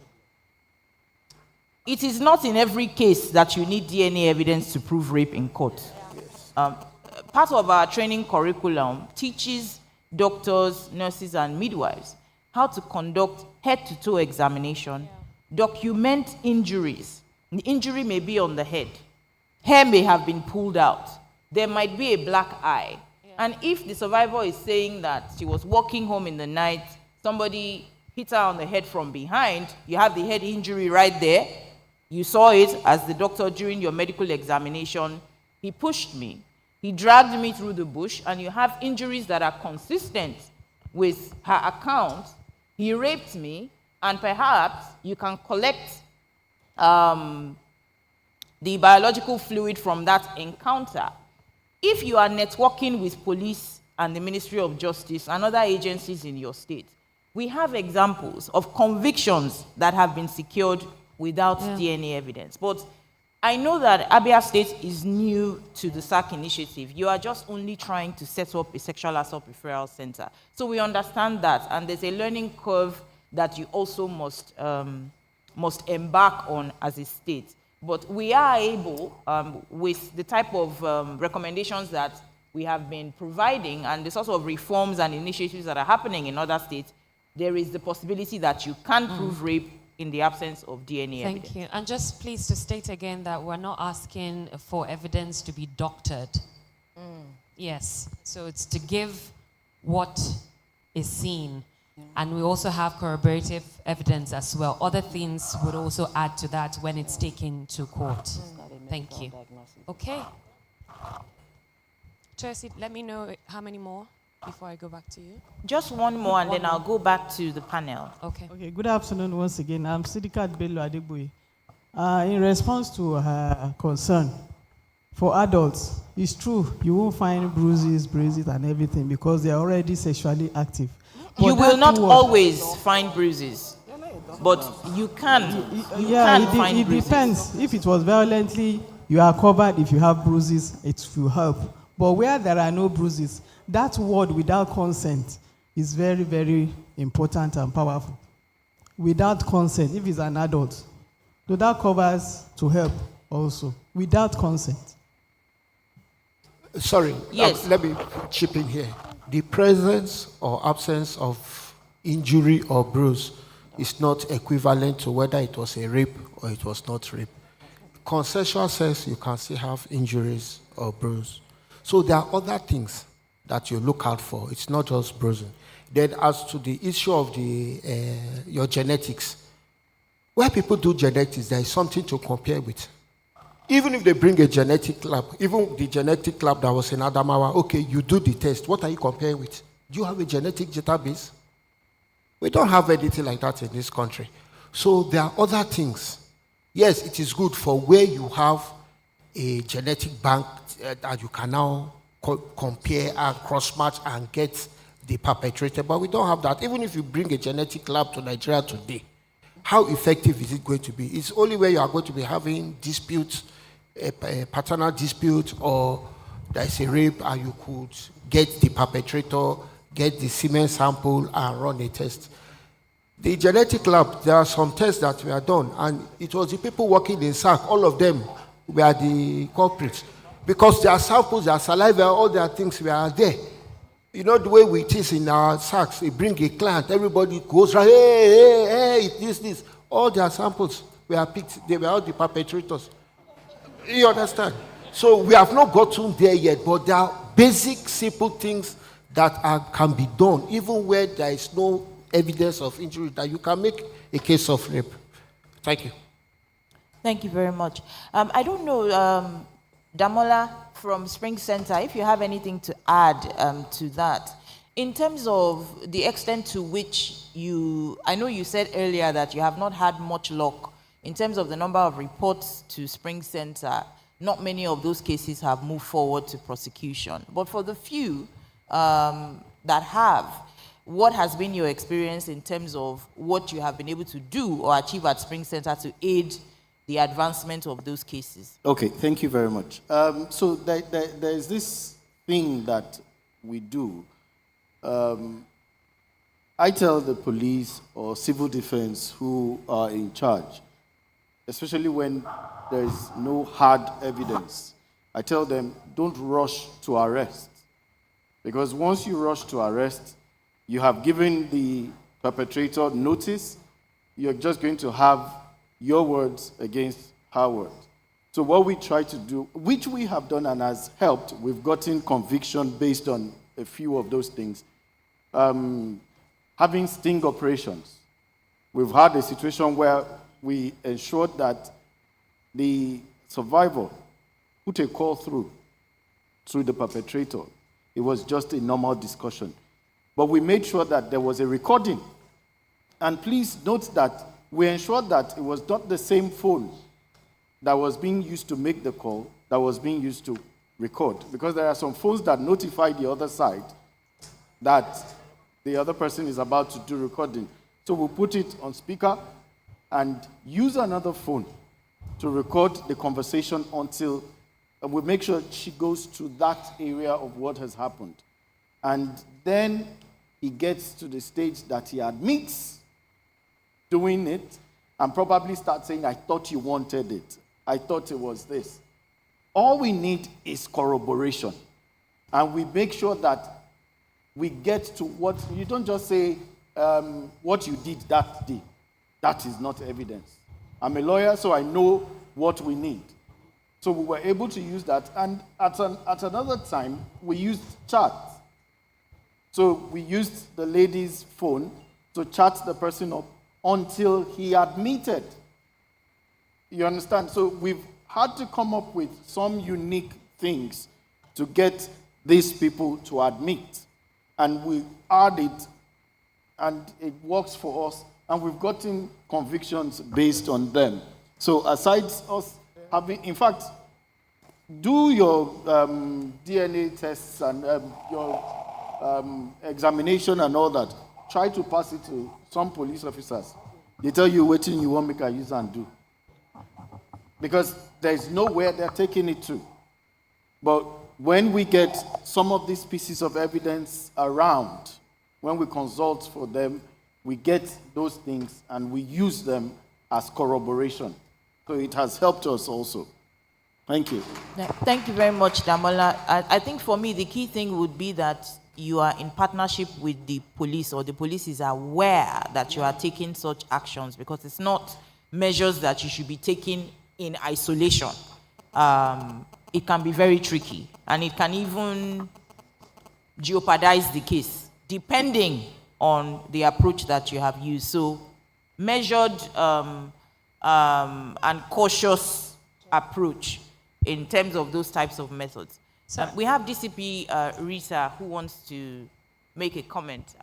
It is not in every case that you need DNA evidence to prove rape in court. Part of our training curriculum teaches doctors, nurses, and midwives how to conduct head-to-toe examination, document injuries. The injury may be on the head. Hair may have been pulled out. There might be a black eye. And if the survivor is saying that she was walking home in the night, somebody hit her on the head from behind, you have the head injury right there. You saw it as the doctor during your medical examination. He pushed me. He dragged me through the bush, and you have injuries that are consistent with her account. He raped me, and perhaps you can collect the biological fluid from that encounter. If you are networking with police and the Ministry of Justice and other agencies in your state, we have examples of convictions that have been secured without DNA evidence. But I know that Abia State is new to the SARC initiative. You are just only trying to set up a sexual assault referral center. So we understand that, and there's a learning curve that you also must embark on as a state. But we are able, with the type of recommendations that we have been providing and the sort of reforms and initiatives that are happening in other states, there is the possibility that you can prove rape in the absence of DNA evidence. Thank you. And just please to state again that we're not asking for evidence to be doctored. Yes. So it's to give what is seen. And we also have corroborative evidence as well. Other things would also add to that when it's taken to court. Thank you. Okay. Tracy, let me know how many more before I go back to you. Just one more, and then I'll go back to the panel. Okay. Okay, good afternoon once again. I'm Sidikat Bello Adegboye. In response to her concern, for adults, it's true, you won't find bruises, and everything because they're already sexually active. But you will not always find bruises, but you can. You can find bruises. It depends. If it was violently, you are covered. If you have bruises, it will help. But where there are no bruises, that word without consent is very, very important and powerful. Without consent, if it's an adult, so that covers to help also. Without consent. Sorry, yes. Let me chip in here. The presence or absence of injury or bruise is not equivalent to whether it was a rape or it was not rape. Consensual sex, you can still have injuries or bruise. So there are other things that you look out for. It's not just bruising. Then as to the issue of your genetics, where people do genetics, there is something to compare with. Even if they bring a genetic lab, even the genetic lab that was in Adamawa, okay, you do the test. What are you comparing with? Do you have a genetic database? We don't have anything like that in this country. So there are other things. Yes, it is good for where you have a genetic bank that you can now compare and cross-match and get the perpetrator, but we don't have that. Even if you bring a genetic lab to Nigeria today, how effective is it going to be? It's only where you are going to be having disputes a paternal dispute or there's a rape, and you could get the perpetrator, get the semen sample, and run a test. The genetic lab, there are some tests that were done, and it was the people working in SARC, all of them were the culprits. Because their samples, their saliva, all their things were there. You know the way we teach in our SARCs, we bring a client, everybody goes right, hey, this. All their samples were picked, they were all the perpetrators. You understand? So we have not gotten there yet, but there are basic, simple things that can be done, even where there is no evidence of injury, that you can make a case of rape. Thank you. Thank you very much. I don't know, Damola from Spring Center, if you have anything to add to that. In terms of the extent to which I know you said earlier that you have not had much luck in terms of the number of reports to Spring Center. Not many of those cases have moved forward to prosecution. But for the few that have, what has been your experience in terms of what you have been able to do or achieve at Spring Center to aid the advancement of those cases? Okay, thank you very much. So there's this thing that we do. I tell the police or civil defense who are in charge, especially when there's no hard evidence, I tell them, don't rush to arrest. Because once you rush to arrest, you have given the perpetrator notice, you're just going to have your words against her words. So what we try to do, which we have done and has helped, we've gotten conviction based on a few of those things. Having sting operations. We've had a situation where we ensured that the survivor put a call through the perpetrator. It was just a normal discussion. But we made sure that there was a recording. And please note that we ensured that it was not the same phone that was being used to make the call that was being used to record. Because there are some phones that notify the other side that the other person is about to do recording. So we'll put it on speaker and use another phone to record the conversation until we make sure she goes to that area of what has happened. And then he gets to the stage that he admits doing it and probably starts saying, I thought you wanted it. I thought it was this. All we need is corroboration. And we make sure that we get to what, you don't just say what you did that day. That is not evidence. I'm a lawyer, so I know what we need. So we were able to use that. And at another time, we used chat. So we used the lady's phone to chat the person up until he admitted. You understand? So we've had to come up with some unique things to get these people to admit. And we add it, and it works for us, and we've gotten convictions based on them. So aside us having, in fact, do your DNA tests and your examination and all that. Try to pass it to some police officers. They tell you what you want make a use and do. Because there's nowhere they're taking it to. But when we get some of these pieces of evidence around, when we consult for them, we get those things and we use them as corroboration. So it has helped us also. Thank you. Thank you very much, Damola. I think for me, the key thing would be that you are in partnership with the police, or the police is aware that you are taking such actions, because it's not measures that you should be taking in isolation. It can be very tricky, and it can even jeopardize the case, depending on the approach that you have used. So, measured and cautious approach in terms of those types of methods. We have DCP Rita, who wants to make a comment.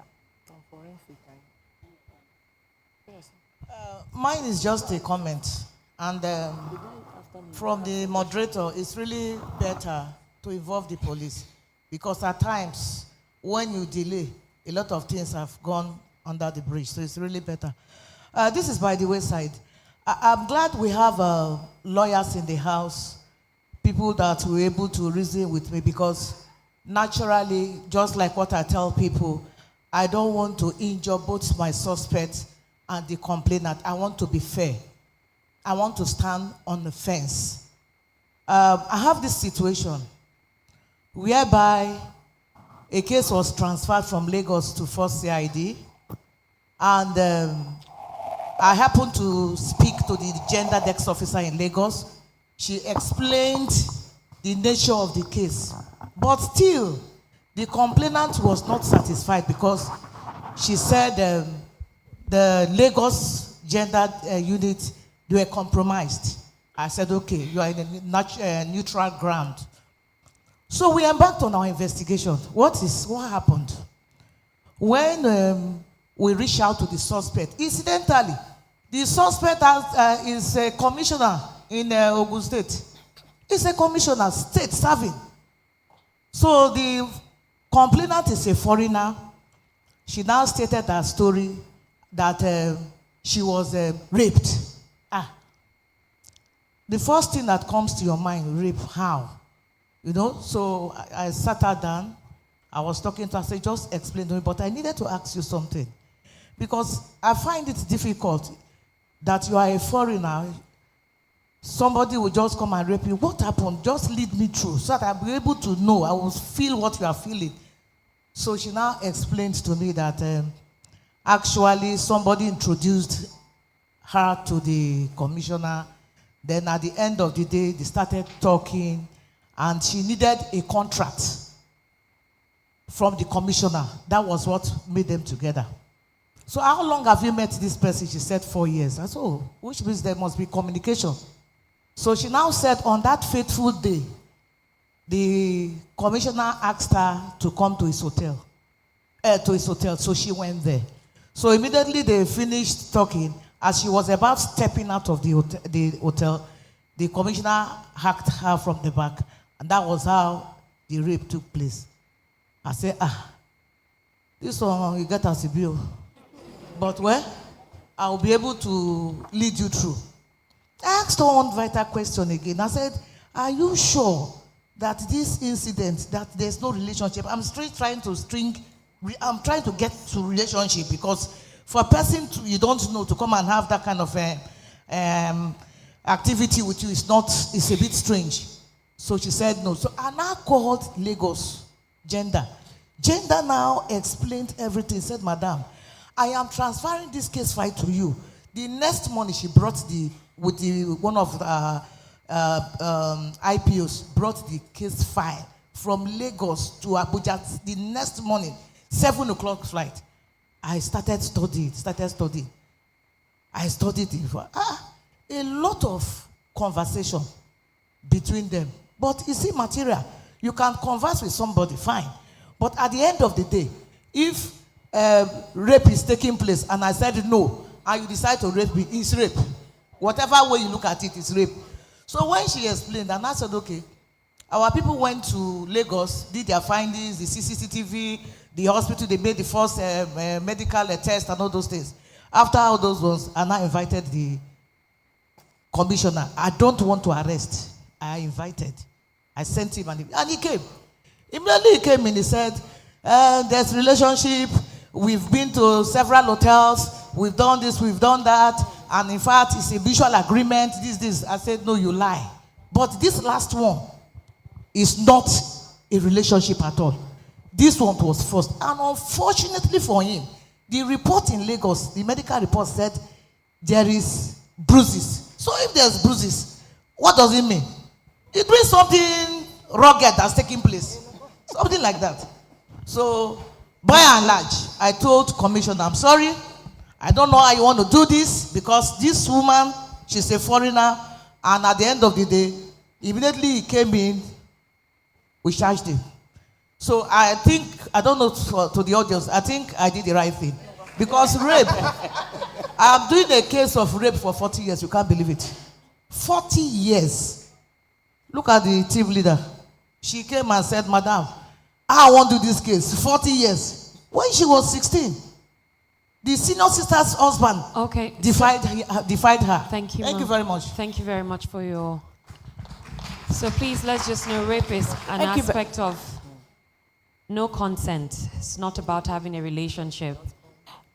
Mine is just a comment. And from the moderator, it's really better to involve the police. Because at times, when you delay, a lot of things have gone under the bridge. So it's really better. This is by the wayside. I'm glad we have lawyers in the house people that were able to reason with me, because naturally, just like what I tell people, I don't want to injure both my suspect and the complainant. I want to be fair. I want to stand on the fence. I have this situation whereby a case was transferred from Lagos to First CID, and I happened to speak to the gender desk officer in Lagos. She explained the nature of the case, but still, the complainant was not satisfied, because she said the Lagos gender unit, they were compromised. I said, okay, you are in a neutral ground. So we embarked on our investigation. What happened? When we reached out to the suspect, incidentally, the suspect is a commissioner in Ogun State. He's a commissioner, state serving. So the complainant is a foreigner. She now stated her story that she was raped. The first thing that comes to your mind, rape, how? You know, so I sat her down. I was talking to her, I said, just explain to me, but I needed to ask you something. Because I find it difficult that you are a foreigner, somebody will just come and rape you. What happened? Just lead me through so that I'll be able to know, I will feel what you are feeling. So she now explained to me that actually somebody introduced her to the commissioner. Then at the end of the day, they started talking, and she needed a contract from the commissioner. That was what made them together. So how long have you met this person? She said 4 years. I said, oh, which means there must be communication. So she now said on that fateful day, the commissioner asked her to come to his hotel. So she went there. So immediately they finished talking. As she was about stepping out of the hotel, the commissioner hacked her from the back, and that was how the rape took place. I said, this one you get as a bill. But I'll be able to lead you through. I asked her one vital question again. I said, are you sure that this incident, that there's no relationship? I'm trying to get to relationship, because for a person you don't know to come and have that kind of activity with you, it's a bit strange. So she said no. So I now called Lagos Gender. Gender now explained everything. Said, madam, I am transferring this case file to you. The next morning she brought one of the IPOs brought the case file from Lagos to Abuja the next morning, 7 o'clock flight. I started studying. I studied it. A lot of conversation between them. But you see, material, you can converse with somebody, fine. But at the end of the day, if rape is taking place and I said no, and you decide to rape me, it's rape. Whatever way you look at it, it's rape. So when she explained, and I said, okay, our people went to Lagos, did their findings, the CCTV, the hospital, they made the first medical test and all those things. After all those ones, I now invited the commissioner. I don't want to arrest. I invited. I sent him and he came. Immediately he came in, he said, there's relationship. We've been to several hotels. We've done this, we've done that. And in fact, it's a mutual agreement, this. I said, no, you lie. But this last one is not a relationship at all. This one was first. And unfortunately for him, the report in Lagos, the medical report said there is bruises. So if there's bruises, what does it mean? It means something rugged that's taking place. Something like that. So, by and large, I told Commissioner, I'm sorry, I don't know how you want to do this, because this woman, she's a foreigner, and at the end of the day, immediately he came in, we charged him. So I think, I don't know to the audience, I think I did the right thing. Because rape, I'm doing a case of rape for 40 years, you can't believe it. 40 years. Look at the team leader. She came and said, madam, I want to do this case, 40 years. When she was 16, the senior sister's husband defied her. Thank you. Thank you very much. Thank you very much for your So please, let's just know rape is an aspect of no consent. It's not about having a relationship.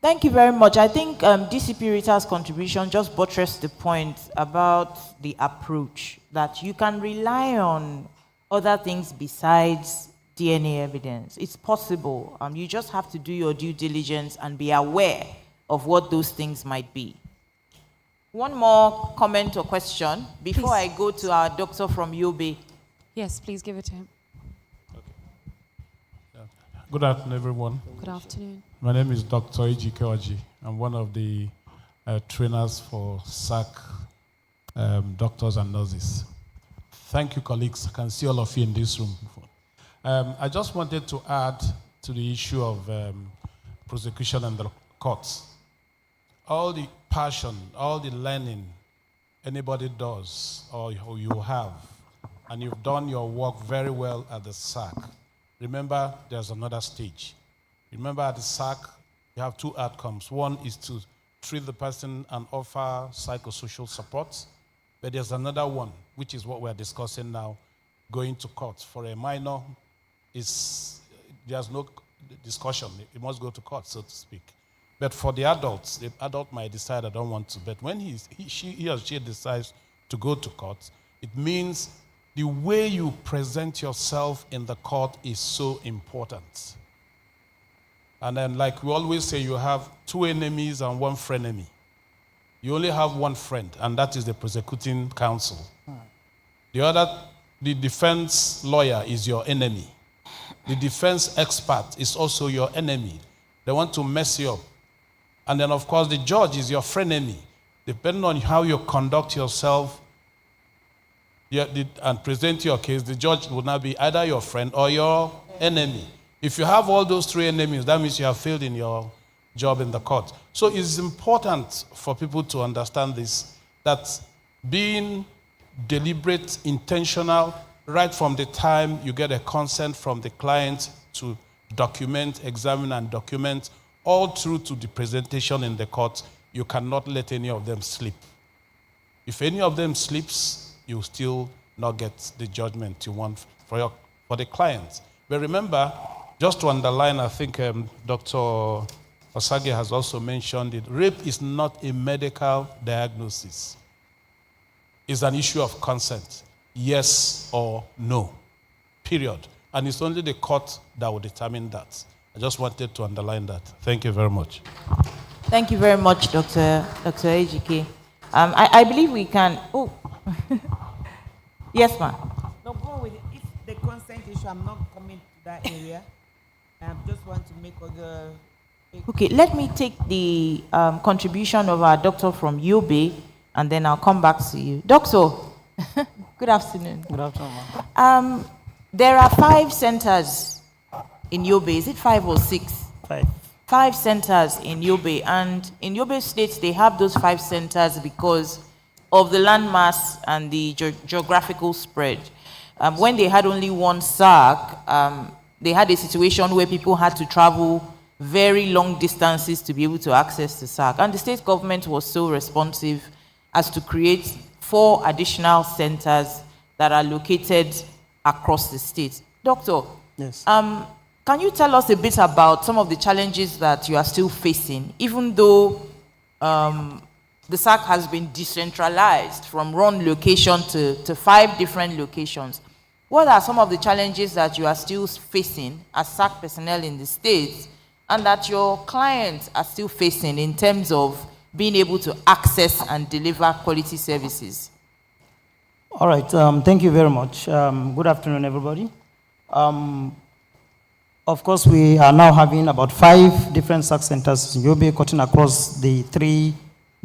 Thank you very much. I think DCP Rita's contribution just buttressed the point about the approach, that you can rely on other things besides DNA evidence. It's possible. You just have to do your due diligence and be aware of what those things might be. One more comment or question before I go to our doctor from Yobe. Yes, please give it to him. Good afternoon, everyone. Good afternoon. My name is Dr. Ejike Oji. I'm one of the trainers for SARC doctors and nurses. Thank you, colleagues. I can see all of you in this room. I just wanted to add to the issue of prosecution and the courts. All the passion, all the learning anybody does or you have, and you've done your work very well at the SARC, remember there's another stage. Remember at the SARC, you have two outcomes. One is to treat the person and offer psychosocial support, but there's another one, which is what we're discussing now, going to court. For a minor, there's no discussion. It must go to court, so to speak. But for the adults, the adult might decide, I don't want to. But when he or she decides to go to court, it means the way you present yourself in the court is so important. And then, like we always say, you have two enemies and one frenemy. You only have one friend, and that is the prosecuting counsel. The defense lawyer is your enemy. The defense expert is also your enemy. They want to mess you up. And then, of course, the judge is your frenemy. Depending on how you conduct yourself and present your case, the judge will now be either your friend or your enemy. If you have all those three enemies, that means you have failed in your job in the court. So it's important for people to understand this, that being deliberate, intentional, right from the time you get a consent from the client to document, examine, and document, all through to the presentation in the court, you cannot let any of them slip. If any of them slips, you still not get the judgment you want for the client. But remember, just to underline, I think Dr. Osage has also mentioned it, rape is not a medical diagnosis. It's an issue of consent, yes or no, period. And it's only the court that will determine that. I just wanted to underline that. Thank you very much. Thank you very much, Dr. Ejike. I believe we can. Oh, yes, ma'am. No, go with it. If the consent issue, I'm not coming to that area. I just want to make other. Okay, let me take the contribution of our doctor from Yobe, and then I'll come back to you. Doctor, good afternoon. Good afternoon. There are 5 centers in Yobe. Is it 5 or 6? 5. 5 centers in Yobe, and in Yobe State, they have those 5 centers because of the landmass and the geographical spread. When they had only one SARC, they had a situation where people had to travel very long distances to be able to access the SARC. And the state government was so responsive as to create 4 additional centers that are located across the state. Doctor, yes. Can you tell us a bit about some of the challenges that you are still facing, even though the SARC has been decentralized from one location to 5 different locations? What are some of the challenges that you are still facing as SARC personnel in the States and that your clients are still facing in terms of being able to access and deliver quality services? All right, thank you very much. Good afternoon, everybody. Of course, we are now having about 5 different SARC centers in Yobe, cutting across the 3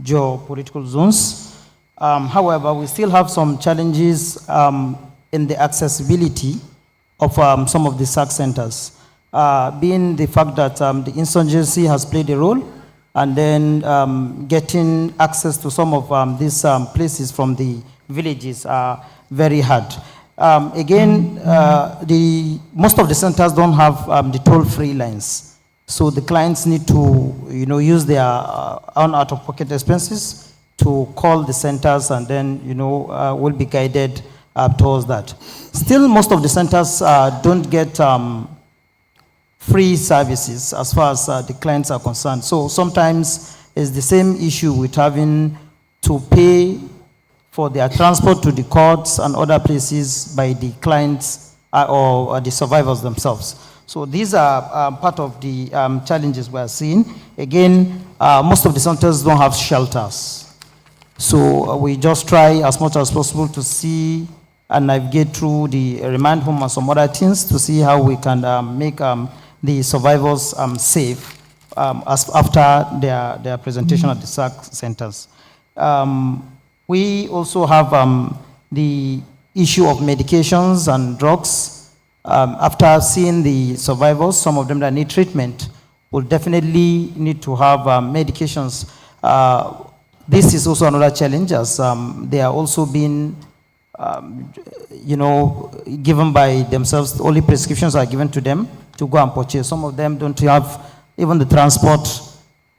geopolitical zones. However, we still have some challenges in the accessibility of some of the SARC centers, being the fact that the insurgency has played a role, and then getting access to some of these places from the villages are very hard. Again, most of the centers don't have the toll-free lines, so the clients need to, use their own out-of-pocket expenses to call the centers, and then, will be guided towards that. Still, most of the centers don't get free services as far as the clients are concerned. So sometimes it's the same issue with having to pay for their transport to the courts and other places by the clients or the survivors themselves. So these are part of the challenges we are seeing. Again, most of the centers don't have shelters. So we just try as much as possible to see and navigate through the remand home and some other things to see how we can make the survivors safe after their presentation at the SARC centers. We also have the issue of medications and drugs. After seeing the survivors, some of them that need treatment will definitely need to have medications. This is also another challenge, as they are also being given by themselves. Only prescriptions are given to them to go and purchase. Some of them don't have even the transport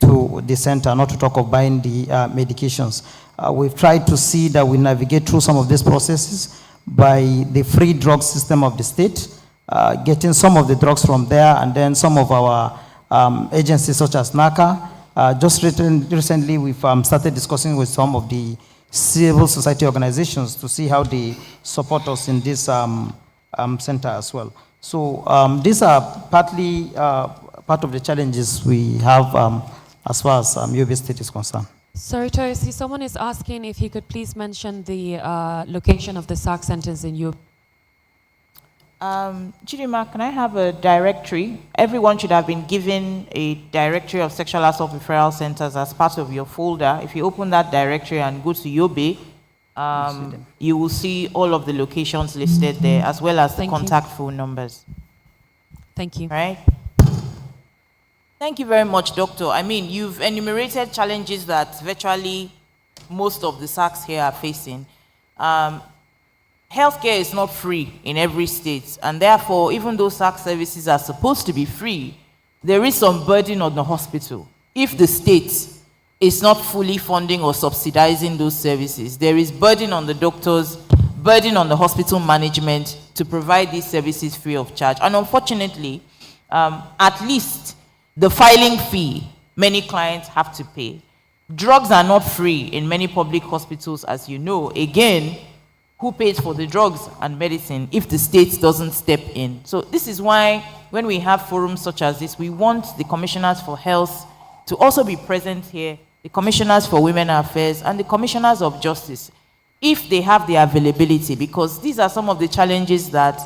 to the center, not to talk of buying the medications. We've tried to see that we navigate through some of these processes by the free drug system of the state, getting some of the drugs from there, and then some of our agencies such as NACA. Just recently, we've started discussing with some of the civil society organizations to see how they support us in this center as well. So these are partly part of the challenges we have as far as Yobe State is concerned. Sorry, Toyosi, someone is asking if you could please mention the location of the SARC centers in Yobe. Chidima, can I have a directory? Everyone should have been given a directory of sexual assault referral centers as part of your folder. If you open that directory and go to Yobe, you will see all of the locations listed there, as well as the contact phone numbers. Thank you. Right? Thank you very much, Doctor. I mean, you've enumerated challenges that virtually most of the SARCs here are facing. Healthcare is not free in every state, and therefore, even though SARC services are supposed to be free, there is some burden on the hospital. If the state is not fully funding or subsidizing those services, there is burden on the doctors, burden on the hospital management to provide these services free of charge. And unfortunately, at least the filing fee many clients have to pay. Drugs are not free in many public hospitals, as you know. Again, who pays for the drugs and medicine if the state doesn't step in? So this is why when we have forums such as this, we want the commissioners for health to also be present here, the commissioners for women affairs, and the commissioners of justice, if they have the availability, because these are some of the challenges that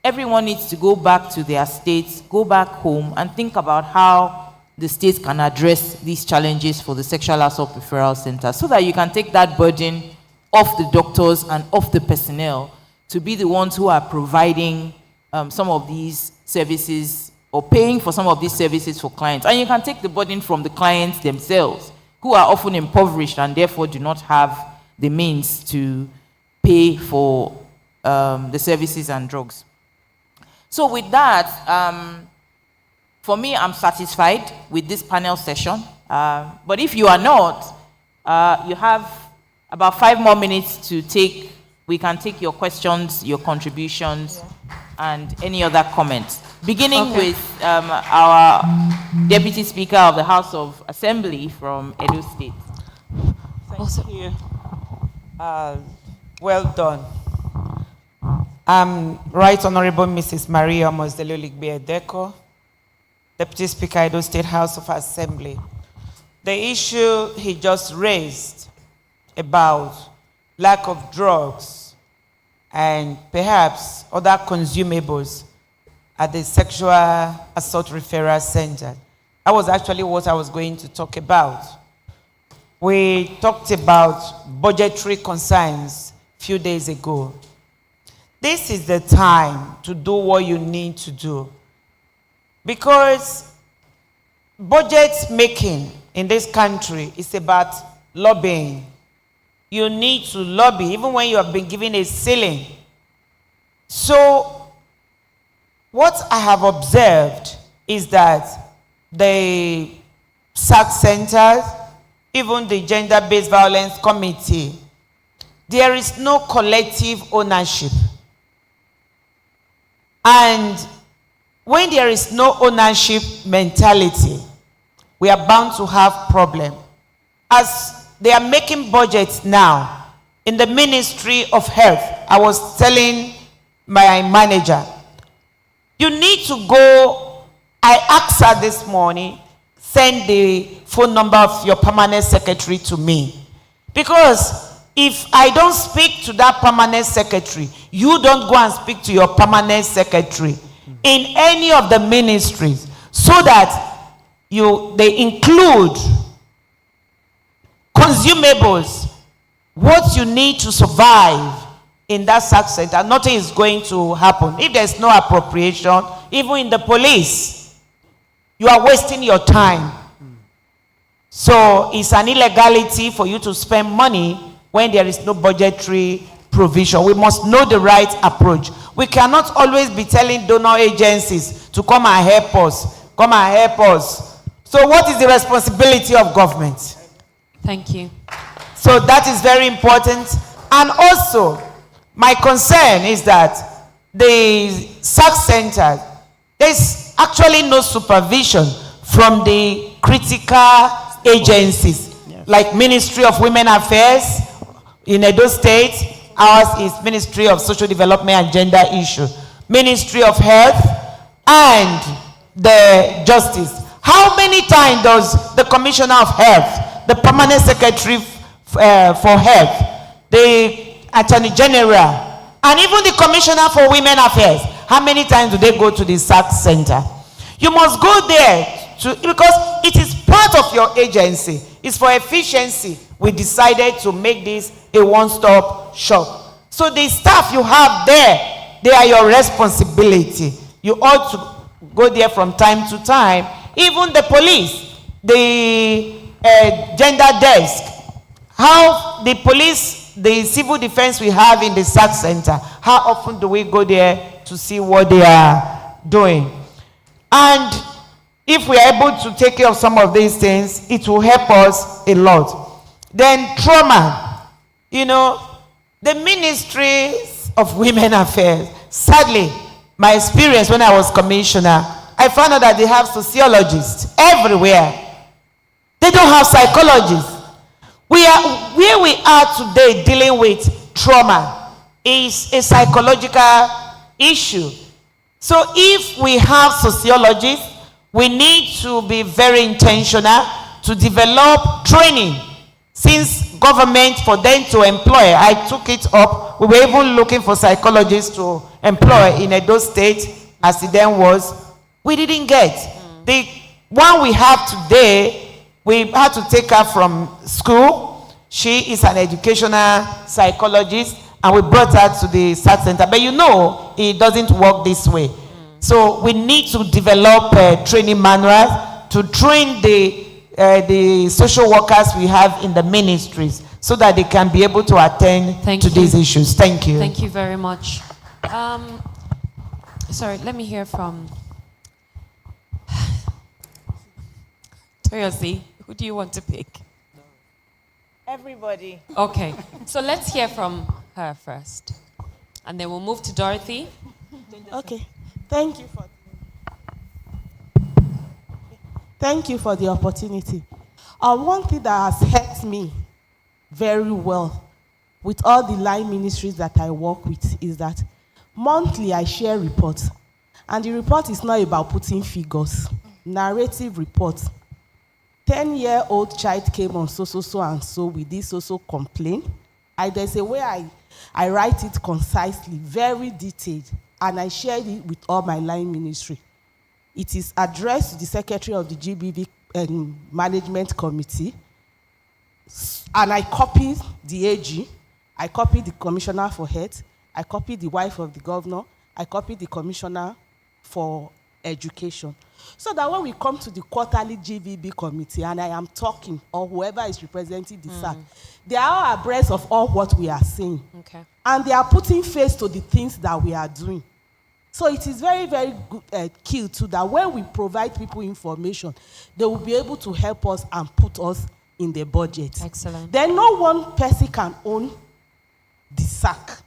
everyone needs to go back to their states, go back home, and think about how the states can address these challenges for the sexual assault referral center, so that you can take that burden off the doctors and off the personnel to be the ones who are providing some of these services or paying for some of these services for clients. And you can take the burden from the clients themselves, who are often impoverished and therefore do not have the means to pay for the services and drugs. So with that, for me, I'm satisfied with this panel session. But if you are not, you have about 5 more minutes to take. We can take your questions, your contributions, and any other comments. Beginning with our Deputy Speaker of the House of Assembly from Edo State. Thank you. Well done. Right Honorable Mrs. Maria Mosdeluligbe-Edeko, Deputy Speaker, Edo State House of Assembly. The issue he just raised about lack of drugs and perhaps other consumables at the sexual assault referral center. That was actually what I was going to talk about. We talked about budgetary concerns a few days ago. This is the time to do what you need to do, because budget making in this country is about lobbying. You need to lobby even when you have been given a ceiling. So what I have observed is that the SARC centers, even the Gender-Based Violence Committee, there is no collective ownership. And when there is no ownership mentality, we are bound to have problem. As they are making budgets now in the Ministry of Health, I was telling my manager, you need to go, I asked her this morning, send the phone number of your permanent secretary to me. Because if I don't speak to that permanent secretary, you don't go and speak to your permanent secretary in any of the ministries, so that they include consumables, what you need to survive in that SARC center. Nothing is going to happen. If there's no appropriation, even in the police, you are wasting your time. So it's an illegality for you to spend money when there is no budgetary provision. We must know the right approach. We cannot always be telling donor agencies to come and help us. Come and help us. So what is the responsibility of government? Thank you. So that is very important. And also, my concern is that the SARC center, there's actually no supervision from the critical agencies, like Ministry of Women Affairs in Edo State. Ours is Ministry of Social Development and Gender Issues, Ministry of Health, and the Justice. How many times does the Commissioner of Health, the Permanent Secretary for Health, the Attorney General, and even the Commissioner for Women Affairs, how many times do they go to the SARC center? You must go there because it is part of your agency. It's for efficiency. We decided to make this a one-stop shop. So the staff you have there, they are your responsibility. You ought to go there from time to time. Even the police, the gender desk, how the police, the civil defense we have in the SARC center, how often do we go there to see what they are doing? And if we are able to take care of some of these things, it will help us a lot. Then trauma, the Ministries of Women Affairs, sadly, my experience when I was commissioner, I found out that they have sociologists everywhere. They don't have psychologists. Where we are today dealing with trauma is a psychological issue. So if we have sociologists, we need to be very intentional to develop training. Since government, for them to employ, I took it up. We were even looking for psychologists to employ in Edo State, as it then was. We didn't get. The one we have today, we had to take her from school. She is an educational psychologist, and we brought her to the SARC center. But it doesn't work this way. So we need to develop training manuals to train the social workers we have in the ministries, so that they can be able to attend to these issues. Thank you. Thank you very much. Sorry, let me hear from Toyosi. Who do you want to pick? Everybody. Okay, so let's hear from her first, and then we'll move to Dorothy. Okay, thank you for the opportunity. One thing that has helped me very well with all the line ministries that I work with is that monthly I share reports, and the report is not about putting figures, narrative reports. 10-year-old child came on so and so with this so complaint. There's a way I write it concisely, very detailed, and I share it with all my line ministry. It is addressed to the secretary of the GBV Management Committee, and I copy the AG, I copy the Commissioner for Health, I copy the wife of the governor, I copy the Commissioner for Education. So that when we come to the quarterly GVB committee and I am talking, or whoever is representing the SARC, they are all abreast of all what we are saying. Okay. And they are putting face to the things that we are doing. So it is very, very good, key too, that when we provide people information, they will be able to help us and put us in the budget. Excellent. Then no one person can own the SARC.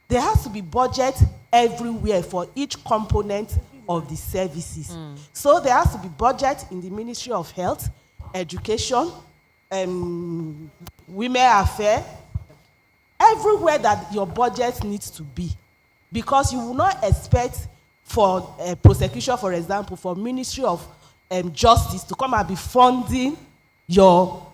There has to be budget everywhere for each component of the services. So there has to be budget in the Ministry of Health, Education, Women Affairs, everywhere that your budget needs to be. Because you will not expect for prosecution, for example, for Ministry of Justice to come and be funding your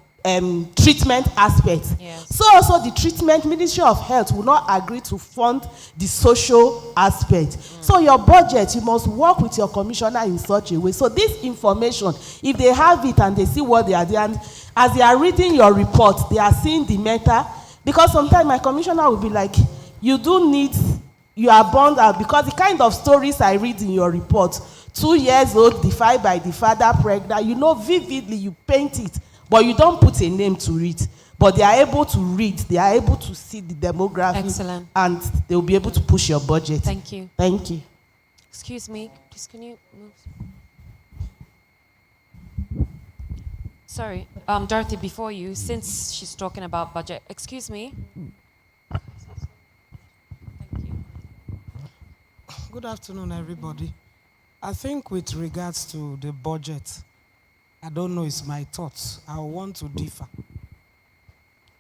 treatment aspect. Yes. So also the treatment, Ministry of Health will not agree to fund the social aspect. So your budget, you must work with your commissioner in such a way. So this information, if they have it and they see what they are doing, and as they are reading your report, they are seeing the matter. Because sometimes my commissioner will be like, you do need, you are burned out, because the kind of stories I read in your report, 2 years old, defied by the father, pregnant, you know vividly, you paint it, but you don't put a name to it. But they are able to read, they are able to see the demography. Excellent. And they will be able to push your budget. Thank you. Thank you. Excuse me, please can you move? Sorry, Dorothy, before you, since she's talking about budget, excuse me. Good afternoon, everybody. I think with regards to the budget, I don't know, it's my thoughts. I want to differ.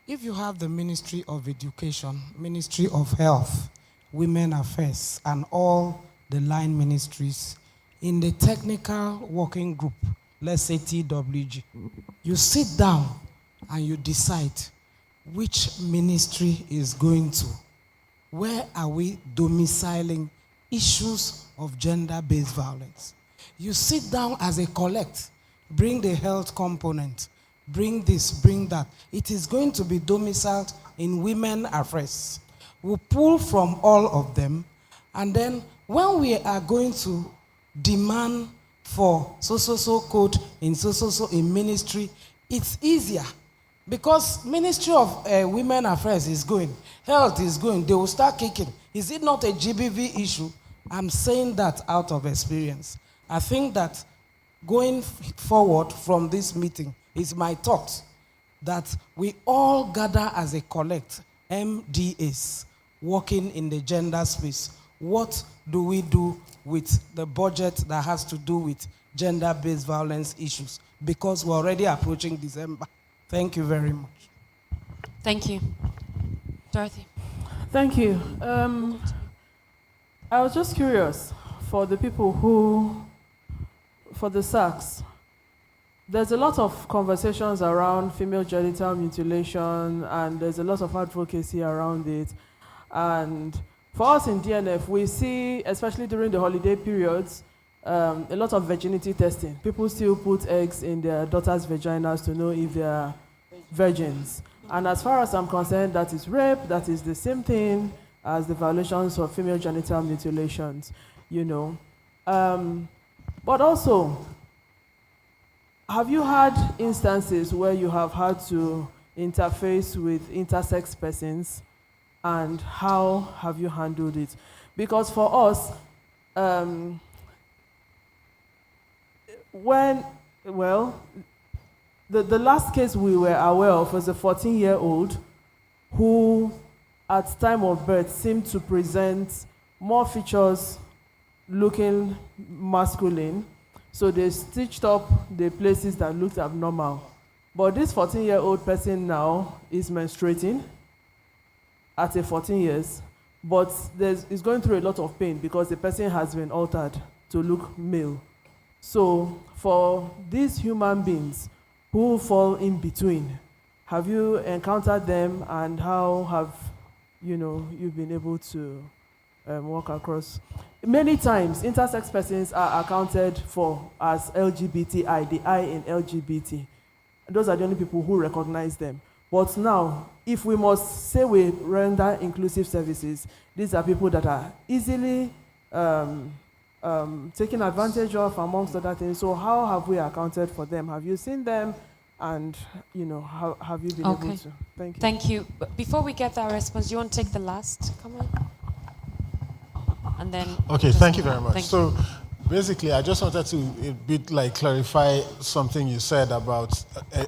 If you have the Ministry of Education, Ministry of Health, Women Affairs, and all the line ministries in the technical working group, let's say TWG, you sit down and you decide which ministry is going to, where are we domiciling issues of gender-based violence. You sit down as a collect, bring the health component, bring this, bring that. It is going to be domiciled in Women Affairs. We'll pull from all of them, and then when we are going to demand for so code in so in ministry, it's easier. Because Ministry of Women Affairs is going, health is going, they will start kicking. Is it not a GBV issue? I'm saying that out of experience. I think that going forward from this meeting is my thought that we all gather as a collect, MDAs, working in the gender space. What do we do with the budget that has to do with gender-based violence issues? Because we're already approaching December. Thank you very much. Thank you. Dorothy. Thank you. I was just curious for the people who, for the SARCs, there's a lot of conversations around female genital mutilation, and there's a lot of advocacy around it. And for us in DNF, we see, especially during the holiday periods, a lot of virginity testing. People still put eggs in their daughters' vaginas to know if they are virgins. And as far as I'm concerned, that is rape, that is the same thing as the violations of female genital mutilations, you know. But also, have you had instances where you have had to interface with intersex persons, and how have you handled it? Because for us, the last case we were aware of was a 14-year-old who, at time of birth, seemed to present more features looking masculine. So they stitched up the places that looked abnormal. But this 14-year-old person now is menstruating at 14 years, but is going through a lot of pain because the person has been altered to look male. So for these human beings who fall in between, have you encountered them, and how have you've been able to walk across? Many times, intersex persons are accounted for as LGBTI, the I in LGBT. Those are the only people who recognize them. But now, if we must say we render inclusive services, these are people that are easily taken advantage of, amongst other things. So how have we accounted for them? Have you seen them? And, how have you been able to? Thank you. Thank you. But before we get that response, do you want to take the last comment? And then... Okay, thank you very much. Thank so basically, I just wanted to a bit clarify something you said about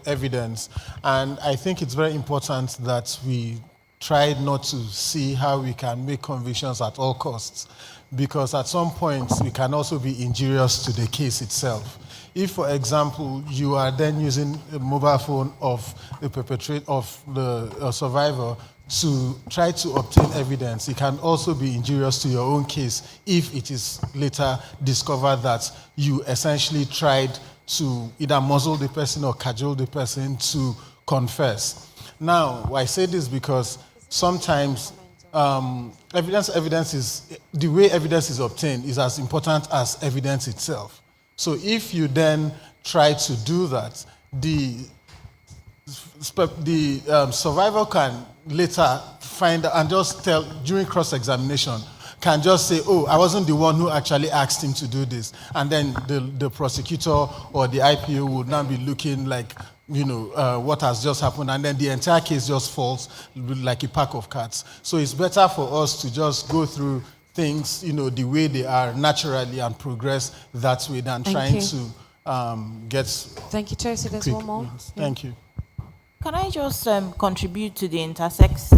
evidence. And I think it's very important that we tried not to see how we can make convictions at all costs, because at some point we can also be injurious to the case itself. If, for example, you are then using a mobile phone of the perpetrator, of the survivor, to try to obtain evidence, it can also be injurious to your own case if it is later discovered that you essentially tried to either muzzle the person or cajole the person to confess. Now, I say this because sometimes evidence is, the way evidence is obtained is as important as evidence itself. So if you then try to do that, the survivor can later find and just tell, during cross-examination, can just say, oh, I wasn't the one who actually asked him to do this. And then the prosecutor or the IPO would now be looking like, you know, what has just happened, and then the entire case just falls like a pack of cards. So it's better for us to just go through things, you know, the way they are naturally and progress that way than trying to get. Thank you, Chelsea. There's one more. Thank you. Can I just contribute to the intersex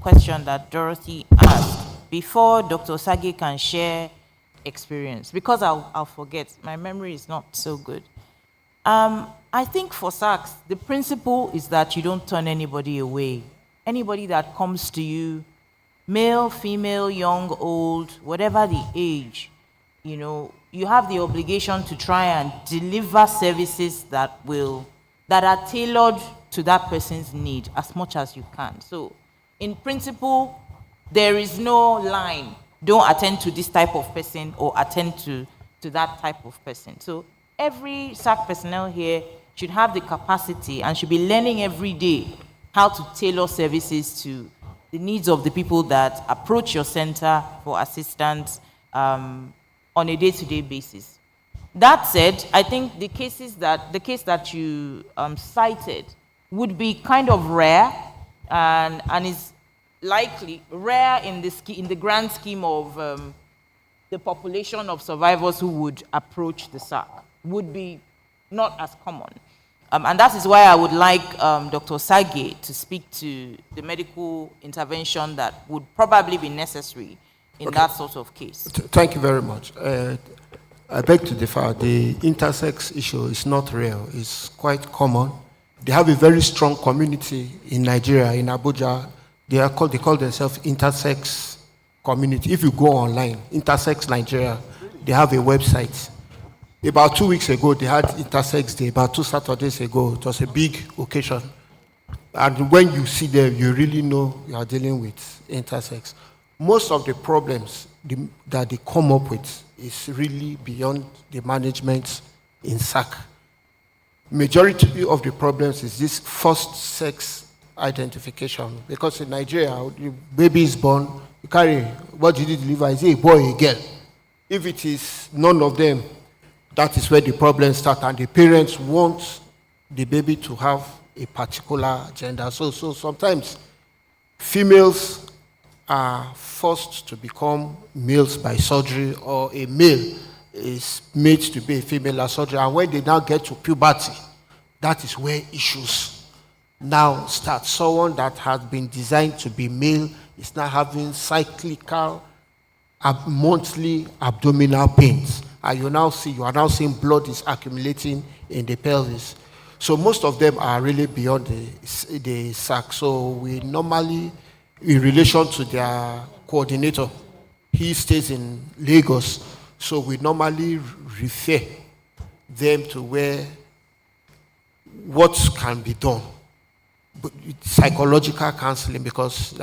question that Dorothy asked before Dr. Sage can share experience? Because I'll forget. My memory is not so good. I think for SARCs, the principle is that you don't turn anybody away. Anybody that comes to you, male, female, young, old, whatever the age, you know, you have the obligation to try and deliver services that are tailored to that person's need as much as you can. So, in principle, there is no line. Don't attend to this type of person or attend to that type of person. So, every SARC personnel here should have the capacity and should be learning every day how to tailor services to the needs of the people that approach your center for assistance on a day-to-day basis. That said, I think the case that you cited would be kind of rare and is likely rare in the grand scheme of the population of survivors who would approach the SARC, would be not as common. And that is why I would like Dr. Sage to speak to the medical intervention that would probably be necessary in that sort of case. Thank you very much. I beg to differ. The intersex issue is not real. It's quite common. They have a very strong community in Nigeria, in Abuja. They call themselves intersex community. If you go online, Intersex Nigeria, they have a website. About 2 weeks ago, they had Intersex Day. About 2 Saturdays ago, it was a big occasion. And when you see them, you really know you are dealing with intersex. Most of the problems that they come up with is really beyond the management in SAC. Majority of the problems is this first sex identification. Because in Nigeria, the baby is born, you carry, what did you deliver? Is it a boy or a girl? If it is none of them, that is where the problems start, and the parents want the baby to have a particular gender. So sometimes females are forced to become males by surgery, or a male is made to be a female by surgery. And when they now get to puberty, that is where issues now start. Someone that has been designed to be male is now having cyclical monthly abdominal pains. And you are now seeing blood is accumulating in the pelvis. So most of them are really beyond the SAC. So we normally, in relation to their coordinator, he stays in Lagos. So we normally refer them to what can be done. But psychological counseling, because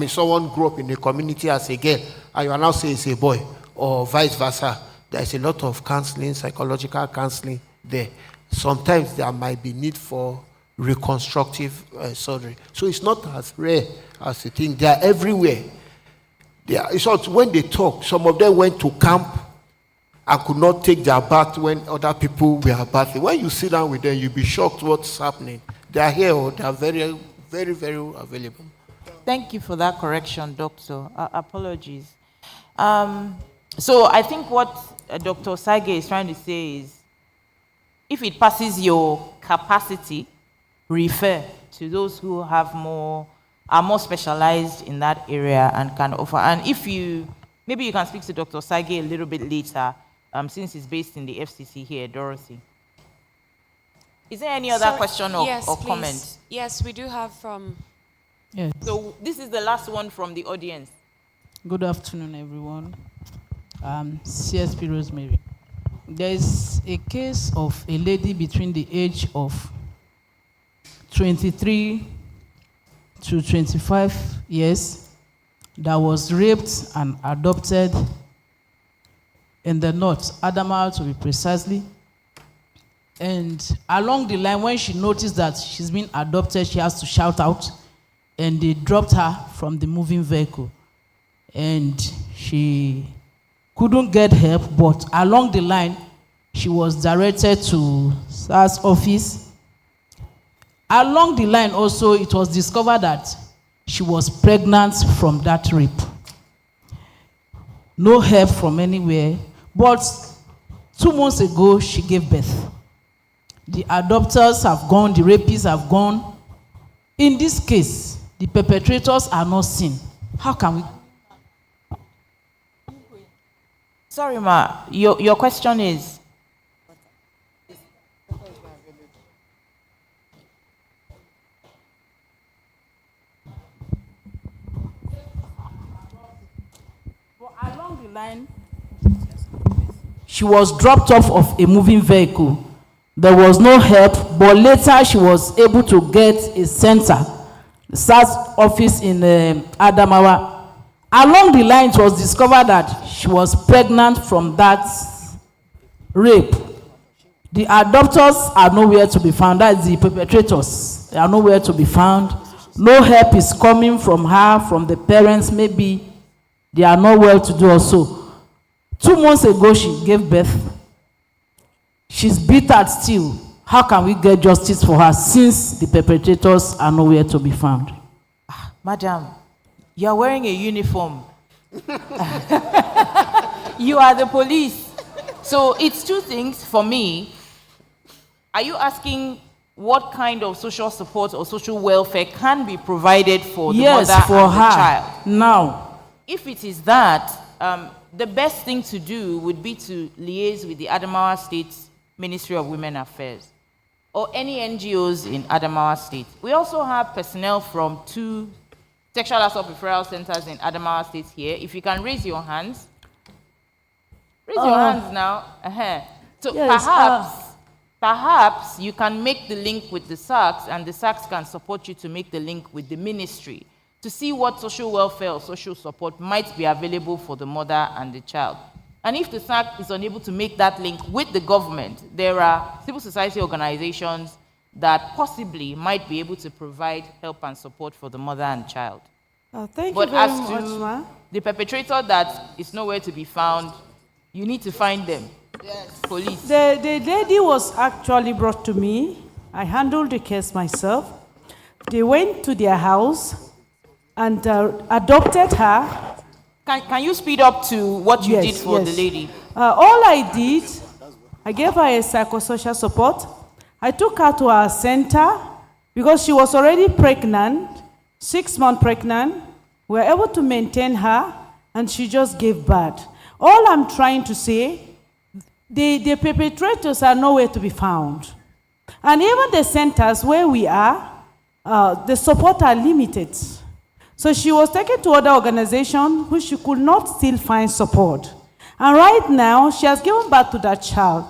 someone grew up in the community as a girl, and you are now saying it's a boy, or vice versa. There's a lot of counseling, psychological counseling there. Sometimes there might be need for reconstructive surgery. So it's not as rare as you think. They are everywhere. When they talk, some of them went to camp and could not take their bath when other people were bathing. When you sit down with them, you'll be shocked what's happening. They are here, or they are very, very, very available. Thank you for that correction, Doctor. Apologies. So I think what Dr. Sage is trying to say is, if it passes your capacity, refer to those who have more are more specialized in that area and can offer. And if you, maybe you can speak to Dr. Sage a little bit later, since he's based in the FCC here, Dorothy. Is there any other question or comment? Yes, we do have from... Yes. So this is the last one from the audience. Good afternoon, everyone. CSP Rosemary. There is a case of a lady between the age of 23 to 25 years that was raped and adopted in the north, Adamawa to be precisely. And along the line, when she noticed that she's been adopted, she has to shout out, and they dropped her from the moving vehicle. And she couldn't get help, but along the line, she was directed to SARS office. Along the line also, it was discovered that she was pregnant from that rape. No help from anywhere, but 2 months ago, she gave birth. The adopters have gone, the rapists have gone. In this case, the perpetrators are not seen. How can we? Sorry, ma, your question is? Along the line, she was dropped off of a moving vehicle. There was no help, but later she was able to get a center, the SARS office in Adamawa. Along the line, it was discovered that she was pregnant from that rape. The adopters are nowhere to be found. That is the perpetrators. They are nowhere to be found. No help is coming from her, from the parents. Maybe they are not well to do also. 2 months ago, she gave birth. She's battered still. How can we get justice for her since the perpetrators are nowhere to be found? Madam, you are wearing a uniform. You are the police. So it's two things for me. Are you asking what kind of social support or social welfare can be provided for the mother and the child? Now, if it is that, the best thing to do would be to liaise with the Adamawa State Ministry of Women Affairs or any NGOs in Adamawa State. We also have personnel from 2 sexual assault referral centers in Adamawa State here. If you can raise your hands. Raise your hands now. So yes, perhaps you can make the link with the SARCs, and the SARCs can support you to make the link with the ministry to see what social welfare or social support might be available for the mother and the child. And if the SARC is unable to make that link with the government, there are civil society organizations that possibly might be able to provide help and support for the mother and child. Thank but you very as much, to ma. the perpetrator that is nowhere to be found, you need to find them. Yes. Police. The lady was actually brought to me. I handled the case myself. They went to their house and adopted her. Can you speed up to what you did for the lady? All I did, I gave her a psychosocial support. I took her to our center because she was already pregnant, 6 months pregnant. We were able to maintain her, and she just gave birth. All I'm trying to say, the perpetrators are nowhere to be found. And even the centers where we are, the support are limited. So she was taken to other organizations which she could not still find support. And right now, she has given birth to that child.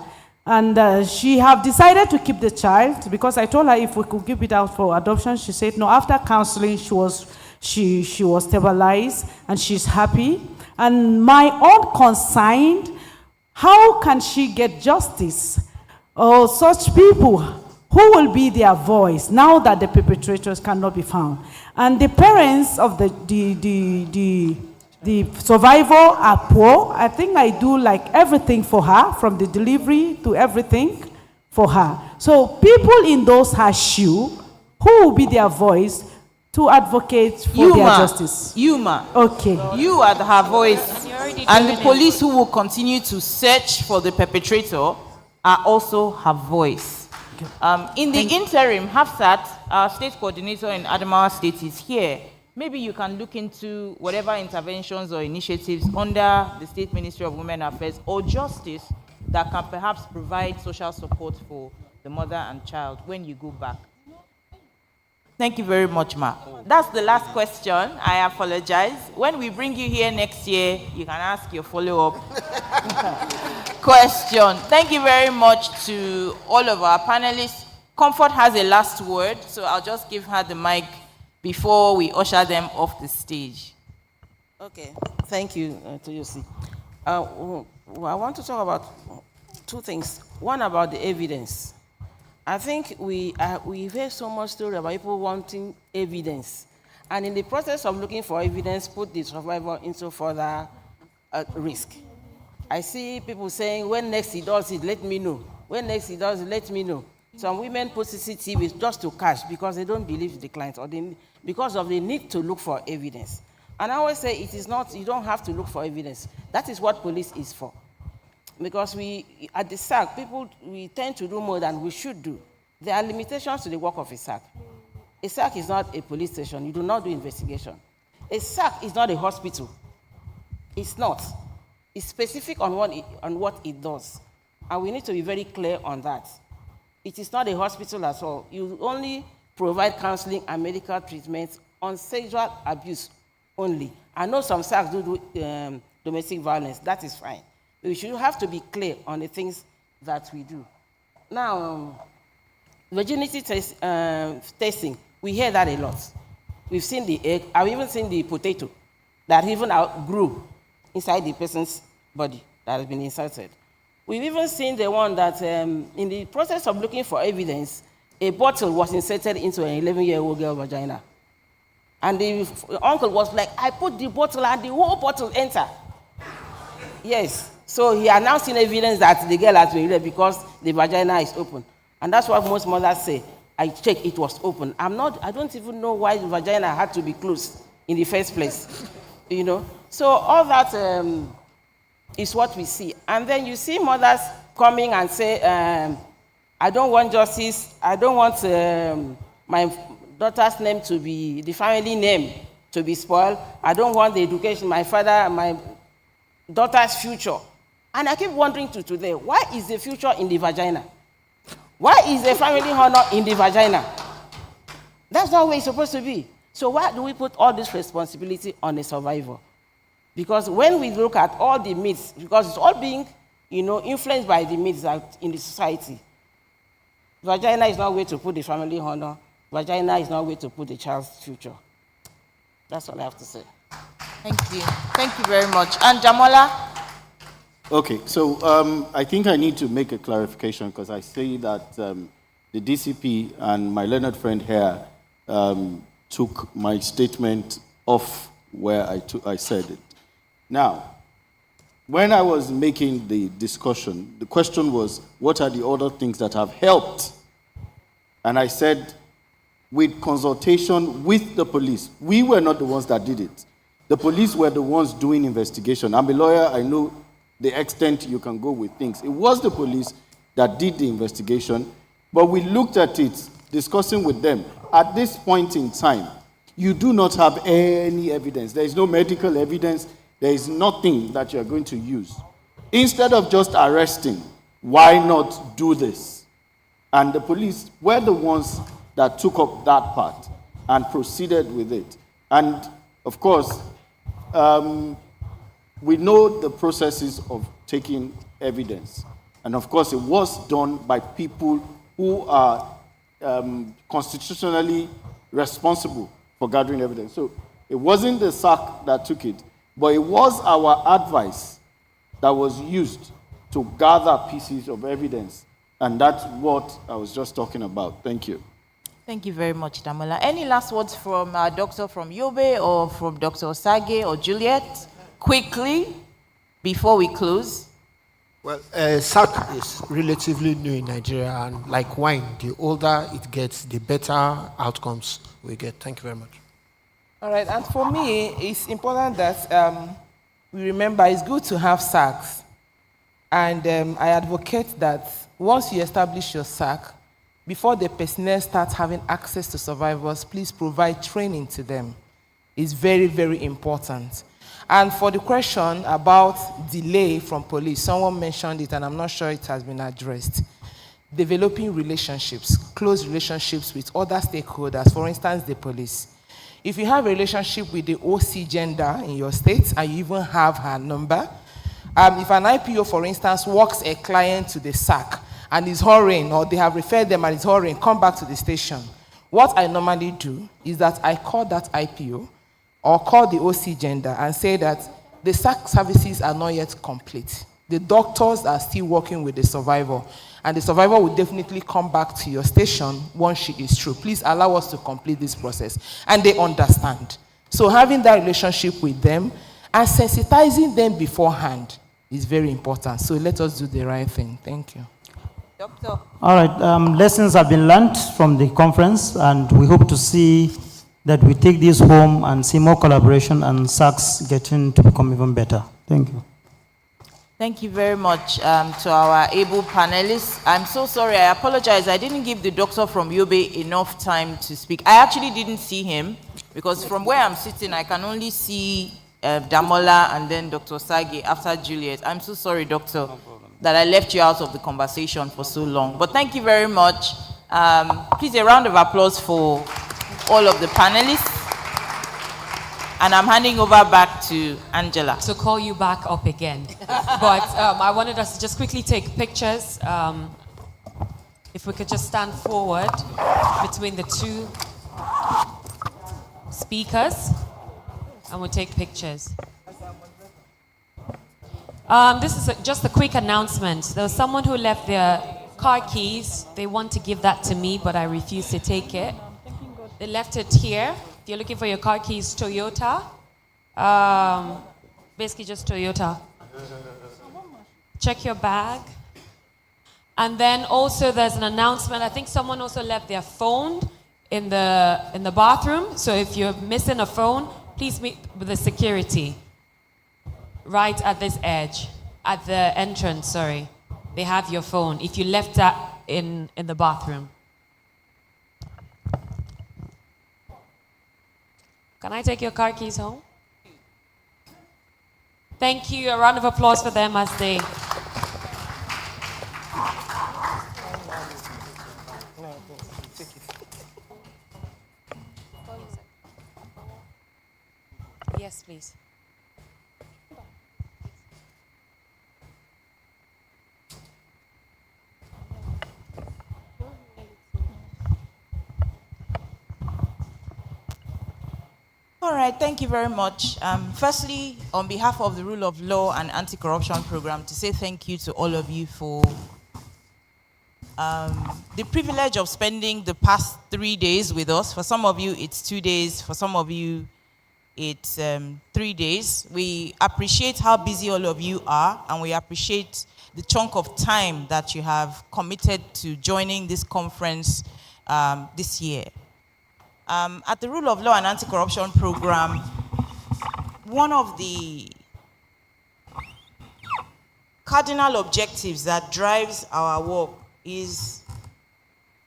And she have decided to keep the child because I told her if we could give it out for adoption. She said no. After counseling, she was stabilized and she's happy. And my own concern, how can she get justice? Or such people, who will be their voice now that the perpetrators cannot be found? And the parents of the survivor are poor. I think I do like everything for her, from the delivery to everything for her. So people in those her shoes, who will be their voice to advocate for their justice? Okay. You are her voice. And the police who will continue to search for the perpetrator are also her voice. In the interim, Hafsat, our state coordinator in Adamawa State is here, maybe you can look into whatever interventions or initiatives under the State Ministry of Women Affairs or Justice that can perhaps provide social support for the mother and child when you go back. Thank you very much, Ma. That's the last question. I apologize. When we bring you here next year, you can ask your follow-up question. Thank you very much to all of our panelists. Comfort has a last word, so I'll just give her the mic before we usher them off the stage. Okay, thank you, Toyosi. I want to talk about two things. One about the evidence. I think we've heard so much story about people wanting evidence. And in the process of looking for evidence, put the survivor into further risk. I see people saying, when next he does it, let me know. When next he does it, let me know. Some women put CCTV just to cash because they don't believe the client or because of the need to look for evidence. And I always say it is not, you don't have to look for evidence. That is what police is for. Because at the SARC, we tend to do more than we should do. There are limitations to the work of a SARC. A SARC is not a police station. You do not do investigation. A SARC is not a hospital. It's not. It's specific on what it does. And we need to be very clear on that. It is not a hospital at all. You only provide counseling and medical treatment on sexual abuse only. I know some SARCs do domestic violence. That is fine. We should have to be clear on the things that we do. Now, virginity testing, we hear that a lot. We've seen the egg, I've even seen the potato that even grew inside the person's body that has been inserted. We've even seen the one that in the process of looking for evidence, a bottle was inserted into an 11-year-old girl's vagina. And the uncle was like, I put the bottle and the whole bottle entered. Yes. So he announced in evidence that the girl has been raped because the vagina is open. And that's what most mothers say. I checked, it was open. I don't even know why the vagina had to be closed in the first place. You know? So all that is what we see. And then you see mothers coming and say, I don't want justice. I don't want my daughter's name to be, the family name to be spoiled. I don't want the education, my daughter's future. And I keep wondering to today, why is the future in the vagina? Why is the family honor in the vagina? That's not where it's supposed to be. So why do we put all this responsibility on a survivor? Because when we look at all the myths, because it's all being, influenced by the myths in the society, vagina is not a way to put the family honor. Vagina is not a way to put the child's future. That's all I have to say. Thank you. Thank you very much. And Jamola? Okay, so I think I need to make a clarification because I say that the DCP and my learned friend here took my statement off where I said it. Now, when I was making the discussion, the question was, what are the other things that have helped? And I said, with consultation with the police, we were not the ones that did it. The police were the ones doing investigation. I'm a lawyer, I know the extent you can go with things. It was the police that did the investigation, but we looked at it, discussing with them. At this point in time, you do not have any evidence. There is no medical evidence. There is nothing that you are going to use. Instead of just arresting, why not do this? And the police were the ones that took up that part and proceeded with it. And of course, we know the processes of taking evidence. And of course, it was done by people who are constitutionally responsible for gathering evidence. So it wasn't the SARC that took it, but it was our advice that was used to gather pieces of evidence. And that's what I was just talking about. Thank you. Thank you very much, Damola. Any last words from our doctor from Yobe or from Dr. Osage or Juliet? Quickly, before we close. Well, SARC is relatively new in Nigeria, and like wine, the older it gets, the better outcomes we get. Thank you very much. All right, and for me, it's important that we remember it's good to have SARCs. And I advocate that once you establish your SARC, before the personnel start having access to survivors, please provide training to them. It's very, very important. And for the question about delay from police, someone mentioned it and I'm not sure it has been addressed. Developing relationships, close relationships with other stakeholders, for instance, the police. If you have a relationship with the OC gender in your state and you even have her number, if an IPO, for instance, walks a client to the SARC and is hurrying, or they have referred them and is hurrying, come back to the station. What I normally do is that I call that IPO or call the OC gender and say that the SARC services are not yet complete. The doctors are still working with the survivor, and the survivor will definitely come back to your station once she is through. Please allow us to complete this process. And they understand. So having that relationship with them and sensitizing them beforehand is very important. So let us do the right thing. Thank you. Doctor. All right, lessons have been learned from the conference, and we hope to see that we take this home and see more collaboration and SARCs getting to become even better. Thank you. Thank you very much to our able panelists. I'm so sorry, I apologize. I didn't give the doctor from Yobe enough time to speak. I actually didn't see him because from where I'm sitting, I can only see Damola and then Dr. Sage after Juliet. I'm so sorry, doctor, that I left you out of the conversation for so long. But thank you very much. Please, a round of applause for all of the panelists. And I'm handing over back to Angela. To call you back up again. But I wanted us to just quickly take pictures. If we could just stand forward between the two speakers, and we'll take pictures. This is just a quick announcement. There was someone who left their car keys. They want to give that to me, but I refuse to take it. They left it here. If you're looking for your car keys, Toyota. Basically just Toyota. Check your bag. And then also there's an announcement. I think someone also left their phone in the bathroom. So if you're missing a phone, please meet with the security. Right at this edge, at the entrance, sorry. They have your phone. If you left that in the bathroom. Can I take your car keys home? Thank you. A round of applause for them as they... Yes, please. All right, thank you very much. Firstly, on behalf of the Rule of Law and Anti-Corruption Program, to say thank you to all of you for the privilege of spending the past 3 days with us. For some of you, it's 2 days. For some of you, it's 3 days. We appreciate how busy all of you are, and we appreciate the chunk of time that you have committed to joining this conference this year. At the Rule of Law and Anti-Corruption Program, one of the cardinal objectives that drives our work is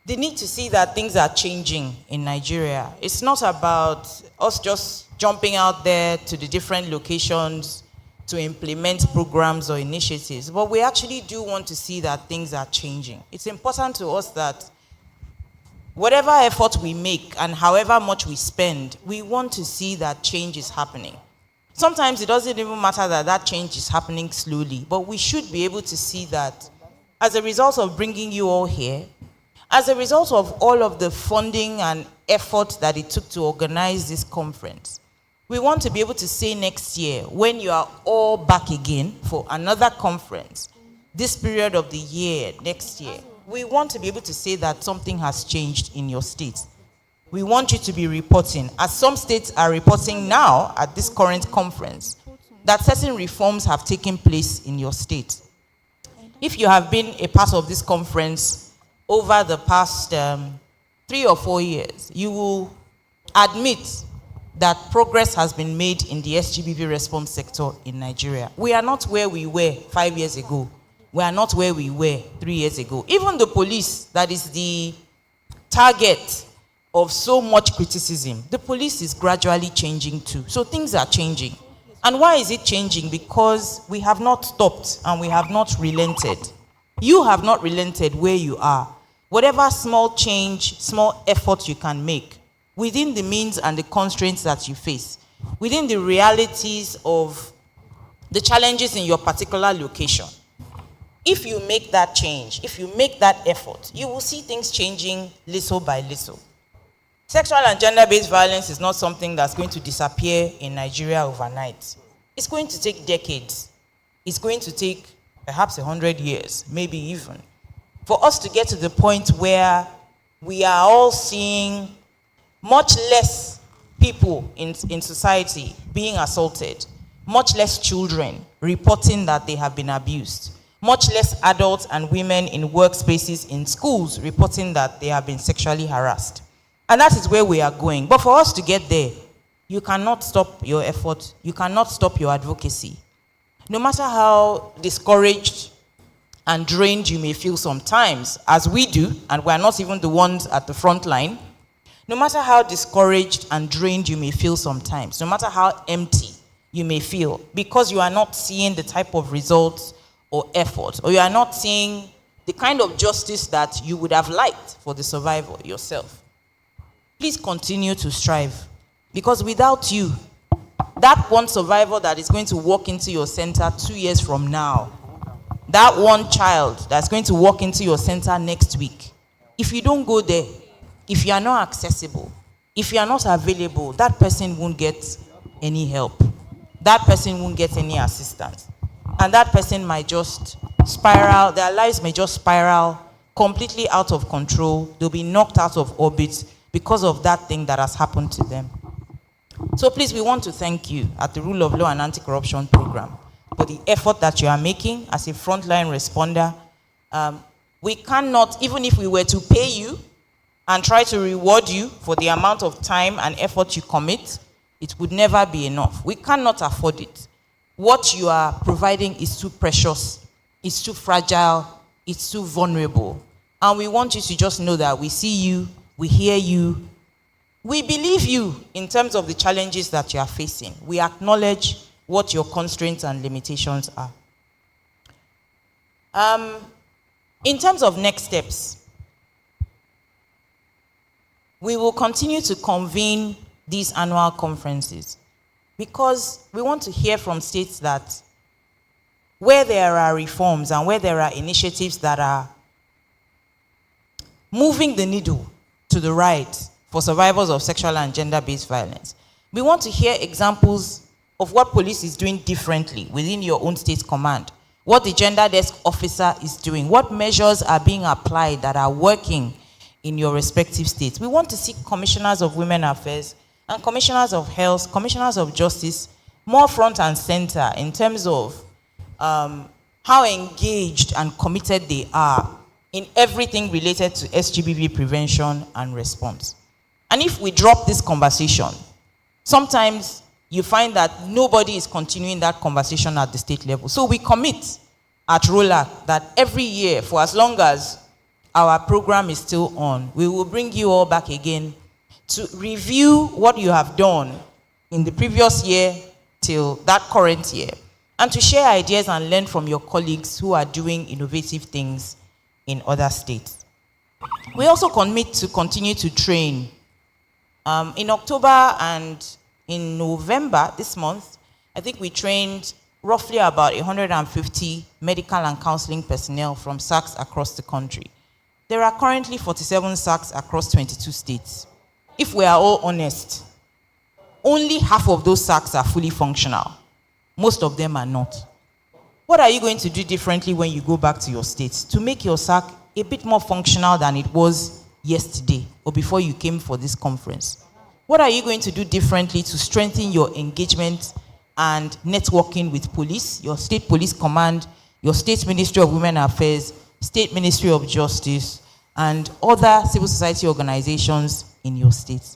the need to see that things are changing in Nigeria. It's not about us just jumping out there to the different locations to implement programs or initiatives, but we actually do want to see that things are changing. It's important to us that whatever effort we make and however much we spend, we want to see that change is happening. Sometimes it doesn't even matter that that change is happening slowly, but we should be able to see that as a result of bringing you all here, as a result of all of the funding and effort that it took to organize this conference, we want to be able to say next year, when you are all back again for another conference, this period of the year, next year, we want to be able to say that something has changed in your state. We want you to be reporting, as some states are reporting now at this current conference, that certain reforms have taken place in your state. If you have been a part of this conference over the past 3 or 4 years, you will admit that progress has been made in the SGBV response sector in Nigeria. We are not where we were 5 years ago. We are not where we were 3 years ago. Even the police, that is the target of so much criticism, the police is gradually changing too. So things are changing. And why is it changing? Because we have not stopped and we have not relented. You have not relented where you are. Whatever small change, small effort you can make within the means and the constraints that you face, within the realities of the challenges in your particular location. If you make that change, if you make that effort, you will see things changing little by little. Sexual and gender-based violence is not something that's going to disappear in Nigeria overnight. It's going to take decades. It's going to take perhaps 100 years, maybe even, for us to get to the point where we are all seeing much less people in society being assaulted, much less children reporting that they have been abused, much less adults and women in workspaces, in schools, reporting that they have been sexually harassed. And that is where we are going. But for us to get there, you cannot stop your effort. You cannot stop your advocacy. No matter how discouraged and drained you may feel sometimes, as we do, and we're not even the ones at the front line, no matter how discouraged and drained you may feel sometimes, no matter how empty you may feel, because you are not seeing the type of results or effort, or you are not seeing the kind of justice that you would have liked for the survivor yourself, please continue to strive. Because without you, that one survivor that is going to walk into your center 2 years from now, that one child that's going to walk into your center next week, if you don't go there, if you are not accessible, if you are not available, that person won't get any help. That person won't get any assistance. And that person might just spiral, their lives may just spiral completely out of control. They'll be knocked out of orbit because of that thing that has happened to them. So please, we want to thank you at the Rule of Law and Anti-Corruption Program for the effort that you are making as a frontline responder. We cannot, even if we were to pay you and try to reward you for the amount of time and effort you commit, it would never be enough. We cannot afford it. What you are providing is too precious, it's too fragile, it's too vulnerable. And we want you to just know that we see you, we hear you, we believe you in terms of the challenges that you are facing. We acknowledge what your constraints and limitations are. In terms of next steps, we will continue to convene these annual conferences because we want to hear from states that where there are reforms and where there are initiatives that are moving the needle to the right for survivors of sexual and gender-based violence. We want to hear examples of what police is doing differently within your own state command, what the gender desk officer is doing, what measures are being applied that are working in your respective states. We want to see commissioners of women affairs and commissioners of health, commissioners of justice, more front and center in terms of how engaged and committed they are in everything related to SGBV prevention and response. And if we drop this conversation, sometimes you find that nobody is continuing that conversation at the state level. So we commit at ROLAC that every year, for as long as our program is still on, we will bring you all back again to review what you have done in the previous year till that current year, and to share ideas and learn from your colleagues who are doing innovative things in other states. We also commit to continue to train. In October and in November this month, I think we trained roughly about 150 medical and counseling personnel from SARCs across the country. There are currently 47 SARCs across 22 states. If we are all honest, only half of those SARCs are fully functional. Most of them are not. What are you going to do differently when you go back to your states to make your SARC a bit more functional than it was yesterday or before you came for this conference? What are you going to do differently to strengthen your engagement and networking with police, your state police command, your state Ministry of Women Affairs, state Ministry of Justice, and other civil society organizations in your state?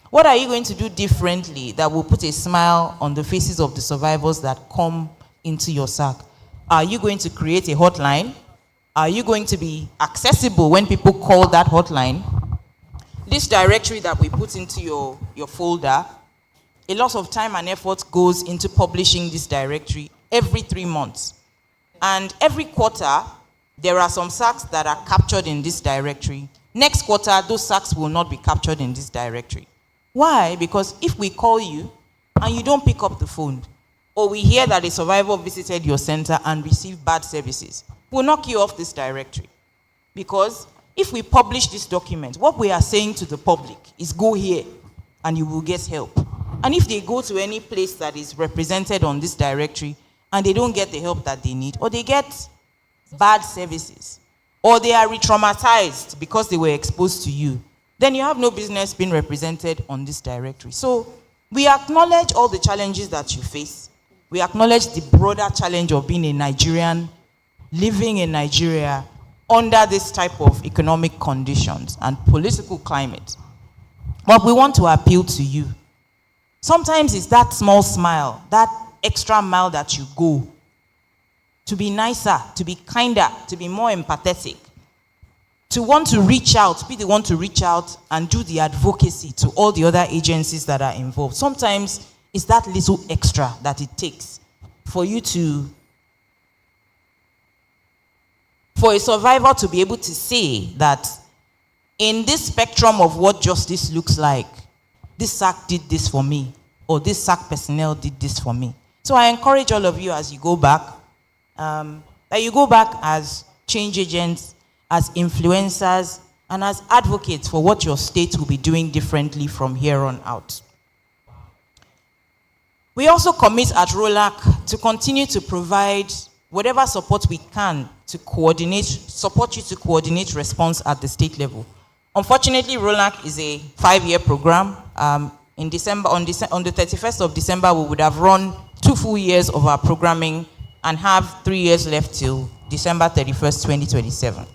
What are you going to do differently that will put a smile on the faces of the survivors that come into your SARC? Are you going to create a hotline? Are you going to be accessible when people call that hotline? this directory that we put into your folder, a lot of time and effort goes into publishing this directory every 3 months. And every quarter, there are some SARCs that are captured in this directory. Next quarter, those SARCs will not be captured in this directory. Why? Because if we call you and you don't pick up the phone, or we hear that a survivor visited your center and received bad services, we'll knock you off this directory. Because if we publish this document, what we are saying to the public is go here and you will get help. And if they go to any place that is represented on this directory and they don't get the help that they need, or they get bad services, or they are re-traumatized because they were exposed to you, then you have no business being represented on this directory. So we acknowledge all the challenges that you face. We acknowledge the broader challenge of being a Nigerian, living in Nigeria under this type of economic conditions and political climate. But we want to appeal to you. Sometimes it's that small smile, that extra mile that you go to be nicer, to be kinder, to be more empathetic, to want to reach out, be the one to reach out and do the advocacy to all the other agencies that are involved. Sometimes it's that little extra that it takes for you to, for a survivor to be able to say that in this spectrum of what justice looks like, this SARC did this for me, or this SARC personnel did this for me. So I encourage all of you as you go back, that you go back as change agents, as influencers, and as advocates for what your state will be doing differently from here on out. We also commit at ROLAC to continue to provide whatever support we can to coordinate, support you to coordinate response at the state level. Unfortunately, ROLAC is a 5-year program. In December, on the 31st of December, we would have run 2 full years of our programming and have 3 years left till December 31st, 2027.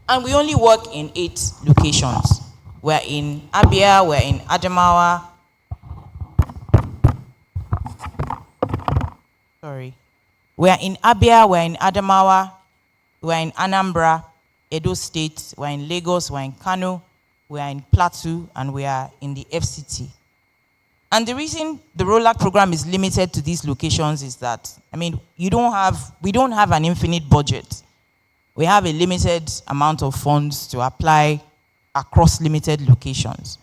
And we only work in 8 locations. We're in Abia, we're in Adamawa. We're in Abia, we're in Adamawa, we're in Anambra, Edo State, we're in Lagos, we're in Kano, we're in Plateau, and we are in the FCT. And the reason the ROLAC program is limited to these locations is that, I mean, we don't have an infinite budget. We have a limited amount of funds to apply across limited locations.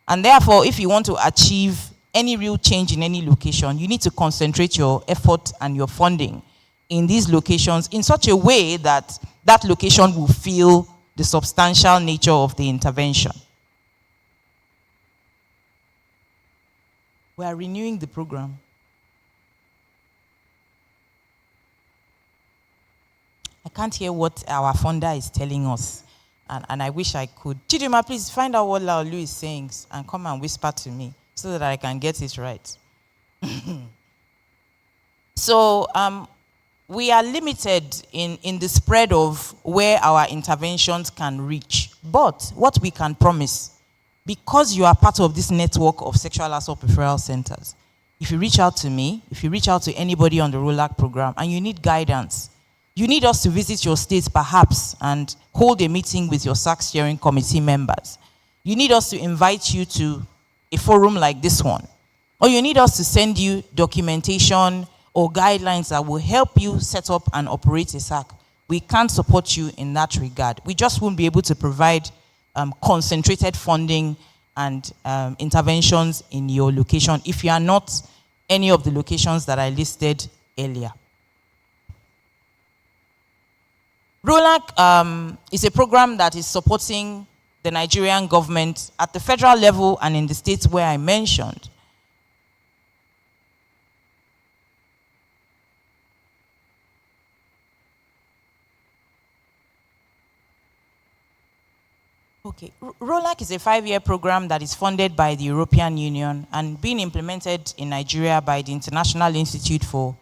And therefore, if you want to achieve any real change in any location, you need to concentrate your effort and your funding in these locations in such a way that that location will feel the substantial nature of the intervention. We are renewing the program. I can't hear what our funder is telling us, and I wish I could. Chidima, please find out what Laolu is saying and come and whisper to me so that I can get it right. So we are limited in the spread of where our interventions can reach. But what we can promise, because you are part of this network of sexual assault referral centers, if you reach out to me, if you reach out to anybody on the ROLAC program and you need guidance, you need us to visit your state perhaps and hold a meeting with your SARC steering committee members. You need us to invite you to a forum like this one. Or you need us to send you documentation or guidelines that will help you set up and operate a SARC. We can't support you in that regard. We just won't be able to provide concentrated funding and interventions in your location if you are not any of the locations that I listed earlier. ROLAC is a program that is supporting the Nigerian government at the federal level and in the states where I mentioned. Okay, ROLAC is a 5-year program that is funded by the European Union and being implemented in Nigeria by the International Institute for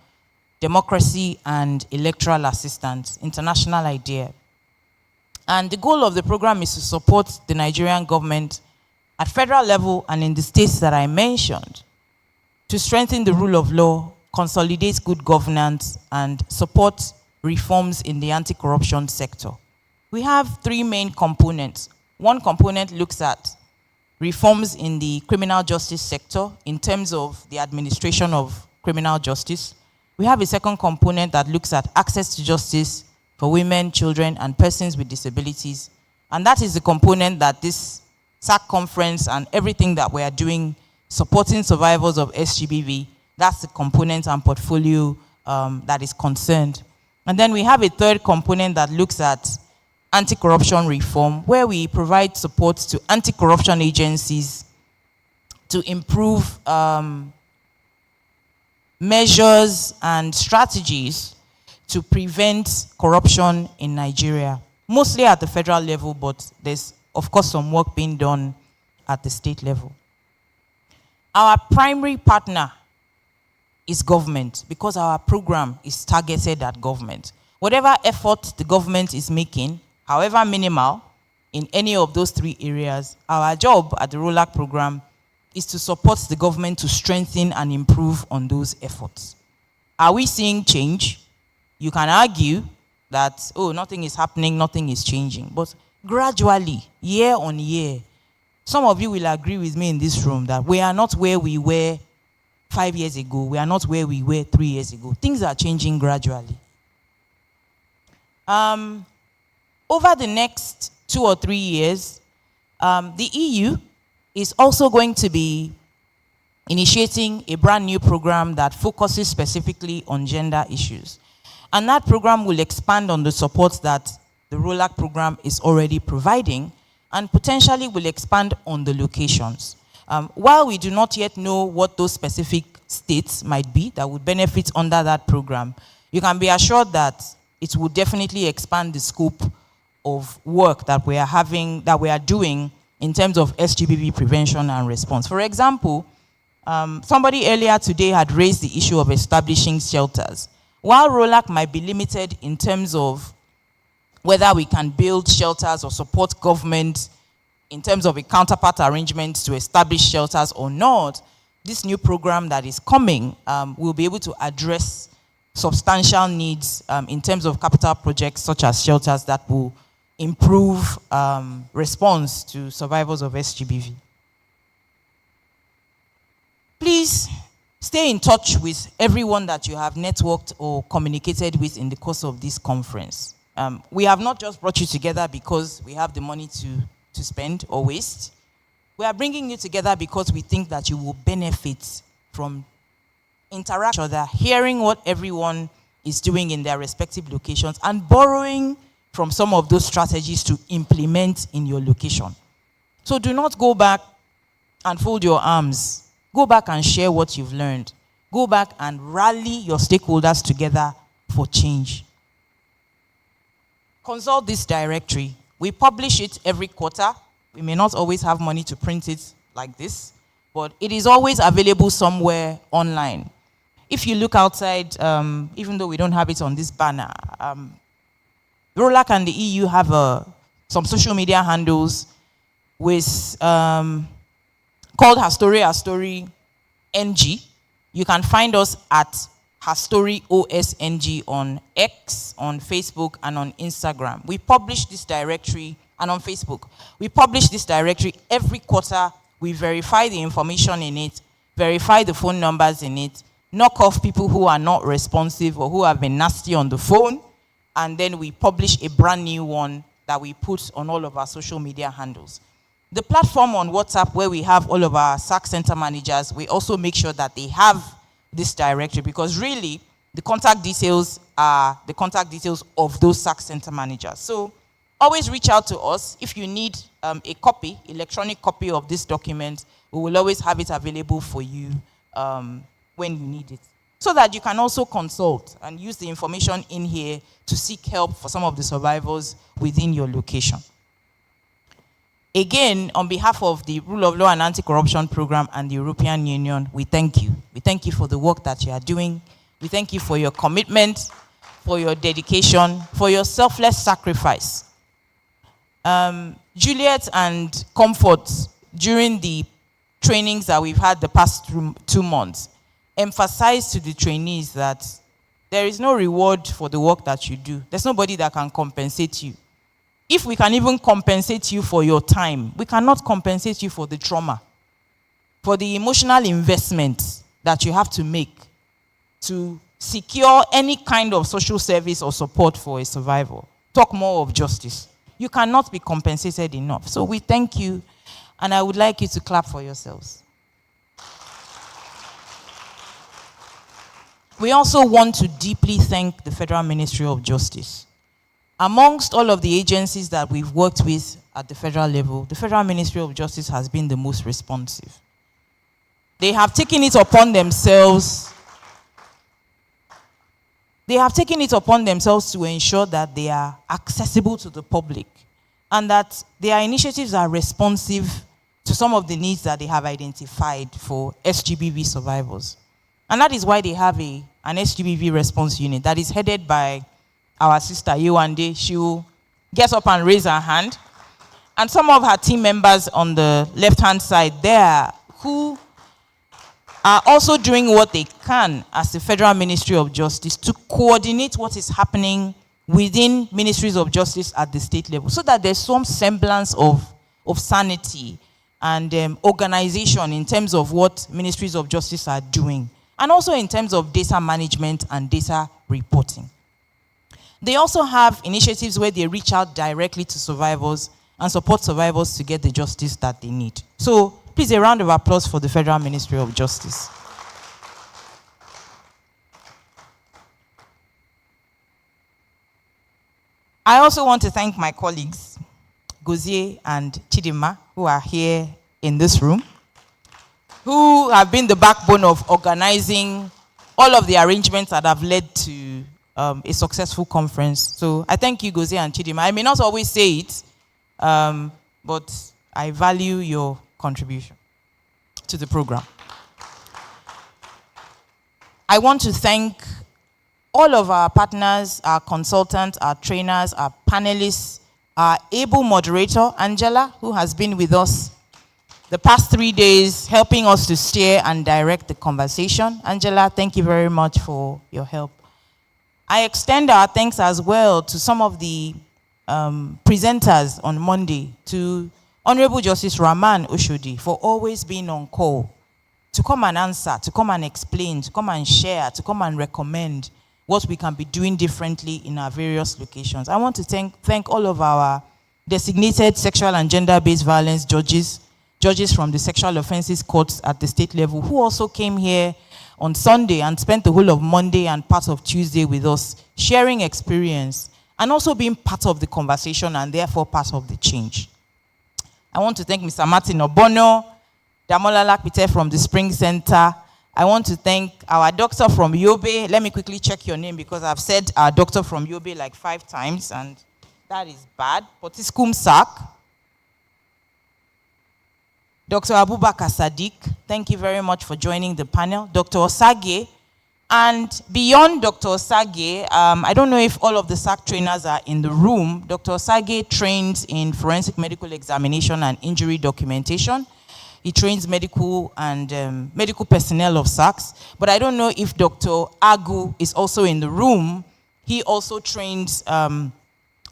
Democracy and Electoral Assistance, International IDEA. And the goal of the program is to support the Nigerian government at federal level and in the states that I mentioned to strengthen the rule of law, consolidate good governance, and support reforms in the anti-corruption sector. We have 3 main components One component looks at reforms in the criminal justice sector in terms of the administration of criminal justice. We have a second component that looks at access to justice for women, children, and persons with disabilities. And that is the component that this SARC conference and everything that we are doing supporting survivors of SGBV, that's the component and portfolio that is concerned. And then we have a third component that looks at anti-corruption reform, where we provide support to anti-corruption agencies to improve measures and strategies to prevent corruption in Nigeria, mostly at the federal level, but there's, of course, some work being done at the state level. Our primary partner is government because our program is targeted at government. Whatever effort the government is making, however minimal, in any of those three areas, our job at the ROLAC program is to support the government to strengthen and improve on those efforts. Are we seeing change? You can argue that, oh, nothing is happening, nothing is changing. But gradually, year on year, some of you will agree with me in this room that we are not where we were 5 years ago. We are not where we were 3 years ago. Things are changing gradually. Over the next 2 or 3 years, the EU is also going to be initiating a brand new program that focuses specifically on gender issues. And that program will expand on the support that the ROLAC program is already providing and potentially will expand on the locations. While we do not yet know what those specific states might be that would benefit under that program, you can be assured that it will definitely expand the scope of work that we are doing in terms of SGBV prevention and response. For example, somebody earlier today had raised the issue of establishing shelters. While ROLAC might be limited in terms of whether we can build shelters or support government in terms of a counterpart arrangement to establish shelters or not, this new program that is coming will be able to address substantial needs in terms of capital projects such as shelters that will improve response to survivors of SGBV. Please stay in touch with everyone that you have networked or communicated with in the course of this conference. We have not just brought you together because we have the money to spend or waste. We are bringing you together because we think that you will benefit from interaction, hearing what everyone is doing in their respective locations and borrowing from some of those strategies to implement in your location. So do not go back and fold your arms. Go back and share what you've learned. Go back and rally your stakeholders together for change. Consult this directory. We publish it every quarter. We may not always have money to print it like this, but it is always available somewhere online. If you look outside, even though we don't have it on this banner, ROLAC and the EU have some social media handles with called Her NG. You can find us at Her OSNG on X, on Facebook, and on Instagram. We publish this directory, and on Facebook. We publish this directory every quarter. We verify the information in it, verify the phone numbers in it, knock off people who are not responsive or who have been nasty on the phone, and then we publish a brand new one that we put on all of our social media handles. The platform on WhatsApp where we have all of our SARC center managers, we also make sure that they have this directory because really the contact details are the contact details of those SARC center managers. So always reach out to us. If you need a copy, electronic copy of this document, we will always have it available for you when you need it. So that you can also consult and use the information in here to seek help for some of the survivors within your location. Again, on behalf of the Rule of Law and Anti-Corruption Program and the European Union, we thank you. We thank you for the work that you are doing. We thank you for your commitment, for your dedication, for your selfless sacrifice. Juliet and Comfort, during the trainings that we've had the past 2 months, emphasized to the trainees that there is no reward for the work that you do. There's nobody that can compensate you. if we can even compensate you for your time, we cannot compensate you for the trauma, for the emotional investment that you have to make to secure any kind of social service or support for a survivor. Talk more of justice. You cannot be compensated enough. So we thank you, and I would like you to clap for yourselves. We also want to deeply thank the Federal Ministry of Justice. Amongst all of the agencies that we've worked with at the federal level, the Federal Ministry of Justice has been the most responsive. They have taken it upon themselves. They have taken it upon themselves to ensure that they are accessible to the public and that their initiatives are responsive to some of the needs that they have identified for SGBV survivors. And that is why they have an SGBV response unit that is headed by our sister Yewande. She will get up and raise her hand. And some of her team members on the left-hand side there who are also doing what they can as the Federal Ministry of Justice to coordinate what is happening within ministries of justice at the state level so that there's some semblance of sanity and organization in terms of what ministries of justice are doing, and also in terms of data management and data reporting. They also have initiatives where they reach out directly to survivors and support survivors to get the justice that they need. So please, a round of applause for the Federal Ministry of Justice. I also want to thank my colleagues, Gozie and Chidima, who are here in this room, who have been the backbone of organizing all of the arrangements that have led to a successful conference. So I thank you, Gozie and Chidima. I may not always say it, but I value your contribution to the program. I want to thank all of our partners, our consultants, our trainers, our panelists, our able moderator, Angela, who has been with us the past 3 days, helping us to steer and direct the conversation. Angela, thank you very much for your help. I extend our thanks as well to some of the presenters on Monday, to Honorable Justice Rahman Oshodi for always being on call, to come and answer, to come and explain, to come and share, to come and recommend what we can be doing differently in our various locations. I want to thank all of our designated sexual and gender-based violence judges from the sexual offenses courts at the state level, who also came here on Sunday and spent the whole of Monday and part of Tuesday with us, sharing experience and also being part of the conversation and therefore part of the change. I want to thank Mr. Martin Obono, Damola Lakpite from the Spring Center. I want to thank our doctor from Yobe. Let me quickly check your name because I've said our doctor from Yobe like 5 times and that is bad. Potiskum Sak. Dr. Abubakar Sadiq, thank you very much for joining the panel. Dr. Osage, and beyond Dr. Osage, I don't know if all of the SARC trainers are in the room. Dr. Osage trains in forensic medical examination and injury documentation. He trains medical and medical personnel of SARCs, but I don't know if Dr. Agu is also in the room. He also trains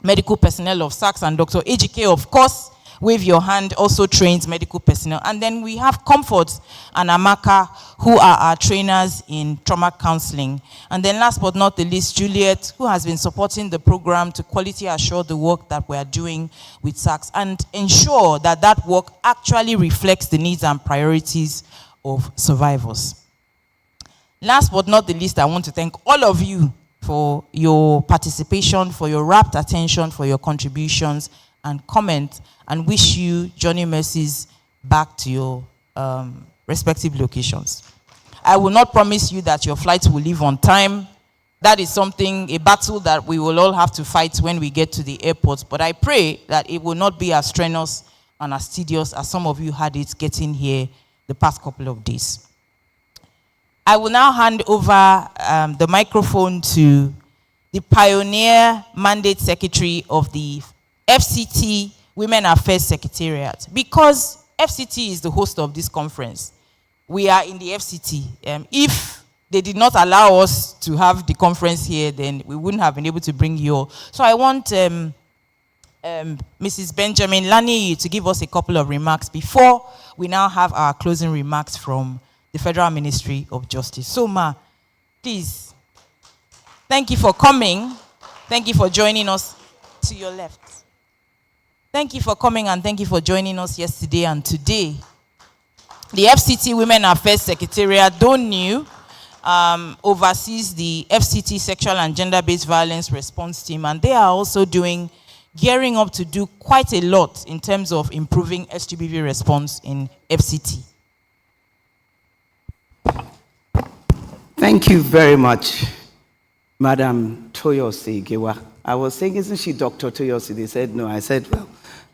medical personnel of SARCs, and Dr. Ejike, of course, wave your hand, also trains medical personnel. And then we have Comfort and Amaka, who are our trainers in trauma counseling. And then last but not the least, Juliet, who has been supporting the program to quality assure the work that we are doing with SARCs and ensure that that work actually reflects the needs and priorities of survivors. Last but not the least, I want to thank all of you for your participation, for your rapt attention, for your contributions and comment, and wish you journey mercies back to your respective locations. I will not promise you that your flights will leave on time. That is something, a battle that we will all have to fight when we get to the airport, but I pray that it will not be as strenuous and as tedious as some of you had it getting here the past couple of days. I will now hand over the microphone to the Pioneer Mandate Secretary of the FCT Women Affairs Secretariat. Because FCT is the host of this conference, we are in the FCT. If they did not allow us to have the conference here, then we wouldn't have been able to bring you all. So I want Mrs. Benjamin Lani to give us a couple of remarks before we now have our closing remarks from the Federal Ministry of Justice. So, Ma, please, thank you for coming. Thank you for joining us to your left. Thank you for coming and thank you for joining us yesterday and today. The FCT Women Affairs Secretariat, though new, oversees the FCT Sexual and Gender-Based Violence Response Team, and they are also gearing up to do quite a lot in terms of improving SGBV response in FCT. Thank you very much, Madam Toyosi Gewa. I was saying, isn't she Dr. Toyosi? They said no. I said, well,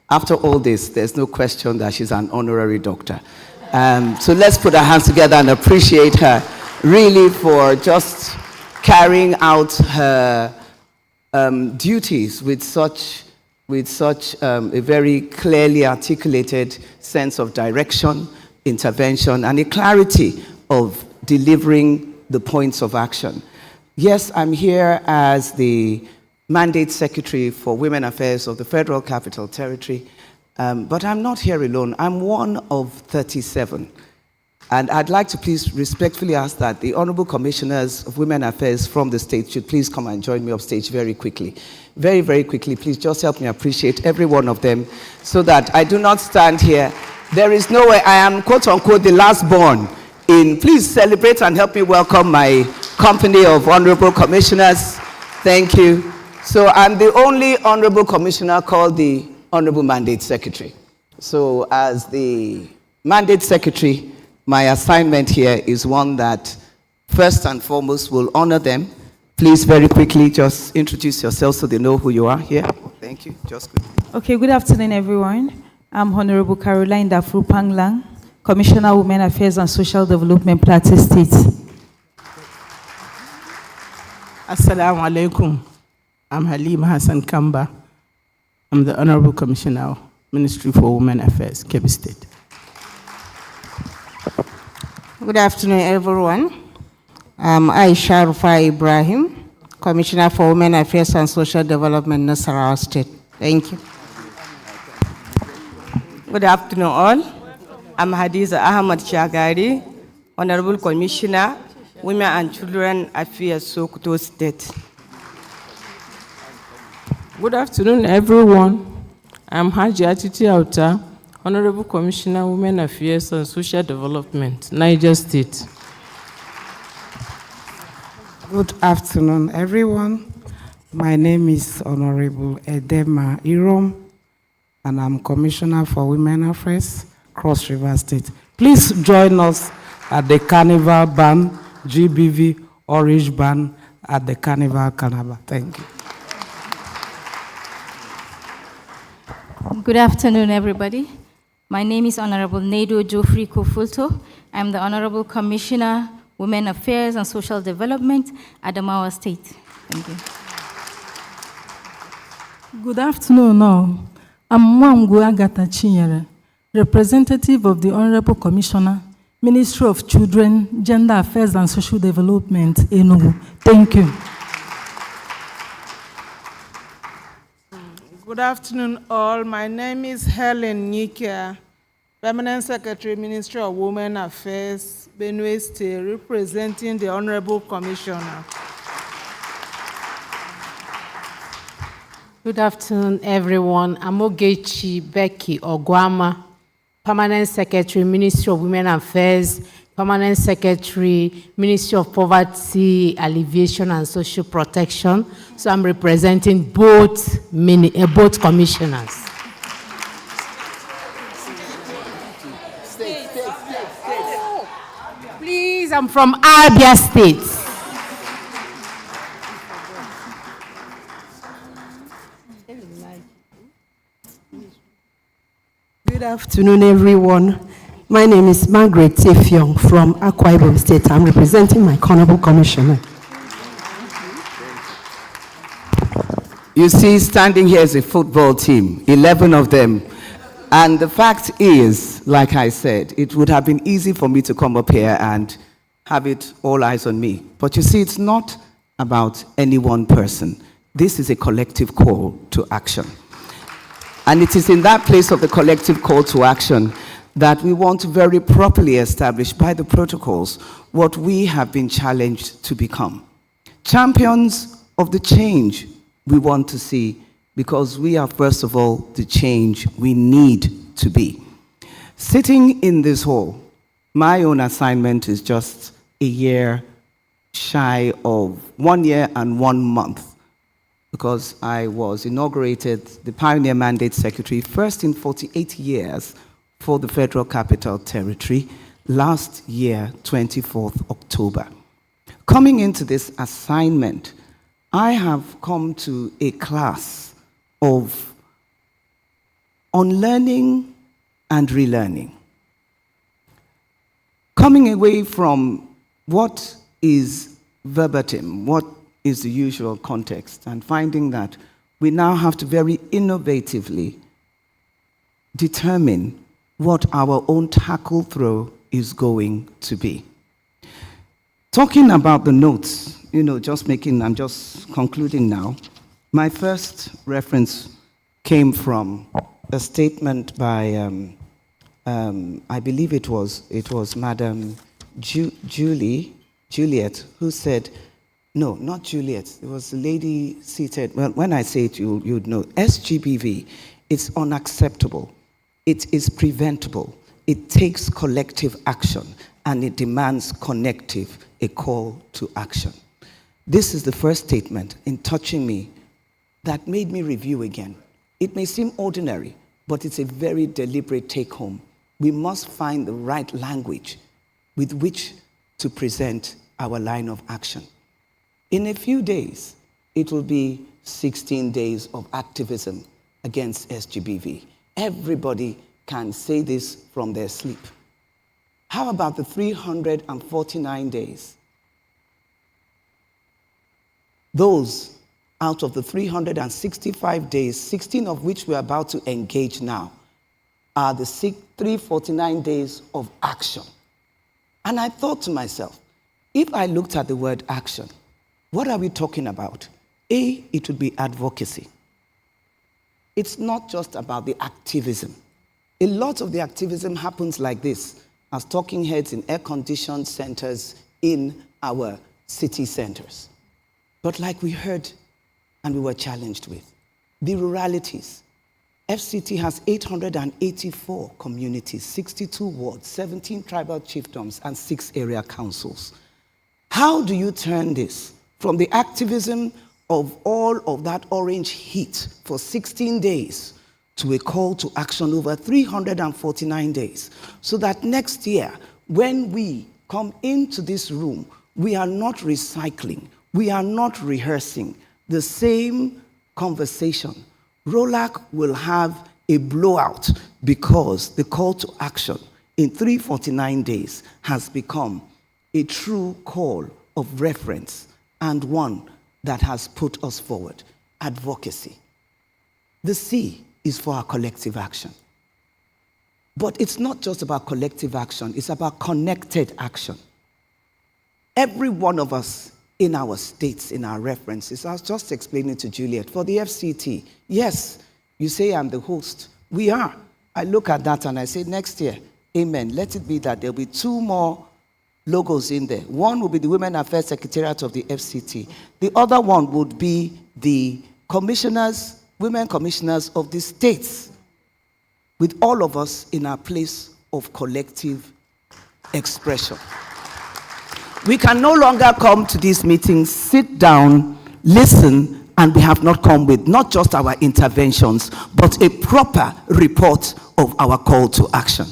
after all this, there's no question that she's an honorary doctor. So let's put our hands together and appreciate her really for just carrying out her duties with such a very clearly articulated sense of direction, intervention, and a clarity of delivering the points of action. Yes, I'm here as the Mandate Secretary for Women Affairs of the Federal Capital Territory, but I'm not here alone. I'm one of 37. And I'd like to please respectfully ask that the Honorable Commissioners of Women Affairs from the state should please come and join me upstage very quickly. Very, very quickly, please just help me appreciate every one of them so that I do not stand here. There is no way I am, quote unquote, the last born. Please celebrate and help me welcome my company of Honorable Commissioners. Thank you. So I'm the only Honorable Commissioner called the Honorable Mandate Secretary. So as the Mandate Secretary, my assignment here is one that first and foremost will honor them. Please very quickly just introduce yourselves so they know who you are here. Thank you. Just quickly. Okay, good afternoon, everyone. I'm Honorable Caroline Dafru Panglang, Commissioner of Women Affairs and Social Development, Plateau State. Assalamu alaikum. I'm Halima Hassan Kamba. I'm the Honorable Commissioner, Ministry for Women Affairs, Kebbi State. Good afternoon, everyone. I'm Aisha Rufai Ibrahim, Commissioner for Women Affairs and Social Development, Nasarawa State. Thank you. Good afternoon, all. I'm Hadiza Ahmad Shagari, Honorable Commissioner, Women and Children Affairs, Sokoto State. Good afternoon, everyone. I'm Haji Atiti Auta, Honorable Commissioner, Women Affairs and Social Development, Niger State. Good afternoon, everyone. My name is Honorable Edema Irom, and I'm Commissioner for Women Affairs, Cross River State. Please join us at the Carnival Band, GBV Orange Band at the Carnival Carnival. Thank you. Good afternoon, everybody. My name is Honorable Nedo Geoffrey Kofulto. I'm the Honorable Commissioner, Women Affairs and Social Development, Adamawa State. Thank you. Good afternoon, all. I'm Mwangu Agatha Chinyere, representative of the Honorable Commissioner, Ministry of Children, Gender Affairs and Social Development, Enugu. Thank you. Good afternoon, all. My name is Helen Nika, Permanent Secretary, Ministry of Women Affairs, Benue State, representing the Honorable Commissioner. Good afternoon, everyone. I'm Ogechi Becky Ogwama, Permanent Secretary, Ministry of Women Affairs, Permanent Secretary, Ministry of Poverty Alleviation and Social Protection. So I'm representing both commissioners. Please, I'm from Abia State. Good afternoon, everyone. My name is Margaret Tefyong from Akwa Ibom State. I'm representing my Honorable Commissioner. You see, standing here is a football team, 11 of them. And the fact is, like I said, it would have been easy for me to come up here and have it all eyes on me. But you see, it's not about any one person. This is a collective call to action. And it is in that place of the collective call to action that we want to very properly establish by the protocols what we have been challenged to become. Champions of the change we want to see, because we are, first of all, the change we need to be. Sitting in this hall, my own assignment is just a year shy of 1 year and 1 month, because I was inaugurated the Pioneer Mandate Secretary first in 48 years for the Federal Capital Territory last year, 24th October. Coming into this assignment, I have come to a class of unlearning and relearning. Coming away from what is verbatim, what is the usual context, and finding that we now have to very innovatively determine what our own tackle throw is going to be. Talking about the notes, I'm just concluding now. My first reference came from a statement by, I believe it was Madam Juliet, who said, no, not Juliet, it was a lady seated, well, when I say it, you'd know, SGBV, it's unacceptable, it is preventable, it takes collective action, and it demands connective, a call to action. This is the first statement in touching me that made me review again. It may seem ordinary, but it's a very deliberate take-home. We must find the right language with which to present our line of action. In a few days, it will be 16 days of activism against SGBV. Everybody can say this from their sleep. How about the 349 days? Those out of the 365 days, 16 of which we're about to engage now, are the 349 days of action. And I thought to myself, if I looked at the word action, what are we talking about? A, it would be advocacy. It's not just about the activism. A lot of the activism happens like this, as talking heads in air-conditioned centers in our city centers. But like we heard and we were challenged with, the ruralities. FCT has 884 communities, 62 wards, 17 tribal chiefdoms, and 6 area councils. How do you turn this from the activism of all of that orange heat for 16 days to a call to action over 349 days, so that next year, when we come into this room, we are not recycling, we are not rehearsing the same conversation. ROLAC will have a blowout because the call to action in 349 days has become a true call of reference and one that has put us forward. Advocacy. The C is for our collective action. But it's not just about collective action, it's about connected action. Every one of us in our states, in our references, I was just explaining to Juliet, for the FCT, yes, you say I'm the host. We are. I look at that and I say, next year, amen, let it be that there'll be 2 more logos in there. One will be the Women Affairs Secretariat of the FCT. The other one would be the commissioners, women commissioners of the states, with all of us in our place of collective expression. We can no longer come to these meetings, sit down, listen, and we have not come with not just our interventions, but a proper report of our call to action.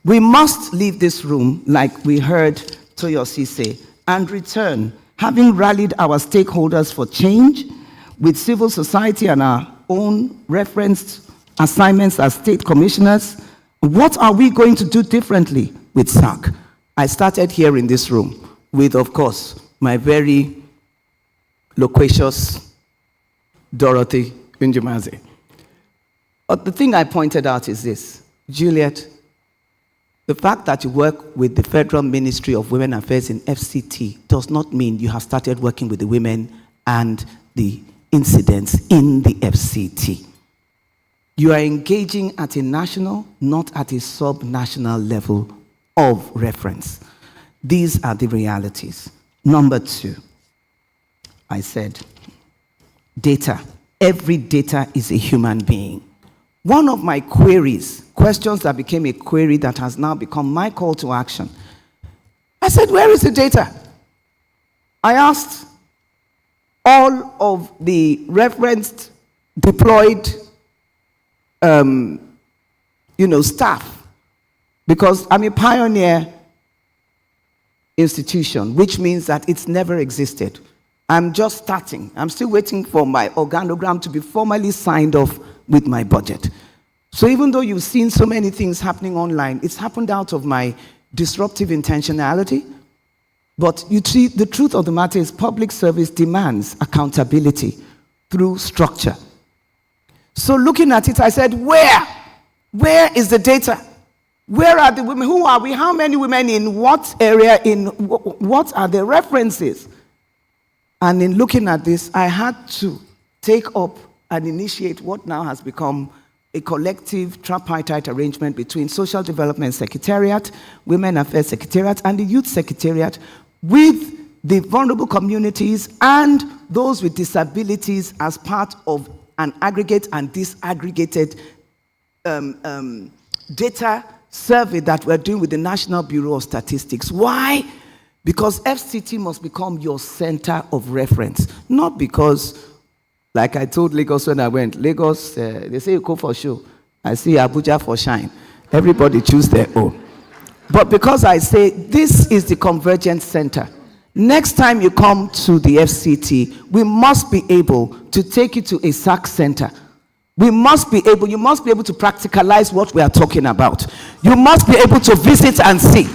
We must leave this room, like we heard Toyosi say, and return, having rallied our stakeholders for change, with civil society and our own referenced assignments as state commissioners. What are we going to do differently with SARC? I started here in this room with, of course, my very loquacious Dorothy Unjumaze. But the thing I pointed out is this, Juliet, the fact that you work with the Federal Ministry of Women Affairs in FCT does not mean you have started working with the women and the incidents in the FCT. You are engaging at a national, not at a sub-national level of reference. These are the realities. Number 2, I said, data. Every data is a human being. One of my questions that became a query that has now become my call to action, I said, where is the data? I asked all of the referenced, deployed, staff, because I'm a pioneer institution, which means that it's never existed. I'm just starting. I'm still waiting for my organogram to be formally signed off with my budget. So even though you've seen so many things happening online, it's happened out of my disruptive intentionality. But you see, the truth of the matter is public service demands accountability through structure. So looking at it, I said, where? Where is the data? Where are the women? Who are we? How many women in what area? In what are the references? And in looking at this, I had to take up and initiate what now has become a collective tripartite arrangement between Social Development Secretariat, Women Affairs Secretariat, and the Youth Secretariat with the vulnerable communities and those with disabilities as part of an aggregate and disaggregated data survey that we're doing with the National Bureau of Statistics. Why? Because FCT must become your center of reference. Not because, like I told Lagos when I went, Lagos, they say you go for show. I see Abuja for shine. Everybody choose their own. But because I say this is the convergence center. Next time you come to the FCT, we must be able to take you to a SARC center. You must be able to practicalize what we are talking about. You must be able to visit and see.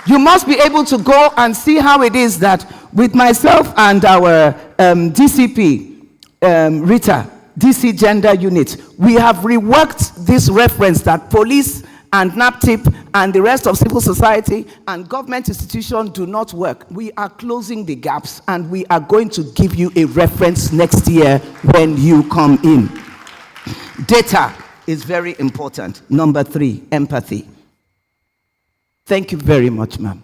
You must be able to go and see how it is that with myself and our DCP, Rita, DC Gender Unit, we have reworked this reference that police and NAPTIP and the rest of civil society and government institutions do not work. We are closing the gaps and we are going to give you a reference next year when you come in. Data is very important. Number 3, empathy. Thank you very much, ma'am.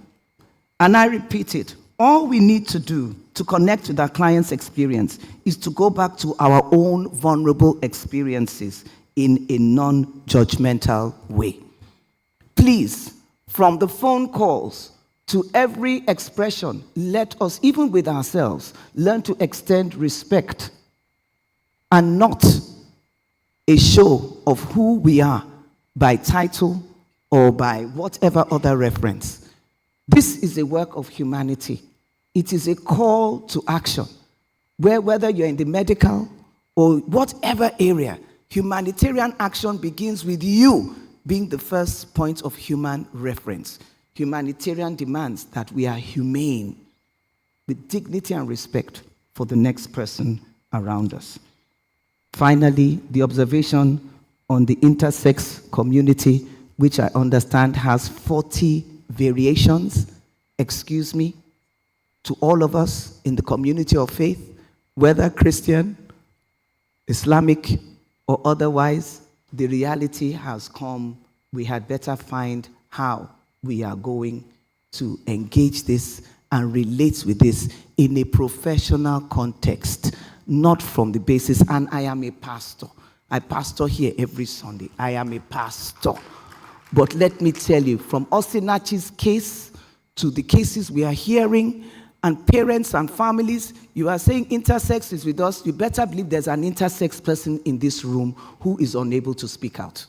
And I repeat it, all we need to do to connect with our client's experience is to go back to our own vulnerable experiences in a non-judgmental way. Please, from the phone calls to every expression, let us, even with ourselves, learn to extend respect and not a show of who we are by title or by whatever other reference. This is a work of humanity. It is a call to action, where whether you're in the medical or whatever area, humanitarian action begins with you being the first point of human reference. Humanitarian demands that we are humane with dignity and respect for the next person around us. Finally, the observation on the intersex community, which I understand has 40 variations, excuse me, to all of us in the community of faith, whether Christian, Islamic, or otherwise, the reality has come. We had better find how we are going to engage this and relate with this in a professional context, not from the basis, and I am a pastor. I pastor here every Sunday. I am a pastor. But let me tell you, from Osinachi's case to the cases we are hearing, and parents and families, you are saying intersex is with us. You better believe there's an intersex person in this room who is unable to speak out.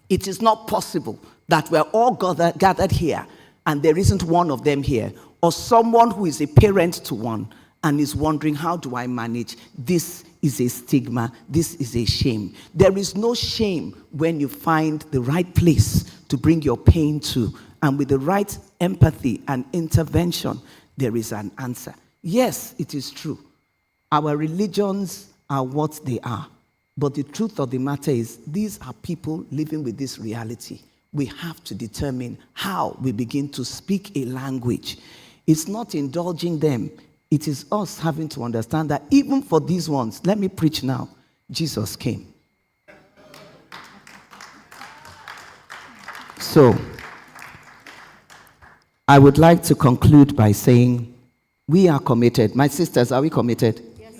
It is not possible that we're all gathered here and there isn't one of them here, or someone who is a parent to one and is wondering, how do I manage? This is a stigma. This is a shame. There is no shame when you find the right place to bring your pain to, and with the right empathy and intervention, there is an answer. Yes, it is true. Our religions are what they are. But the truth of the matter is, these are people living with this reality. We have to determine how we begin to speak a language. It's not indulging them. It is us having to understand that even for these ones, let me preach now, Jesus came. So, I would like to conclude by saying we are committed. My sisters, are we committed? Yes.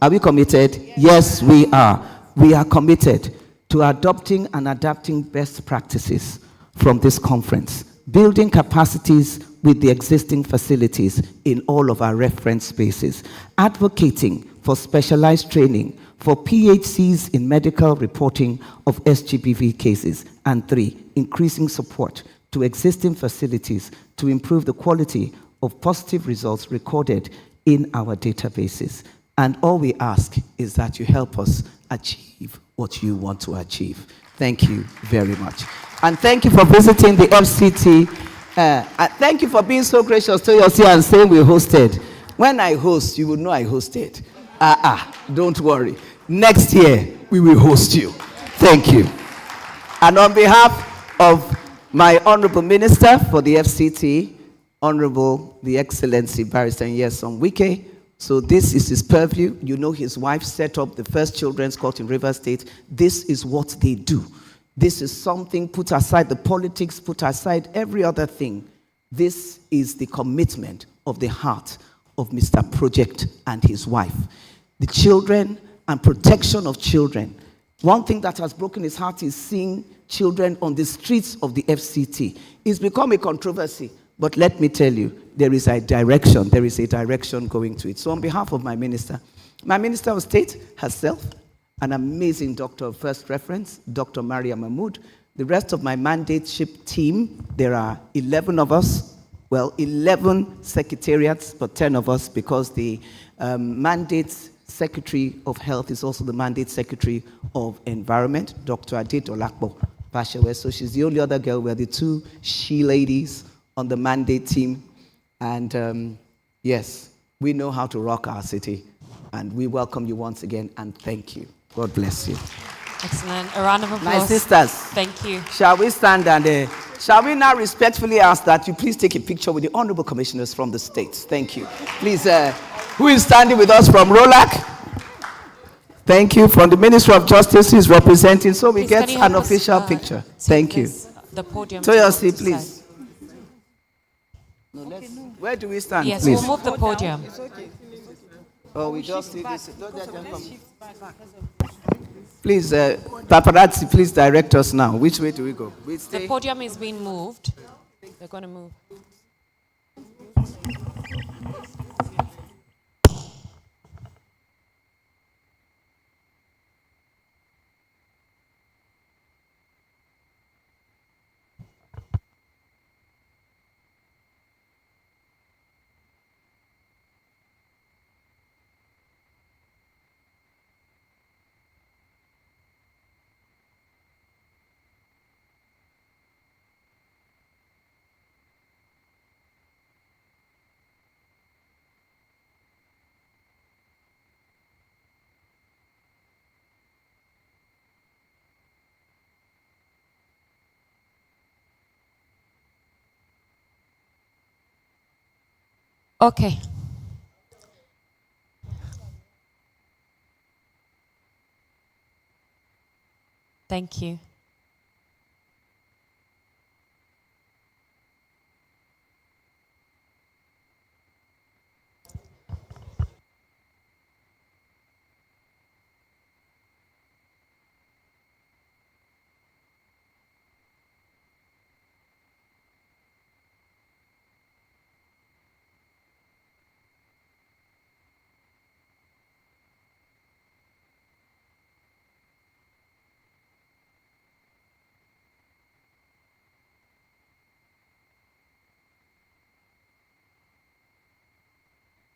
Are we committed? Yes, we are. We are committed to adopting and adapting best practices from this conference, building capacities with the existing facilities in all of our reference spaces, advocating for specialized training for PHCs in medical reporting of SGBV cases, and 3, increasing support to existing facilities to improve the quality of positive results recorded in our databases. And all we ask is that you help us achieve what you want to achieve. Thank you very much. And thank you for visiting the FCT. Thank you for being so gracious to us here and saying we hosted. When I host, you will know I hosted. Don't worry. Next year, we will host you. Thank you. And on behalf of my Honorable Minister for the FCT, Honorable the Excellency Barrister Nyesom Wike, so this is his purview. You know his wife set up the first children's court in Rivers State. This is what they do. This is something, put aside the politics, put aside every other thing. This is the commitment of the heart of Mr. Project and his wife. The children and protection of children. One thing that has broken his heart is seeing children on the streets of the FCT. It's become a controversy, but let me tell you, there is a direction going to it. So on behalf of my Minister of State herself, an amazing doctor of first reference, Dr. Maria Mahmood, the rest of my mandateship team, there are 11 of us, well, 11 secretariats, but 10 of us, because the mandate Secretary of Health is also the mandate Secretary of Environment, Dr. Adit Olakbo Bashewe. So she's the only other girl. We're the 2 she ladies on the mandate team. And yes, we know how to rock our city. And we welcome you once again and thank you. God bless you. Excellent. A round of applause. My sisters. Thank you. Shall we stand and shall we now respectfully ask that you please take a picture with the honorable commissioners from the states? Thank you. Please, who is standing with us from ROLAC? Thank you. From the Ministry of Justice, who is representing, so we get an official picture. Thank you. The podium. Toyosi, please. No, where do we stand? Yes, please? we'll move the podium. Oh, we just see this. Please, paparazzi, please direct us now. Which way do we go? The podium is being moved. They're going to move. Okay. Thank you.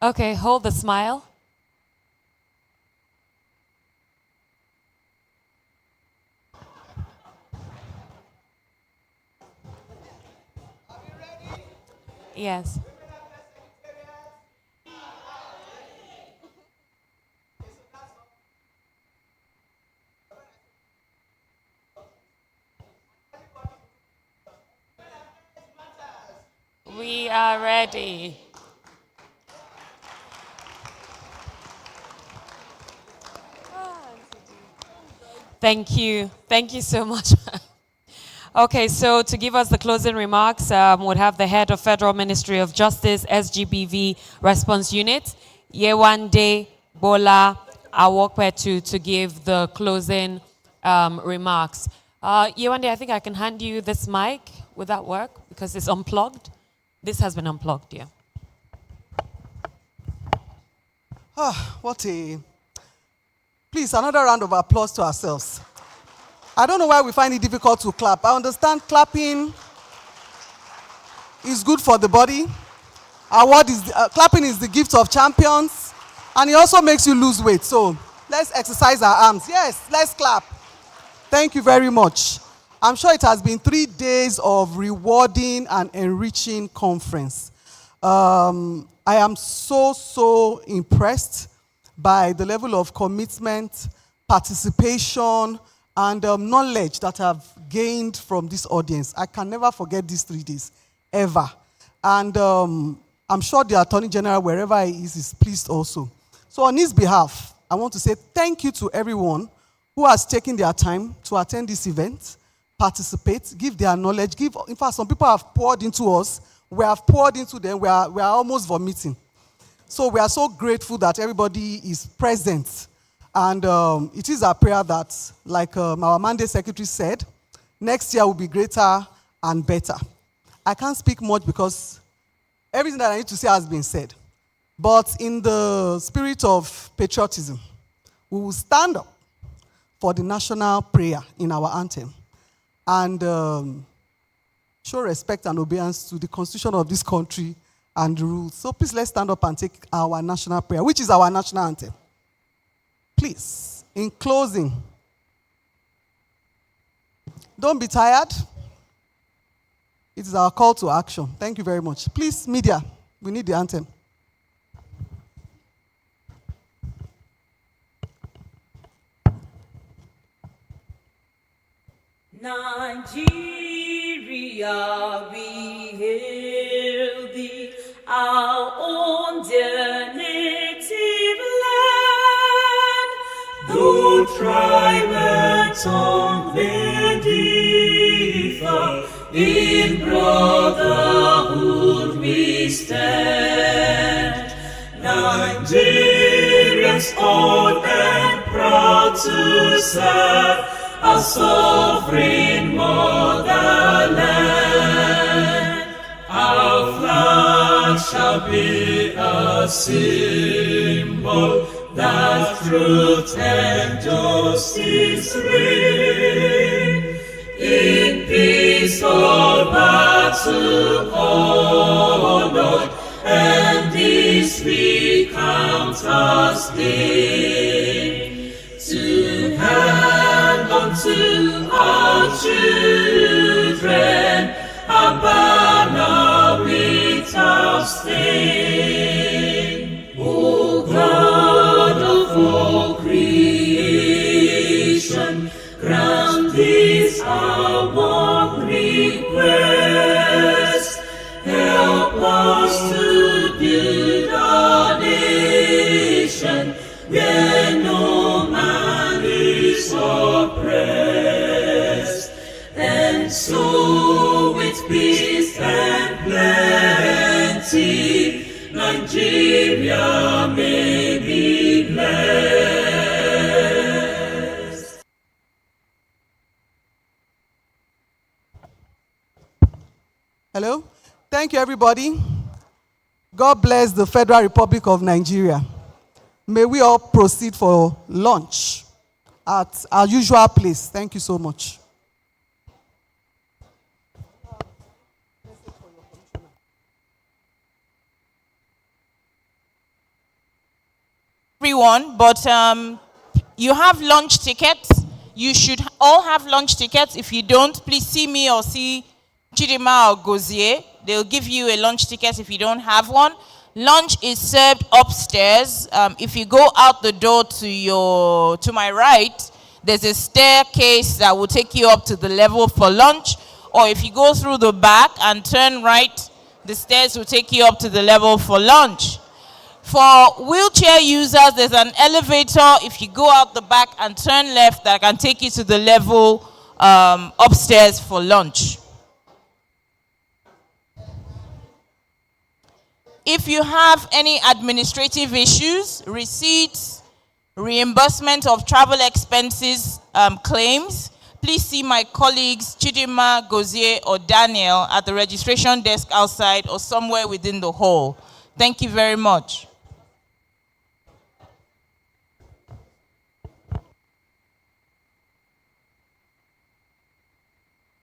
Okay, hold the smile. Yes. We are ready. Thank you. Thank you so much. Okay, so to give us the closing remarks, we'll have the head of Federal Ministry of Justice, SGBV Response Unit, Yewande Bola Awokwetu, to give the closing remarks. Yewande, I think I can hand you this mic. Would that work? Because it's unplugged. This has been unplugged, yeah. Please, another round of applause to ourselves. I don't know why we find it difficult to clap. I understand clapping is good for the body. Clapping is the gift of champions, and it also makes you lose weight. So let's exercise our arms. Yes, let's clap. Thank you very much. I'm sure it has been 3 days of rewarding and enriching conference. I am so impressed by the level of commitment, participation, and knowledge that I've gained from this audience. I can never forget these 3 days, ever. And I'm sure the Attorney General, wherever he is pleased also. So on his behalf, I want to say thank you to everyone who has taken their time to attend this event, participate, give their knowledge, in fact, some people have poured into us, we have poured into them, we are almost vomiting. So we are so grateful that everybody is present. And it is our prayer that, like our Monday secretary said, next year will be greater and better. I can't speak much because everything that I need to say has been said. But in the spirit of patriotism, we will stand up for the national prayer in our anthem and show respect and obedience to the constitution of this country and the rules. So please, let's stand up and take our national prayer, which is our national anthem. Please, in closing, don't be tired. It is our call to action. Thank you very much. Please, media, we need the anthem. Nigeria, we hail thee, our own dear native land. Though tribe and tongue may differ, in brotherhood we stand. Nigerians old and proud to serve our sovereign motherland. Our flag shall be a symbol that truth and justice reign. In peace all battle honored, and this we count as gain. To hand unto our children a banner without stain. O God of all creation, grant this our warm request. Help us to build our nation where no man is oppressed, and so with peace and plenty Nigeria may be blessed. Hello? Thank you, everybody. God bless the Federal Republic of Nigeria. May we all proceed for lunch at our usual place. Thank you so much. Everyone, but you have lunch tickets. You should all have lunch tickets. If you don't, please see me or see Chidima or Gozie. They'll give you a lunch ticket if you don't have one. Lunch is served upstairs. If you go out the door to my right, there's a staircase that will take you up to the level for lunch. Or if you go through the back and turn right, the stairs will take you up to the level for lunch. For wheelchair users, there's an elevator. If you go out the back and turn left, that can take you to the level upstairs for lunch. If you have any administrative issues, receipts, reimbursement of travel expenses claims, please see my colleagues Chidima, Gozier, or Daniel at the registration desk outside or somewhere within the hall. Thank you very much.